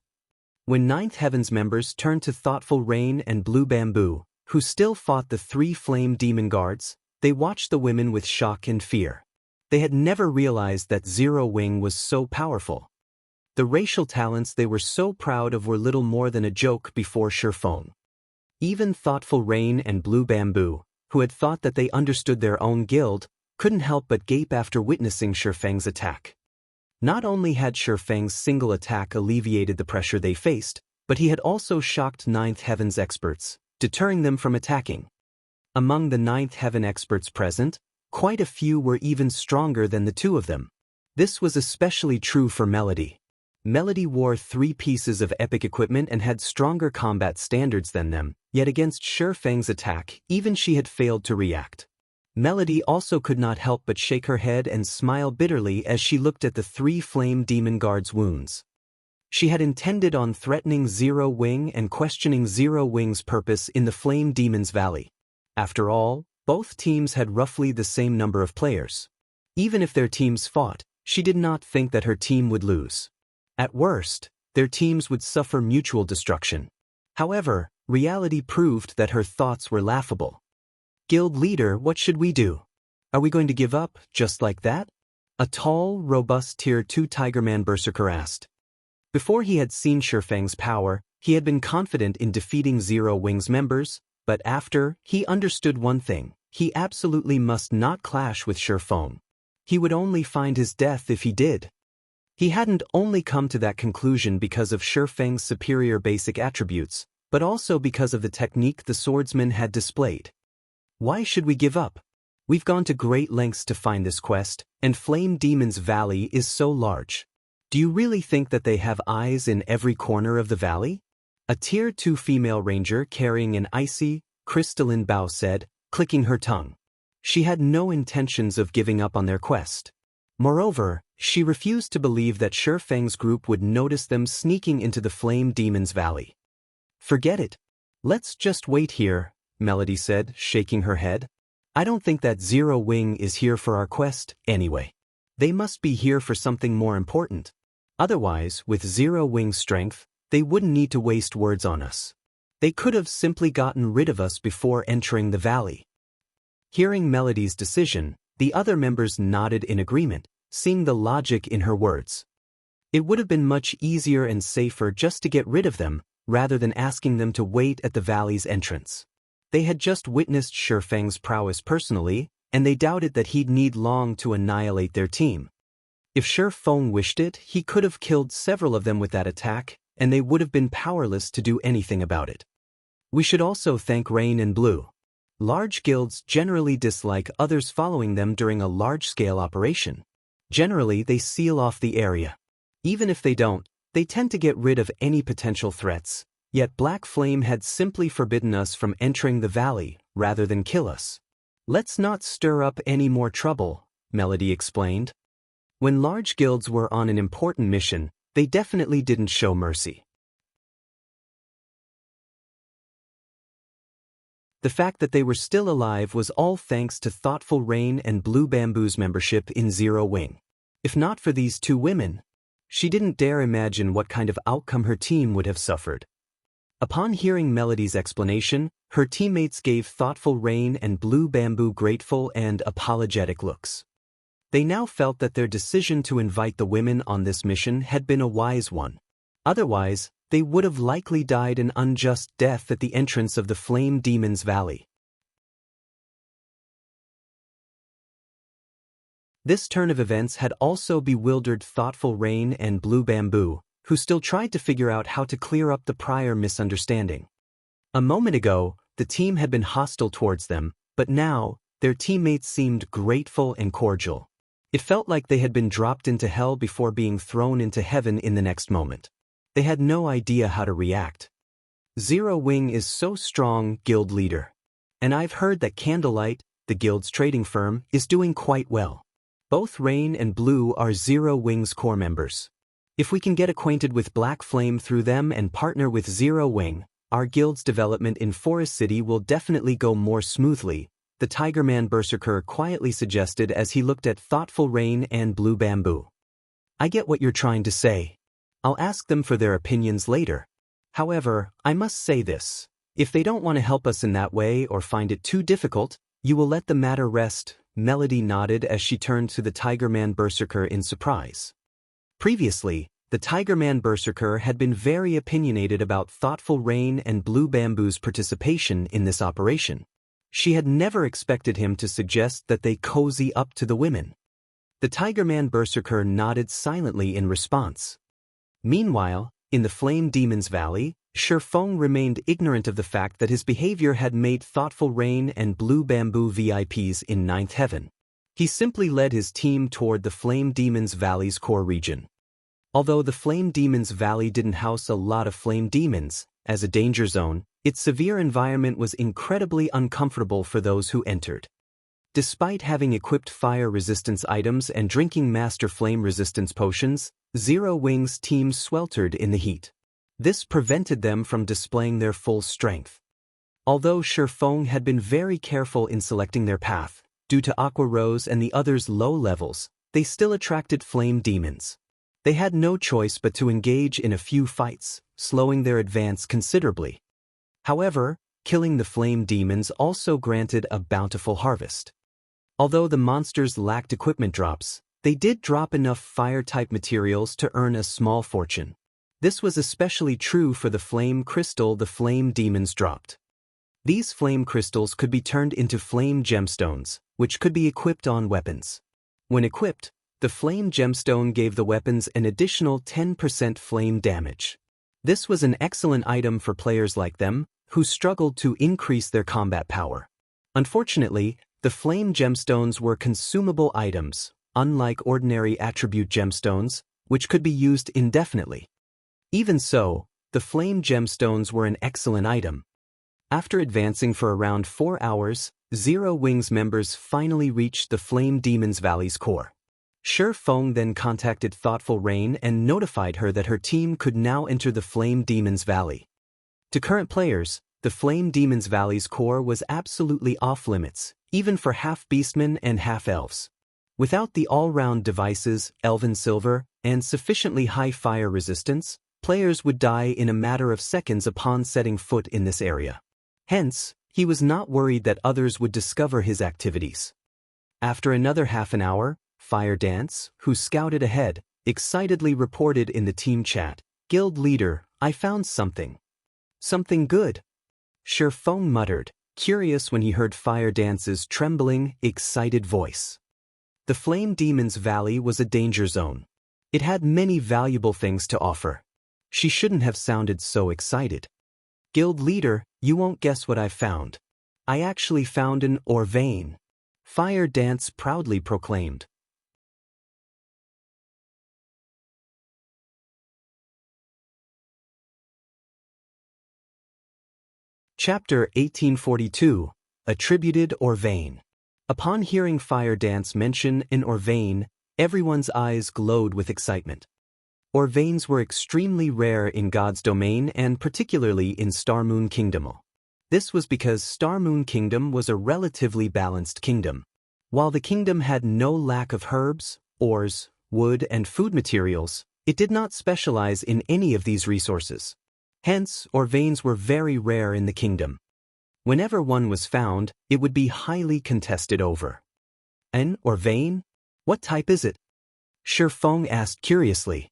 When Ninth Heaven's members turned to Thoughtful Rain and Blue Bamboo, who still fought the three flame demon guards, they watched the women with shock and fear. They had never realized that Zero Wing was so powerful. The racial talents they were so proud of were little more than a joke before Shifeng. Even Thoughtful Rain and Blue Bamboo, who had thought that they understood their own guild, couldn't help but gape after witnessing Shifeng's attack. Not only had Shifeng's single attack alleviated the pressure they faced, but he had also shocked Ninth Heaven's experts, deterring them from attacking. Among the Ninth Heaven experts present, quite a few were even stronger than the two of them. This was especially true for Melody. Melody wore 3 pieces of epic equipment and had stronger combat standards than them, yet against Shifeng's attack, even she had failed to react. Melody also could not help but shake her head and smile bitterly as she looked at the 3 flame demon guards' wounds. She had intended on threatening Zero Wing and questioning Zero Wing's purpose in the Flame Demon's Valley. After all, both teams had roughly the same number of players. Even if their teams fought, she did not think that her team would lose. At worst, their teams would suffer mutual destruction. However, reality proved that her thoughts were laughable. Guild leader, what should we do? Are we going to give up, just like that? A tall, robust Tier 2 Tigerman Berserker asked. Before he had seen Shifeng's power, he had been confident in defeating Zero Wing's members, but after, he understood one thing: he absolutely must not clash with Shifeng. He would only find his death if he did. He hadn't only come to that conclusion because of Shifeng's superior basic attributes, but also because of the technique the swordsman had displayed. Why should we give up? We've gone to great lengths to find this quest, and Flame Demon's Valley is so large. Do you really think that they have eyes in every corner of the valley? A Tier 2 female ranger carrying an icy, crystalline bow said, clicking her tongue. She had no intentions of giving up on their quest. Moreover, she refused to believe that Shifeng's group would notice them sneaking into the Flame Demon's Valley. Forget it. Let's just wait here, Melody said, shaking her head. I don't think that Zero Wing is here for our quest, anyway. They must be here for something more important. Otherwise, with Zero Wing's strength, they wouldn't need to waste words on us. They could have simply gotten rid of us before entering the valley. Hearing Melody's decision, the other members nodded in agreement, seeing the logic in her words. It would have been much easier and safer just to get rid of them, rather than asking them to wait at the valley's entrance. They had just witnessed Shifeng's prowess personally, and they doubted that he'd need long to annihilate their team. If Shifeng wished it, he could have killed several of them with that attack, and they would have been powerless to do anything about it. We should also thank Rain and Blue. Large guilds generally dislike others following them during a large-scale operation. Generally, they seal off the area. Even if they don't, they tend to get rid of any potential threats, yet Black Flame had simply forbidden us from entering the valley, rather than kill us. Let's not stir up any more trouble, Melody explained. When large guilds were on an important mission, they definitely didn't show mercy. The fact that they were still alive was all thanks to Thoughtful Rain and Blue Bamboo's membership in Zero Wing. If not for these two women, She didn't dare imagine what kind of outcome her team would have suffered. Upon hearing Melody's explanation, her teammates gave Thoughtful Rain and Blue Bamboo grateful and apologetic looks. They now felt that their decision to invite the women on this mission had been a wise one. Otherwise, they would have likely died an unjust death at the entrance of the Flame Demon's Valley. This turn of events had also bewildered Thoughtful Rain and Blue Bamboo, who still tried to figure out how to clear up the prior misunderstanding. A moment ago, the team had been hostile towards them, but now, their teammates seemed grateful and cordial. It felt like they had been dropped into hell before being thrown into heaven in the next moment. They had no idea how to react. Zero Wing is so strong, guild leader. And I've heard that Candlelight, the guild's trading firm, is doing quite well. Both Rain and Blue are Zero Wing's core members. If we can get acquainted with Black Flame through them and partner with Zero Wing, our guild's development in Forest City will definitely go more smoothly, the Tigerman Berserker quietly suggested as he looked at Thoughtful Rain and Blue Bamboo. I get what you're trying to say. I'll ask them for their opinions later. However, I must say this. If they don't want to help us in that way or find it too difficult, you will let the matter rest. Melody nodded as she turned to the Tigerman Berserker in surprise. Previously, the Tigerman Berserker had been very opinionated about Thoughtful Rain and Blue Bamboo's participation in this operation. She had never expected him to suggest that they cozy up to the women. The Tigerman Berserker nodded silently in response. Meanwhile, in the Flame Demon's Valley, Shifeng remained ignorant of the fact that his behavior had made Thoughtful Rain and Blue Bamboo VIPs in Ninth Heaven. He simply led his team toward the Flame Demon's Valley's core region. Although the Flame Demon's Valley didn't house a lot of flame demons, as a danger zone, its severe environment was incredibly uncomfortable for those who entered. Despite having equipped fire resistance items and drinking master flame resistance potions, Zero Wing's team sweltered in the heat. This prevented them from displaying their full strength. Although Shifeng had been very careful in selecting their path, due to Aqua Rose and the others' low levels, they still attracted flame demons. They had no choice but to engage in a few fights, slowing their advance considerably. However, killing the flame demons also granted a bountiful harvest. Although the monsters lacked equipment drops, they did drop enough fire-type materials to earn a small fortune. This was especially true for the flame crystal the flame demons dropped. These flame crystals could be turned into flame gemstones, which could be equipped on weapons. When equipped, the flame gemstone gave the weapons an additional 10% flame damage. This was an excellent item for players like them, who struggled to increase their combat power. Unfortunately, the flame gemstones were consumable items, unlike ordinary attribute gemstones, which could be used indefinitely. Even so, the flame gemstones were an excellent item. After advancing for around 4 hours, Zero Wing's members finally reached the Flame Demon's Valley's core. Shifeng then contacted Thoughtful Rain and notified her that her team could now enter the Flame Demon's Valley. To current players, the Flame Demon's Valley's core was absolutely off-limits, even for half-beastmen and half-elves. Without the all-round devices, Elven Silver, and sufficiently high fire resistance, players would die in a matter of seconds upon setting foot in this area. Hence, he was not worried that others would discover his activities. After another half an hour, Fire Dance, who scouted ahead, excitedly reported in the team chat, "Guild leader, I found something." "Something good?" Shifeng muttered, curious when he heard Fire Dance's trembling, excited voice. The Flame Demon's Valley was a danger zone. It had many valuable things to offer. She shouldn't have sounded so excited. "Guild leader, you won't guess what I found. I actually found an ore vein," Fire Dance proudly proclaimed. Chapter 1842, Attributed Ore Vein. Upon hearing Fire Dance mention an ore vein, everyone's eyes glowed with excitement. Ore veins were extremely rare in God's domain and particularly in Star Moon Kingdom. This was because Star Moon Kingdom was a relatively balanced kingdom. While the kingdom had no lack of herbs, ores, wood, and food materials, It did not specialize in any of these resources. Hence, ore veins were very rare in the kingdom. Whenever one was found, it would be highly contested over. An ore vein? What type is it? Shi Feng asked curiously.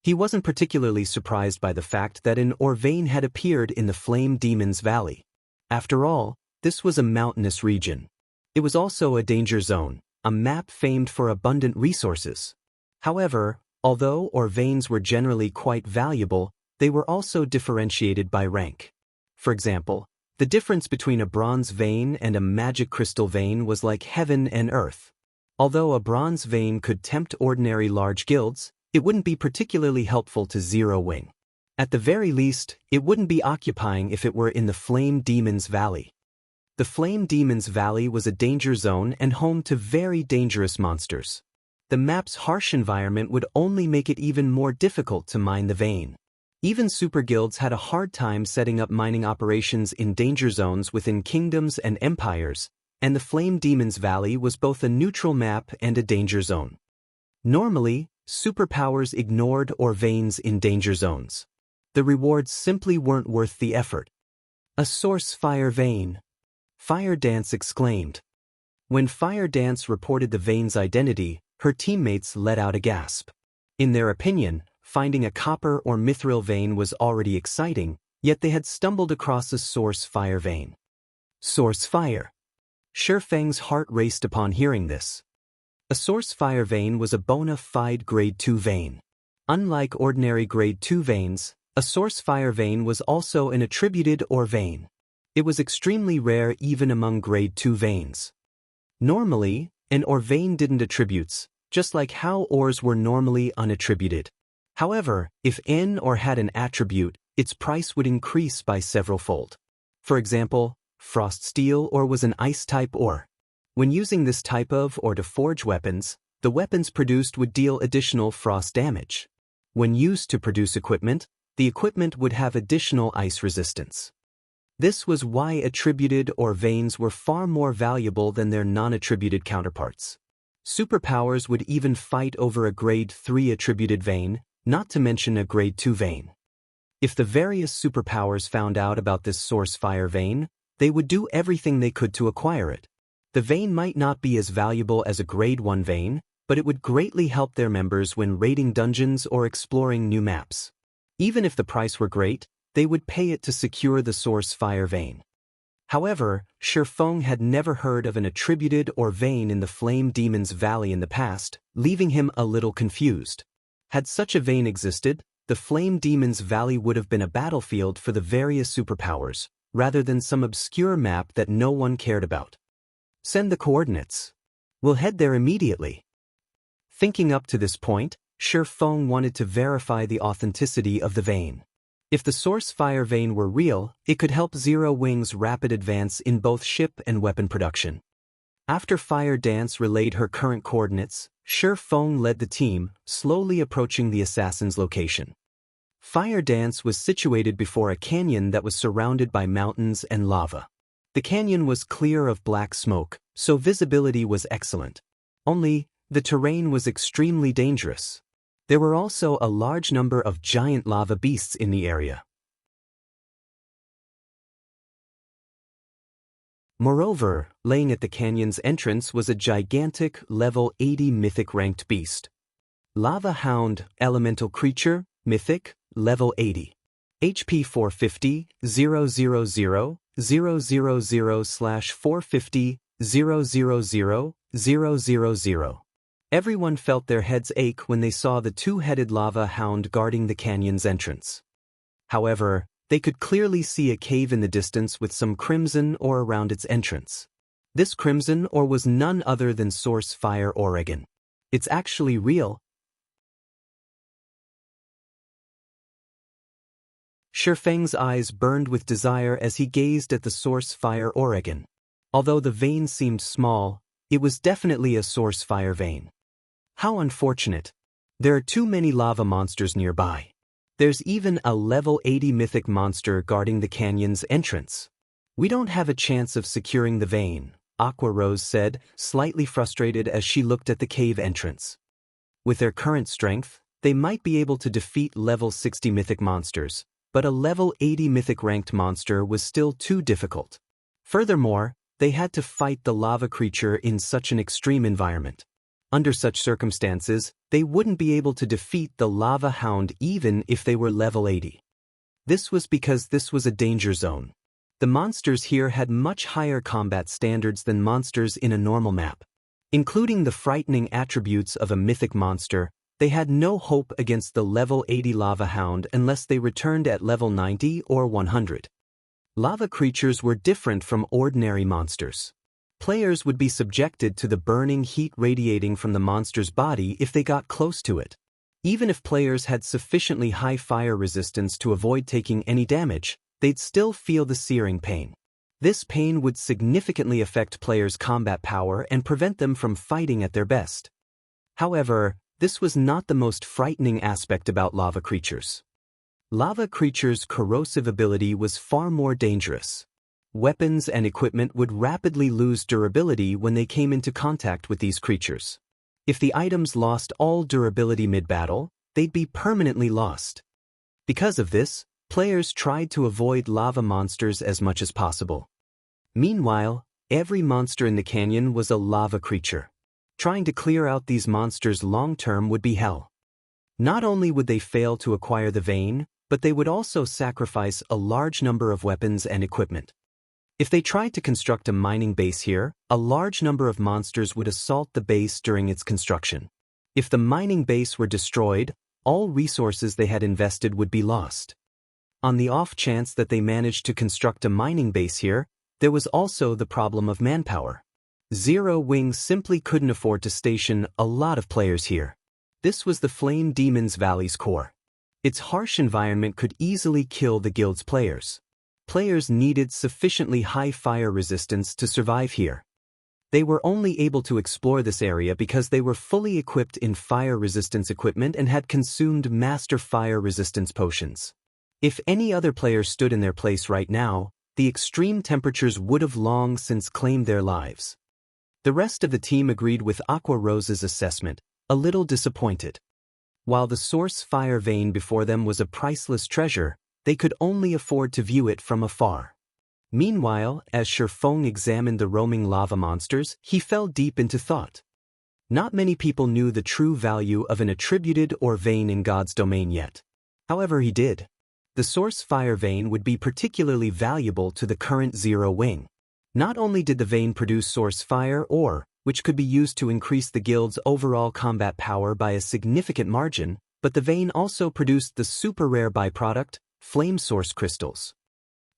He wasn't particularly surprised by the fact that an ore vein had appeared in the Flame Demon's Valley. After all, this was a mountainous region. It was also a danger zone, a map famed for abundant resources. However, although ore veins were generally quite valuable, they were also differentiated by rank. For example, the difference between a bronze vein and a magic crystal vein was like heaven and earth. Although a bronze vein could tempt ordinary large guilds, it wouldn't be particularly helpful to Zero Wing. At the very least, it wouldn't be occupying if it were in the Flame Demon's Valley. The Flame Demon's Valley was a danger zone and home to very dangerous monsters. The map's harsh environment would only make it even more difficult to mine the vein. Even super guilds had a hard time setting up mining operations in danger zones within kingdoms and empires, and the Flame Demon's Valley was both a neutral map and a danger zone. Normally, superpowers ignored ore veins in danger zones. The rewards simply weren't worth the effort. A source fire vein. Fire Dance exclaimed. When Fire Dance reported the vein's identity, her teammates let out a gasp. In their opinion, finding a copper or mithril vein was already exciting, yet they had stumbled across a source fire vein. Source fire. Shi Feng's heart raced upon hearing this. A source fire vein was a bona fide grade 2 vein. Unlike ordinary grade 2 veins, a source fire vein was also an attributed ore vein. It was extremely rare even among grade 2 veins. Normally, an ore vein didn't attributes, just like how ores were normally unattributed. However, if an ore had an attribute, its price would increase by several-fold. For example, frost steel ore was an ice-type ore. When using this type of ore to forge weapons, the weapons produced would deal additional frost damage. When used to produce equipment, the equipment would have additional ice resistance. This was why attributed ore veins were far more valuable than their non-attributed counterparts. Superpowers would even fight over a grade 3 attributed vein, not to mention a grade 2 vein. If the various superpowers found out about this source fire vein, they would do everything they could to acquire it. The vein might not be as valuable as a grade 1 vein, but it would greatly help their members when raiding dungeons or exploring new maps. Even if the price were great, they would pay it to secure the source fire vein. However, Shi Feng had never heard of an attributed ore vein in the Flame Demon's Valley in the past, leaving him a little confused. Had such a vein existed, the Flame Demon's Valley would have been a battlefield for the various superpowers, rather than some obscure map that no one cared about. Send the coordinates. We'll head there immediately. Thinking up to this point, Shi Feng wanted to verify the authenticity of the vein. If the source fire vein were real, it could help Zero Wing's rapid advance in both ship and weapon production. After Fire Dance relayed her current coordinates, Shi Feng led the team, slowly approaching the assassin's location. Fire Dance was situated before a canyon that was surrounded by mountains and lava. The canyon was clear of black smoke, so visibility was excellent. Only, the terrain was extremely dangerous. There were also a large number of giant lava beasts in the area. Moreover, laying at the canyon's entrance was a gigantic, level 80 mythic ranked beast. Lava Hound, elemental creature, mythic, level 80. HP 450, 000, 000/450, 000, 000. Everyone felt their heads ache when they saw the two-headed lava hound guarding the canyon's entrance. However, they could clearly see a cave in the distance with some crimson ore around its entrance. This crimson ore was none other than Source Fire Oregon. It's actually real. Shi Feng's eyes burned with desire as he gazed at the Source Fire Oregon. Although the vein seemed small, it was definitely a source fire vein. How unfortunate. There are too many lava monsters nearby. There's even a level 80 mythic monster guarding the canyon's entrance. We don't have a chance of securing the vein, Aqua Rose said, slightly frustrated as she looked at the cave entrance. With their current strength, they might be able to defeat level 60 mythic monsters, but a level 80 mythic ranked monster was still too difficult. Furthermore, they had to fight the lava creature in such an extreme environment. Under such circumstances, they wouldn't be able to defeat the lava hound even if they were level 80. This was because this was a danger zone. The monsters here had much higher combat standards than monsters in a normal map. Including the frightening attributes of a mythic monster, they had no hope against the level 80 lava hound unless they returned at level 90 or 100. Lava creatures were different from ordinary monsters. Players would be subjected to the burning heat radiating from the monster's body if they got close to it. Even if players had sufficiently high fire resistance to avoid taking any damage, they'd still feel the searing pain. This pain would significantly affect players' combat power and prevent them from fighting at their best. However, this was not the most frightening aspect about lava creatures. Lava creatures' corrosive ability was far more dangerous. Weapons and equipment would rapidly lose durability when they came into contact with these creatures. If the items lost all durability mid-battle, they'd be permanently lost. Because of this, players tried to avoid lava monsters as much as possible. Meanwhile, every monster in the canyon was a lava creature. Trying to clear out these monsters long-term would be hell. Not only would they fail to acquire the vein, but they would also sacrifice a large number of weapons and equipment. If they tried to construct a mining base here, a large number of monsters would assault the base during its construction. If the mining base were destroyed, all resources they had invested would be lost. On the off chance that they managed to construct a mining base here, there was also the problem of manpower. Zero Wing simply couldn't afford to station a lot of players here. This was the Flame Demon's Valley's core. Its harsh environment could easily kill the guild's players. Players needed sufficiently high fire resistance to survive here. They were only able to explore this area because they were fully equipped in fire resistance equipment and had consumed master fire resistance potions. If any other player stood in their place right now, the extreme temperatures would have long since claimed their lives. The rest of the team agreed with Aqua Rose's assessment, a little disappointed. While the source fire vein before them was a priceless treasure, they could only afford to view it from afar. Meanwhile, as Shifeng examined the roaming lava monsters, he fell deep into thought. Not many people knew the true value of an attributed or vein in God's domain yet. However, he did. The source fire vein would be particularly valuable to the current Zero Wing. Not only did the vein produce source fire ore, which could be used to increase the guild's overall combat power by a significant margin, but the vein also produced the super rare byproduct, flame source crystals.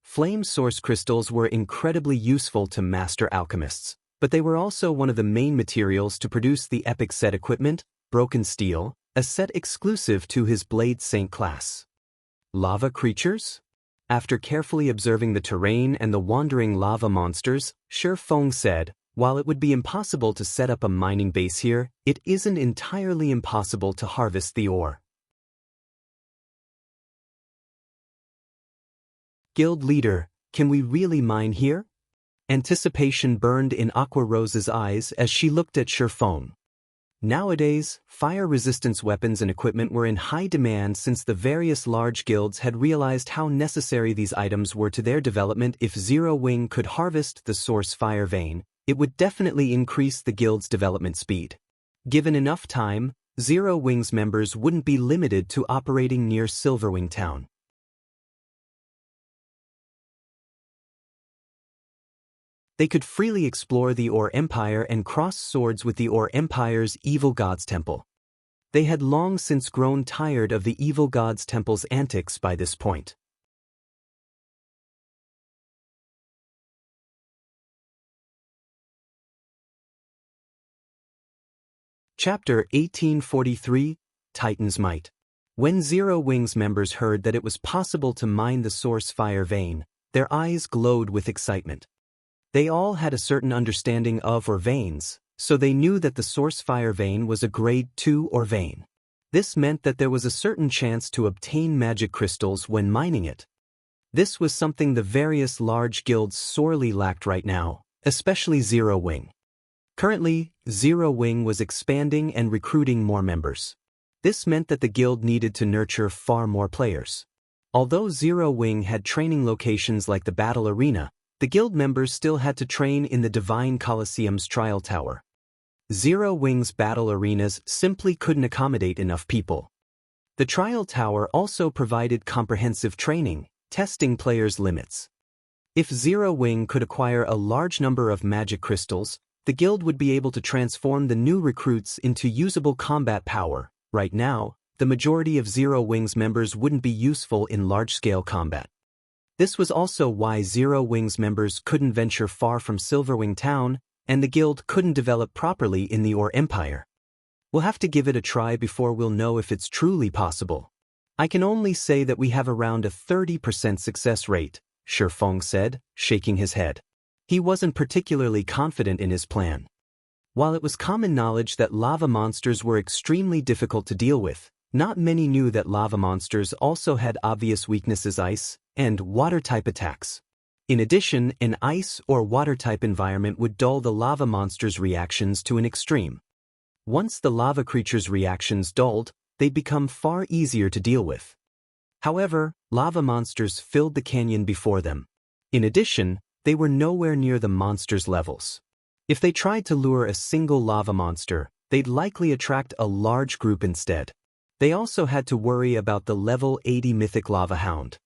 Flame source crystals were incredibly useful to master alchemists, but they were also one of the main materials to produce the epic set equipment, Broken Steel, a set exclusive to his Blade Saint class. Lava creatures? After carefully observing the terrain and the wandering lava monsters, Shifeng said, while it would be impossible to set up a mining base here, it isn't entirely impossible to harvest the ore. Guild leader, can we really mine here? Anticipation burned in Aqua Rose's eyes as she looked at Shifeng. Nowadays, fire resistance weapons and equipment were in high demand since the various large guilds had realized how necessary these items were to their development. If Zero Wing could harvest the source fire vein, it would definitely increase the guild's development speed. Given enough time, Zero Wing's members wouldn't be limited to operating near Silverwing town. They could freely explore the Ore Empire and cross swords with the Ore Empire's Evil God's Temple. They had long since grown tired of the Evil God's Temple's antics by this point. Chapter 1843, Titan's Might. When Zero Wing's members heard that it was possible to mine the source fire vein, their eyes glowed with excitement. They all had a certain understanding of ore veins, so they knew that the source fire vein was a grade 2 ore vein. This meant that there was a certain chance to obtain magic crystals when mining it. This was something the various large guilds sorely lacked right now, especially Zero Wing. Currently, Zero Wing was expanding and recruiting more members. This meant that the guild needed to nurture far more players. Although Zero Wing had training locations like the Battle Arena, the guild members still had to train in the Divine Colosseum's Trial Tower. Zero Wing's battle arenas simply couldn't accommodate enough people. The Trial Tower also provided comprehensive training, testing players' limits. If Zero Wing could acquire a large number of magic crystals, the guild would be able to transform the new recruits into usable combat power. Right now, the majority of Zero Wing's members wouldn't be useful in large-scale combat. This was also why Zero Wing's members couldn't venture far from Silverwing Town, and the guild couldn't develop properly in the Ore Empire. We'll have to give it a try before we'll know if it's truly possible. I can only say that we have around a 30% success rate, Shifeng said, shaking his head. He wasn't particularly confident in his plan. While it was common knowledge that lava monsters were extremely difficult to deal with, not many knew that lava monsters also had obvious weaknesses: ice and water-type attacks. In addition, an ice or water-type environment would dull the lava monster's reactions to an extreme. Once the lava creature's reactions dulled, they'd become far easier to deal with. However, lava monsters filled the canyon before them. In addition, they were nowhere near the monster's levels. If they tried to lure a single lava monster, they'd likely attract a large group instead. They also had to worry about the level 80 mythic lava hound.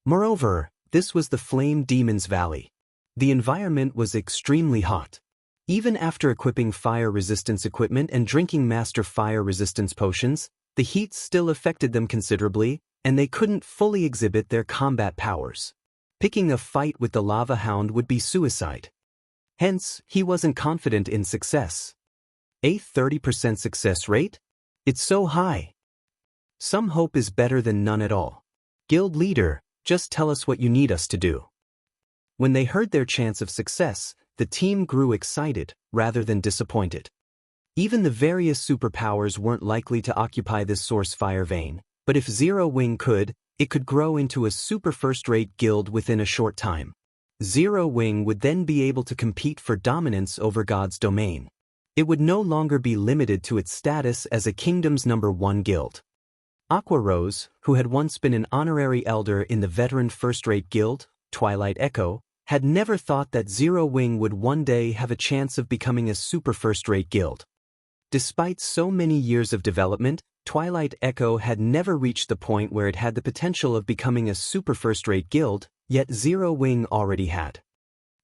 Moreover, this was the Flame Demon's Valley. The environment was extremely hot. Even after equipping fire resistance equipment and drinking master fire resistance potions, the heat still affected them considerably, and they couldn't fully exhibit their combat powers. Picking a fight with the lava hound would be suicide. Hence, he wasn't confident in success. A 30% success rate? It's so high. Some hope is better than none at all. Guild leader, just tell us what you need us to do. When they heard their chance of success, the team grew excited, rather than disappointed. Even the various superpowers weren't likely to occupy this source fire vein, but if Zero Wing could, it could grow into a super first-rate guild within a short time. Zero Wing would then be able to compete for dominance over God's domain. It would no longer be limited to its status as a kingdom's #1 guild. Aqua Rose, who had once been an honorary elder in the veteran first-rate guild, Twilight Echo, had never thought that Zero Wing would one day have a chance of becoming a super first-rate guild. Despite so many years of development, Twilight Echo had never reached the point where it had the potential of becoming a super first-rate guild, yet Zero Wing already had.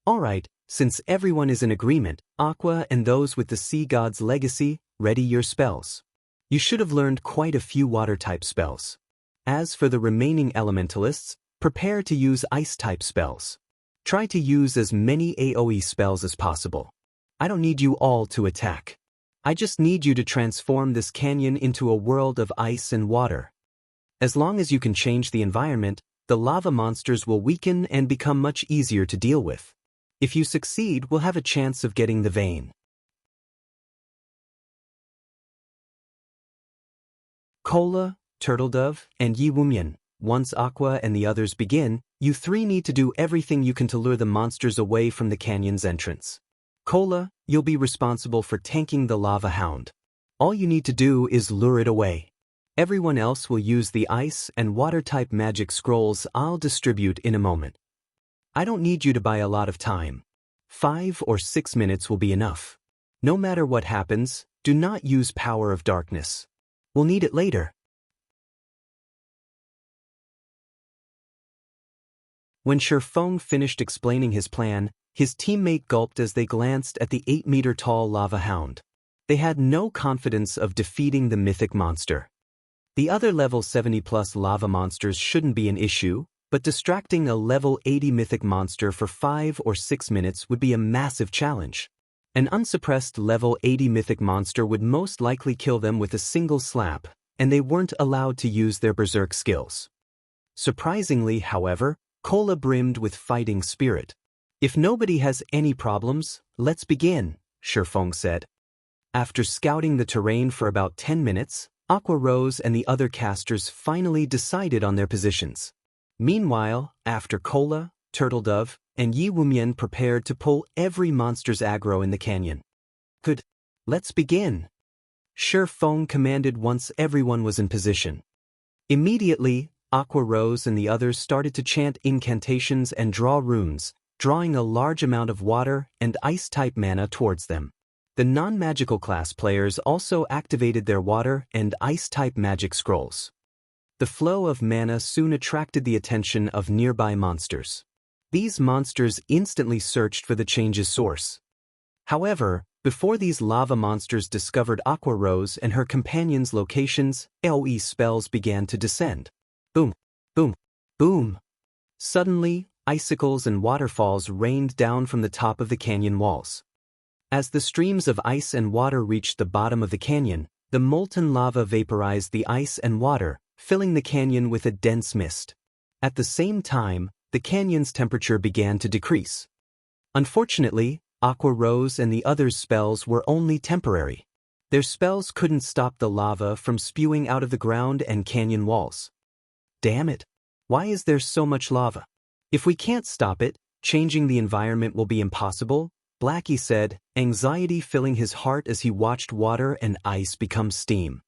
Alright, since everyone is in agreement, Aqua and those with the Sea God's legacy, ready your spells. You should have learned quite a few water-type spells. As for the remaining elementalists, prepare to use ice-type spells. Try to use as many AoE spells as possible. I don't need you all to attack. I just need you to transform this canyon into a world of ice and water. As long as you can change the environment, the lava monsters will weaken and become much easier to deal with. If you succeed, we'll have a chance of getting the vein. Cola, Turtledove, and Yi Wumian. Once Aqua and the others begin, you three need to do everything you can to lure the monsters away from the canyon's entrance. Cola, you'll be responsible for tanking the lava hound. All you need to do is lure it away. Everyone else will use the ice and water-type magic scrolls I'll distribute in a moment. I don't need you to buy a lot of time. 5 or 6 minutes will be enough. No matter what happens, do not use Power of Darkness. We'll need it later. When Shifeng finished explaining his plan, his teammate gulped as they glanced at the 8-meter-tall lava hound. They had no confidence of defeating the mythic monster. The other level 70+ lava monsters shouldn't be an issue, but distracting a level 80 mythic monster for 5 or 6 minutes would be a massive challenge. An unsuppressed level 80 mythic monster would most likely kill them with a single slap, and they weren't allowed to use their berserk skills. Surprisingly, however, Cola brimmed with fighting spirit. If nobody has any problems, let's begin, Shifeng said. After scouting the terrain for about 10 minutes, Aqua Rose and the other casters finally decided on their positions. Meanwhile, after Cola, Turtledove, and Yi Wumian prepared to pull every monster's aggro in the canyon. Good. Let's begin. Feng commanded once everyone was in position. Immediately, Aqua Rose and the others started to chant incantations and draw runes, drawing a large amount of water and ice-type mana towards them. The non-magical class players also activated their water and ice-type magic scrolls. The flow of mana soon attracted the attention of nearby monsters. These monsters instantly searched for the change's source. However, before these lava monsters discovered Aqua Rose and her companions' locations, AoE spells began to descend. Boom, boom, boom. Suddenly, icicles and waterfalls rained down from the top of the canyon walls. As the streams of ice and water reached the bottom of the canyon, the molten lava vaporized the ice and water, filling the canyon with a dense mist. At the same time, the canyon's temperature began to decrease. Unfortunately, Aqua Rose and the others' spells were only temporary. Their spells couldn't stop the lava from spewing out of the ground and canyon walls. Damn it! Why is there so much lava? If we can't stop it, changing the environment will be impossible, Blackie said, anxiety filling his heart as he watched water and ice become steam.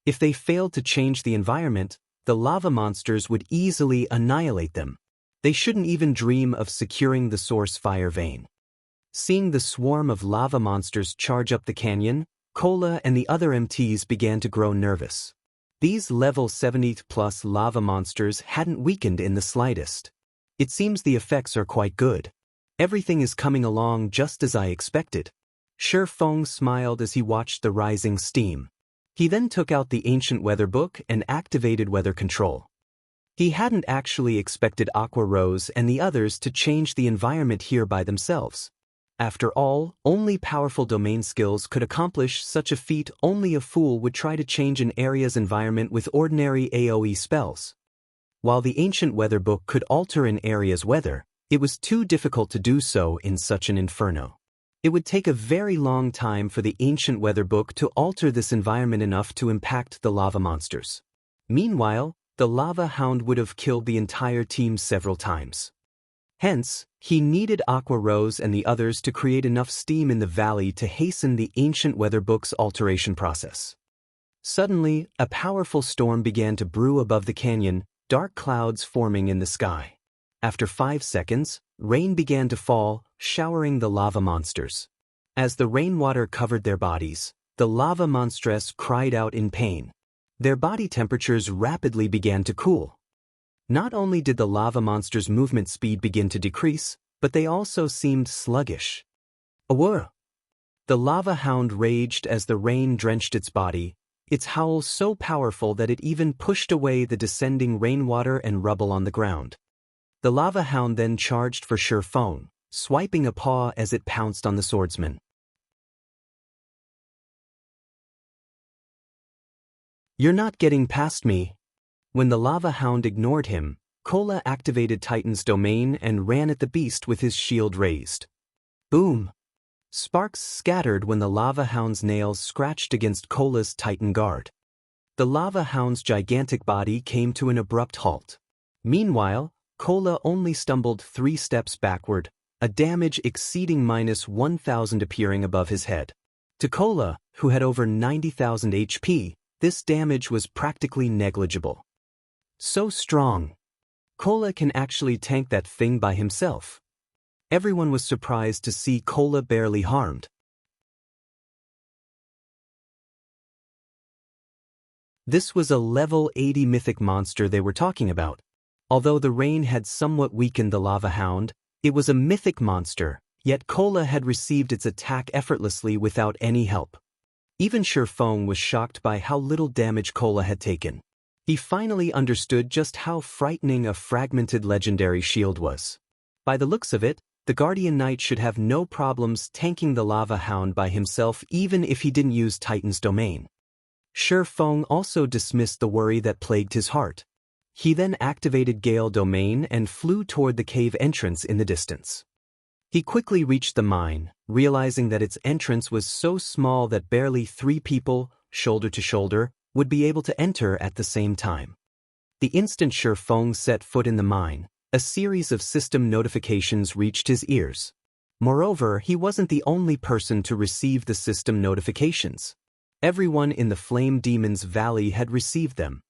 If they failed to change the environment, the lava monsters would easily annihilate them. They shouldn't even dream of securing the source fire vein. Seeing the swarm of lava monsters charge up the canyon, Cola and the other MTs began to grow nervous. These level 70+ lava monsters hadn't weakened in the slightest. It seems the effects are quite good. Everything is coming along just as I expected. Feng smiled as he watched the rising steam. He then took out the ancient weather book and activated weather control. He hadn't actually expected Aqua Rose and the others to change the environment here by themselves. After all, only powerful domain skills could accomplish such a feat. Only a fool would try to change an area's environment with ordinary AoE spells. While the ancient weather book could alter an area's weather, it was too difficult to do so in such an inferno. It would take a very long time for the ancient weather book to alter this environment enough to impact the lava monsters. Meanwhile, the lava hound would have killed the entire team several times. Hence, he needed Aqua Rose and the others to create enough steam in the valley to hasten the ancient weather book's alteration process. Suddenly, a powerful storm began to brew above the canyon, dark clouds forming in the sky. After 5 seconds, rain began to fall, showering the lava monsters. As the rainwater covered their bodies, the lava monstress cried out in pain. Their body temperatures rapidly began to cool. Not only did the lava monsters' movement speed begin to decrease, but they also seemed sluggish. Awur! The lava hound raged as the rain drenched its body, its howl so powerful that it even pushed away the descending rainwater and rubble on the ground. The lava hound then charged for Feng, swiping a paw as it pounced on the swordsman. You're not getting past me. When the lava hound ignored him, Cola activated Titan's domain and ran at the beast with his shield raised. Boom! Sparks scattered when the lava hound's nails scratched against Cola's Titan guard. The lava hound's gigantic body came to an abrupt halt. Meanwhile, Cola only stumbled 3 steps backward, a damage exceeding -1,000 appearing above his head. To Cola, who had over 90,000 HP, this damage was practically negligible. So strong. Cola can actually tank that thing by himself. Everyone was surprised to see Cola barely harmed. This was a level 80 mythic monster they were talking about. Although the rain had somewhat weakened the lava hound, it was a mythic monster, yet Cola had received its attack effortlessly without any help. Even Feng was shocked by how little damage Cola had taken. He finally understood just how frightening a fragmented legendary shield was. By the looks of it, the Guardian Knight should have no problems tanking the lava hound by himself even if he didn't use Titan's domain. Feng also dismissed the worry that plagued his heart. He then activated Gale Domain and flew toward the cave entrance in the distance. He quickly reached the mine, realizing that its entrance was so small that barely 3 people, shoulder to shoulder, would be able to enter at the same time. The instant Feng set foot in the mine, a series of system notifications reached his ears. Moreover, he wasn't the only person to receive the system notifications. Everyone in the Flame Demon's Valley had received them.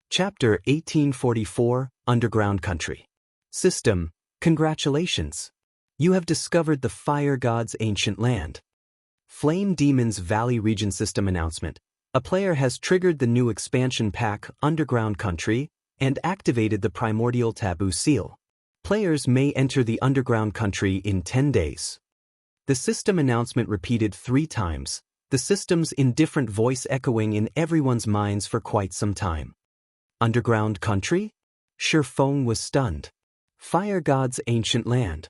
Chapter 1844, Underground Country. System, congratulations. You have discovered the Fire God's ancient land. Flame Demon's Valley Region System announcement. A player has triggered the new expansion pack, Underground Country, and activated the Primordial Taboo Seal. Players may enter the Underground Country in 10 days. The system announcement repeated 3 times, the system's indifferent voice echoing in everyone's minds for quite some time. Underground Country? Shifeng was stunned. Fire God's ancient land.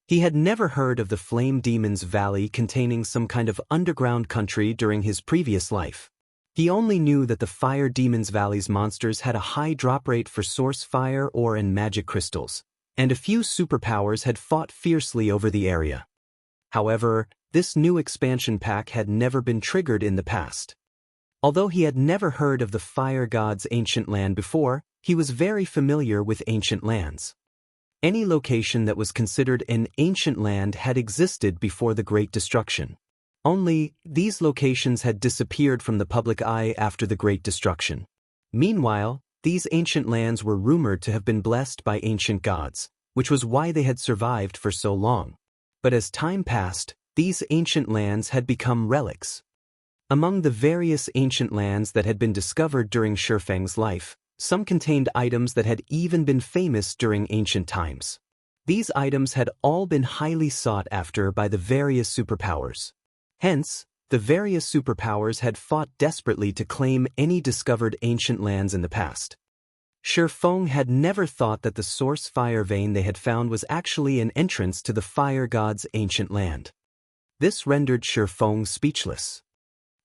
He had never heard of the Flame Demon's Valley containing some kind of underground country during his previous life. He only knew that the Fire Demon's Valley's monsters had a high drop rate for source fire, ore and magic crystals, and a few superpowers had fought fiercely over the area. However, this new expansion pack had never been triggered in the past. Although he had never heard of the Fire God's ancient land before, he was very familiar with ancient lands. Any location that was considered an ancient land had existed before the Great Destruction. Only, these locations had disappeared from the public eye after the Great Destruction. Meanwhile, these ancient lands were rumored to have been blessed by ancient gods, which was why they had survived for so long. But as time passed, these ancient lands had become relics. Among the various ancient lands that had been discovered during Shifeng's life, some contained items that had even been famous during ancient times. These items had all been highly sought after by the various superpowers. Hence, the various superpowers had fought desperately to claim any discovered ancient lands in the past. Shifeng had never thought that the source fire vein they had found was actually an entrance to the Fire God's ancient land. This rendered Shifeng speechless.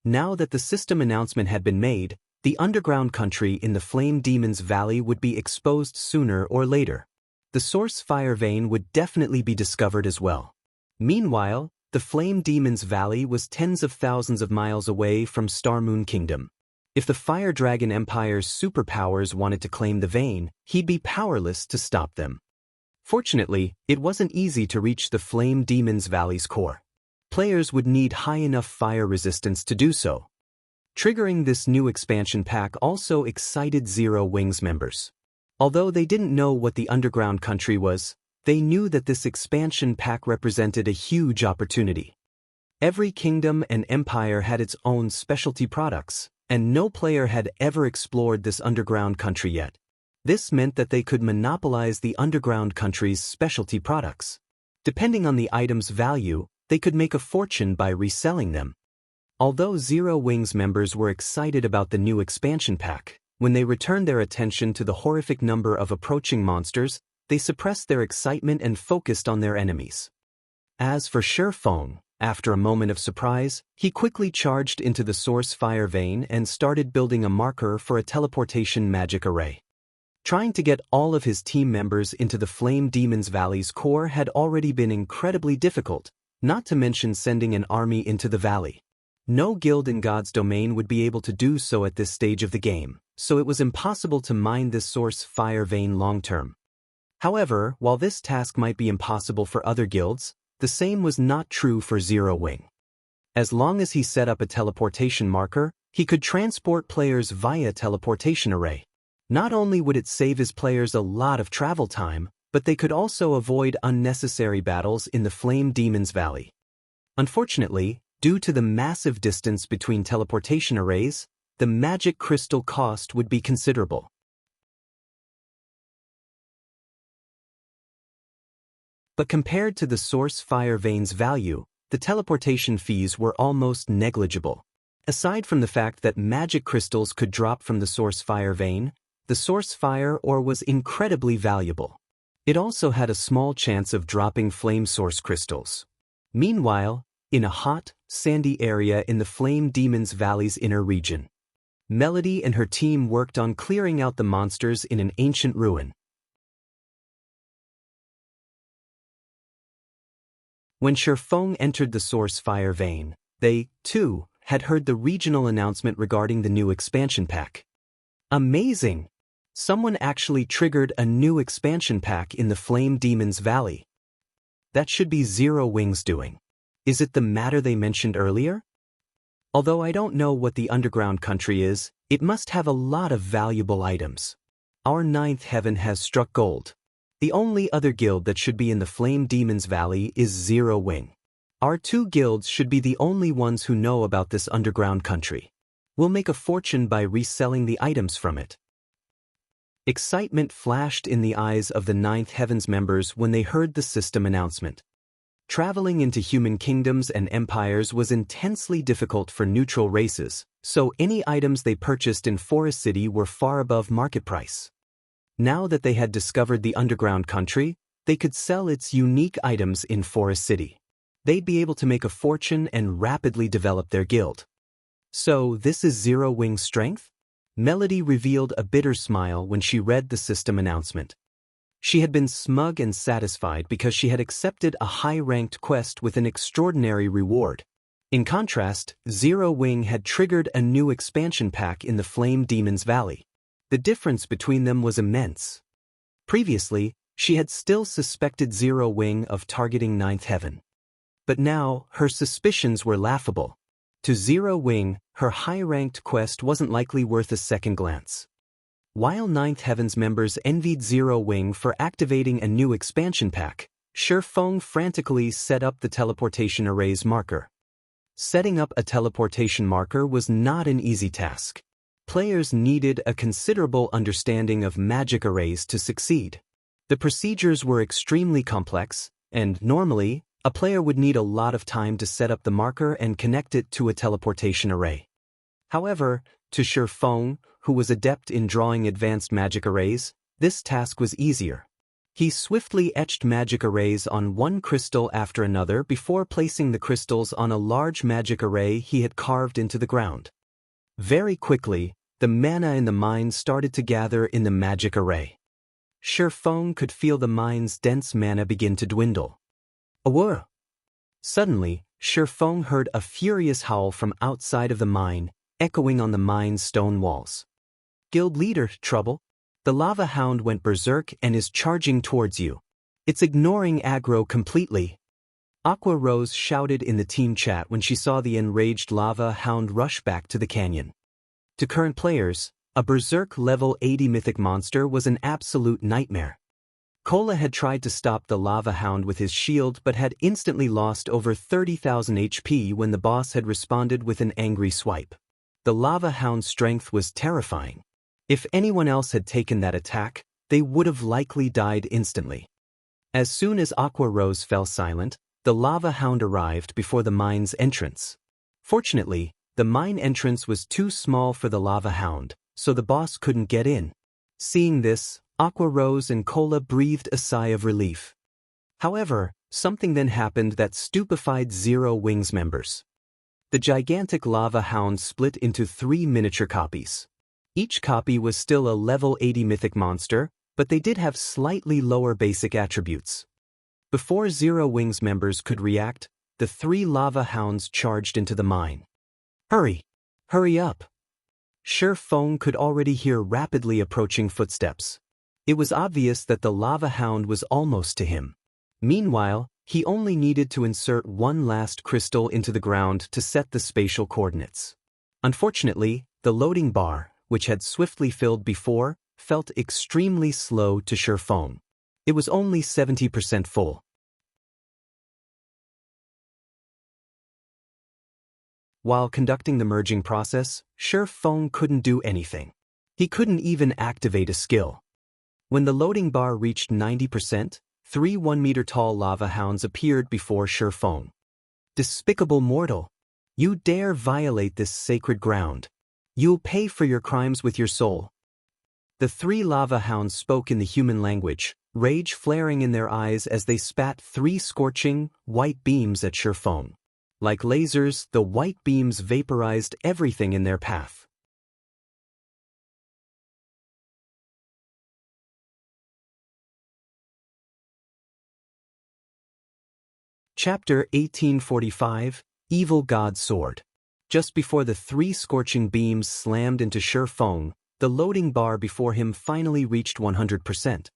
Now that the system announcement had been made, the underground country in the Flame Demon's Valley would be exposed sooner or later. The source fire vein would definitely be discovered as well. Meanwhile, the Flame Demon's Valley was tens of thousands of miles away from Starmoon Kingdom. If the Fire Dragon Empire's superpowers wanted to claim the vein, he'd be powerless to stop them. Fortunately, it wasn't easy to reach the Flame Demon's Valley's core. Players would need high enough fire resistance to do so. Triggering this new expansion pack also excited Zero Wings members. Although they didn't know what the underground country was, they knew that this expansion pack represented a huge opportunity. Every kingdom and empire had its own specialty products, and no player had ever explored this underground country yet. This meant that they could monopolize the underground country's specialty products. Depending on the item's value, they could make a fortune by reselling them. Although Zero Wings members were excited about the new expansion pack, when they returned their attention to the horrific number of approaching monsters, they suppressed their excitement and focused on their enemies. As for Shifeng, after a moment of surprise, he quickly charged into the source fire vein and started building a marker for a teleportation magic array. Trying to get all of his team members into the Flame Demon's Valley's core had already been incredibly difficult, not to mention sending an army into the valley. No guild in God's domain would be able to do so at this stage of the game, so it was impossible to mine this source fire vein long-term. However, while this task might be impossible for other guilds, the same was not true for Zero Wing. As long as he set up a teleportation marker, he could transport players via teleportation array. Not only would it save his players a lot of travel time, but they could also avoid unnecessary battles in the Flame Demon's Valley. Unfortunately, due to the massive distance between teleportation arrays, the magic crystal cost would be considerable. But compared to the source fire vein's value, the teleportation fees were almost negligible. Aside from the fact that magic crystals could drop from the source fire vein, the source fire ore was incredibly valuable. It also had a small chance of dropping flame source crystals. Meanwhile, in a hot, sandy area in the Flame Demon's Valley's inner region, Melody and her team worked on clearing out the monsters in an ancient ruin. When Shifeng entered the source fire vein, they, too, had heard the regional announcement regarding the new expansion pack. Amazing! Someone actually triggered a new expansion pack in the Flame Demon's Valley. That should be Zero Wing's doing. Is it the matter they mentioned earlier? Although I don't know what the underground country is, it must have a lot of valuable items. Our ninth heaven has struck gold. The only other guild that should be in the Flame Demon's Valley is Zero Wing. Our two guilds should be the only ones who know about this underground country. We'll make a fortune by reselling the items from it. Excitement flashed in the eyes of the Ninth Heaven's members when they heard the system announcement. Traveling into human kingdoms and empires was intensely difficult for neutral races, so any items they purchased in Forest City were far above market price. Now that they had discovered the underground country, they could sell its unique items in Forest City. They'd be able to make a fortune and rapidly develop their guild. So this is Zero Wing's strength? Melody revealed a bitter smile when she read the system announcement. She had been smug and satisfied because she had accepted a high-ranked quest with an extraordinary reward. In contrast, Zero Wing had triggered a new expansion pack in the Flame Demon's Valley. The difference between them was immense. Previously, she had still suspected Zero Wing of targeting Ninth Heaven. But now, her suspicions were laughable. To Zero Wing, her high-ranked quest wasn't likely worth a second glance. While Ninth Heaven's members envied Zero Wing for activating a new expansion pack, Shifeng frantically set up the teleportation array's marker. Setting up a teleportation marker was not an easy task. Players needed a considerable understanding of magic arrays to succeed. The procedures were extremely complex, and normally, a player would need a lot of time to set up the marker and connect it to a teleportation array. However, to Shifeng, who was adept in drawing advanced magic arrays, this task was easier. He swiftly etched magic arrays on one crystal after another before placing the crystals on a large magic array he had carved into the ground. Very quickly, the mana in the mine started to gather in the magic array. Shifeng could feel the mine's dense mana begin to dwindle. Awur! Suddenly, Shifeng heard a furious howl from outside of the mine, echoing on the mine's stone walls. Guild leader, trouble? The lava hound went berserk and is charging towards you. It's ignoring aggro completely. Aqua Rose shouted in the team chat when she saw the enraged lava hound rush back to the canyon. To current players, a berserk level 80 mythic monster was an absolute nightmare. Kola had tried to stop the lava hound with his shield but had instantly lost over 30,000 HP when the boss had responded with an angry swipe. The lava hound's strength was terrifying. If anyone else had taken that attack, they would have likely died instantly. As soon as Aqua Rose fell silent, the lava hound arrived before the mine's entrance. Fortunately, the mine entrance was too small for the lava hound, so the boss couldn't get in. Seeing this, Aqua Rose and Kola breathed a sigh of relief. However, something then happened that stupefied Zero Wing's members. The gigantic lava hound split into 3 miniature copies. Each copy was still a level 80 mythic monster, but they did have slightly lower basic attributes. Before Zero Wing's members could react, the 3 lava hounds charged into the mine. Hurry! Hurry up! Shifeng could already hear rapidly approaching footsteps. It was obvious that the lava hound was almost to him. Meanwhile, he only needed to insert one last crystal into the ground to set the spatial coordinates. Unfortunately, the loading bar, which had swiftly filled before, felt extremely slow to Shifeng. It was only 70% full. While conducting the merging process, Shifeng couldn't do anything. He couldn't even activate a skill. When the loading bar reached 90%, 3 1-meter-tall lava hounds appeared before Shifeng. Despicable mortal! You dare violate this sacred ground. You'll pay for your crimes with your soul. The 3 lava hounds spoke in the human language, rage flaring in their eyes as they spat 3 scorching, white beams at Shifeng. Like lasers, the white beams vaporized everything in their path. Chapter 1845, Evil God's Sword. Just before the 3 scorching beams slammed into Shifeng, the loading bar before him finally reached 100%.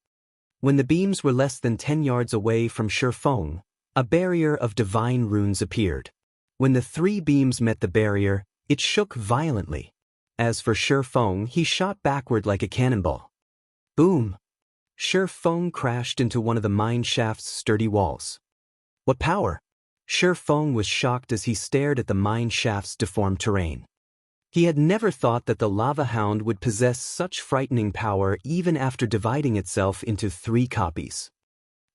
When the beams were less than 10 yards away from Shifeng, a barrier of divine runes appeared. When the 3 beams met the barrier, it shook violently. As for Shifeng, he shot backward like a cannonball. Boom! Shifeng crashed into one of the mine shaft's sturdy walls. What power? Shifeng was shocked as he stared at the mine shaft's deformed terrain. He had never thought that the lava hound would possess such frightening power even after dividing itself into 3 copies.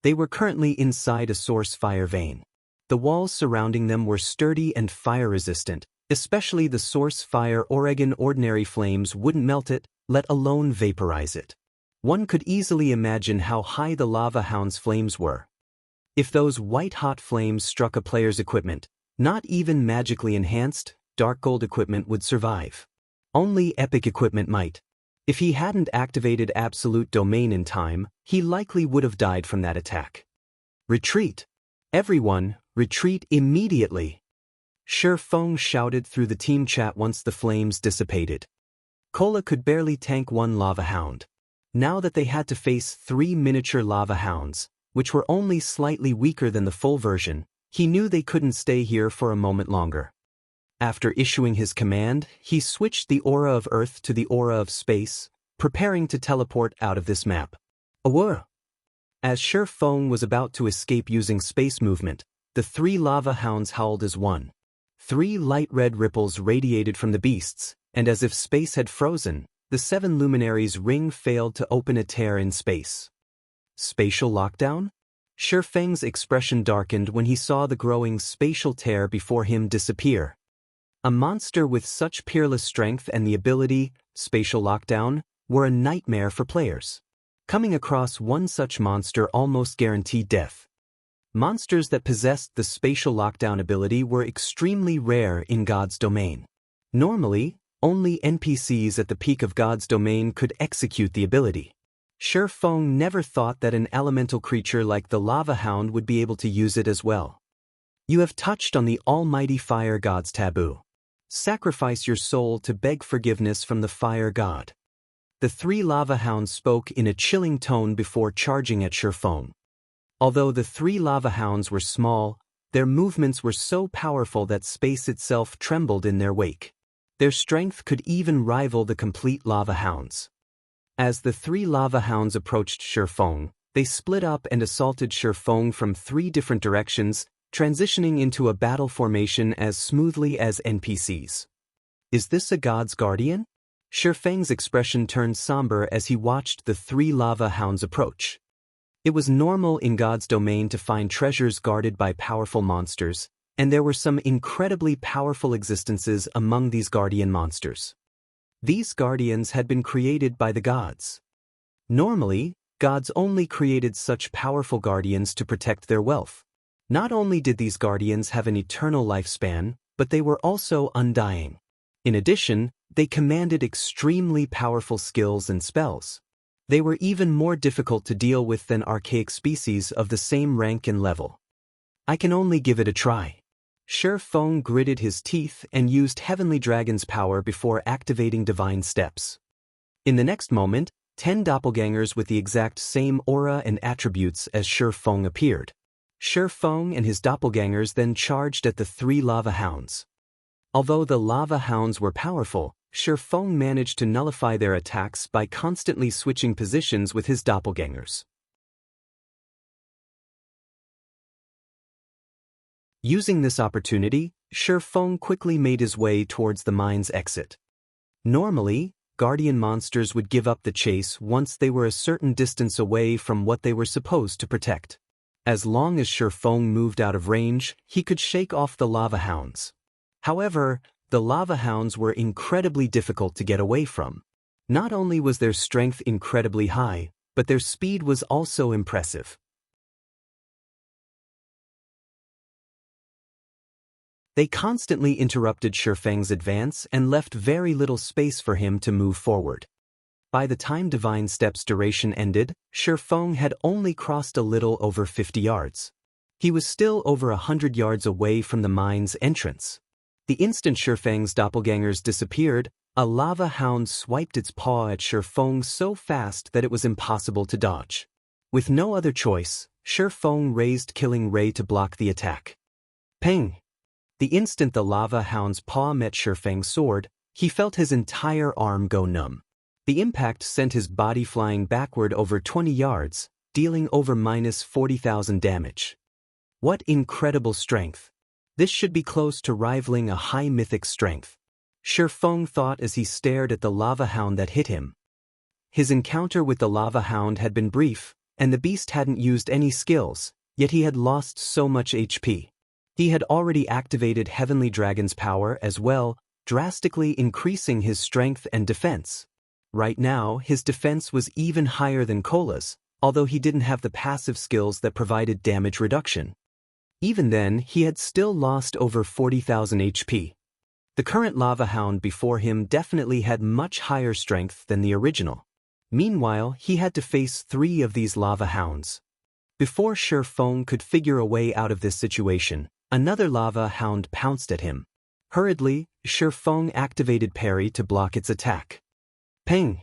They were currently inside a source fire vein. The walls surrounding them were sturdy and fire-resistant, especially the source fire Oregon. Ordinary flames wouldn't melt it, let alone vaporize it. One could easily imagine how high the lava hound's flames were. If those white-hot flames struck a player's equipment, not even magically enhanced, dark gold equipment would survive. Only epic equipment might. If he hadn't activated absolute domain in time, he likely would have died from that attack. Retreat! Everyone, retreat immediately! Shifeng shouted through the team chat once the flames dissipated. Cola could barely tank 1 lava hound. Now that they had to face 3 miniature lava hounds, which were only slightly weaker than the full version, he knew they couldn't stay here for a moment longer. After issuing his command, he switched the aura of Earth to the aura of space, preparing to teleport out of this map. Awur! As Shifeng was about to escape using space movement, the 3 lava hounds howled as one. 3 light red ripples radiated from the beasts, and as if space had frozen, the 7 luminaries' ring failed to open a tear in space. Spatial lockdown? Shifeng's expression darkened when he saw the growing spatial tear before him disappear. A monster with such peerless strength and the ability, spatial lockdown, were a nightmare for players. Coming across one such monster almost guaranteed death. Monsters that possessed the spatial lockdown ability were extremely rare in God's domain. Normally, only NPCs at the peak of God's domain could execute the ability. Shifeng never thought that an elemental creature like the lava hound would be able to use it as well. You have touched on the almighty fire god's taboo. Sacrifice your soul to beg forgiveness from the fire god. The 3 lava hounds spoke in a chilling tone before charging at Shifeng. Although the 3 lava hounds were small, their movements were so powerful that space itself trembled in their wake. Their strength could even rival the complete lava hounds. As the 3 lava hounds approached Shifeng, they split up and assaulted Shifeng from 3 different directions, transitioning into a battle formation as smoothly as NPCs. Is this a god's guardian? Shifeng's expression turned somber as he watched the 3 lava hounds approach. It was normal in God's domain to find treasures guarded by powerful monsters, and there were some incredibly powerful existences among these guardian monsters. These guardians had been created by the gods. Normally, gods only created such powerful guardians to protect their wealth. Not only did these guardians have an eternal lifespan, but they were also undying. In addition, they commanded extremely powerful skills and spells. They were even more difficult to deal with than archaic species of the same rank and level. I can only give it a try. Shifeng gritted his teeth and used Heavenly Dragon's power before activating Divine Steps. In the next moment, 10 doppelgangers with the exact same aura and attributes as Shifeng appeared. Shifeng and his doppelgangers then charged at the 3 lava hounds. Although the lava hounds were powerful, Shifeng managed to nullify their attacks by constantly switching positions with his doppelgangers. Using this opportunity, Shifeng quickly made his way towards the mine's exit. Normally, guardian monsters would give up the chase once they were a certain distance away from what they were supposed to protect. As long as Shifeng moved out of range, he could shake off the lava hounds. However, the lava hounds were incredibly difficult to get away from. Not only was their strength incredibly high, but their speed was also impressive. They constantly interrupted Shifeng's advance and left very little space for him to move forward. By the time Divine Step's duration ended, Shifeng had only crossed a little over 50 yards. He was still over 100 yards away from the mine's entrance. The instant Shifeng's doppelgangers disappeared, A lava hound swiped its paw at Shi Feng so fast that it was impossible to dodge. With no other choice, Shi Feng raised Killing Ray to block the attack. Ping! The instant the lava hound's paw met Shi Feng's sword, he felt his entire arm go numb. The impact sent his body flying backward over 20 yards, dealing over -40,000 damage. What incredible strength! This should be close to rivaling a high mythic strength. Shi Feng thought as he stared at the lava hound that hit him. His encounter with the lava hound had been brief, and the beast hadn't used any skills, yet he had lost so much HP. He had already activated Heavenly Dragon's power as well, drastically increasing his strength and defense. Right now, his defense was even higher than Cola's, although he didn't have the passive skills that provided damage reduction. Even then, he had still lost over 40,000 HP. The current lava hound before him definitely had much higher strength than the original. Meanwhile, he had to face 3 of these lava hounds. Before Shi Feng could figure a way out of this situation, another lava hound pounced at him. Hurriedly, Shi Feng activated parry to block its attack. Ping!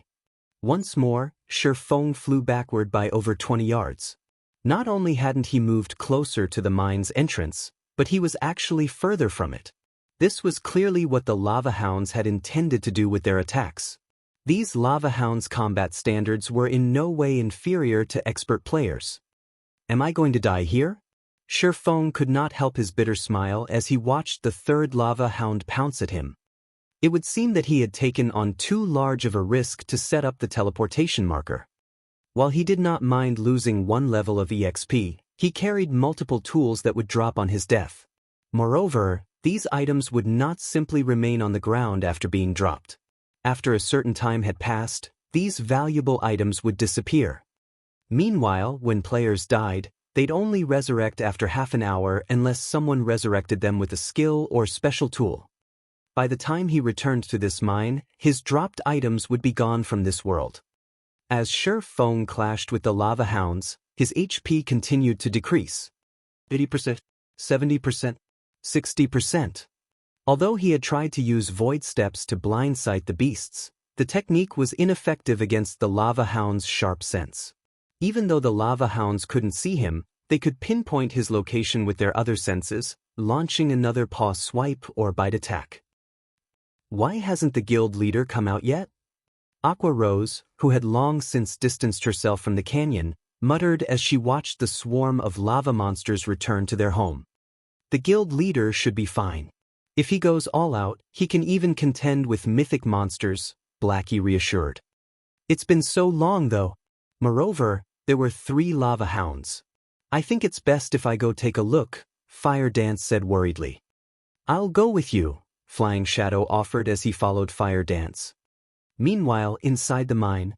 Once more, Shi Feng flew backward by over 20 yards. Not only hadn't he moved closer to the mine's entrance, but he was actually further from it. This was clearly what the lava hounds had intended to do with their attacks. These lava hounds' combat standards were in no way inferior to expert players. Am I going to die here? Shi Feng could not help his bitter smile as he watched the third lava hound pounce at him. It would seem that he had taken on too large of a risk to set up the teleportation marker. While he did not mind losing 1 level of EXP, he carried multiple tools that would drop on his death. Moreover, these items would not simply remain on the ground after being dropped. After a certain time had passed, these valuable items would disappear. Meanwhile, when players died, they'd only resurrect after half an hour unless someone resurrected them with a skill or special tool. By the time he returned to this mine, his dropped items would be gone from this world. As Shi Feng clashed with the lava hounds, his HP continued to decrease. 80%, 70%, 60%. Although he had tried to use void steps to blindsight the beasts, the technique was ineffective against the lava hound's sharp sense. Even though the lava hounds couldn't see him, they could pinpoint his location with their other senses, launching another paw swipe or bite attack. Why hasn't the guild leader come out yet? Aqua Rose, who had long since distanced herself from the canyon, muttered as she watched the swarm of lava monsters return to their home. The guild leader should be fine. If he goes all out, he can even contend with mythic monsters, Blackie reassured. It's been so long though. Moreover, there were 3 lava hounds. I think it's best if I go take a look, Fire Dance said worriedly. I'll go with you, Flying Shadow offered as he followed Fire Dance. Meanwhile, inside the mine,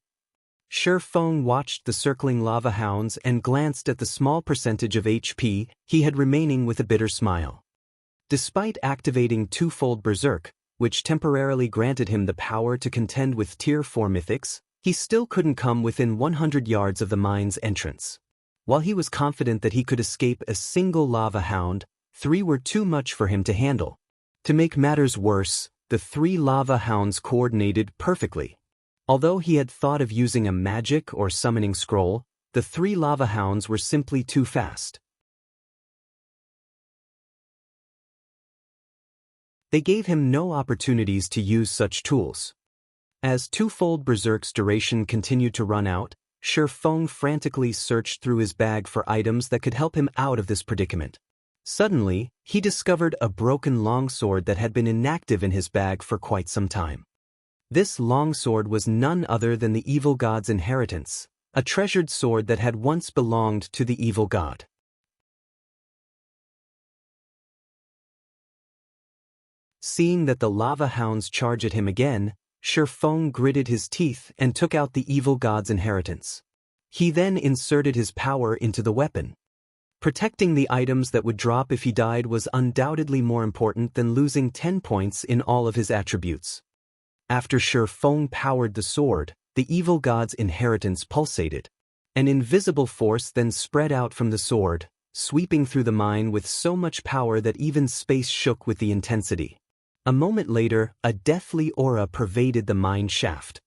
Shi Feng watched the circling lava hounds and glanced at the small percentage of HP he had remaining with a bitter smile. Despite activating twofold Berserk, which temporarily granted him the power to contend with Tier 4 mythics, he still couldn't come within 100 yards of the mine's entrance. While he was confident that he could escape a single lava hound, 3 were too much for him to handle. To make matters worse, the 3 lava hounds coordinated perfectly. Although he had thought of using a magic or summoning scroll, the 3 lava hounds were simply too fast. They gave him no opportunities to use such tools. As twofold Berserk's duration continued to run out, Shi Feng frantically searched through his bag for items that could help him out of this predicament. Suddenly, he discovered a broken longsword that had been inactive in his bag for quite some time. This longsword was none other than the evil god's inheritance, a treasured sword that had once belonged to the evil god. Seeing that the lava hounds charge at him again, Shi Feng gritted his teeth and took out the evil god's inheritance. He then inserted his power into the weapon. Protecting the items that would drop if he died was undoubtedly more important than losing 10 points in all of his attributes. After Shi Feng powered the sword, the evil god's inheritance pulsated. An invisible force then spread out from the sword, sweeping through the mine with so much power that even space shook with the intensity. A moment later, a deathly aura pervaded the mine shaft.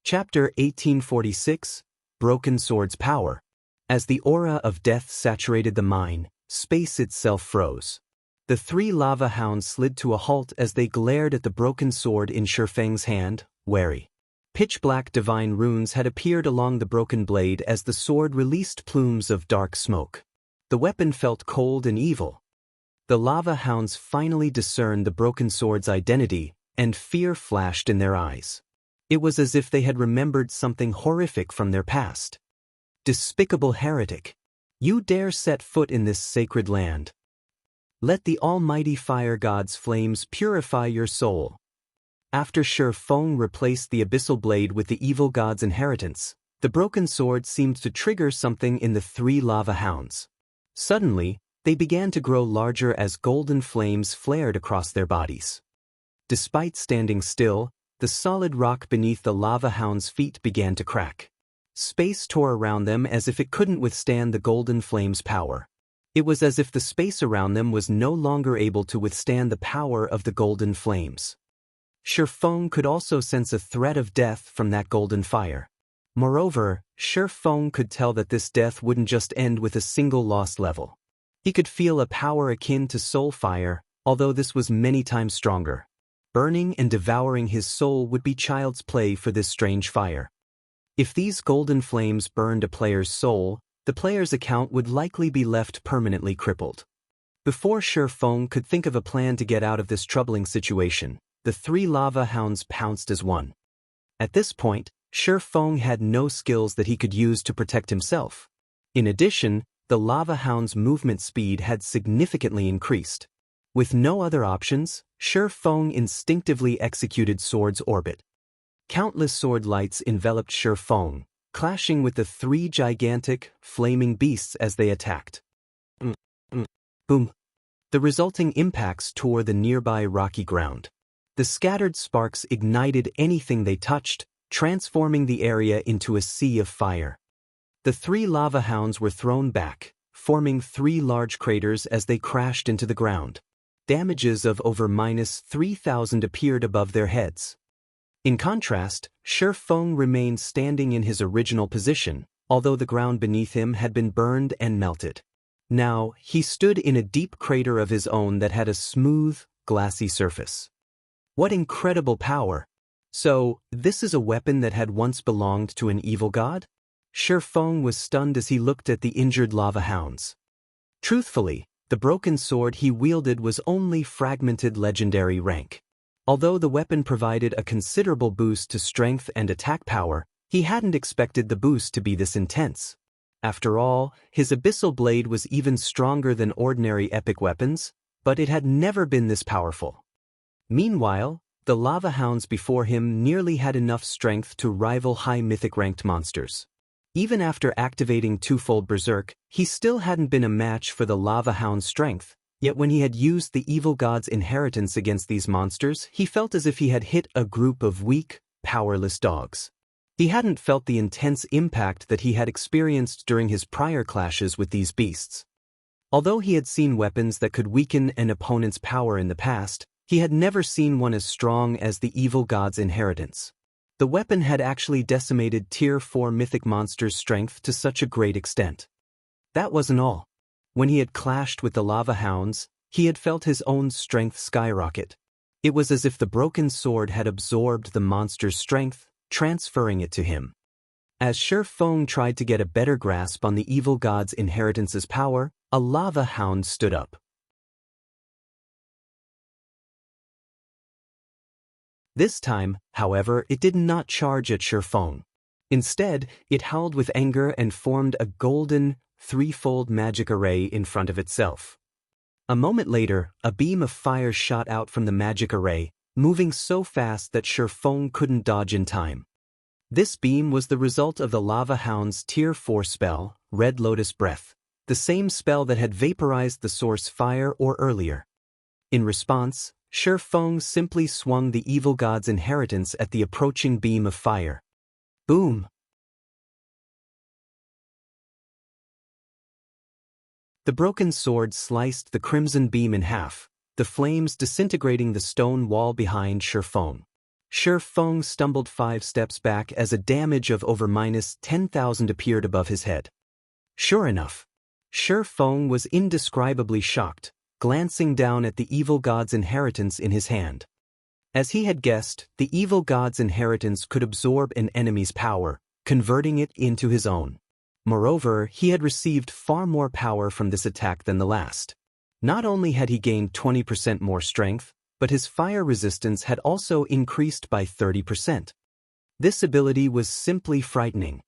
Chapter 1846, Broken Sword's Power. As the aura of death saturated the mine, space itself froze. The three lava hounds slid to a halt as they glared at the broken sword in Shifeng's hand, wary. Pitch-black divine runes had appeared along the broken blade as the sword released plumes of dark smoke. The weapon felt cold and evil. The lava hounds finally discerned the broken sword's identity, and fear flashed in their eyes. It was as if they had remembered something horrific from their past. Despicable heretic! You dare set foot in this sacred land. Let the almighty fire god's flames purify your soul. After Shifeng replaced the abyssal blade with the evil god's inheritance, the broken sword seemed to trigger something in the three lava hounds. Suddenly, they began to grow larger as golden flames flared across their bodies. Despite standing still, the solid rock beneath the lava hound's feet began to crack. Space tore around them as if it couldn't withstand the golden flame's power. It was as if the space around them was no longer able to withstand the power of the golden flames. Shifeng could also sense a threat of death from that golden fire. Moreover, Shifeng could tell that this death wouldn't just end with a single lost level. He could feel a power akin to soul fire, although this was many times stronger. Burning and devouring his soul would be child's play for this strange fire. If these golden flames burned a player's soul, the player's account would likely be left permanently crippled. Before Shifeng could think of a plan to get out of this troubling situation, the three lava hounds pounced as one. At this point, Shifeng had no skills that he could use to protect himself. In addition, the lava hound's movement speed had significantly increased. With no other options, Shifeng instinctively executed Sword's Orbit. Countless sword lights enveloped Shifeng, clashing with the three gigantic, flaming beasts as they attacked. Boom! The resulting impacts tore the nearby rocky ground. The scattered sparks ignited anything they touched, transforming the area into a sea of fire. The three lava hounds were thrown back, forming three large craters as they crashed into the ground. Damages of over -3,000 appeared above their heads. In contrast, Shifeng remained standing in his original position, although the ground beneath him had been burned and melted. Now, he stood in a deep crater of his own that had a smooth, glassy surface. What incredible power! So, this is a weapon that had once belonged to an evil god? Shifeng was stunned as he looked at the injured lava hounds. Truthfully, the broken sword he wielded was only fragmented legendary rank. Although the weapon provided a considerable boost to strength and attack power, he hadn't expected the boost to be this intense. After all, his abyssal blade was even stronger than ordinary epic weapons, but it had never been this powerful. Meanwhile, the lava hounds before him nearly had enough strength to rival high mythic ranked monsters. Even after activating twofold Berserk, he still hadn't been a match for the lava hound's strength, yet when he had used the evil god's inheritance against these monsters, he felt as if he had hit a group of weak, powerless dogs. He hadn't felt the intense impact that he had experienced during his prior clashes with these beasts. Although he had seen weapons that could weaken an opponent's power in the past, he had never seen one as strong as the evil god's inheritance. The weapon had actually decimated Tier 4 mythic monsters' strength to such a great extent. That wasn't all. When he had clashed with the lava hounds, he had felt his own strength skyrocket. It was as if the broken sword had absorbed the monster's strength, transferring it to him. As Shifeng tried to get a better grasp on the evil god's inheritance's power, a lava hound stood up. This time, however, it did not charge at Shifeng. Instead, it howled with anger and formed a golden, threefold magic array in front of itself. A moment later, a beam of fire shot out from the magic array, moving so fast that Shifeng couldn't dodge in time. This beam was the result of the lava hound's Tier 4 spell, Red Lotus Breath, the same spell that had vaporized the source fire or earlier. In response, Shifeng simply swung the evil god's inheritance at the approaching beam of fire. Boom! The broken sword sliced the crimson beam in half, the flames disintegrating the stone wall behind Shifeng. Shifeng stumbled 5 steps back as a damage of over -10,000 appeared above his head. Sure enough, Shifeng was indescribably shocked, glancing down at the evil god's inheritance in his hand. As he had guessed, the evil god's inheritance could absorb an enemy's power, converting it into his own. Moreover, he had received far more power from this attack than the last. Not only had he gained 20% more strength, but his fire resistance had also increased by 30%. This ability was simply frightening.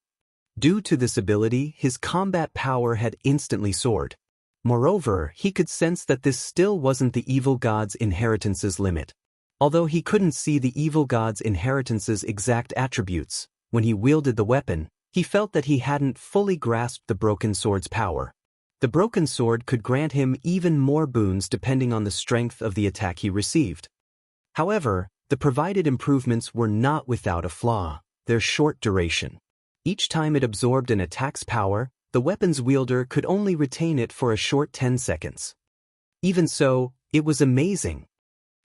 Due to this ability, his combat power had instantly soared. Moreover, he could sense that this still wasn't the evil god's inheritance's limit. Although he couldn't see the evil god's inheritance's exact attributes, when he wielded the weapon, he felt that he hadn't fully grasped the broken sword's power. The broken sword could grant him even more boons depending on the strength of the attack he received. However, the provided improvements were not without a flaw: their short duration. Each time it absorbed an attack's power, the weapon's wielder could only retain it for a short 10 seconds. Even so, it was amazing.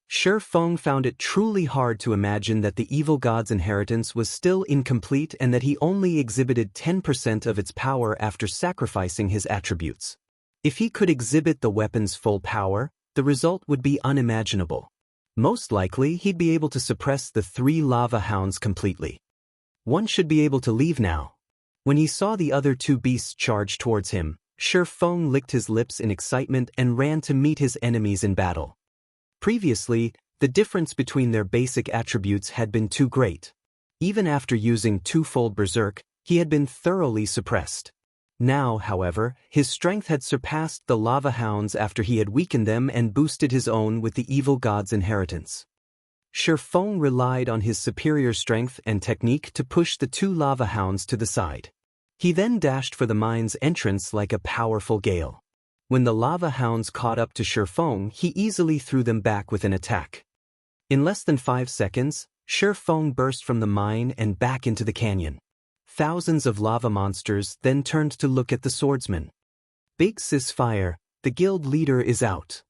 Shifeng found it truly hard to imagine that the evil god's inheritance was still incomplete and that he only exhibited 10% of its power after sacrificing his attributes. If he could exhibit the weapon's full power, the result would be unimaginable. Most likely, he'd be able to suppress the 3 lava hounds completely. One should be able to leave now. When he saw the other 2 beasts charge towards him, Shifeng licked his lips in excitement and ran to meet his enemies in battle. Previously, the difference between their basic attributes had been too great. Even after using twofold Berserk, he had been thoroughly suppressed. Now, however, his strength had surpassed the lava hounds after he had weakened them and boosted his own with the evil god's inheritance. Shifeng relied on his superior strength and technique to push the 2 lava hounds to the side. He then dashed for the mine's entrance like a powerful gale. When the lava hounds caught up to Shifeng, he easily threw them back with an attack. In less than 5 seconds, Shifeng burst from the mine and back into the canyon. Thousands of lava monsters then turned to look at the swordsman. "Big Sis Fire, the guild leader is out,"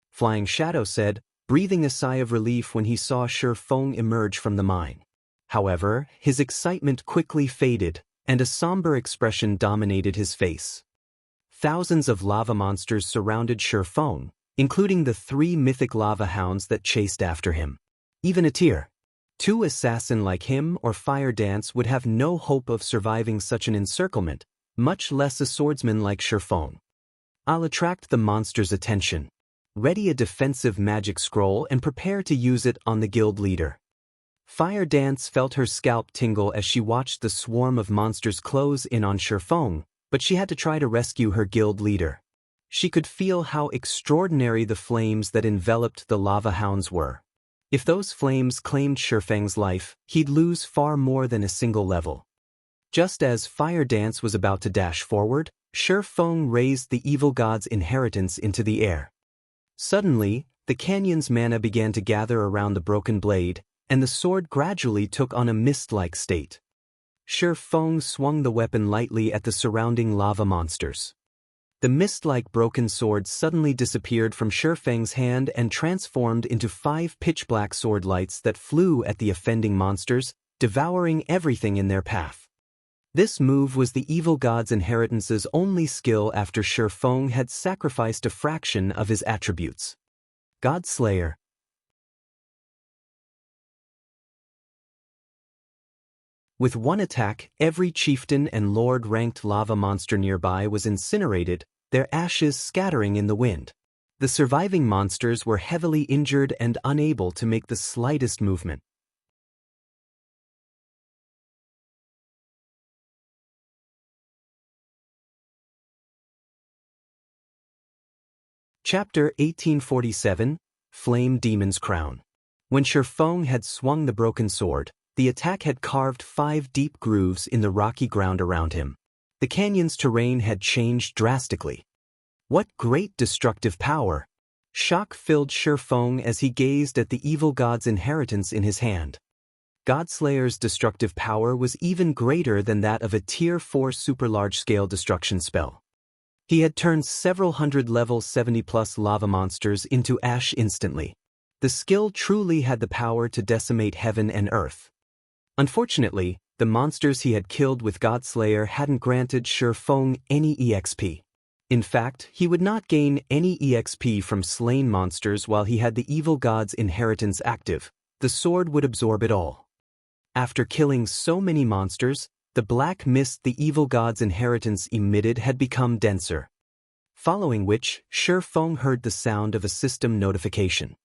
Flying Shadow said, breathing a sigh of relief when he saw Shifeng emerge from the mine. However, his excitement quickly faded, and a somber expression dominated his face. Thousands of lava monsters surrounded Shifeng, including the 3 mythic lava hounds that chased after him. Even a tier 2 assassin like him or Fire Dance would have no hope of surviving such an encirclement, much less a swordsman like Shifeng. "I'll attract the monster's attention. Ready a defensive magic scroll and prepare to use it on the guild leader." Fire Dance felt her scalp tingle as she watched the swarm of monsters close in on Shifeng, but she had to try to rescue her guild leader. She could feel how extraordinary the flames that enveloped the lava hounds were. If those flames claimed Shifeng's life, he'd lose far more than a single level. Just as Fire Dance was about to dash forward, Shifeng raised the evil god's inheritance into the air. Suddenly, the canyon's mana began to gather around the broken blade, and the sword gradually took on a mist-like state. Shifeng swung the weapon lightly at the surrounding lava monsters. The mist-like broken sword suddenly disappeared from Shifeng's hand and transformed into 5 pitch-black sword lights that flew at the offending monsters, devouring everything in their path. This move was the evil god's inheritance's only skill after Shifeng had sacrificed a fraction of his attributes. Godslayer. With one attack, every chieftain and lord-ranked lava monster nearby was incinerated, their ashes scattering in the wind. The surviving monsters were heavily injured and unable to make the slightest movement. Chapter 1847, Flame Demon's Crown. When Shifeng had swung the broken sword, the attack had carved 5 deep grooves in the rocky ground around him. The canyon's terrain had changed drastically. What great destructive power! Shock filled Shifeng as he gazed at the evil god's inheritance in his hand. Godslayer's destructive power was even greater than that of a Tier 4 super large-scale destruction spell. He had turned several hundred level 70+ lava monsters into ash instantly. The skill truly had the power to decimate heaven and earth. Unfortunately, the monsters he had killed with Godslayer hadn't granted Shifeng any EXP. In fact, he would not gain any EXP from slain monsters while he had the evil god's inheritance active. The sword would absorb it all. After killing so many monsters, the black mist the evil god's inheritance emitted had become denser. Following which, Shifeng heard the sound of a system notification.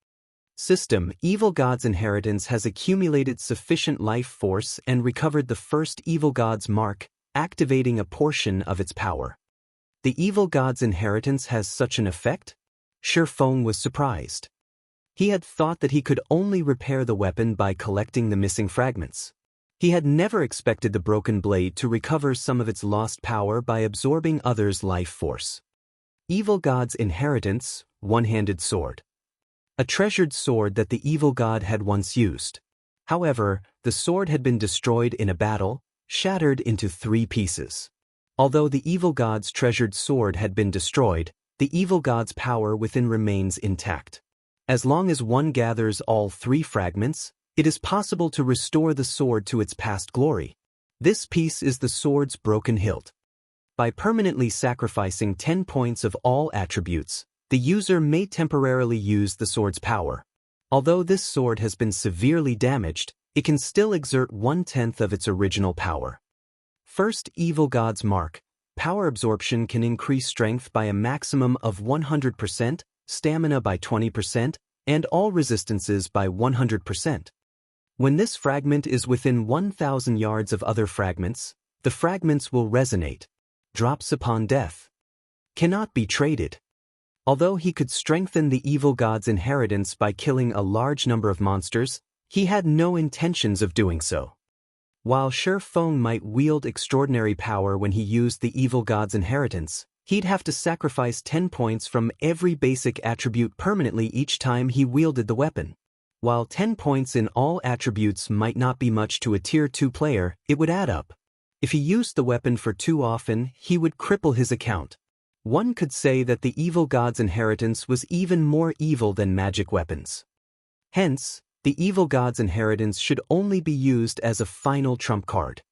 System, evil god's inheritance has accumulated sufficient life force and recovered the first evil god's mark, activating a portion of its power. The evil god's inheritance has such an effect? Shifeng was surprised. He had thought that he could only repair the weapon by collecting the missing fragments. He had never expected the broken blade to recover some of its lost power by absorbing others' life force. Evil god's inheritance, one-handed sword. A treasured sword that the evil god had once used. However, the sword had been destroyed in a battle, shattered into 3 pieces. Although the evil god's treasured sword had been destroyed, the evil god's power within remains intact. As long as one gathers all 3 fragments, it is possible to restore the sword to its past glory. This piece is the sword's broken hilt. By permanently sacrificing 10 points of all attributes, the user may temporarily use the sword's power. Although this sword has been severely damaged, it can still exert 1/10 of its original power. First evil god's mark. Power absorption can increase strength by a maximum of 100%, stamina by 20%, and all resistances by 100%. When this fragment is within 1,000 yards of other fragments, the fragments will resonate. Drops upon death. Cannot be traded. Although he could strengthen the evil god's inheritance by killing a large number of monsters, he had no intentions of doing so. While Shifeng might wield extraordinary power when he used the evil god's inheritance, he'd have to sacrifice 10 points from every basic attribute permanently each time he wielded the weapon. While 10 points in all attributes might not be much to a Tier 2 player, it would add up. If he used the weapon for too often, he would cripple his account. One could say that the evil god's inheritance was even more evil than magic weapons. Hence, the evil god's inheritance should only be used as a final trump card.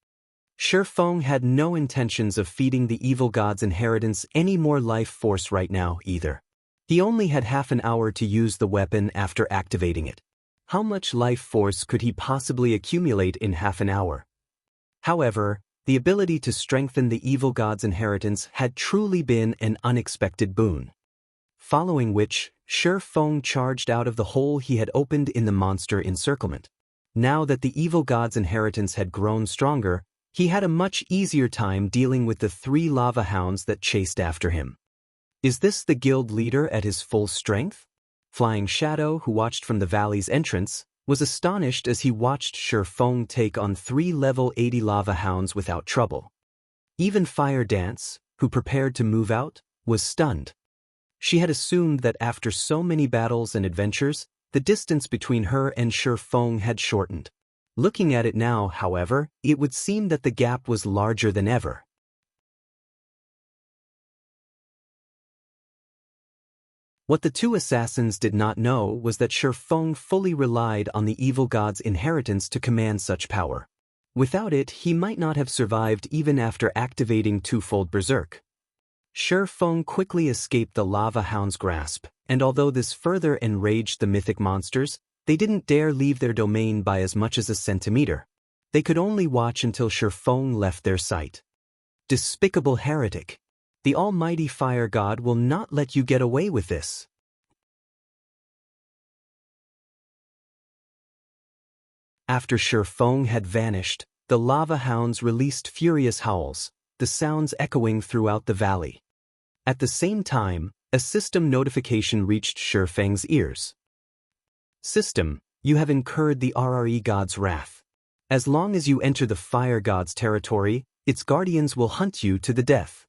Shifeng had no intentions of feeding the evil god's inheritance any more life force right now either. He only had half an hour to use the weapon after activating it. How much life force could he possibly accumulate in half an hour? However, the ability to strengthen the evil god's inheritance had truly been an unexpected boon. Following which, Shifeng charged out of the hole he had opened in the monster encirclement. Now that the evil god's inheritance had grown stronger, he had a much easier time dealing with the 3 lava hounds that chased after him. Is this the guild leader at his full strength? Flying Shadow, who watched from the valley's entrance, was astonished as he watched Shifeng take on 3 level 80 lava hounds without trouble. Even Fire Dance, who prepared to move out, was stunned. She had assumed that after so many battles and adventures, the distance between her and Shifeng had shortened. Looking at it now, however, it would seem that the gap was larger than ever. What the 2 assassins did not know was that Shifeng fully relied on the evil god's inheritance to command such power. Without it, he might not have survived even after activating twofold Berserk. Shifeng quickly escaped the lava hound's grasp, and although this further enraged the mythic monsters, they didn't dare leave their domain by as much as a centimeter. They could only watch until Shifeng left their sight. Despicable heretic! The almighty fire god will not let you get away with this. After Shifeng had vanished, the lava hounds released furious howls, the sounds echoing throughout the valley. At the same time, a system notification reached Shifeng's ears. System, you have incurred the RRE god's wrath. As long as you enter the fire god's territory, its guardians will hunt you to the death.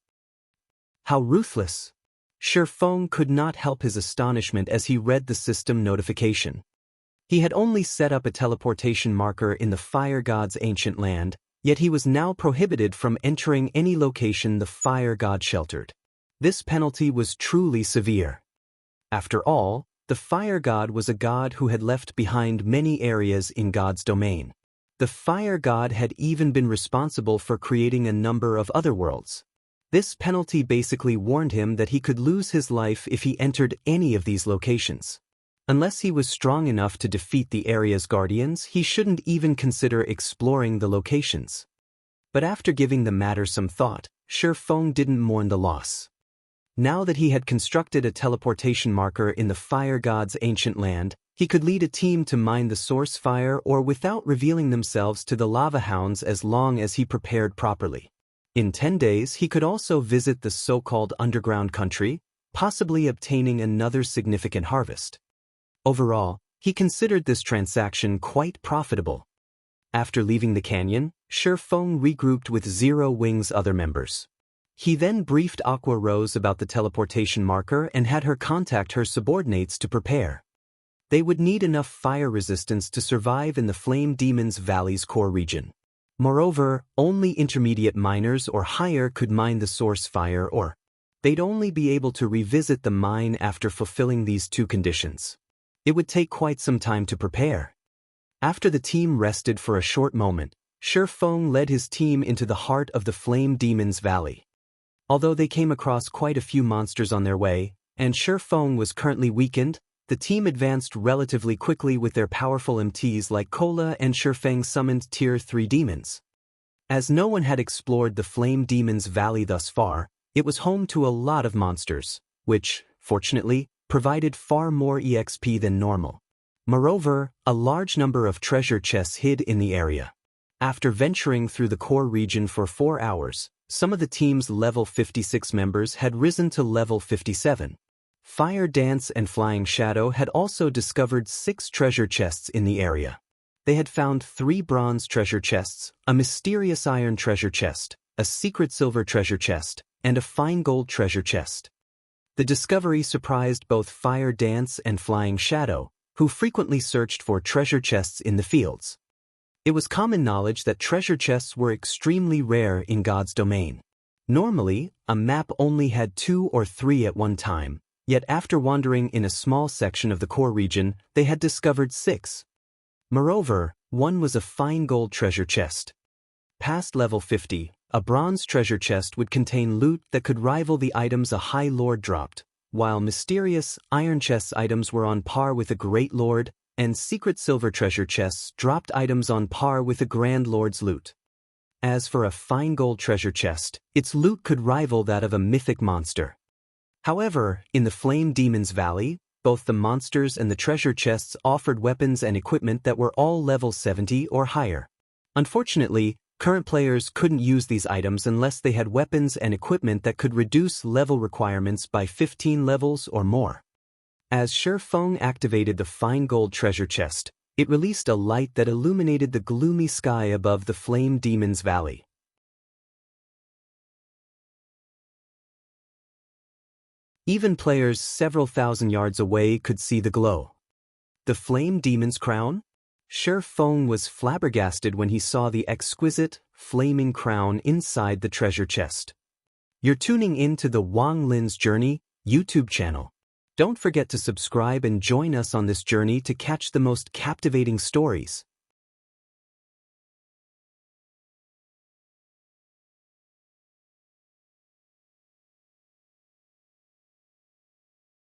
How ruthless! Shifeng could not help his astonishment as he read the system notification. He had only set up a teleportation marker in the fire god's ancient land, yet he was now prohibited from entering any location the fire god sheltered. This penalty was truly severe. After all, the fire god was a god who had left behind many areas in God's domain. The fire god had even been responsible for creating a number of other worlds. This penalty basically warned him that he could lose his life if he entered any of these locations. Unless he was strong enough to defeat the area's guardians, he shouldn't even consider exploring the locations. But after giving the matter some thought, Shi Feng didn't mourn the loss. Now that he had constructed a teleportation marker in the fire god's ancient land, he could lead a team to mine the source fire or without revealing themselves to the lava hounds as long as he prepared properly. In 10 days, he could also visit the so-called underground country, possibly obtaining another significant harvest. Overall, he considered this transaction quite profitable. After leaving the canyon, Shi Feng regrouped with Zero Wing's other members. He then briefed Aqua Rose about the teleportation marker and had her contact her subordinates to prepare. They would need enough fire resistance to survive in the Flame Demon's Valley's core region. Moreover, only intermediate miners or higher could mine the source fire, or they'd only be able to revisit the mine after fulfilling these two conditions. It would take quite some time to prepare. After the team rested for a short moment, Shi Feng led his team into the heart of the Flame Demon's Valley. Although they came across quite a few monsters on their way, and Shi Feng was currently weakened, the team advanced relatively quickly with their powerful MTs like Kola and Shi Feng summoned Tier 3 demons. As no one had explored the Flame Demon's Valley thus far, it was home to a lot of monsters, which, fortunately, provided far more EXP than normal. Moreover, a large number of treasure chests hid in the area. After venturing through the core region for 4 hours, some of the team's level 56 members had risen to level 57. Fire Dance and Flying Shadow had also discovered 6 treasure chests in the area. They had found 3 bronze treasure chests, a mysterious iron treasure chest, a secret silver treasure chest, and a fine gold treasure chest. The discovery surprised both Fire Dance and Flying Shadow, who frequently searched for treasure chests in the fields. It was common knowledge that treasure chests were extremely rare in God's domain. Normally, a map only had 2 or 3 at one time. Yet after wandering in a small section of the core region, they had discovered 6. Moreover, one was a fine gold treasure chest. Past level 50, a bronze treasure chest would contain loot that could rival the items a High Lord dropped, while mysterious iron chest items were on par with a Great Lord, and secret silver treasure chests dropped items on par with a Grand Lord's loot. As for a fine gold treasure chest, its loot could rival that of a mythic monster. However, in the Flame Demon's Valley, both the monsters and the treasure chests offered weapons and equipment that were all level 70 or higher. Unfortunately, current players couldn't use these items unless they had weapons and equipment that could reduce level requirements by 15 levels or more. As Shi Feng activated the fine gold treasure chest, it released a light that illuminated the gloomy sky above the Flame Demon's Valley. Even players several thousand yards away could see the glow. The Flame Demon's crown? Shi Feng was flabbergasted when he saw the exquisite, flaming crown inside the treasure chest. You're tuning in to the Wang Lin's Journey YouTube channel. Don't forget to subscribe and join us on this journey to catch the most captivating stories.